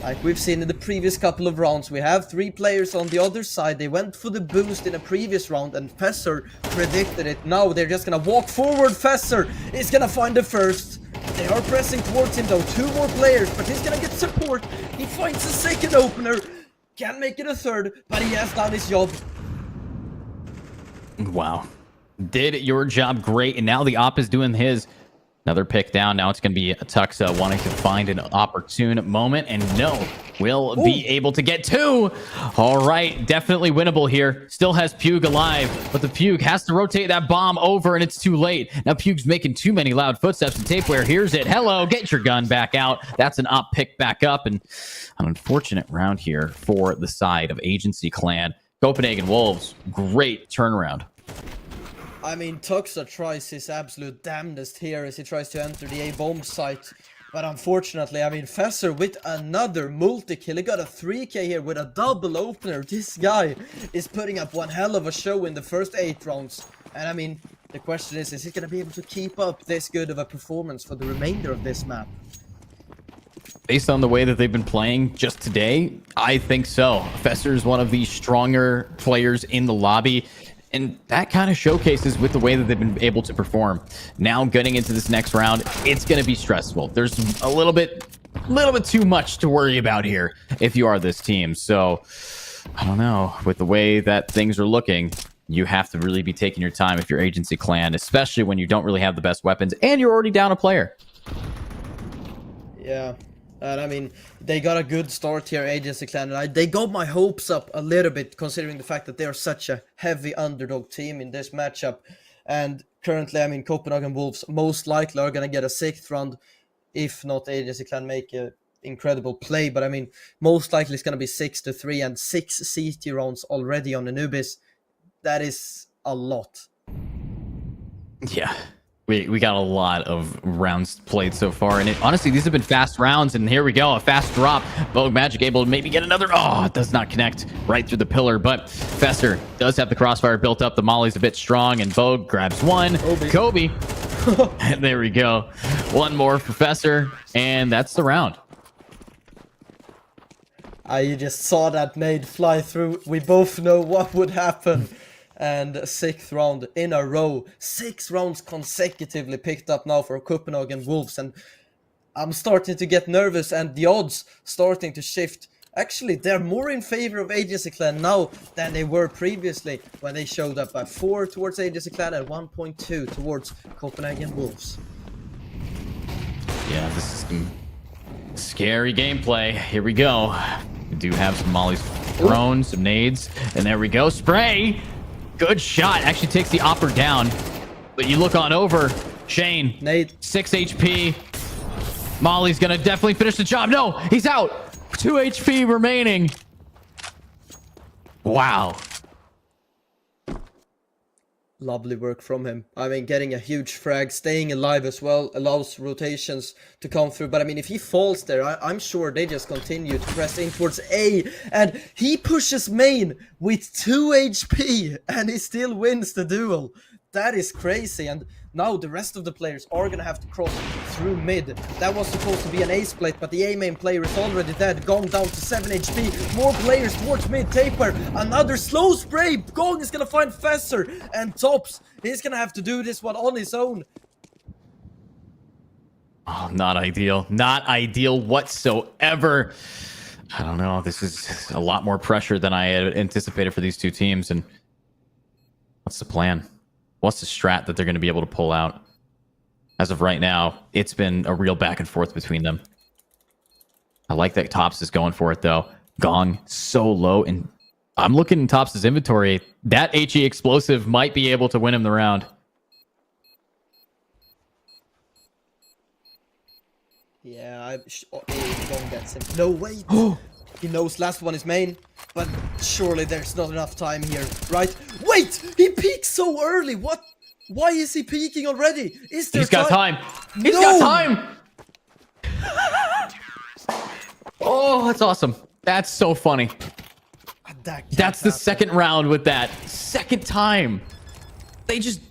Like we've seen in the previous couple of rounds, we have 3 players on the other side. They went for the boost in a previous round and Fesser predicted it. Now they're just gonna walk forward. Fesser is gonna find the first. They are pressing towards him though. 2 more players, but he's gonna get support. He finds a second opener. Can't make it a third, but he has done his job. Wow. Did your job great, and now the op is doing his. Another pick down. Now it's going to be Tuxa wanting to find an opportune moment, and no, will be able to get 2. All right, definitely winnable here. Still has Pug alive, but the Pug has to rotate that bomb over, and it's too late. Now Pug's making too many loud footsteps, and Tapeware hears it. Hello, get your gun back out. That's an op pick back up, and an unfortunate round here for the side of Agency Clan. Copenhagen Wolves, great turnaround. I mean, Tuxa tries his absolute damnedest here as he tries to enter the A-bomb site. But unfortunately, I mean, Fesser with another multi-kill. He got a 3k here with a double opener. This guy is putting up one hell of a show in the first 8 rounds. And I mean, the question is he going to be able to keep up this good of a performance for the remainder of this map? Based on the way that they've been playing just today, I think so. Fesser is one of the stronger players in the lobby. And that kind of showcases with the way that they've been able to perform. Now getting into this next round, it's going to be stressful. There's a little bit too much to worry about here if you are this team. So I don't know, with the way that things are looking, you have to really be taking your time if you're Agency Clan, especially when you don't really have the best weapons and you're already down a player. Yeah. And I mean, they got a good start here, Agency Clan, and they got my hopes up a little bit, considering the fact that they are such a heavy underdog team in this matchup. And currently, I mean, Copenhagen Wolves most likely are going to get a 6th round if not Agency Clan make a incredible play. But I mean, most likely it's going to be 6-3 and 6 CT rounds already on Anubis. That is a lot. Yeah. We got a lot of rounds played so far, and honestly, these have been fast rounds, and here we go, a fast drop. Vogue Magic able to maybe get another. Oh, it does not connect right through the pillar, but Fester does have the crossfire built up. The molly's a bit strong, and Vogue grabs one. Kobe. And there we go. One more for Fester, and that's the round. You just saw that nade fly through. We both know what would happen. And 6th round in a row. 6 rounds consecutively picked up now for Copenhagen Wolves. And I'm starting to get nervous and the odds starting to shift. Actually, they're more in favor of Agency Clan now than they were previously when they showed up by 4 towards Agency Clan and 1.2 towards Copenhagen Wolves. Yeah, this is some scary gameplay. Here we go. We do have some mollies thrown, some nades, and there we go. Spray! Good shot. Actually takes the opper down. But you look on over. Shane. Nade. 6 HP. Molly's going to definitely finish the job. No, he's out. 2 HP remaining. Wow. Lovely work from him. I mean, getting a huge frag, staying alive as well, allows rotations to come through. But I mean, if he falls there, I'm sure they just continue to press in towards A. And he pushes main with 2 HP and he still wins the duel. That is crazy. And now the rest of the players are going to have to cross through mid. That was supposed to be an A split, but the A main player is already dead. Gong down to 7 HP. More players towards mid. Taper. Another slow spray. Gong is going to find Fesser. And Tops, he's going to have to do this one on his own. Oh, not ideal. Not ideal whatsoever. I don't know. This is a lot more pressure than I had anticipated for these two teams. And what's the plan? What's the strat that they're going to be able to pull out? As of right now, it's been a real back and forth between them. I like that Tops is going for it, though. Gong so low, and I'm looking in Tops' inventory. That HE explosive might be able to win him the round. Yeah, Gong gets him. No, wait. He knows last one is main, but surely there's not enough time here, right? Wait! He peaked so early! What? Why is he peaking already? Is there He's got time! He's No! got time! Oh, that's awesome. That's so funny. That's the second round with that. Second time. They just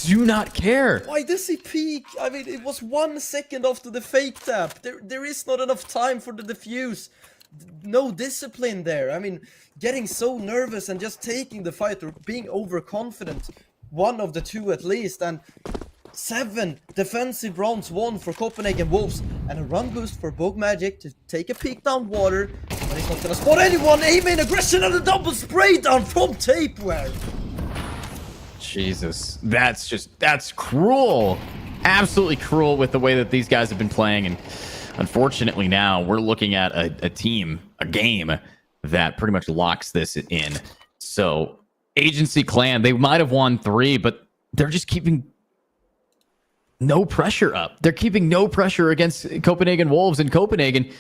do not care. Why does he peak? I mean, it was 1 second after the fake tap. There is not enough time for the defuse. No discipline there. I mean, getting so nervous and just taking the fight or being overconfident. One of the two at least. And 7 defensive rounds won for Copenhagen Wolves. And a run boost for Vogue Magic to take a peek down water. But he's not gonna spot anyone. Aiming aggression and a double spray down from Tapeware. Jesus. That's cruel. Absolutely cruel with the way that these guys have been playing. And unfortunately now we're looking at a game that pretty much locks this in. So Agency Clan, they might have won 3, but they're just keeping no pressure up. They're keeping no pressure against Copenhagen Wolves, and Copenhagen,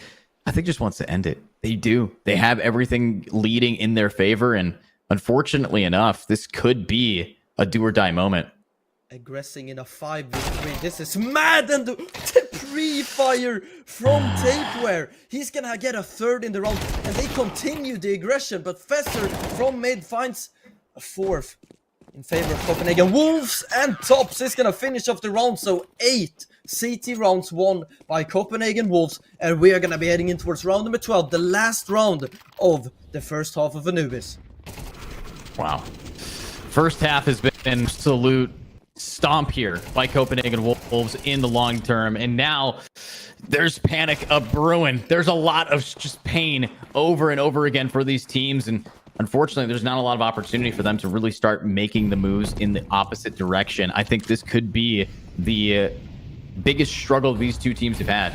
I think, just wants to end it. They do. They have everything leading in their favor, and unfortunately enough, this could be a do or die moment. Aggressing in a 5v3. This is mad, and the pre-fire from Tapeware. He's gonna get a 3rd in the round, and they continue the aggression, but Fesser from mid finds a 4th in favor of Copenhagen Wolves, and Tops is gonna finish off the round. So 8 CT rounds won by Copenhagen Wolves, and we are gonna be heading in towards round number 12, the last round of the first half of Anubis. Wow. First half has been an absolute stomp here by Copenhagen Wolves in the long term, and now there's panic of brewing. There's a lot of just pain over and over again for these teams, and unfortunately there's not a lot of opportunity for them to really start making the moves in the opposite direction. I think this could be the biggest struggle these two teams have had.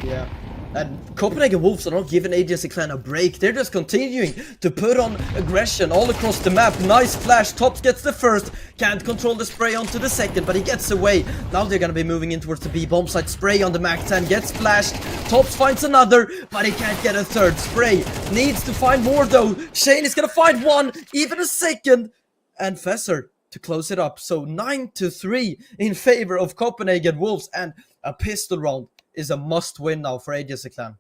Yeah, And Copenhagen Wolves are not giving Agency Clan a break. They're just continuing to put on aggression all across the map. Nice flash. Tops gets the first. Can't control the spray onto the second, but he gets away. Now they're gonna be moving in towards the B bomb site. Spray on the Mac 10 gets flashed. Tops finds another, but he can't get a third. Spray needs to find more though. Shane is gonna find one, even a second. And Fesser to close it up. So 9-3 in favor of Copenhagen Wolves, and a pistol round is a must-win now for Agency Clan.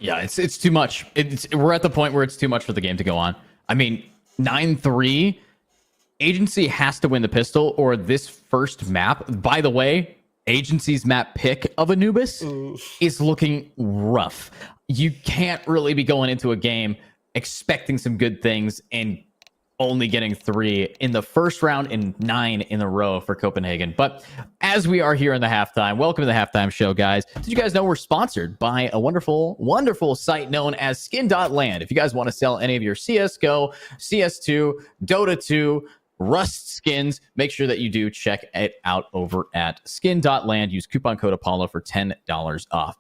Yeah, it's too much. We're at the point where it's too much for the game to go on. I mean, 9-3, Agency has to win the pistol, or this first map. By the way, Agency's map pick of Anubis is looking rough. You can't really be going into a game expecting some good things and only getting 3 in the first round and 9 in a row for Copenhagen. But as we are here in the halftime, welcome to the halftime show, guys. Did you guys know we're sponsored by a wonderful, wonderful site known as Skin.land? If you guys want to sell any of your CSGO, CS2, Dota 2, Rust skins, make sure that you do check it out over at Skin.land. Use coupon code Apollo for $10 off,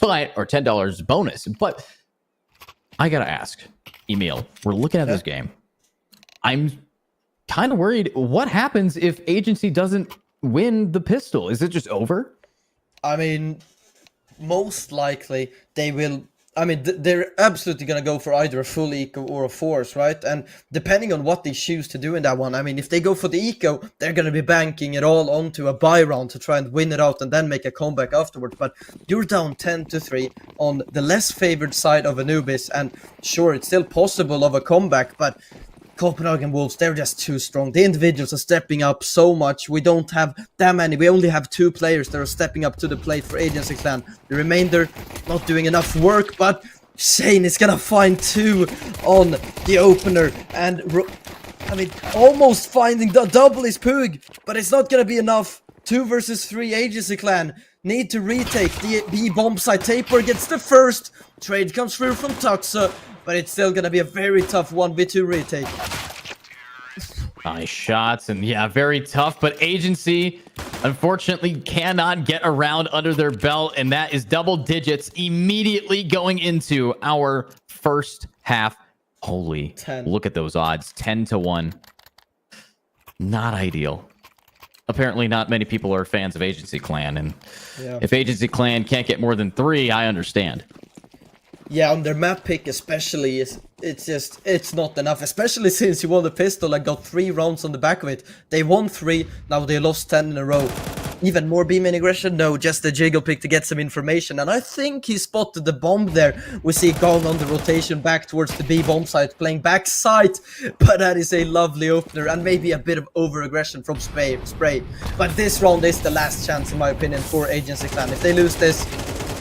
or $10 bonus. But I gotta ask, Emil, we're looking at this game. I'm kind of worried. What happens if Agency doesn't win the pistol? Is it just over? I mean, most likely they will. I mean, they're absolutely going to go for either a full eco or a force, right? And depending on what they choose to do in that one, I mean, if they go for the eco, they're going to be banking it all onto a buy round to try and win it out and then make a comeback afterwards. But you're down 10-3 on the less favored side of Anubis, and sure, it's still possible of a comeback, but Copenhagen Wolves, they're just too strong. The individuals are stepping up so much. We don't have that many. We only have 2 players that are stepping up to the plate for Agency Clan. The remainder not doing enough work, but Shane is gonna find 2 on the opener. And, I mean, almost finding the double is Pug, but it's not gonna be enough. 2 versus 3 Agency Clan. Need to retake the B bomb site. Taper gets the first. Trade comes through from Tuxa, but it's still gonna be a very tough 1v2 retake. Nice shots, and yeah, very tough, but Agency unfortunately cannot get a round under their belt, and that is double digits immediately going into our first half. Holy, 10. Look at those odds, 10-1. Not ideal. Apparently not many people are fans of Agency Clan, and if Agency Clan can't get more than 3, I understand. Yeah, on their map pick especially, it's not enough, especially since you won the pistol and got 3 rounds on the back of it. They won 3, now they lost 10 in a row. Even more beam integration? No, just a jiggle pick to get some information. And I think he spotted the bomb there. We see Gong on the rotation back towards the B bomb site, playing backside. But that is a lovely opener and maybe a bit of over-aggression from Spray. But this round is the last chance, in my opinion, for Agency Clan. If they lose this,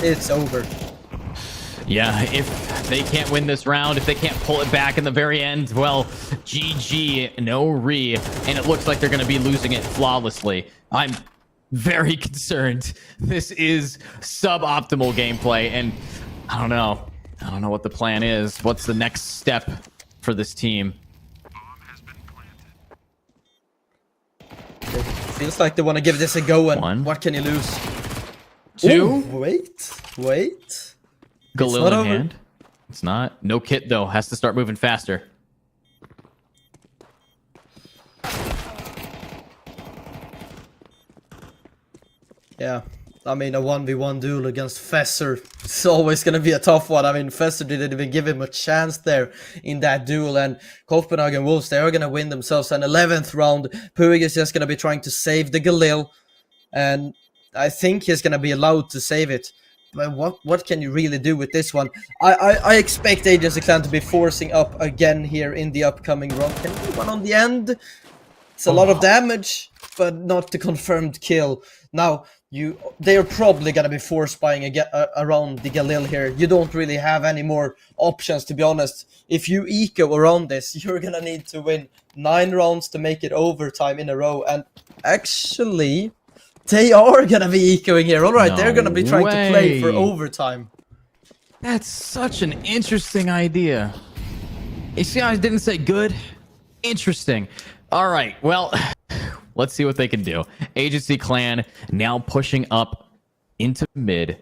it's over. Yeah, if they can't win this round, if they can't pull it back in the very end, well, GG, no re, and it looks like they're going to be losing it flawlessly. I'm very concerned. This is suboptimal gameplay, and I don't know. I don't know what the plan is. What's the next step for this team? It feels like they want to give this a go, and 1. what can you lose? 2. Ooh, wait. Galil in hand. It's not. No kit, though. Has to start moving faster. Yeah, I mean, a 1v1 duel against Fesser, it's always going to be a tough one. I mean, Fesser didn't even give him a chance there in that duel, and Copenhagen Wolves, they are going to win themselves an 11th round. Puig is just going to be trying to save the Galil, and I think he's going to be allowed to save it. But what can you really do with this one? I expect Agency Clan to be forcing up again here in the upcoming round. Can we one on the end? It's a lot of damage, but not the confirmed kill. Now, they are probably going to be force buying around the Galil here. You don't really have any more options, to be honest. If you eco around this, you're going to need to win 9 rounds to make it overtime in a row. And actually, they are going to be ecoing here. All right, they're going to be trying to play for overtime. That's such an interesting idea. You see how I didn't say good? Interesting. All right, well, let's see what they can do. Agency Clan now pushing up into mid.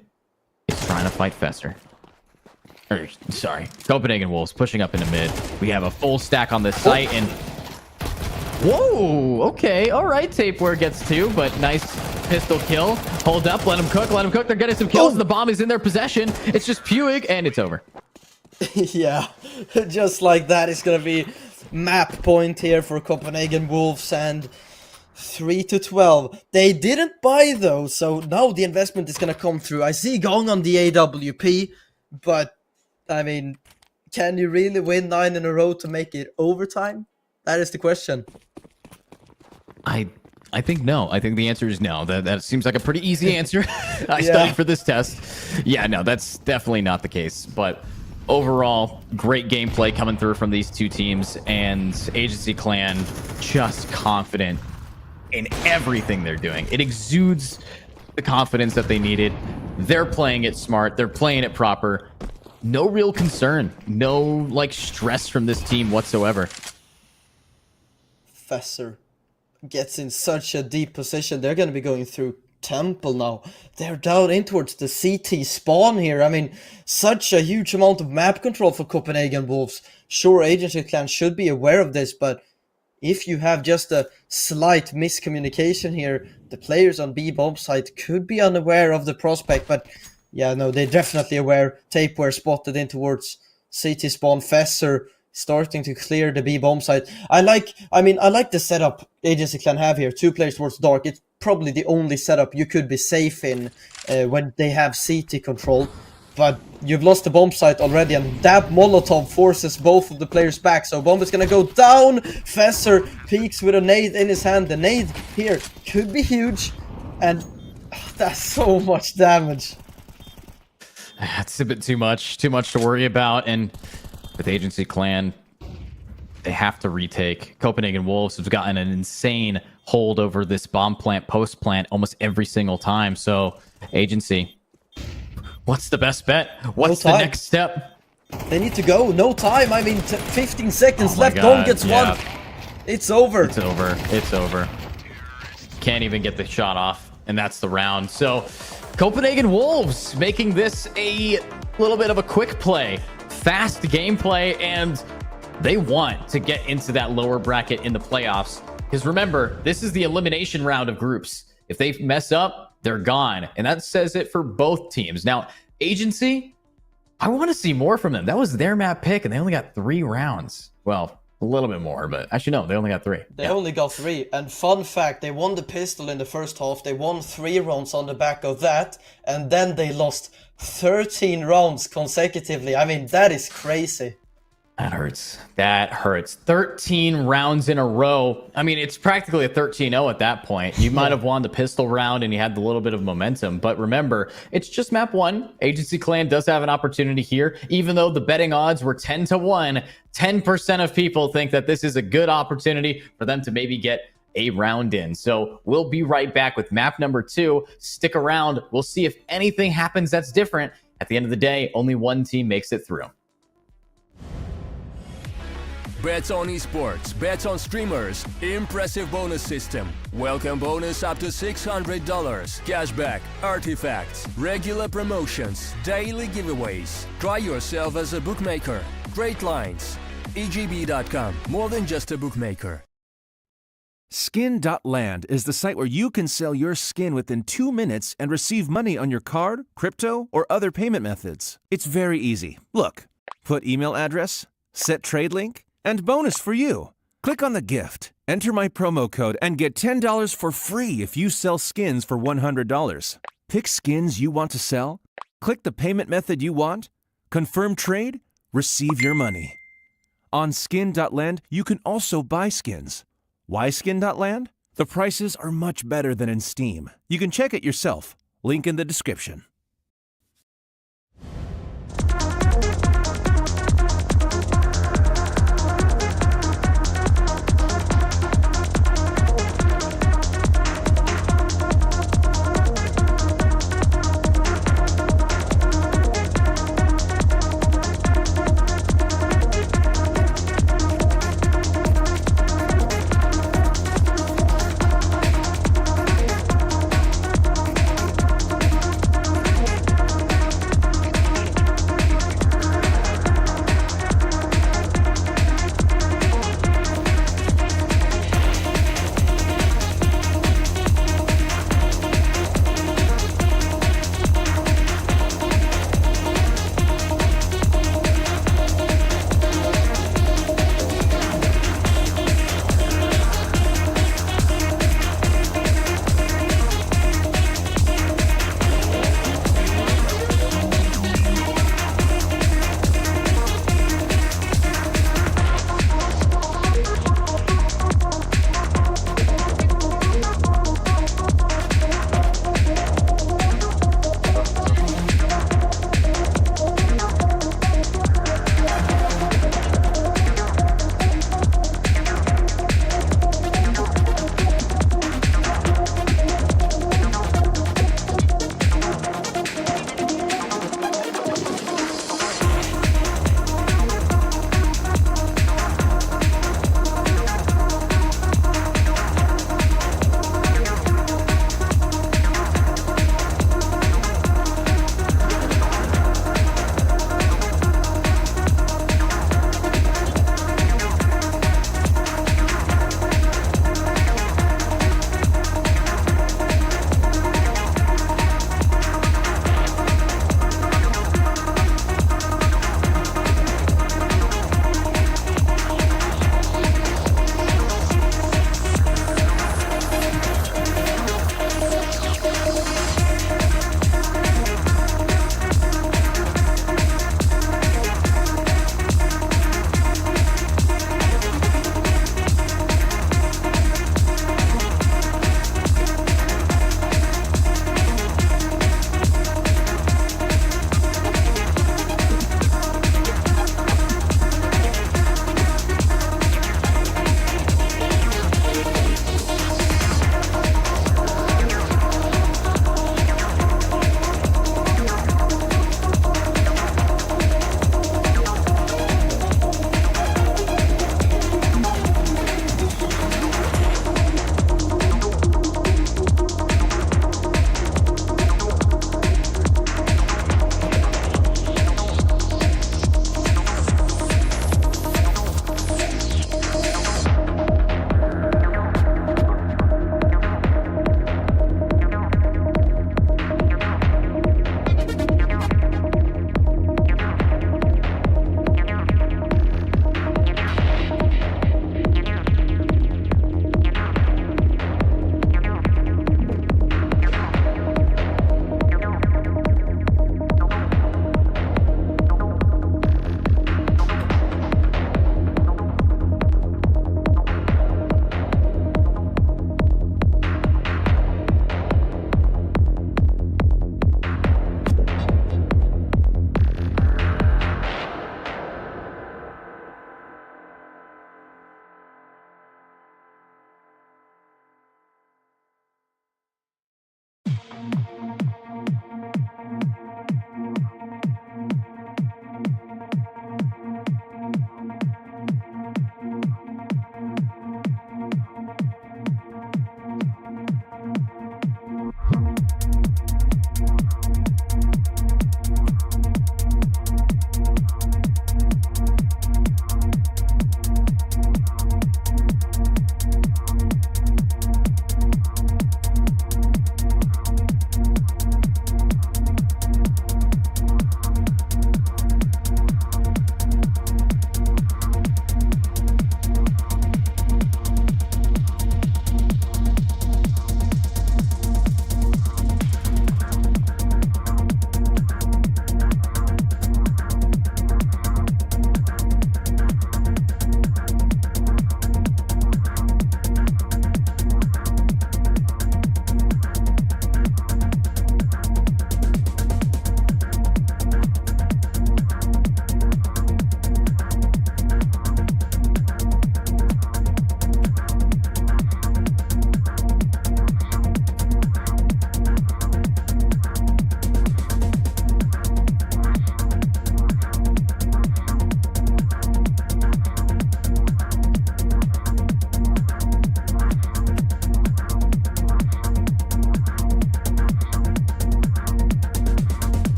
It's trying to fight Fester. Sorry, Copenhagen Wolves pushing up into mid. We have a full stack on this site, and whoa, okay, all right. Tapeware gets 2, but nice pistol kill. Hold up, let him cook, let him cook. They're getting some kills. The bomb is in their possession. It's just Puig, and it's over. Yeah, just like that, it's gonna be map point here for Copenhagen Wolves, and 3-12. They didn't buy though, so now the investment is gonna come through. I see going on the AWP, but I mean, can you really win 9 in a row to make it overtime? That is the question. I think no. I think the answer is no. That seems like a pretty easy answer. I studied for this test. Yeah, no, that's definitely not the case. But overall, great gameplay coming through from these two teams, and Agency Clan just confident in everything they're doing. It exudes the confidence that they needed. They're playing it smart. They're playing it proper. No real concern. No, like, stress from this team whatsoever. Fesser gets in such a deep position. They're going to be going through Temple now. They're down in towards the CT spawn here. I mean, such a huge amount of map control for Copenhagen Wolves. Sure, Agency Clan should be aware of this, but if you have just a slight miscommunication here, the players on B bomb site could be unaware of the prospect. But yeah, no, they're definitely aware. Tapeware spotted in towards CT spawn. Fesser starting to clear the B bomb site. I like the setup Agency Clan have here. 2 players towards dark. It's probably the only setup you could be safe in when they have CT control. But you've lost the bomb site already, and that Molotov forces both of the players back. So bomb is gonna go down. Fesser peeks with a nade in his hand. The nade here could be huge, and that's so much damage. That's a bit too much to worry about. And with Agency Clan, they have to retake. Copenhagen Wolves have gotten an insane hold over this bomb plant, post plant almost every single time. So Agency, what's the best bet? What's the next step? They need to go. No time. I mean, 15 seconds left. Dom gets one. It's over. It's over. It's over. Can't even get the shot off. And that's the round. So Copenhagen Wolves making this a little bit of a quick play. Fast gameplay. And they want to get into that lower bracket in the playoffs. Because remember, this is the elimination round of groups. If they mess up, they're gone. And that says it for both teams. Now, Agency, I want to see more from them. That was their map pick, and they only got 3 rounds. Well, a little bit more, but actually, no, they only got 3. They only got 3. And fun fact, they won the pistol in the first half. They won 3 rounds on the back of that. And then they lost 13 rounds consecutively. I mean, that is crazy. That hurts. That hurts. 13 rounds in a row. I mean, it's practically a 13-0 at that point. You might have won the pistol round and you had the little bit of momentum. But remember, it's just map 1. Agency Clan does have an opportunity here. Even though the betting odds were 10-1, 10% of people think that this is a good opportunity for them to maybe get a round in. So we'll be right back with map number 2. Stick around. We'll see if anything happens that's different. At the end of the day, only one team makes it through. Bets on esports, bets on streamers, impressive bonus system. Welcome bonus up to $600, cashback, artifacts, regular promotions, daily giveaways. Try yourself as a bookmaker. Great lines. EGB.com, more than just a bookmaker. Skin.land is the site where you can sell your skin within 2 minutes and receive money on your card, crypto, or other payment methods. It's very easy. Look, put email address, set trade link, and bonus for you. Click on the gift, enter my promo code, and get $10 for free if you sell skins for $100. Pick skins you want to sell, click the payment method you want, confirm trade, receive your money. On Skin.land, you can also buy skins. Why Skin.land? The prices are much better than in Steam. You can check it yourself. Link in the description.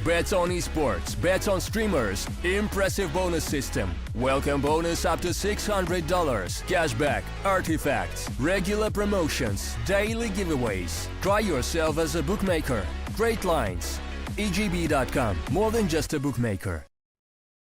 Bets on esports, bets on streamers, impressive bonus system. Welcome bonus up to $600, cashback, artifacts, regular promotions, daily giveaways. Try yourself as a bookmaker. Great lines. EGB.com, more than just a bookmaker.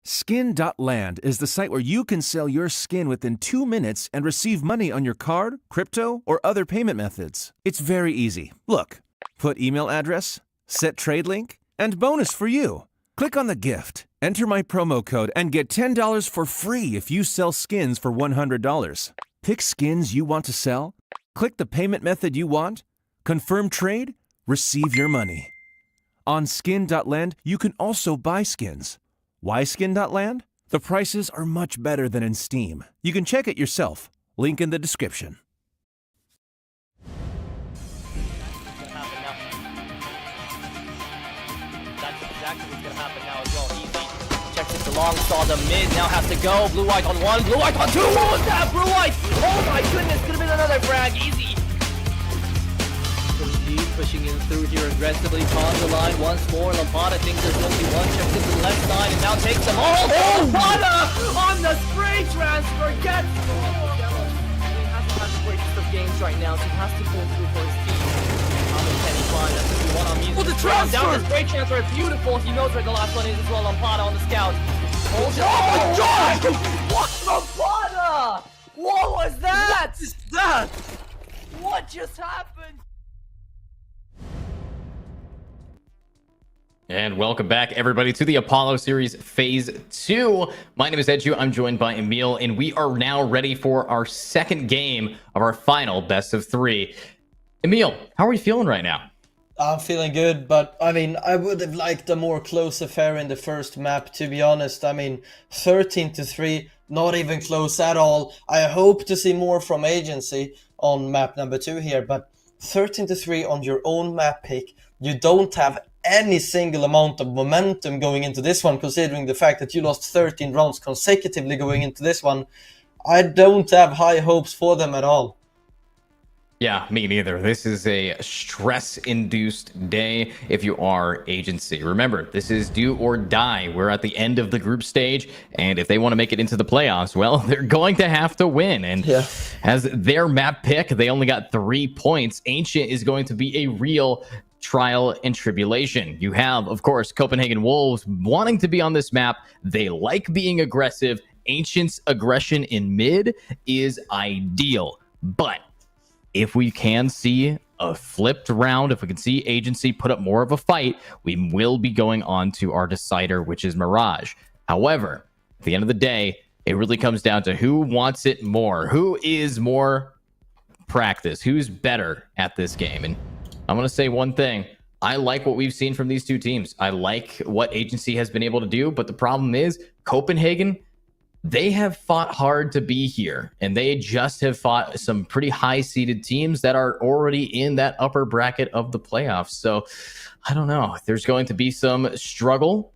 Skin.land is the site where you can sell your skin within 2 minutes and receive money on your card, crypto, or other payment methods. It's very easy. Look, put email address, set trade link, and bonus for you. Click on the gift, enter my promo code, and get $10 for free if you sell skins for $100. Pick skins you want to sell, click the payment method you want, confirm trade, receive your money. On Skin.land, you can also buy skins. Why Skin.land? The prices are much better than in Steam. You can check it yourself. Link in the description. That's exactly what's gonna happen now as well. Easy. Checks it along, saw the mid, now has to go. Blue white on one, blue white on two. What was that? Blue white! Oh my goodness, could have been another frag. Easy. Pushing in through here aggressively. On the line once more. Lampada thinks there's only one. Checks it to the left side and now takes them all. Oh, Lampada on the spray transfer gets. He hasn't had the greatest of games right now, so he has to pull through for his team. How many can he find? That's what we want on music. Oh, the transfer! Down the spray transfer, beautiful. He knows where the last one is as well. Lampada on the scout. Oh my god! What? Lampada! What was that? What is that? What just happened? And welcome back, everybody, to the Apollo Series Phase 2. My name is Edju. I'm joined by Emil, and we are now ready for our second game of our final best of 3. Emil, how are you feeling right now? I'm feeling good, but I mean, I would have liked a more close affair in the first map, to be honest. I mean, 13-3, not even close at all. I hope to see more from Agency on map number 2 here, but 13-3 on your own map pick, you don't have any single amount of momentum going into this one, considering the fact that you lost 13 rounds consecutively going into this one. I don't have high hopes for them at all. Yeah, me neither. This is a stress-induced day if you are Agency. Remember, this is do or die. We're at the end of the group stage, and if they want to make it into the playoffs, well, they're going to have to win. And as their map pick, they only got 3 points. Ancient is going to be a real trial and tribulation. You have, of course, Copenhagen Wolves wanting to be on this map. They like being aggressive. Ancient's aggression in mid is ideal. But if we can see a flipped round, if we can see Agency put up more of a fight, we will be going on to our decider, which is Mirage. However, at the end of the day, it really comes down to who wants it more, who is more practice, who's better at this game. And I'm going to say one thing. I like what we've seen from these two teams. I like what Agency has been able to do, but the problem is Copenhagen, they have fought hard to be here, and they just have fought some pretty high-seeded teams that are already in that upper bracket of the playoffs. So I don't know. There's going to be some struggle,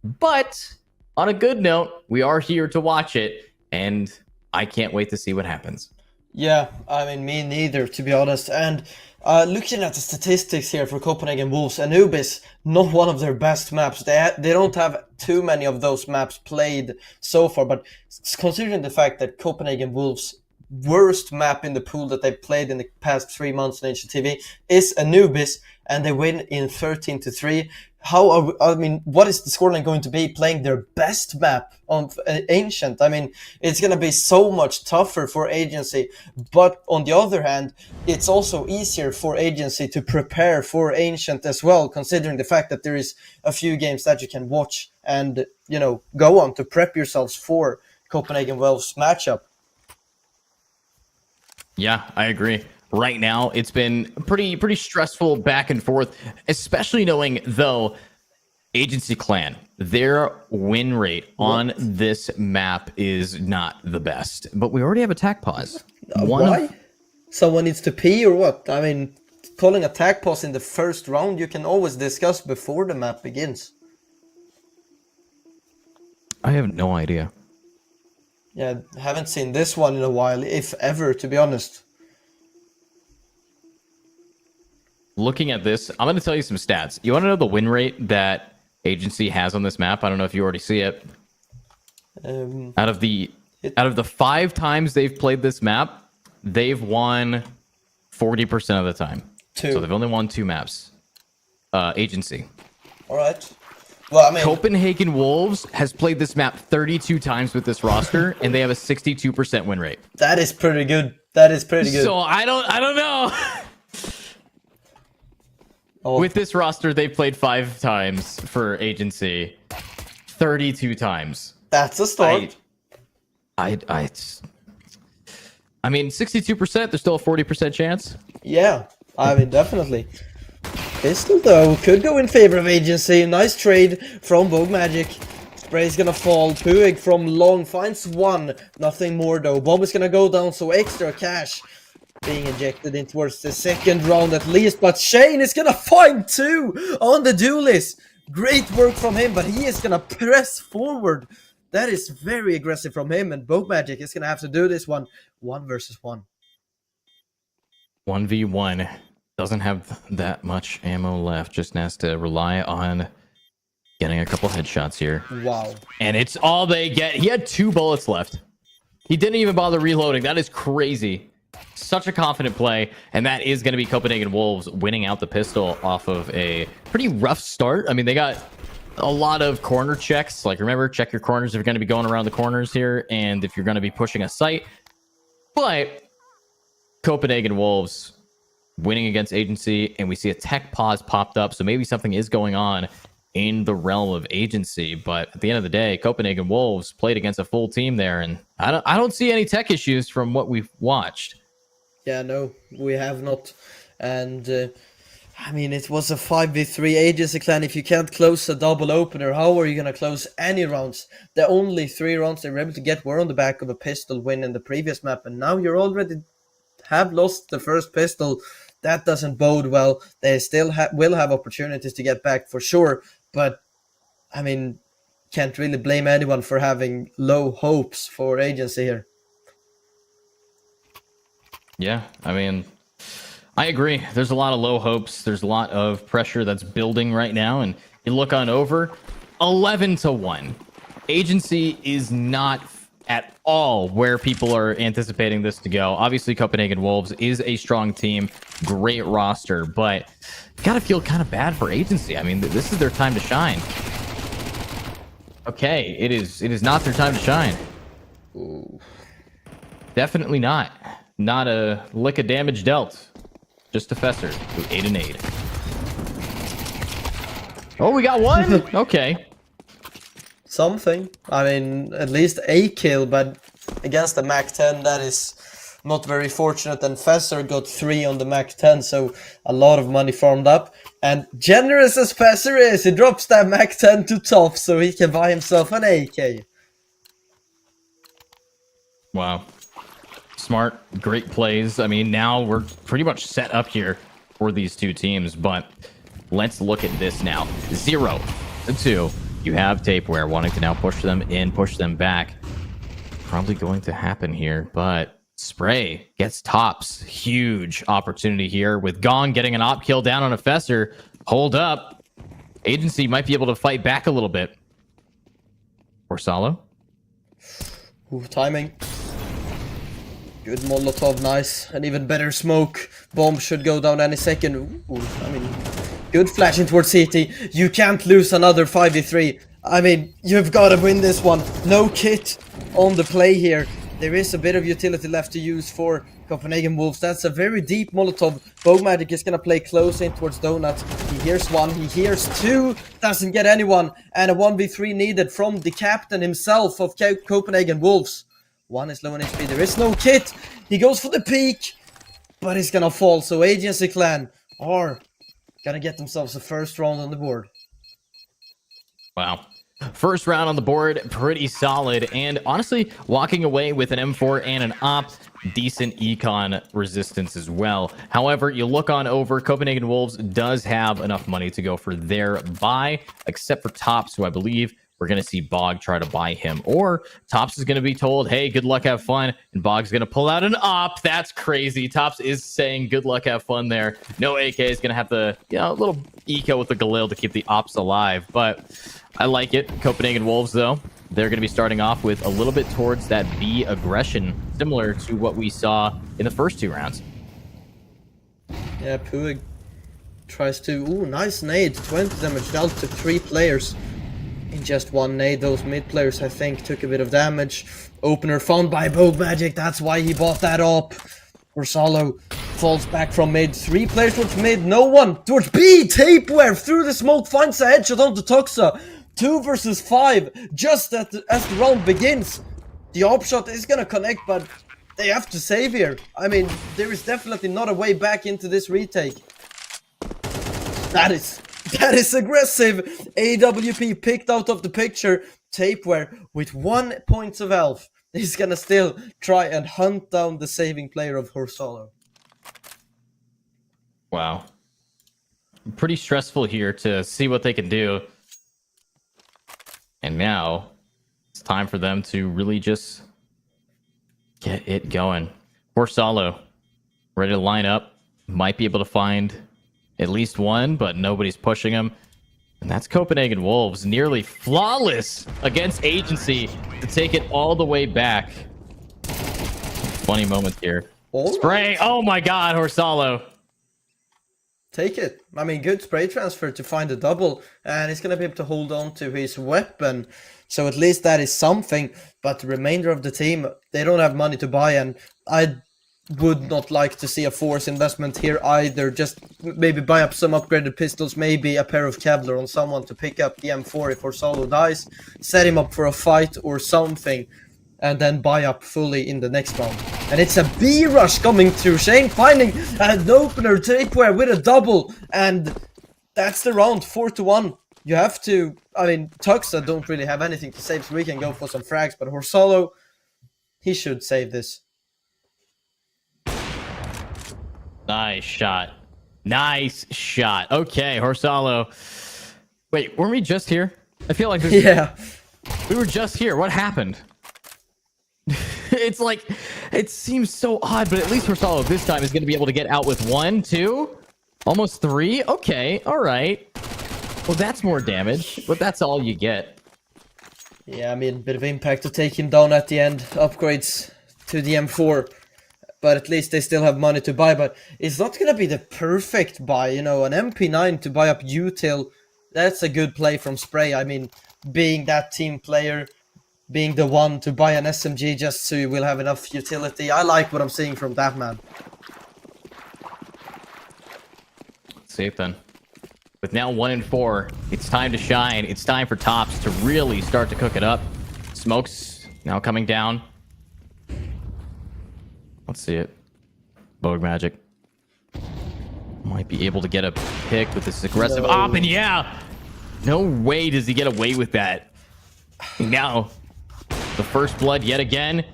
but on a good note, we are here to watch it, and I can't wait to see what happens. Yeah, I mean, me neither, to be honest. And looking at the statistics here for Copenhagen Wolves, Anubis, not one of their best maps. They don't have too many of those maps played so far, but considering the fact that Copenhagen Wolves worst map in the pool that they've played in the past 3 months on Ancient TV is Anubis, and they win in 13-3. What is the scoreline going to be playing their best map on Ancient? I mean, it's going to be so much tougher for Agency, but on the other hand, it's also easier for Agency to prepare for Ancient as well, considering the fact that there is a few games that you can watch and, you know, go on to prep yourselves for Copenhagen Wolves matchup. Yeah, I agree. Right now, it's been pretty stressful back and forth, especially knowing, though, Agency Clan, their win rate on this map is not the best. But we already have attack pause. Why? Someone needs to pee or what? I mean, calling attack pause in the first round, you can always discuss before the map begins. I have no idea. Yeah, haven't seen this one in a while, if ever, to be honest. Looking at this, I'm going to tell you some stats. You want to know the win rate that Agency has on this map? I don't know if you already see it. Out of the 5 times they've played this map, they've won 40% of the time. 2. So they've only won 2 maps. Agency. All right. Well, I mean, Copenhagen Wolves has played this map 32 times with this roster, and they have a 62% win rate. that is pretty good. That is pretty good. So I don't know. Oh. With this roster, they've played 5 times for Agency, 32 times. That's a start. I mean, 62%. There's still a 40% chance. Yeah, I mean, definitely. Pistol, though, could go in favor of Agency. Nice trade from Bogue Magic. Spray's gonna fall. Puig from long finds 1. Nothing more, though. Bomb is gonna go down, so extra cash being injected in towards the second round at least. But Shane is gonna find 2 on the duelist. Great work from him, but he is gonna press forward. That is very aggressive from him, and Bogue Magic is gonna have to do this one 1v1. 1v1. Doesn't have that much ammo left. Just has to rely on getting a couple headshots here. Wow. And it's all they get. He had 2 bullets left. He didn't even bother reloading. That is crazy. Such a confident play. And that is going to be Copenhagen Wolves winning out the pistol off of a pretty rough start. I mean, they got a lot of corner checks. Like, remember, check your corners if you're going to be going around the corners here. And if you're going to be pushing a site. But Copenhagen Wolves winning against Agency, and we see a tech pause popped up, so maybe something is going on in the realm of Agency. But at the end of the day, Copenhagen Wolves played against a full team there, and I don't see any tech issues from what we've watched. Yeah, no, we have not. And I mean, it was a 5v3 Agency Clan. If you can't close a double opener, how are you going to close any rounds? The only 3 rounds they were able to get were on the back of a pistol win in the previous map, and now you're already have lost the first pistol. That doesn't bode well. They still will have opportunities to get back for sure, but I mean, can't really blame anyone for having low hopes for Agency here. Yeah, I mean, I agree. There's a lot of low hopes. There's a lot of pressure that's building right now, and you look on over, 11-1. Agency is not at all where people are anticipating this to go. Obviously, Copenhagen Wolves is a strong team, great roster, but gotta feel kind of bad for Agency. I mean, this is their time to shine. Okay, it is not their time to shine. Ooh. Definitely not. Not a lick of damage dealt. Just a Fester who 8 and 8. Oh, we got 1. Okay. Something. I mean, at least a kill, but against the Mac 10, that is not very fortunate. And Fesser got 3 on the Mac 10, so a lot of money farmed up. And generous as Fesser is, he drops that Mac 10 to top so he can buy himself an AK. Wow. Smart, great plays. I mean, now we're pretty much set up here for these 2 teams, but let's look at this now. 0-2. You have Tapeware wanting to now push them in, push them back. Probably going to happen here, but Spray gets tops. Huge opportunity here with Gong getting an op kill down on a Fester. Hold up. Agency might be able to fight back a little bit. Or Salo. Ooh, timing. Good Molotov, nice. An even better smoke. Bomb should go down any second. Ooh, I mean, good flashing towards CT. You can't lose another 5v3. I mean, you've got to win this one. No kit on the play here. There is a bit of utility left to use for Copenhagen Wolves. That's a very deep Molotov. Bogmagic is going to play close in towards Donut. He hears one, he hears two, doesn't get anyone. And a 1v3 needed from the captain himself of Copenhagen Wolves. One is low on HP, there is no kit. He goes for the peak, but he's going to fall. So Agency Clan are going to get themselves a first round on the board. Wow. First round on the board, pretty solid, and honestly, walking away with an M4 and an op, decent econ resistance as well. However, you look on over, Copenhagen Wolves does have enough money to go for their buy, except for Tops, who I believe we're going to see Bog try to buy him, or Tops is going to be told, hey, good luck, have fun, and Bog's going to pull out an op. That's crazy. Tops is saying good luck, have fun there. No AK is going to have the, a little eco with the Galil to keep the ops alive, but I like it. Copenhagen Wolves, though, they're going to be starting off with a little bit towards that B aggression, similar to what we saw in the first two rounds. Yeah, Puig tries to... Ooh, nice nade. 20 damage dealt to 3 players in just one nade. Those mid players, I think, took a bit of damage. Opener found by Bogmagic. That's why he bought that up. Ursalo falls back from mid. 3 players towards mid. No one towards B. Tapeware through the smoke finds a headshot onto Toxa. 2 versus 5. Just as the round begins. The op shot is gonna connect, but they have to save here. I mean, there is definitely not a way back into this retake. That is aggressive. AWP picked out of the picture. Tapeware with 1 point of health. He's gonna still try and hunt down the saving player of Horsolo. Wow. Pretty stressful here to see what they can do. And now it's time for them to really just get it going. Horsolo ready to line up. Might be able to find at least one, but nobody's pushing him. And that's Copenhagen Wolves, nearly flawless against Agency to take it all the way back. Funny moment here. Spray! Oh my god, Horsolo. Take it. I mean, good spray transfer to find a double, and he's going to be able to hold on to his weapon. So at least that is something, but the remainder of the team, they don't have money to buy, and I would not like to see a force investment here either. Just maybe buy up some upgraded pistols, maybe a pair of Kevlar on someone to pick up the M4 if Ursalo dies, set him up for a fight or something, and then buy up fully in the next round. And it's a B rush coming through. Shane finding an opener, Tapeware with a double, and that's the round, 4-1. You have to, I mean, Tuxa don't really have anything to save, so we can go for some frags, but Horsolo, he should save this. Nice shot. Nice shot. Okay, Horsalo. Wait, weren't we just here? I feel like this. Yeah. We were just here. What happened? It's like, it seems so odd, but at least Horsalo this time is going to be able to get out with 1, 2, almost 3. Okay, all right. Well, that's more damage, but that's all you get. Yeah, I mean, a bit of impact to take him down at the end. Upgrades to the M4. But at least they still have money to buy. But it's not going to be the perfect buy. You know, an MP9 to buy up util, that's a good play from Spray. I mean, being that team player, being the one to buy an SMG just so you will have enough utility. I like what I'm seeing from that man. Let's see it then. With now 1 and 4, it's time to shine. It's time for Tops to really start to cook it up. Smokes now coming down. Let's see it. Bogmagic might be able to get a pick with this aggressive op, and yeah, no way does he get away with that. Now, the first blood yet again.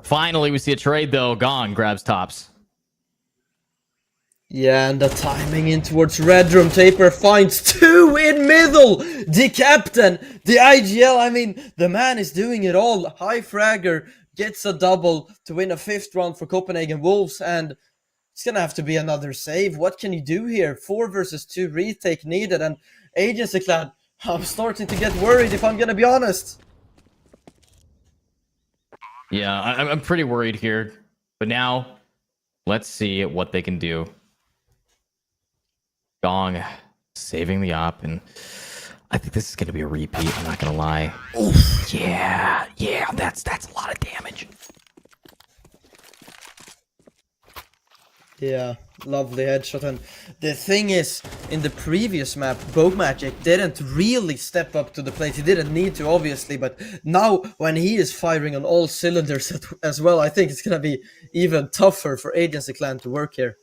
Finally, we see a trade though. Gone grabs Tops. Yeah, and the timing in towards Red Room. Taper finds 2 in middle. The captain, the IGL. I mean, the man is doing it all. High fragger gets a double to win a 5th round for Copenhagen Wolves, and it's gonna have to be another save. What can you do here? 4 versus 2 retake needed, and Agency Clan, I'm starting to get worried if I'm gonna be honest. Yeah, I'm pretty worried here. But now, let's see what they can do. Gong saving the op, and I think this is going to be a repeat. I'm not going to lie. Oof. Yeah, that's a lot of damage. Yeah, lovely headshot. And the thing is, in the previous map, Magic didn't really step up to the plate. He didn't need to, obviously, but now when he is firing on all cylinders as well, I think it's gonna be even tougher for Agency Clan to work here.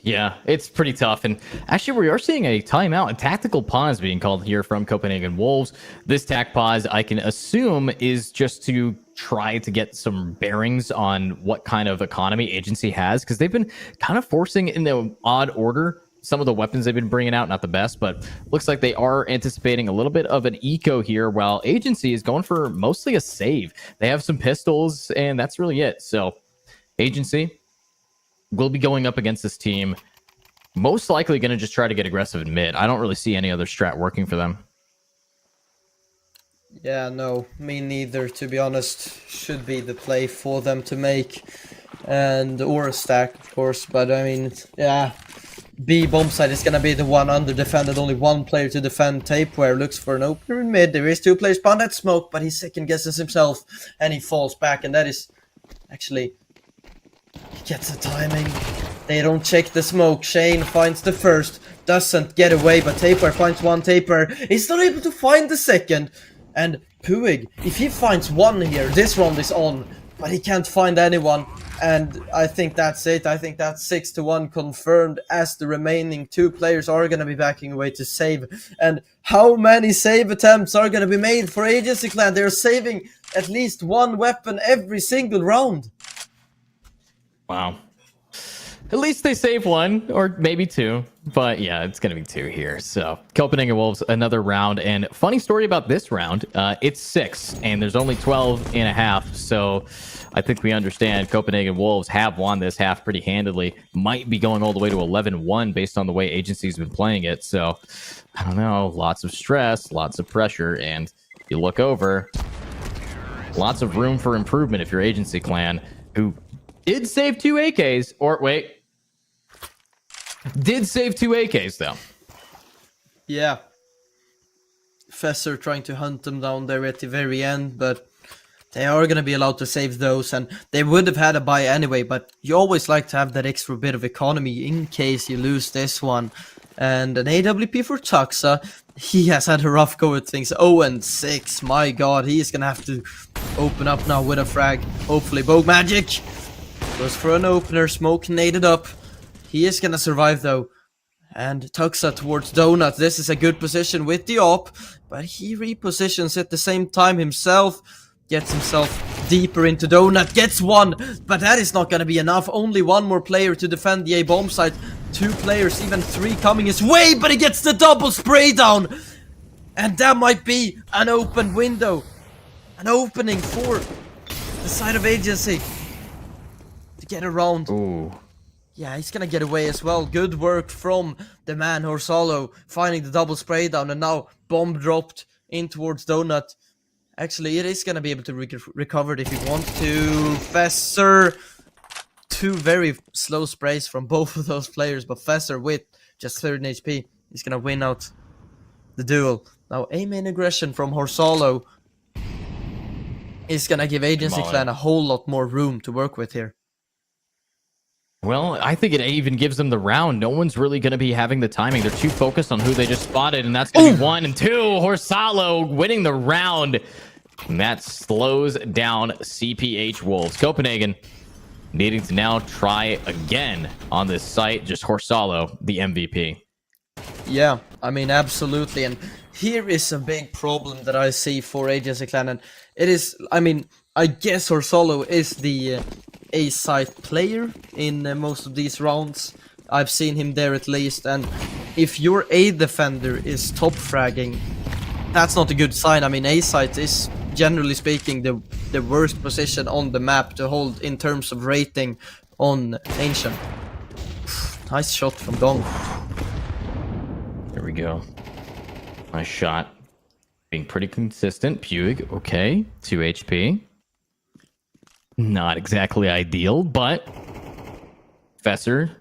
Yeah, it's pretty tough. And actually, we are seeing a timeout, a tactical pause being called here from Copenhagen Wolves. This tac pause, I can assume, is just to try to get some bearings on what kind of economy Agency has, because they've been kind of forcing in the odd order some of the weapons they've been bringing out. Not the best, but looks like they are anticipating a little bit of an eco here, while Agency is going for mostly a save. They have some pistols, and that's really it. So Agency will be going up against this team, most likely going to just try to get aggressive in mid. I don't really see any other strat working for them. Yeah, no, me neither, to be honest. Should be the play for them to make, and or a stack, of course. But I mean, yeah, B bomb side is gonna be the one under defended. Only one player to defend. Tapeware looks for an opener in mid. There is two players behind that smoke, but he second guesses himself and he falls back, and that is actually. He gets the timing. They don't check the smoke. Shane finds the first. Doesn't get away, but Taper finds one. Taper is not able to find the second. And Puig, if he finds one here, this round is on. But he can't find anyone. And I think that's it. I think that's 6-1 confirmed, as the remaining two players are going to be backing away to save. And how many save attempts are going to be made for Agency Clan? They're saving at least one weapon every single round. Wow. At least they save one, or maybe two. But yeah, it's going to be two here. So Copenhagen Wolves, another round. And funny story about this round, it's 6, and there's only 12 and a half. So I think we understand Copenhagen Wolves have won this half pretty handily. Might be going all the way to 11-1 based on the way Agency's been playing it. So I don't know, lots of stress, lots of pressure. And you look over, lots of room for improvement if you're Agency Clan, who did save 2 AKs, or wait, did save 2 AKs though. Yeah. Fesser trying to hunt them down there at the very end, but they are going to be allowed to save those, and they would have had a buy anyway, but you always like to have that extra bit of economy in case you lose this one. And an AWP for Tuxa. He has had a rough go at things. 0-6. My god, he is going to have to open up now with a frag. Hopefully, Magic goes for an opener. Smoke naded up. He is gonna survive though. And Tuxa towards Donut. This is a good position with the op, but he repositions at the same time himself. Gets himself deeper into Donut. Gets one, but that is not gonna be enough. Only one more player to defend the A bomb site. 2 players, even 3 coming his way, but he gets the double spray down. And that might be an open window. An opening for the side of Agency to get around. Ooh. Yeah, he's gonna get away as well. Good work from the man Horsalo, finding the double spray down, and now bomb dropped in towards Donut. Actually, it is gonna be able to recover it if he wants to. Fesser, 2 very slow sprays from both of those players, but Fesser with just 13 HP, he's gonna win out the duel. Now, aim-in aggression from Horsalo is gonna give Agency Clan a whole lot more room to work with here. Well, I think it even gives them the round. No one's really going to be having the timing. They're too focused on who they just spotted, and that's going to be 1 and 2. Horsalo winning the round. And that slows down CPH Wolves. Copenhagen needing to now try again on this site. Just Horsalo, the MVP. Yeah, I mean, absolutely. And here is a big problem that I see for Agency Clan. And it is, I mean, I guess Horsalo is the A-site player in most of these rounds. I've seen him there at least, and if your A defender is top fragging, that's not a good sign. I mean, A-site is, generally speaking, the worst position on the map to hold in terms of rating on Ancient. Nice shot from Gong. There we go. Nice shot. Being pretty consistent. Puig, okay. 2 HP. Not exactly ideal, but Fessor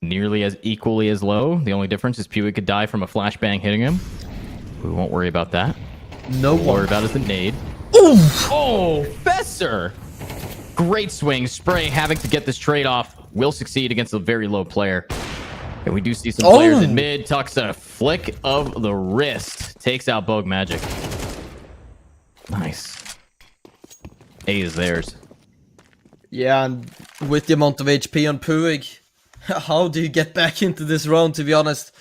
nearly as equally as low. The only difference is Pewee could die from a flashbang hitting him. We won't worry about that. No What we'll worry one. about is the nade. Oh, Fessor! Great swing. Spray having to get this trade off will succeed against a very low player. And we do see some players in mid. Tucks a flick of the wrist. Takes out Bogue Magic. Nice. A is theirs. Yeah, and with the amount of HP on Puig, how do you get back into this round, to be honest?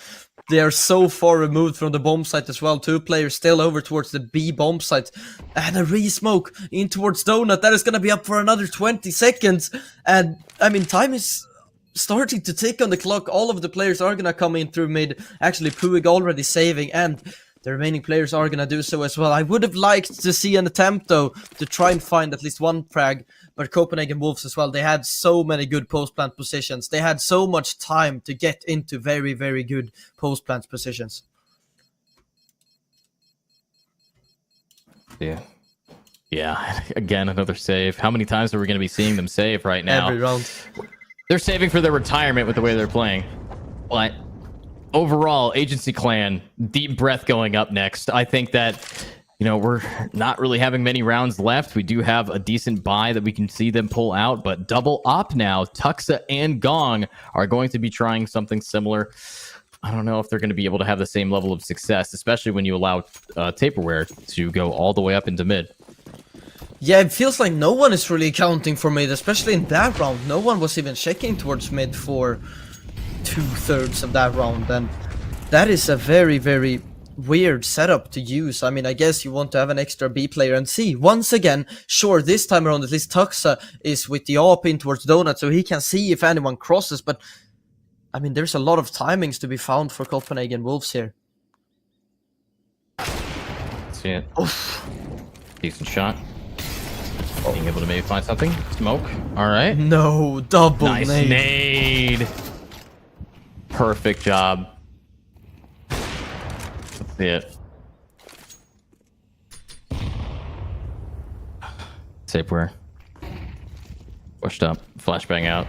They are so far removed from the bomb site as well. 2 players still over towards the B bomb site. And a re-smoke in towards Donut. That is going to be up for another 20 seconds. And, I mean, time is starting to tick on the clock. All of the players are going to come in through mid. Actually, Puig already saving, and the remaining players are going to do so as well. I would have liked to see an attempt, though, to try and find at least one frag. But Copenhagen Wolves as well, they had so many good post-plant positions. They had so much time to get into very, very good post-plant positions. Yeah. Yeah. Again, another save. How many times are we going to be seeing them save right now? Every round. They're saving for their retirement with the way they're playing. But overall, Agency Clan, deep breath going up next. I think that, you know, we're not really having many rounds left. We do have a decent buy that we can see them pull out, but double op now. Tuxa and Gong are going to be trying something similar. I don't know if they're going to be able to have the same level of success, especially when you allow Taperware to go all the way up into mid. Yeah, it feels like no one is really accounting for mid, especially in that round. No one was even checking towards mid for 2/3 of that round, and that is a very, very weird setup to use. I mean, I guess you want to have an extra B player and see. Once again, sure, this time around at least Tuxa is with the AWP in towards Donut, so he can see if anyone crosses, but I mean, there's a lot of timings to be found for Copenhagen Wolves here. See it. Oof. Decent shot. Being able to maybe find something. Smoke. All right. No, double Nice nade. Perfect job. Let's see it. Tapeware. Pushed up. Flashbang out.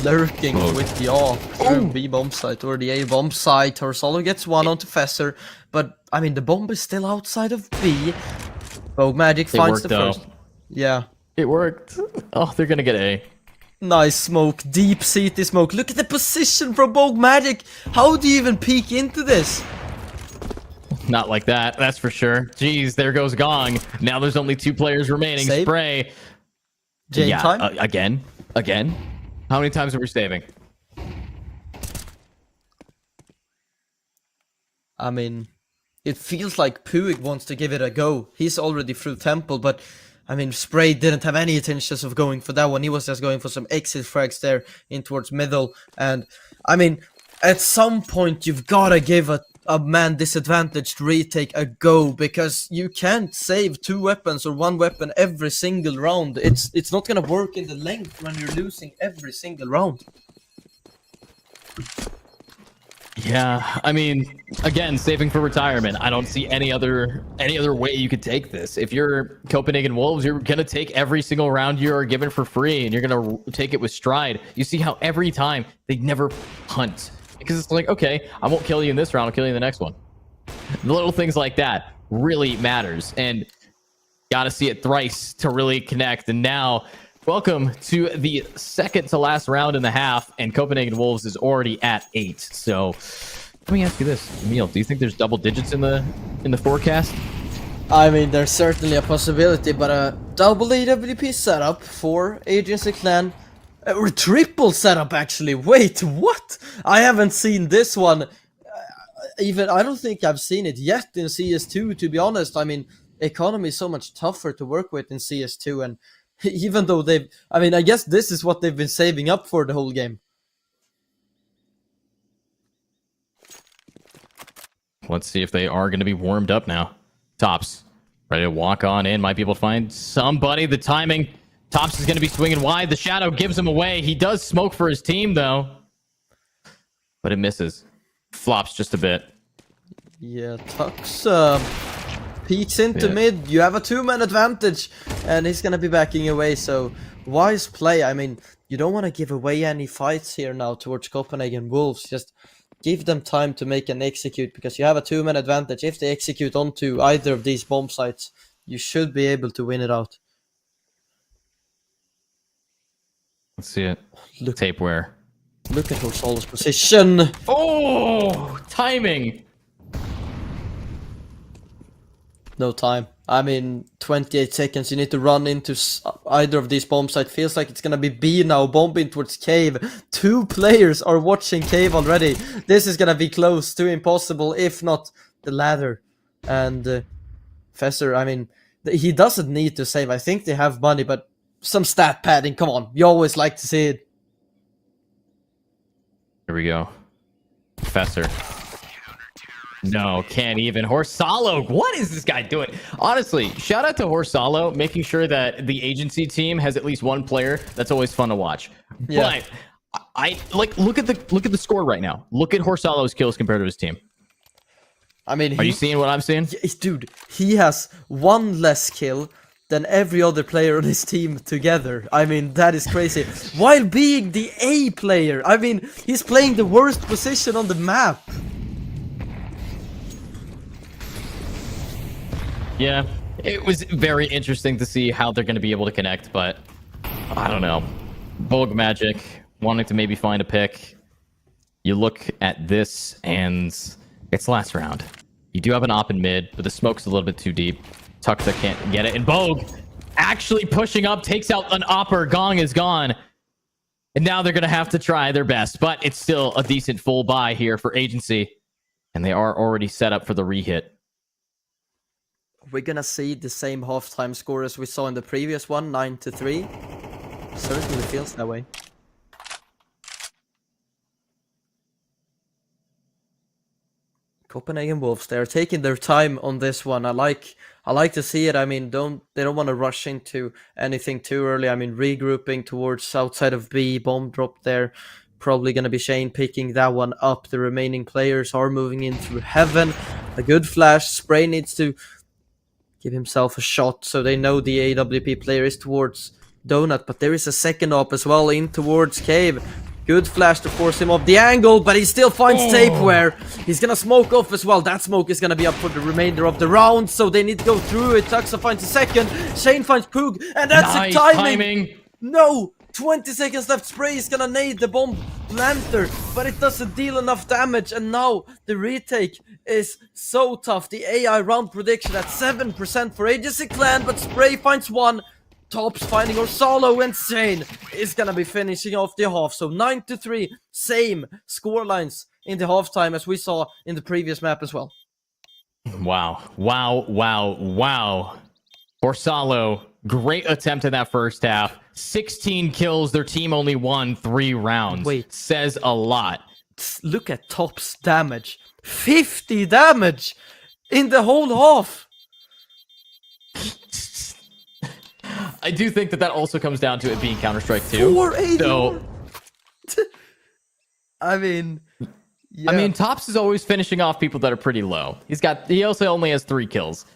Lurking with the AWP through B bomb site or the A bomb site. Horsolo gets one onto Fessor, but I mean the bomb is still outside of B. Bogue Magic finds the first. Yeah. It worked. Oh, they're gonna get A. Nice smoke, deep CT smoke. Look at the position from Bogue Magic. How do you even peek into this? Not like that, that's for sure. Jeez, there goes Gong. Now there's only 2 players remaining. Save. Spray. Jane time? Again. How many times are we saving? I mean, it feels like Puig wants to give it a go. He's already through Temple, but I mean, Spray didn't have any intentions of going for that one. He was just going for some exit frags there in towards middle. And I mean, at some point, you've got to give a man disadvantaged retake a go, because you can't save 2 weapons or 1 weapon every single round. It's not gonna work in the length when you're losing every single round. Yeah, I mean, again, saving for retirement. I don't see any other way you could take this. If you're Copenhagen Wolves, you're gonna take every single round you are given for free, and you're gonna take it with stride. You see how every time they never hunt. Because it's like, okay, I won't kill you in this round, I'll kill you in the next one. The little things like that really matters, and gotta see it thrice to really connect. And now, welcome to the second to last round in the half, and Copenhagen Wolves is already at 8. So let me ask you this, Emil, do you think there's double digits in the forecast? I mean, there's certainly a possibility, but a double AWP setup for Agency Clan. Or triple setup, actually. Wait, what? I haven't seen this one. Even I don't think I've seen it yet in CS2, to be honest. I mean, economy is so much tougher to work with in CS2, and even though I mean, I guess this is what they've been saving up for the whole game. Let's see if they are going to be warmed up now. Tops, ready to walk on in. Might be able to find somebody. The timing. Tops is going to be swinging wide. The shadow gives him away. He does smoke for his team, though. But it misses. Flops just a bit. Yeah, Tux peeks into mid, you have a 2-man advantage, and he's gonna be backing away, so wise play. I mean, you don't want to give away any fights here now towards Copenhagen Wolves, just give them time to make and execute, because you have a 2-man advantage. If they execute onto either of these bomb sites, you should be able to win it out. Let's see it. Look, tapeware. Look at Horsolo's position. Oh, timing. No time. I mean, 28 seconds. You need to run into either of these bomb sites. Feels like it's gonna be B now, bombing towards Cave. 2 players are watching Cave already. This is gonna be close to impossible, if not the ladder. And Fesser, I mean, he doesn't need to save. I think they have money, but some stat padding. Come on, you always like to see it. Here we go. Fesser. No, can't even. Horsolo, what is this guy doing? Honestly, shout out to Horsolo, making sure that the agency team has at least one player. That's always fun to watch. Yeah. But I like look at the score right now. Look at Horsolo's kills compared to his team. I mean, are you seeing what I'm seeing? Dude, he has 1 less kill than every other player on his team together. I mean, that is crazy. While being the A player, I mean, he's playing the worst position on the map. Yeah, it was very interesting to see how they're going to be able to connect, but I don't know. Bulk Magic wanting to maybe find a pick. You look at this, and it's last round. You do have an op in mid, but the smoke's a little bit too deep. Tuxa can't get it, and Bogue actually pushing up, takes out an opper. Gong is gone. And now they're going to have to try their best, but it's still a decent full buy here for agency, and they are already set up for the re-hit. We're gonna see the same halftime score as we saw in the previous one, 9-3. Certainly feels that way. Copenhagen Wolves, they're taking their time on this one. I like to see it. I mean, they don't want to rush into anything too early. I mean, regrouping towards outside of B, bomb drop there. Probably going to be Shane picking that one up. The remaining players are moving in through heaven. A good flash. Spray needs to give himself a shot, so they know the AWP player is towards Donut, but there is a second op as well in towards Cave. Good flash to force him off the angle, but he still finds tapeware. He's gonna smoke off as well. That smoke is gonna be up for the remainder of the round, so they need to go through it. Tuxa finds a second, Shane finds Krug, and that's nice the timing! No! 20 seconds left, Spray is gonna nade the bomb planter, but it doesn't deal enough damage, and now the retake is so tough. The AI round prediction at 7% for Agency Clan, but Spray finds one. Tops finding Horsolo, and Shane is gonna be finishing off the half. So 9-3, same score lines in the halftime as we saw in the previous map as well. Wow. Horsolo, great attempt in that first half. 16 kills, their team only won 3 rounds. Wait. Says a lot. Look at Top's damage. 50 damage in the whole half. I do think that also comes down to it being Counter-Strike 2. 480. So, I mean, yeah. I mean, Tops is always finishing off people that are pretty low. He also only has 3 kills.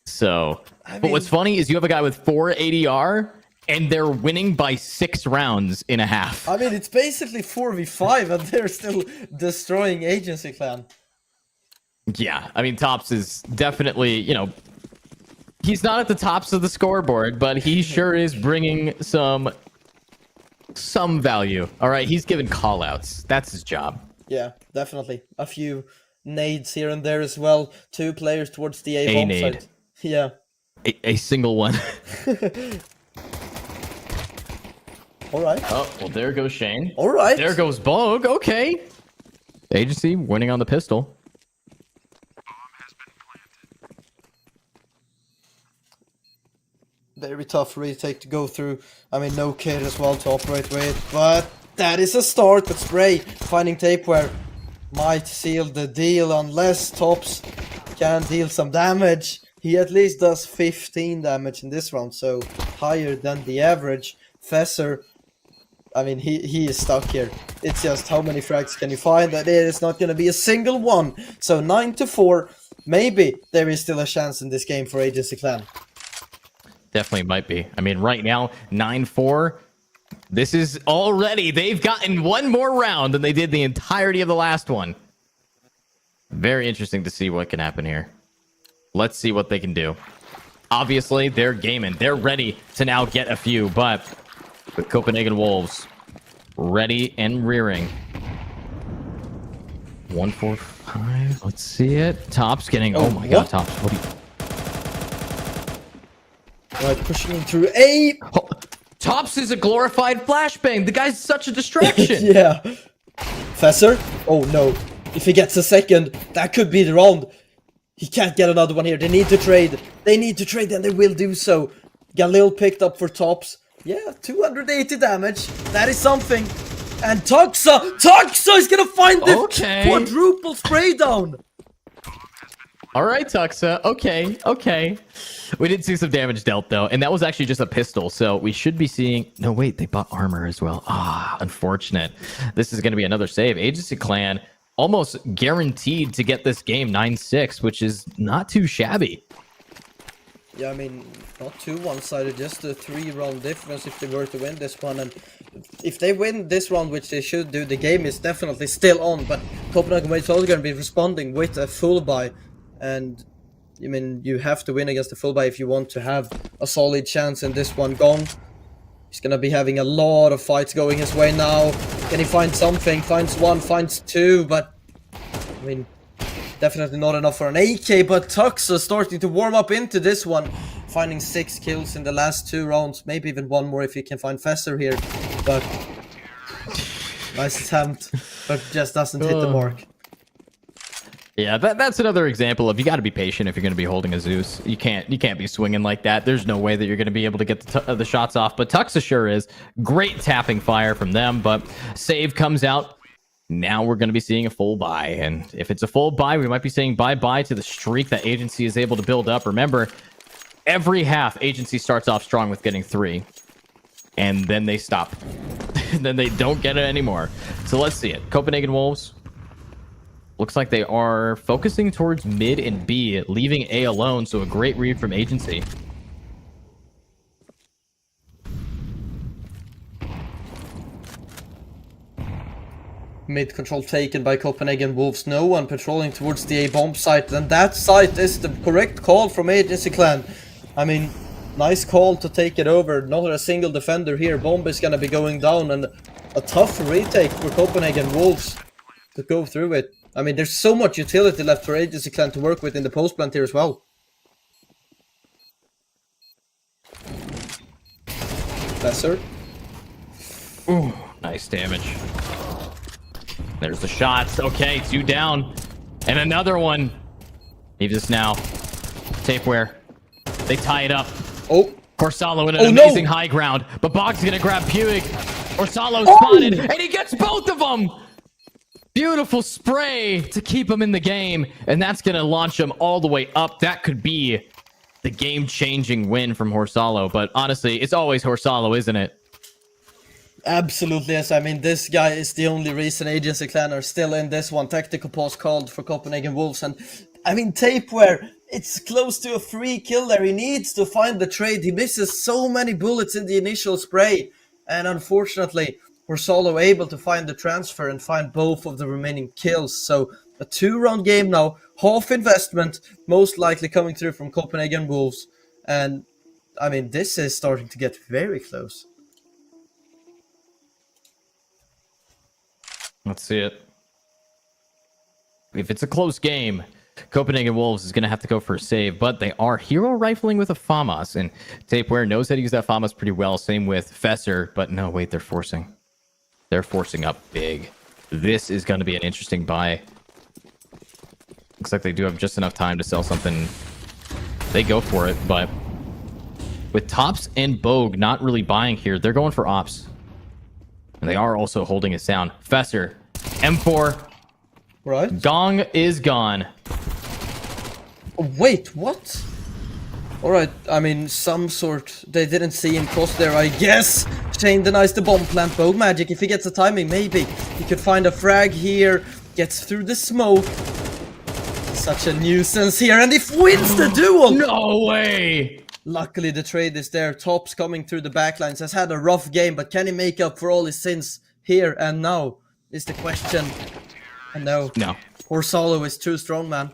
So, but what's funny is you have a guy with 4 ADR and they're winning by 6 rounds in a half. I mean, it's basically 4v5 and they're still destroying Agency Clan. Yeah, I mean, Tops is definitely, he's not at the tops of the scoreboard, but he sure is bringing some value. All right, he's giving call-outs. That's his job. Yeah, definitely. A few nades here and there as well. 2 players towards the A bomb nade. side. Yeah. A single one. All right. Oh, well, there goes Shane. All right. There goes Bogue. Okay. Agency winning on the pistol. Very tough retake to go through. I mean, no kid as well to operate with, but that is a start. But Spray finding tapeware might seal the deal unless Tops can deal some damage. He at least does 15 damage in this round, so higher than the average. Fesser, I mean, he is stuck here. It's just how many frags can you find? That it is not going to be a single one. So 9-4. maybe there is still a chance in this game for Agency Clan. Definitely might be. I mean, right now, 9-4. This is already, they've gotten one more round than they did the entirety of the last one. Very interesting to see what can happen here. Let's see what they can do. Obviously, they're gaming. They're ready to now get a few, but the Copenhagen Wolves ready and rearing. 145. Let's see it. Top's getting. Oh my God, Top's. What are you? Right, pushing him through A. Oh, Top's is a glorified flashbang. The guy's such a distraction. Yeah. Fesser. Oh no. If he gets a second, that could be the round. He can't get another one here. They need to trade. They need to trade, and they will do so. Galil picked up for Tops. Yeah, 280 damage. That is something. And Tuxa is gonna find the quadruple spray down. All right, Tuxa. Okay. We did see some damage dealt, though, and that was actually just a pistol, so we should be seeing... No, wait, they bought armor as well. Unfortunate. This is going to be another save. Agency Clan almost guaranteed to get this game 9-6, which is not too shabby. Yeah, I mean, not too one-sided, just a 3-round difference if they were to win this one. And if they win this round, which they should do, the game is definitely still on. But Copenhagen is also going to be responding with a full buy. And, I mean, you have to win against the full buy if you want to have a solid chance in this one. Gone. He's going to be having a lot of fights going his way now. Can he find something? Finds one, finds two, but, I mean, definitely not enough for an AK, but Tuxa starting to warm up into this one. Finding 6 kills in the last 2 rounds. Maybe even one more if he can find Fesser here. But nice attempt, but just doesn't hit the mark. Yeah, that's another example of you got to be patient if you're going to be holding a Zeus. You can't be swinging like that. There's no way that you're going to be able to get the shots off. But Tuxa sure is. Great tapping fire from them, but save comes out. Now we're going to be seeing a full buy, and if it's a full buy, we might be saying bye-bye to the streak that Agency is able to build up. Remember, every half, Agency starts off strong with getting 3, and then they stop. Then they don't get it anymore. So let's see it. Copenhagen Wolves. Looks like they are focusing towards mid and B, leaving A alone, so a great read from Agency. Mid control taken by Copenhagen Wolves. No one patrolling towards the A bomb site, and that site is the correct call from Agency Clan. I mean, nice call to take it over. Not a single defender here. Bomb is gonna be going down, and a tough retake for Copenhagen Wolves to go through it. I mean, there's so much utility left for Agency Clan to work with in the post plant here as well. Besser. Ooh, nice damage. There's the shots. Okay, 2 down. And another one. Leave this now. Tapeware. They tie it up. Oh. Corsalo in an amazing high ground. But Bog's gonna grab Puig. Corsalo spotted. And he gets both of them! Beautiful spray to keep him in the game. And that's gonna launch him all the way up. That could be the game-changing win from Corsalo. But honestly, it's always Corsalo, isn't it? Absolutely, yes. I mean, this guy is the only reason Agency Clan are still in this one. Tactical pause called for Copenhagen Wolves. And, I mean, Tapeware, it's close to a free kill there. He needs to find the trade. He misses so many bullets in the initial spray. And unfortunately, we're solo able to find the transfer and find both of the remaining kills. So, a 2-round game now. Half investment, most likely coming through from Copenhagen Wolves. And, I mean, this is starting to get very close. Let's see it. If it's a close game, Copenhagen Wolves is going to have to go for a save, but they are hero rifling with a FAMAS, and Tapeware knows how to use that FAMAS pretty well. Same with Fesser, but no, wait, they're forcing. They're forcing up big. This is going to be an interesting buy. Looks like they do have just enough time to sell something. They go for it, but with Tops and Bogue not really buying here, they're going for Ops. And they are also holding it down. Fesser, M4. Right. Gong is gone. Wait, what? Alright, I mean, some sort... They didn't see him cross there, I guess. Shane denies the bomb plant. Bogue Magic, if he gets the timing, maybe. He could find a frag here. Gets through the smoke. such a nuisance here, and he wins the duel! No way! Luckily, the trade is there. Tops coming through the backlines has had a rough game, but can he make up for all his sins here and now? Is the question. And no. No. Horsalo is too strong, man.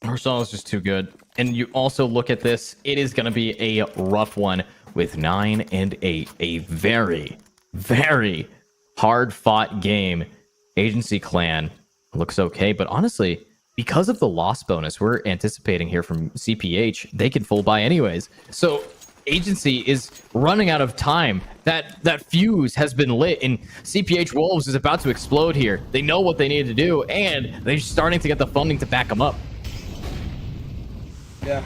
Horsalo is just too good. And you also look at this, it is going to be a rough one with 9 and 8. A very, very hard-fought game. Agency Clan looks okay, but honestly, because of the loss bonus we're anticipating here from CPH, they can full buy anyways. So Agency is running out of time. That fuse has been lit, and CPH Wolves is about to explode here. They know what they need to do, and they're starting to get the funding to back them up. Yeah,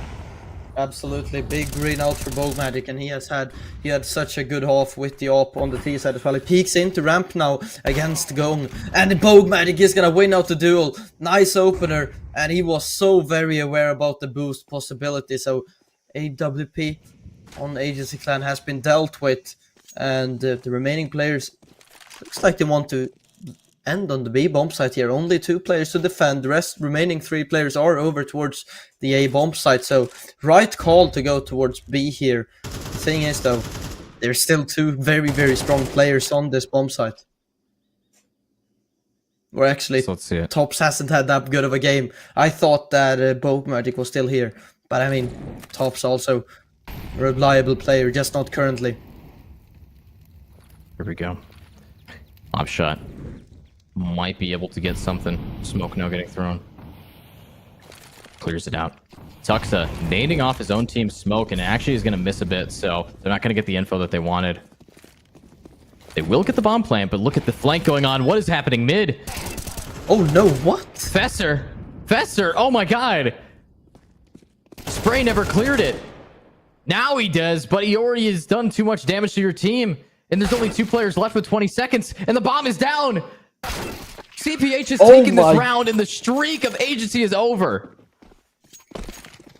absolutely. Big green out for Bogmatic, and he had such a good half with the op on the T side as well. He peeks into ramp now against Gong, and Bogmatic is gonna win out the duel. Nice opener, and he was so very aware about the boost possibility. So AWP on Agency Clan has been dealt with, and the remaining players looks like they want to end on the B bomb site here. Only 2 players to defend. The remaining 3 players are over towards the A bomb site. So right call to go towards B here. The thing is though, there's still 2 very, very strong players on this bomb site. Or actually, So let's see it. Tops hasn't had that good of a game. I thought that Bogmatic was still here. But I mean, Tops also a reliable player, just not currently. Here we go. Op shot. Might be able to get something. Smoke now getting thrown. Clears it out. Tuxa nading off his own team's smoke, and actually is going to miss a bit, so they're not going to get the info that they wanted. They will get the bomb plant, but look at the flank going on. What is happening mid? Oh no, what? Fesser! Fesser! Oh my god! Spray never cleared it. Now he does, but he already has done too much damage to your team. And there's only 2 players left with 20 seconds, and the bomb is down! CPH has taken this round, and the streak of Agency is over.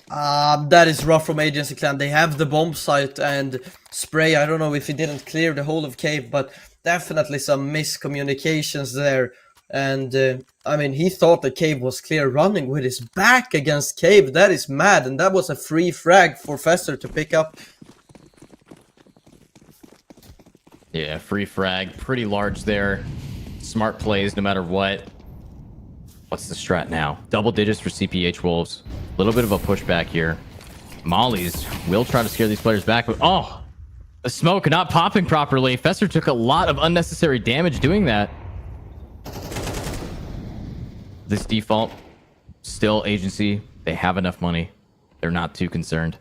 That is rough from Agency Clan. They have the bomb site, and Spray, I don't know if he didn't clear the whole of Cave, but definitely some miscommunications there. And I mean, he thought that Cave was clear, running with his back against Cave. That is mad, and that was a free frag for Fester to pick up. Yeah, free frag, pretty large there. Smart plays no matter what. What's the strat now? Double digits for CPH Wolves. A little bit of a pushback here. Mollies will try to scare these players back, but oh! The smoke not popping properly. Fester took a lot of unnecessary damage doing that. This default, still Agency. They have enough money. They're not too concerned.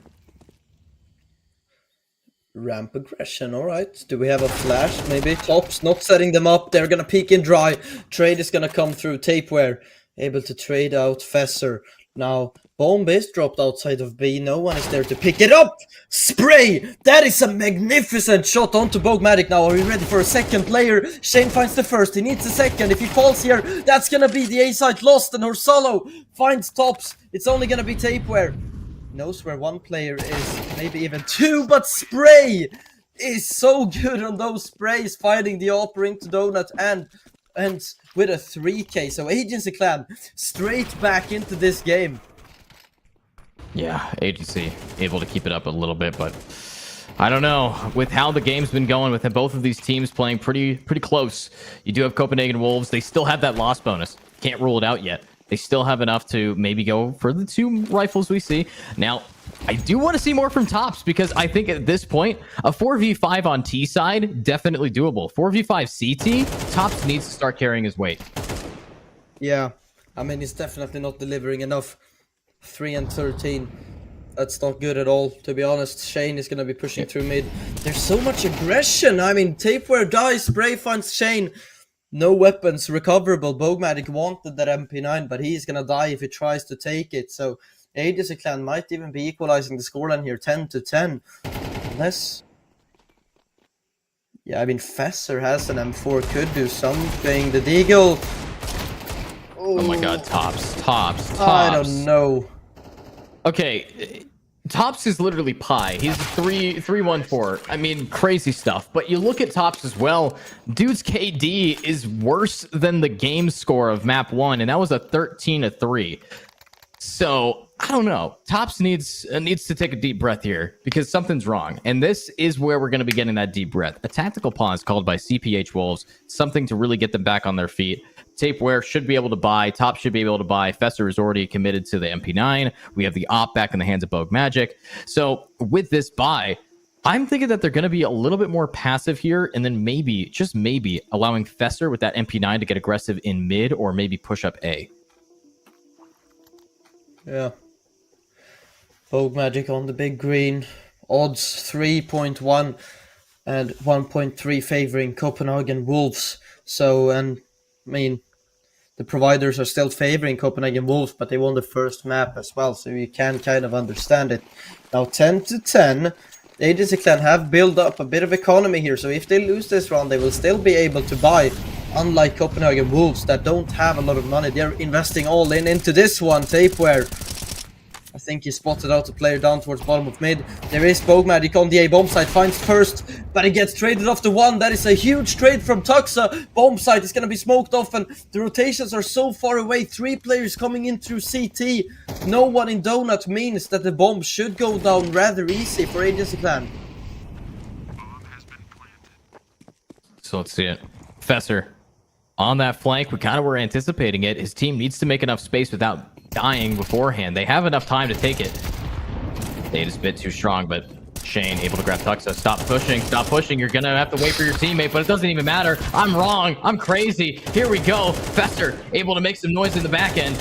Ramp aggression, alright. Do we have a flash? Maybe Tops not setting them up. They're gonna peek in dry. Trade is gonna come through. Tapeware able to trade out Fesser. Now, bomb is dropped outside of B. No one is there to pick it up. Spray! That is a magnificent shot onto Bogmatic now. Are we ready for a second player? Shane finds the first. He needs a second. If he falls here, that's gonna be the A side lost. And Horsalo finds Tops. It's only gonna be Tapeware. Knows where 1 player is, maybe even 2, but Spray is so good on those sprays, finding the upper into Donut and with a 3k. So Agency Clan straight back into this game. Yeah, Agency able to keep it up a little bit, but I don't know. With how the game's been going, with both of these teams playing pretty close, you do have Copenhagen Wolves. They still have that loss bonus. Can't rule it out yet. They still have enough to maybe go for the 2 rifles we see. Now, I do want to see more from Tops, because I think at this point, a 4v5 on T side, definitely doable. 4v5 CT, Tops needs to start carrying his weight. Yeah, I mean, he's definitely not delivering enough. 3 and 13. That's not good at all, to be honest. Shane is going to be pushing through mid. There's so much aggression. I mean, Tapeware dies, Spray finds Shane. No weapons recoverable. Bogmatic wanted that MP9, but he's gonna die if he tries to take it. So Agency Clan might even be equalizing the scoreline here, 10-10. Unless... yeah, I mean, Fesser has an M4, could do something. The Deagle... oh my god, Tops. I don't know. Okay, Tops is literally pie. He's 3-1-4. I mean, crazy stuff. But you look at Tops as well. Dude's KD is worse than the game score of map 1, and that was a 13-3. So I don't know. Tops needs to take a deep breath here because something's wrong. And this is where we're going to be getting that deep breath. A tactical pause called by CPH Wolves, something to really get them back on their feet. Tapeware should be able to buy. Top should be able to buy. Fesser is already committed to the MP9. We have the op back in the hands of Bogue Magic. So with this buy, I'm thinking that they're going to be a little bit more passive here, and then maybe, just maybe, allowing Fesser with that MP9 to get aggressive in mid or maybe push up A. Yeah. Bogue Magic on the big green. Odds 3.1 and 1.3 favoring Copenhagen Wolves. So, and I mean, the providers are still favoring Copenhagen Wolves, but they won the first map as well, so you can kind of understand it. Now 10-10, the Agency Clan have built up a bit of economy here, so if they lose this round, they will still be able to buy. Unlike Copenhagen Wolves that don't have a lot of money, they're investing all into this one. Tapeware, I think he spotted out a player down towards bottom of mid. There is Bogue Magic on the A bomb site, finds first, but he gets traded off to one. That is a huge trade from Tuxa. Bomb site is going to be smoked off, and the rotations are so far away. 3 players coming in through CT. No one in Donut means that the bomb should go down rather easy for Agency Clan. So let's see it. Fesser on that flank. We kind of were anticipating it. His team needs to make enough space without dying beforehand. They have enough time to take it. Nade is a bit too strong, but Shane able to grab Tuxa. Stop pushing. Stop pushing. You're going to have to wait for your teammate, but it doesn't even matter. I'm wrong. I'm crazy. Here we go. Fesser able to make some noise in the back end.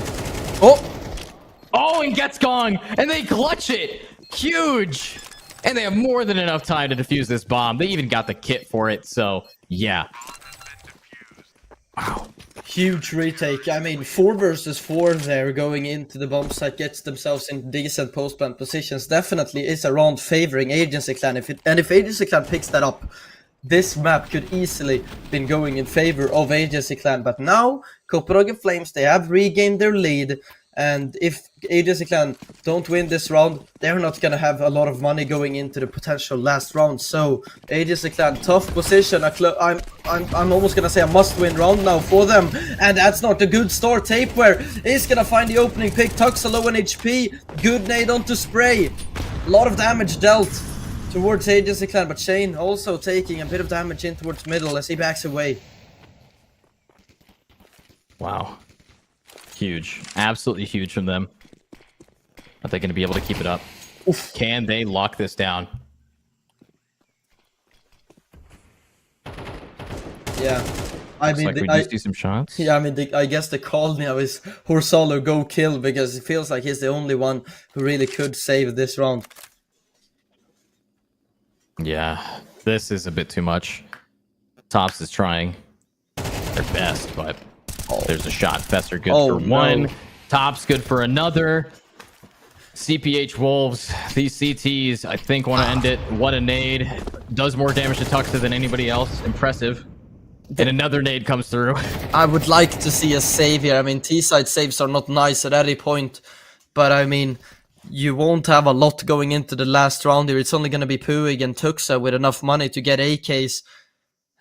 Oh, and gets gone. And they clutch it. Huge. And they have more than enough time to defuse this bomb. They even got the kit for it. So, yeah. Wow. Huge retake. I mean, 4 versus 4 there going into the bomb site, gets themselves in decent post-plant positions. Definitely is around favoring Agency Clan. If Agency Clan picks that up, this map could easily been going in favor of Agency Clan. But now, Copenhagen Flames, they have regained their lead. And if Agency Clan don't win this round, they're not going to have a lot of money going into the potential last round. So Agency Clan, tough position. I'm almost going to say a must-win round now for them. And that's not a good start. Tapeware is going to find the opening pick. Tuxa low on HP. Good nade onto Spray. A lot of damage dealt towards Agency Clan. But Shane also taking a bit of damage in towards middle as he backs away. Wow. Huge. Absolutely huge from them. Are they going to be able to keep it up? Oof. Can they lock this down? Yeah. I mean, like we do see some shots. Yeah, I mean, I guess the call now is Horsalo go kill, because it feels like he's the only one who really could save this round. Yeah, this is a bit too much. Tops is trying their best, but there's a shot. Fesser good for one. No. Tops good for another. CPH Wolves, these CTs, I think, want to end it. What a nade. Does more damage to Tuxa than anybody else. Impressive. And another nade comes through. I would like to see a save here. I mean, T-side saves are not nice at any point. But, I mean, you won't have a lot going into the last round here. It's only going to be Puig and Tuxa with enough money to get AKs.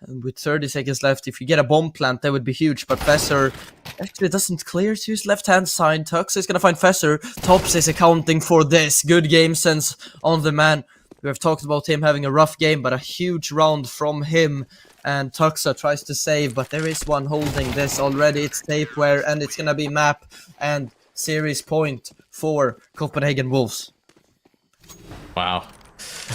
And with 30 seconds left, if you get a bomb plant, that would be huge. But Fesser actually doesn't clear to his left-hand side. Tux is going to find Fesser. Tops is accounting for this. Good game sense on the man. We have talked about him having a rough game, but a huge round from him. And Tuxa tries to save, but there is one holding this already. It's Tapeware, and it's going to be map and series point for Copenhagen Wolves. Wow.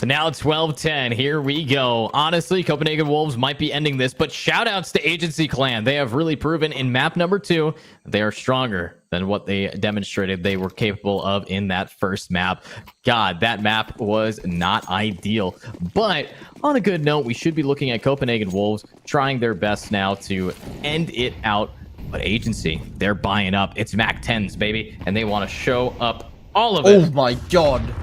Now 12-10. Here we go. Honestly, Copenhagen Wolves might be ending this, but shoutouts to Agency Clan. They have really proven in map number 2 they are stronger than what they demonstrated they were capable of in that first map. God, that map was not ideal. But on a good note, we should be looking at Copenhagen Wolves trying their best now to end it out. But Agency, they're buying up. It's Mac 10s, baby, and they want to show up all of it. Oh my god.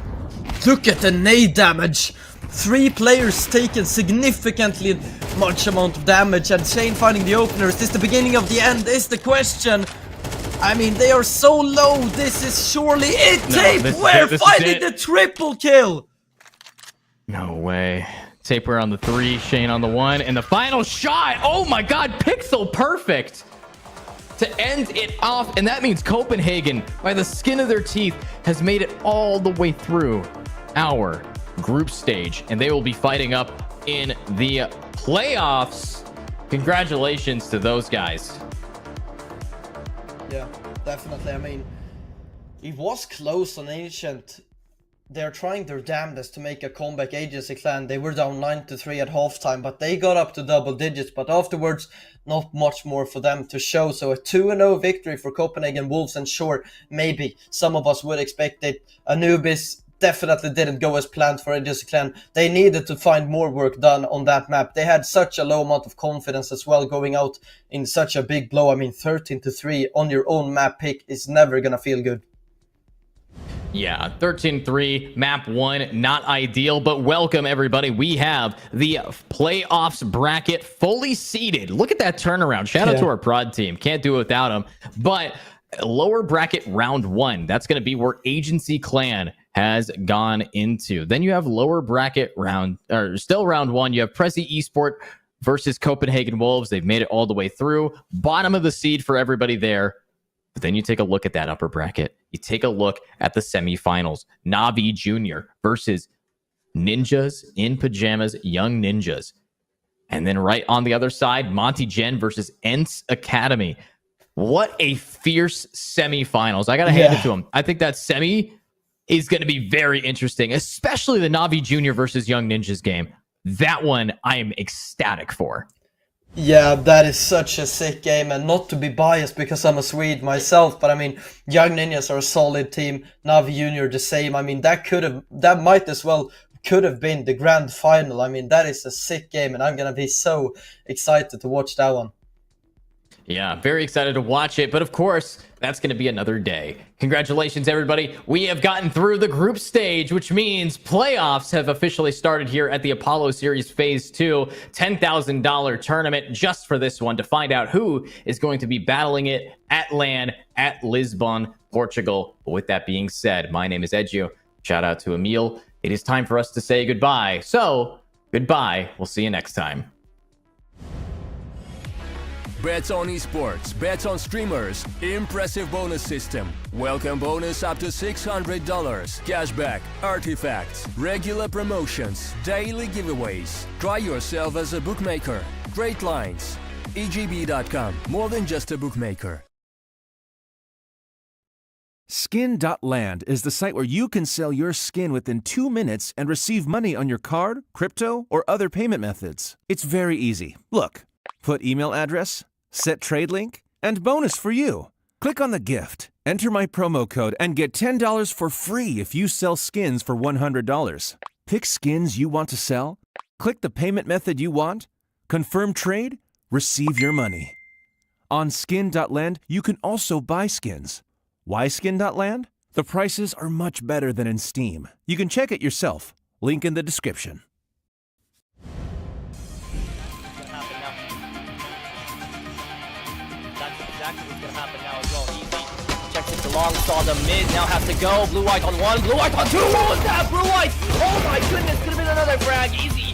Look at the nade damage. 3 players taken significantly much amount of damage, and Shane finding the opener. Is this the beginning of the end? Is the question. I mean, they are so low. This is surely it. Tape, we're finding the triple kill. No way. Tapeware on the 3, Shane on the 1, and the final shot. Oh my god, pixel perfect to end it off. And that means Copenhagen, by the skin of their teeth, has made it all the way through our group stage, and they will be fighting up in the playoffs. Congratulations to those guys. Yeah, definitely. I mean, it was close on Ancient. They're trying their damnedest to make a comeback. Agency Clan, they were down 9-3 at halftime, but they got up to double digits. But afterwards, not much more for them to show. So a 2-0 victory for Copenhagen Wolves. And sure, maybe some of us would expect it. Anubis definitely didn't go as planned for Agency Clan. They needed to find more work done on that map. They had such a low amount of confidence as well, going out in such a big blow. I mean, 13-3 on your own map pick is never gonna feel good. Yeah, 13-3, map 1, not ideal, but welcome everybody. We have the playoffs bracket fully seeded. Look at that turnaround. Shout out to our prod team. Can't do it without them. But lower bracket round 1, that's going to be where Agency Clan has gone into. Then you have lower bracket round, or still round 1, you have Prezi Esport versus Copenhagen Wolves. They've made it all the way through. Bottom of the seed for everybody there. But then you take a look at that upper bracket. You take a look at the semifinals. Navi Jr. versus Ninjas in Pajamas, Young Ninjas. And then right on the other side, Monty Gen versus Ents Academy. What a fierce semifinals. I got to hand it to him. I think that semi is going to be very interesting, especially the Navi Jr. versus Young Ninjas game. That one I am ecstatic for. Yeah, that is such a sick game, and not to be biased because I'm a Swede myself, but I mean, Young Ninjas are a solid team, Navi Junior the same. I mean, that might as well could have been the grand final. I mean, that is a sick game, and I'm gonna be so excited to watch that one. Yeah, very excited to watch it. But of course, that's going to be another day. Congratulations, everybody. We have gotten through the group stage, which means playoffs have officially started here at the Apollo Series Phase 2. $10,000 tournament just for this one to find out who is going to be battling it at LAN at Lisbon, Portugal. But with that being said, my name is Edgio. Shout out to Emil. It is time for us to say goodbye. So, goodbye. We'll see you next time. Bets on esports, bets on streamers, impressive bonus system. Welcome bonus up to $600, cashback, artifacts, regular promotions, daily giveaways. Try yourself as a bookmaker. Great lines. EGB.com, more than just a bookmaker. Skin.land is the site where you can sell your skin within 2 minutes and receive money on your card, crypto, or other payment methods. It's very easy. Look, put email address, set trade link, and bonus for you. Click on the gift, enter my promo code, and get $10 for free if you sell skins for $100. Pick skins you want to sell, click the payment method you want, confirm trade, receive your money. On Skin.land, you can also buy skins. Why Skin.land? The prices are much better than in Steam. You can check it yourself. Link in the description. Exactly what's gonna happen now as well. Easy checks it along, saw the mid, now has to go. Blue White on 1, Blue White on 2. What was that? Blue White! Oh my goodness, could have been another frag. Easy.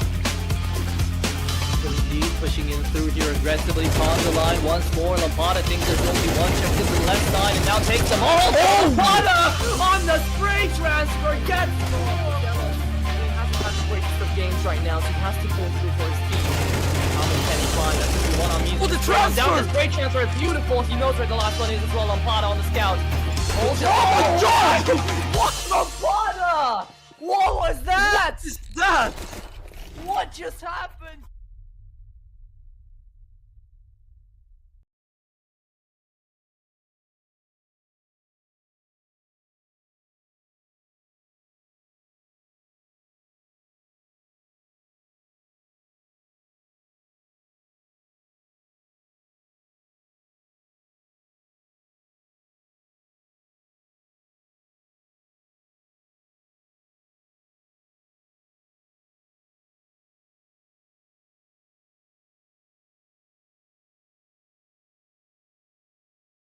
Indeed, pushing in through here aggressively. On the line once more. Lampada thinks there's only one. Checks to the left side and now takes them all. Oh, Lampada on the spray transfer gets. He hasn't had the greatest of games right now, so he has to pull through for his team. Oh, the transfer! Down the straight transfer, it's beautiful. He knows where the last one is as well. Lampada on the scout. Oh my god! What Lampada? What was that? What is that? What just happened?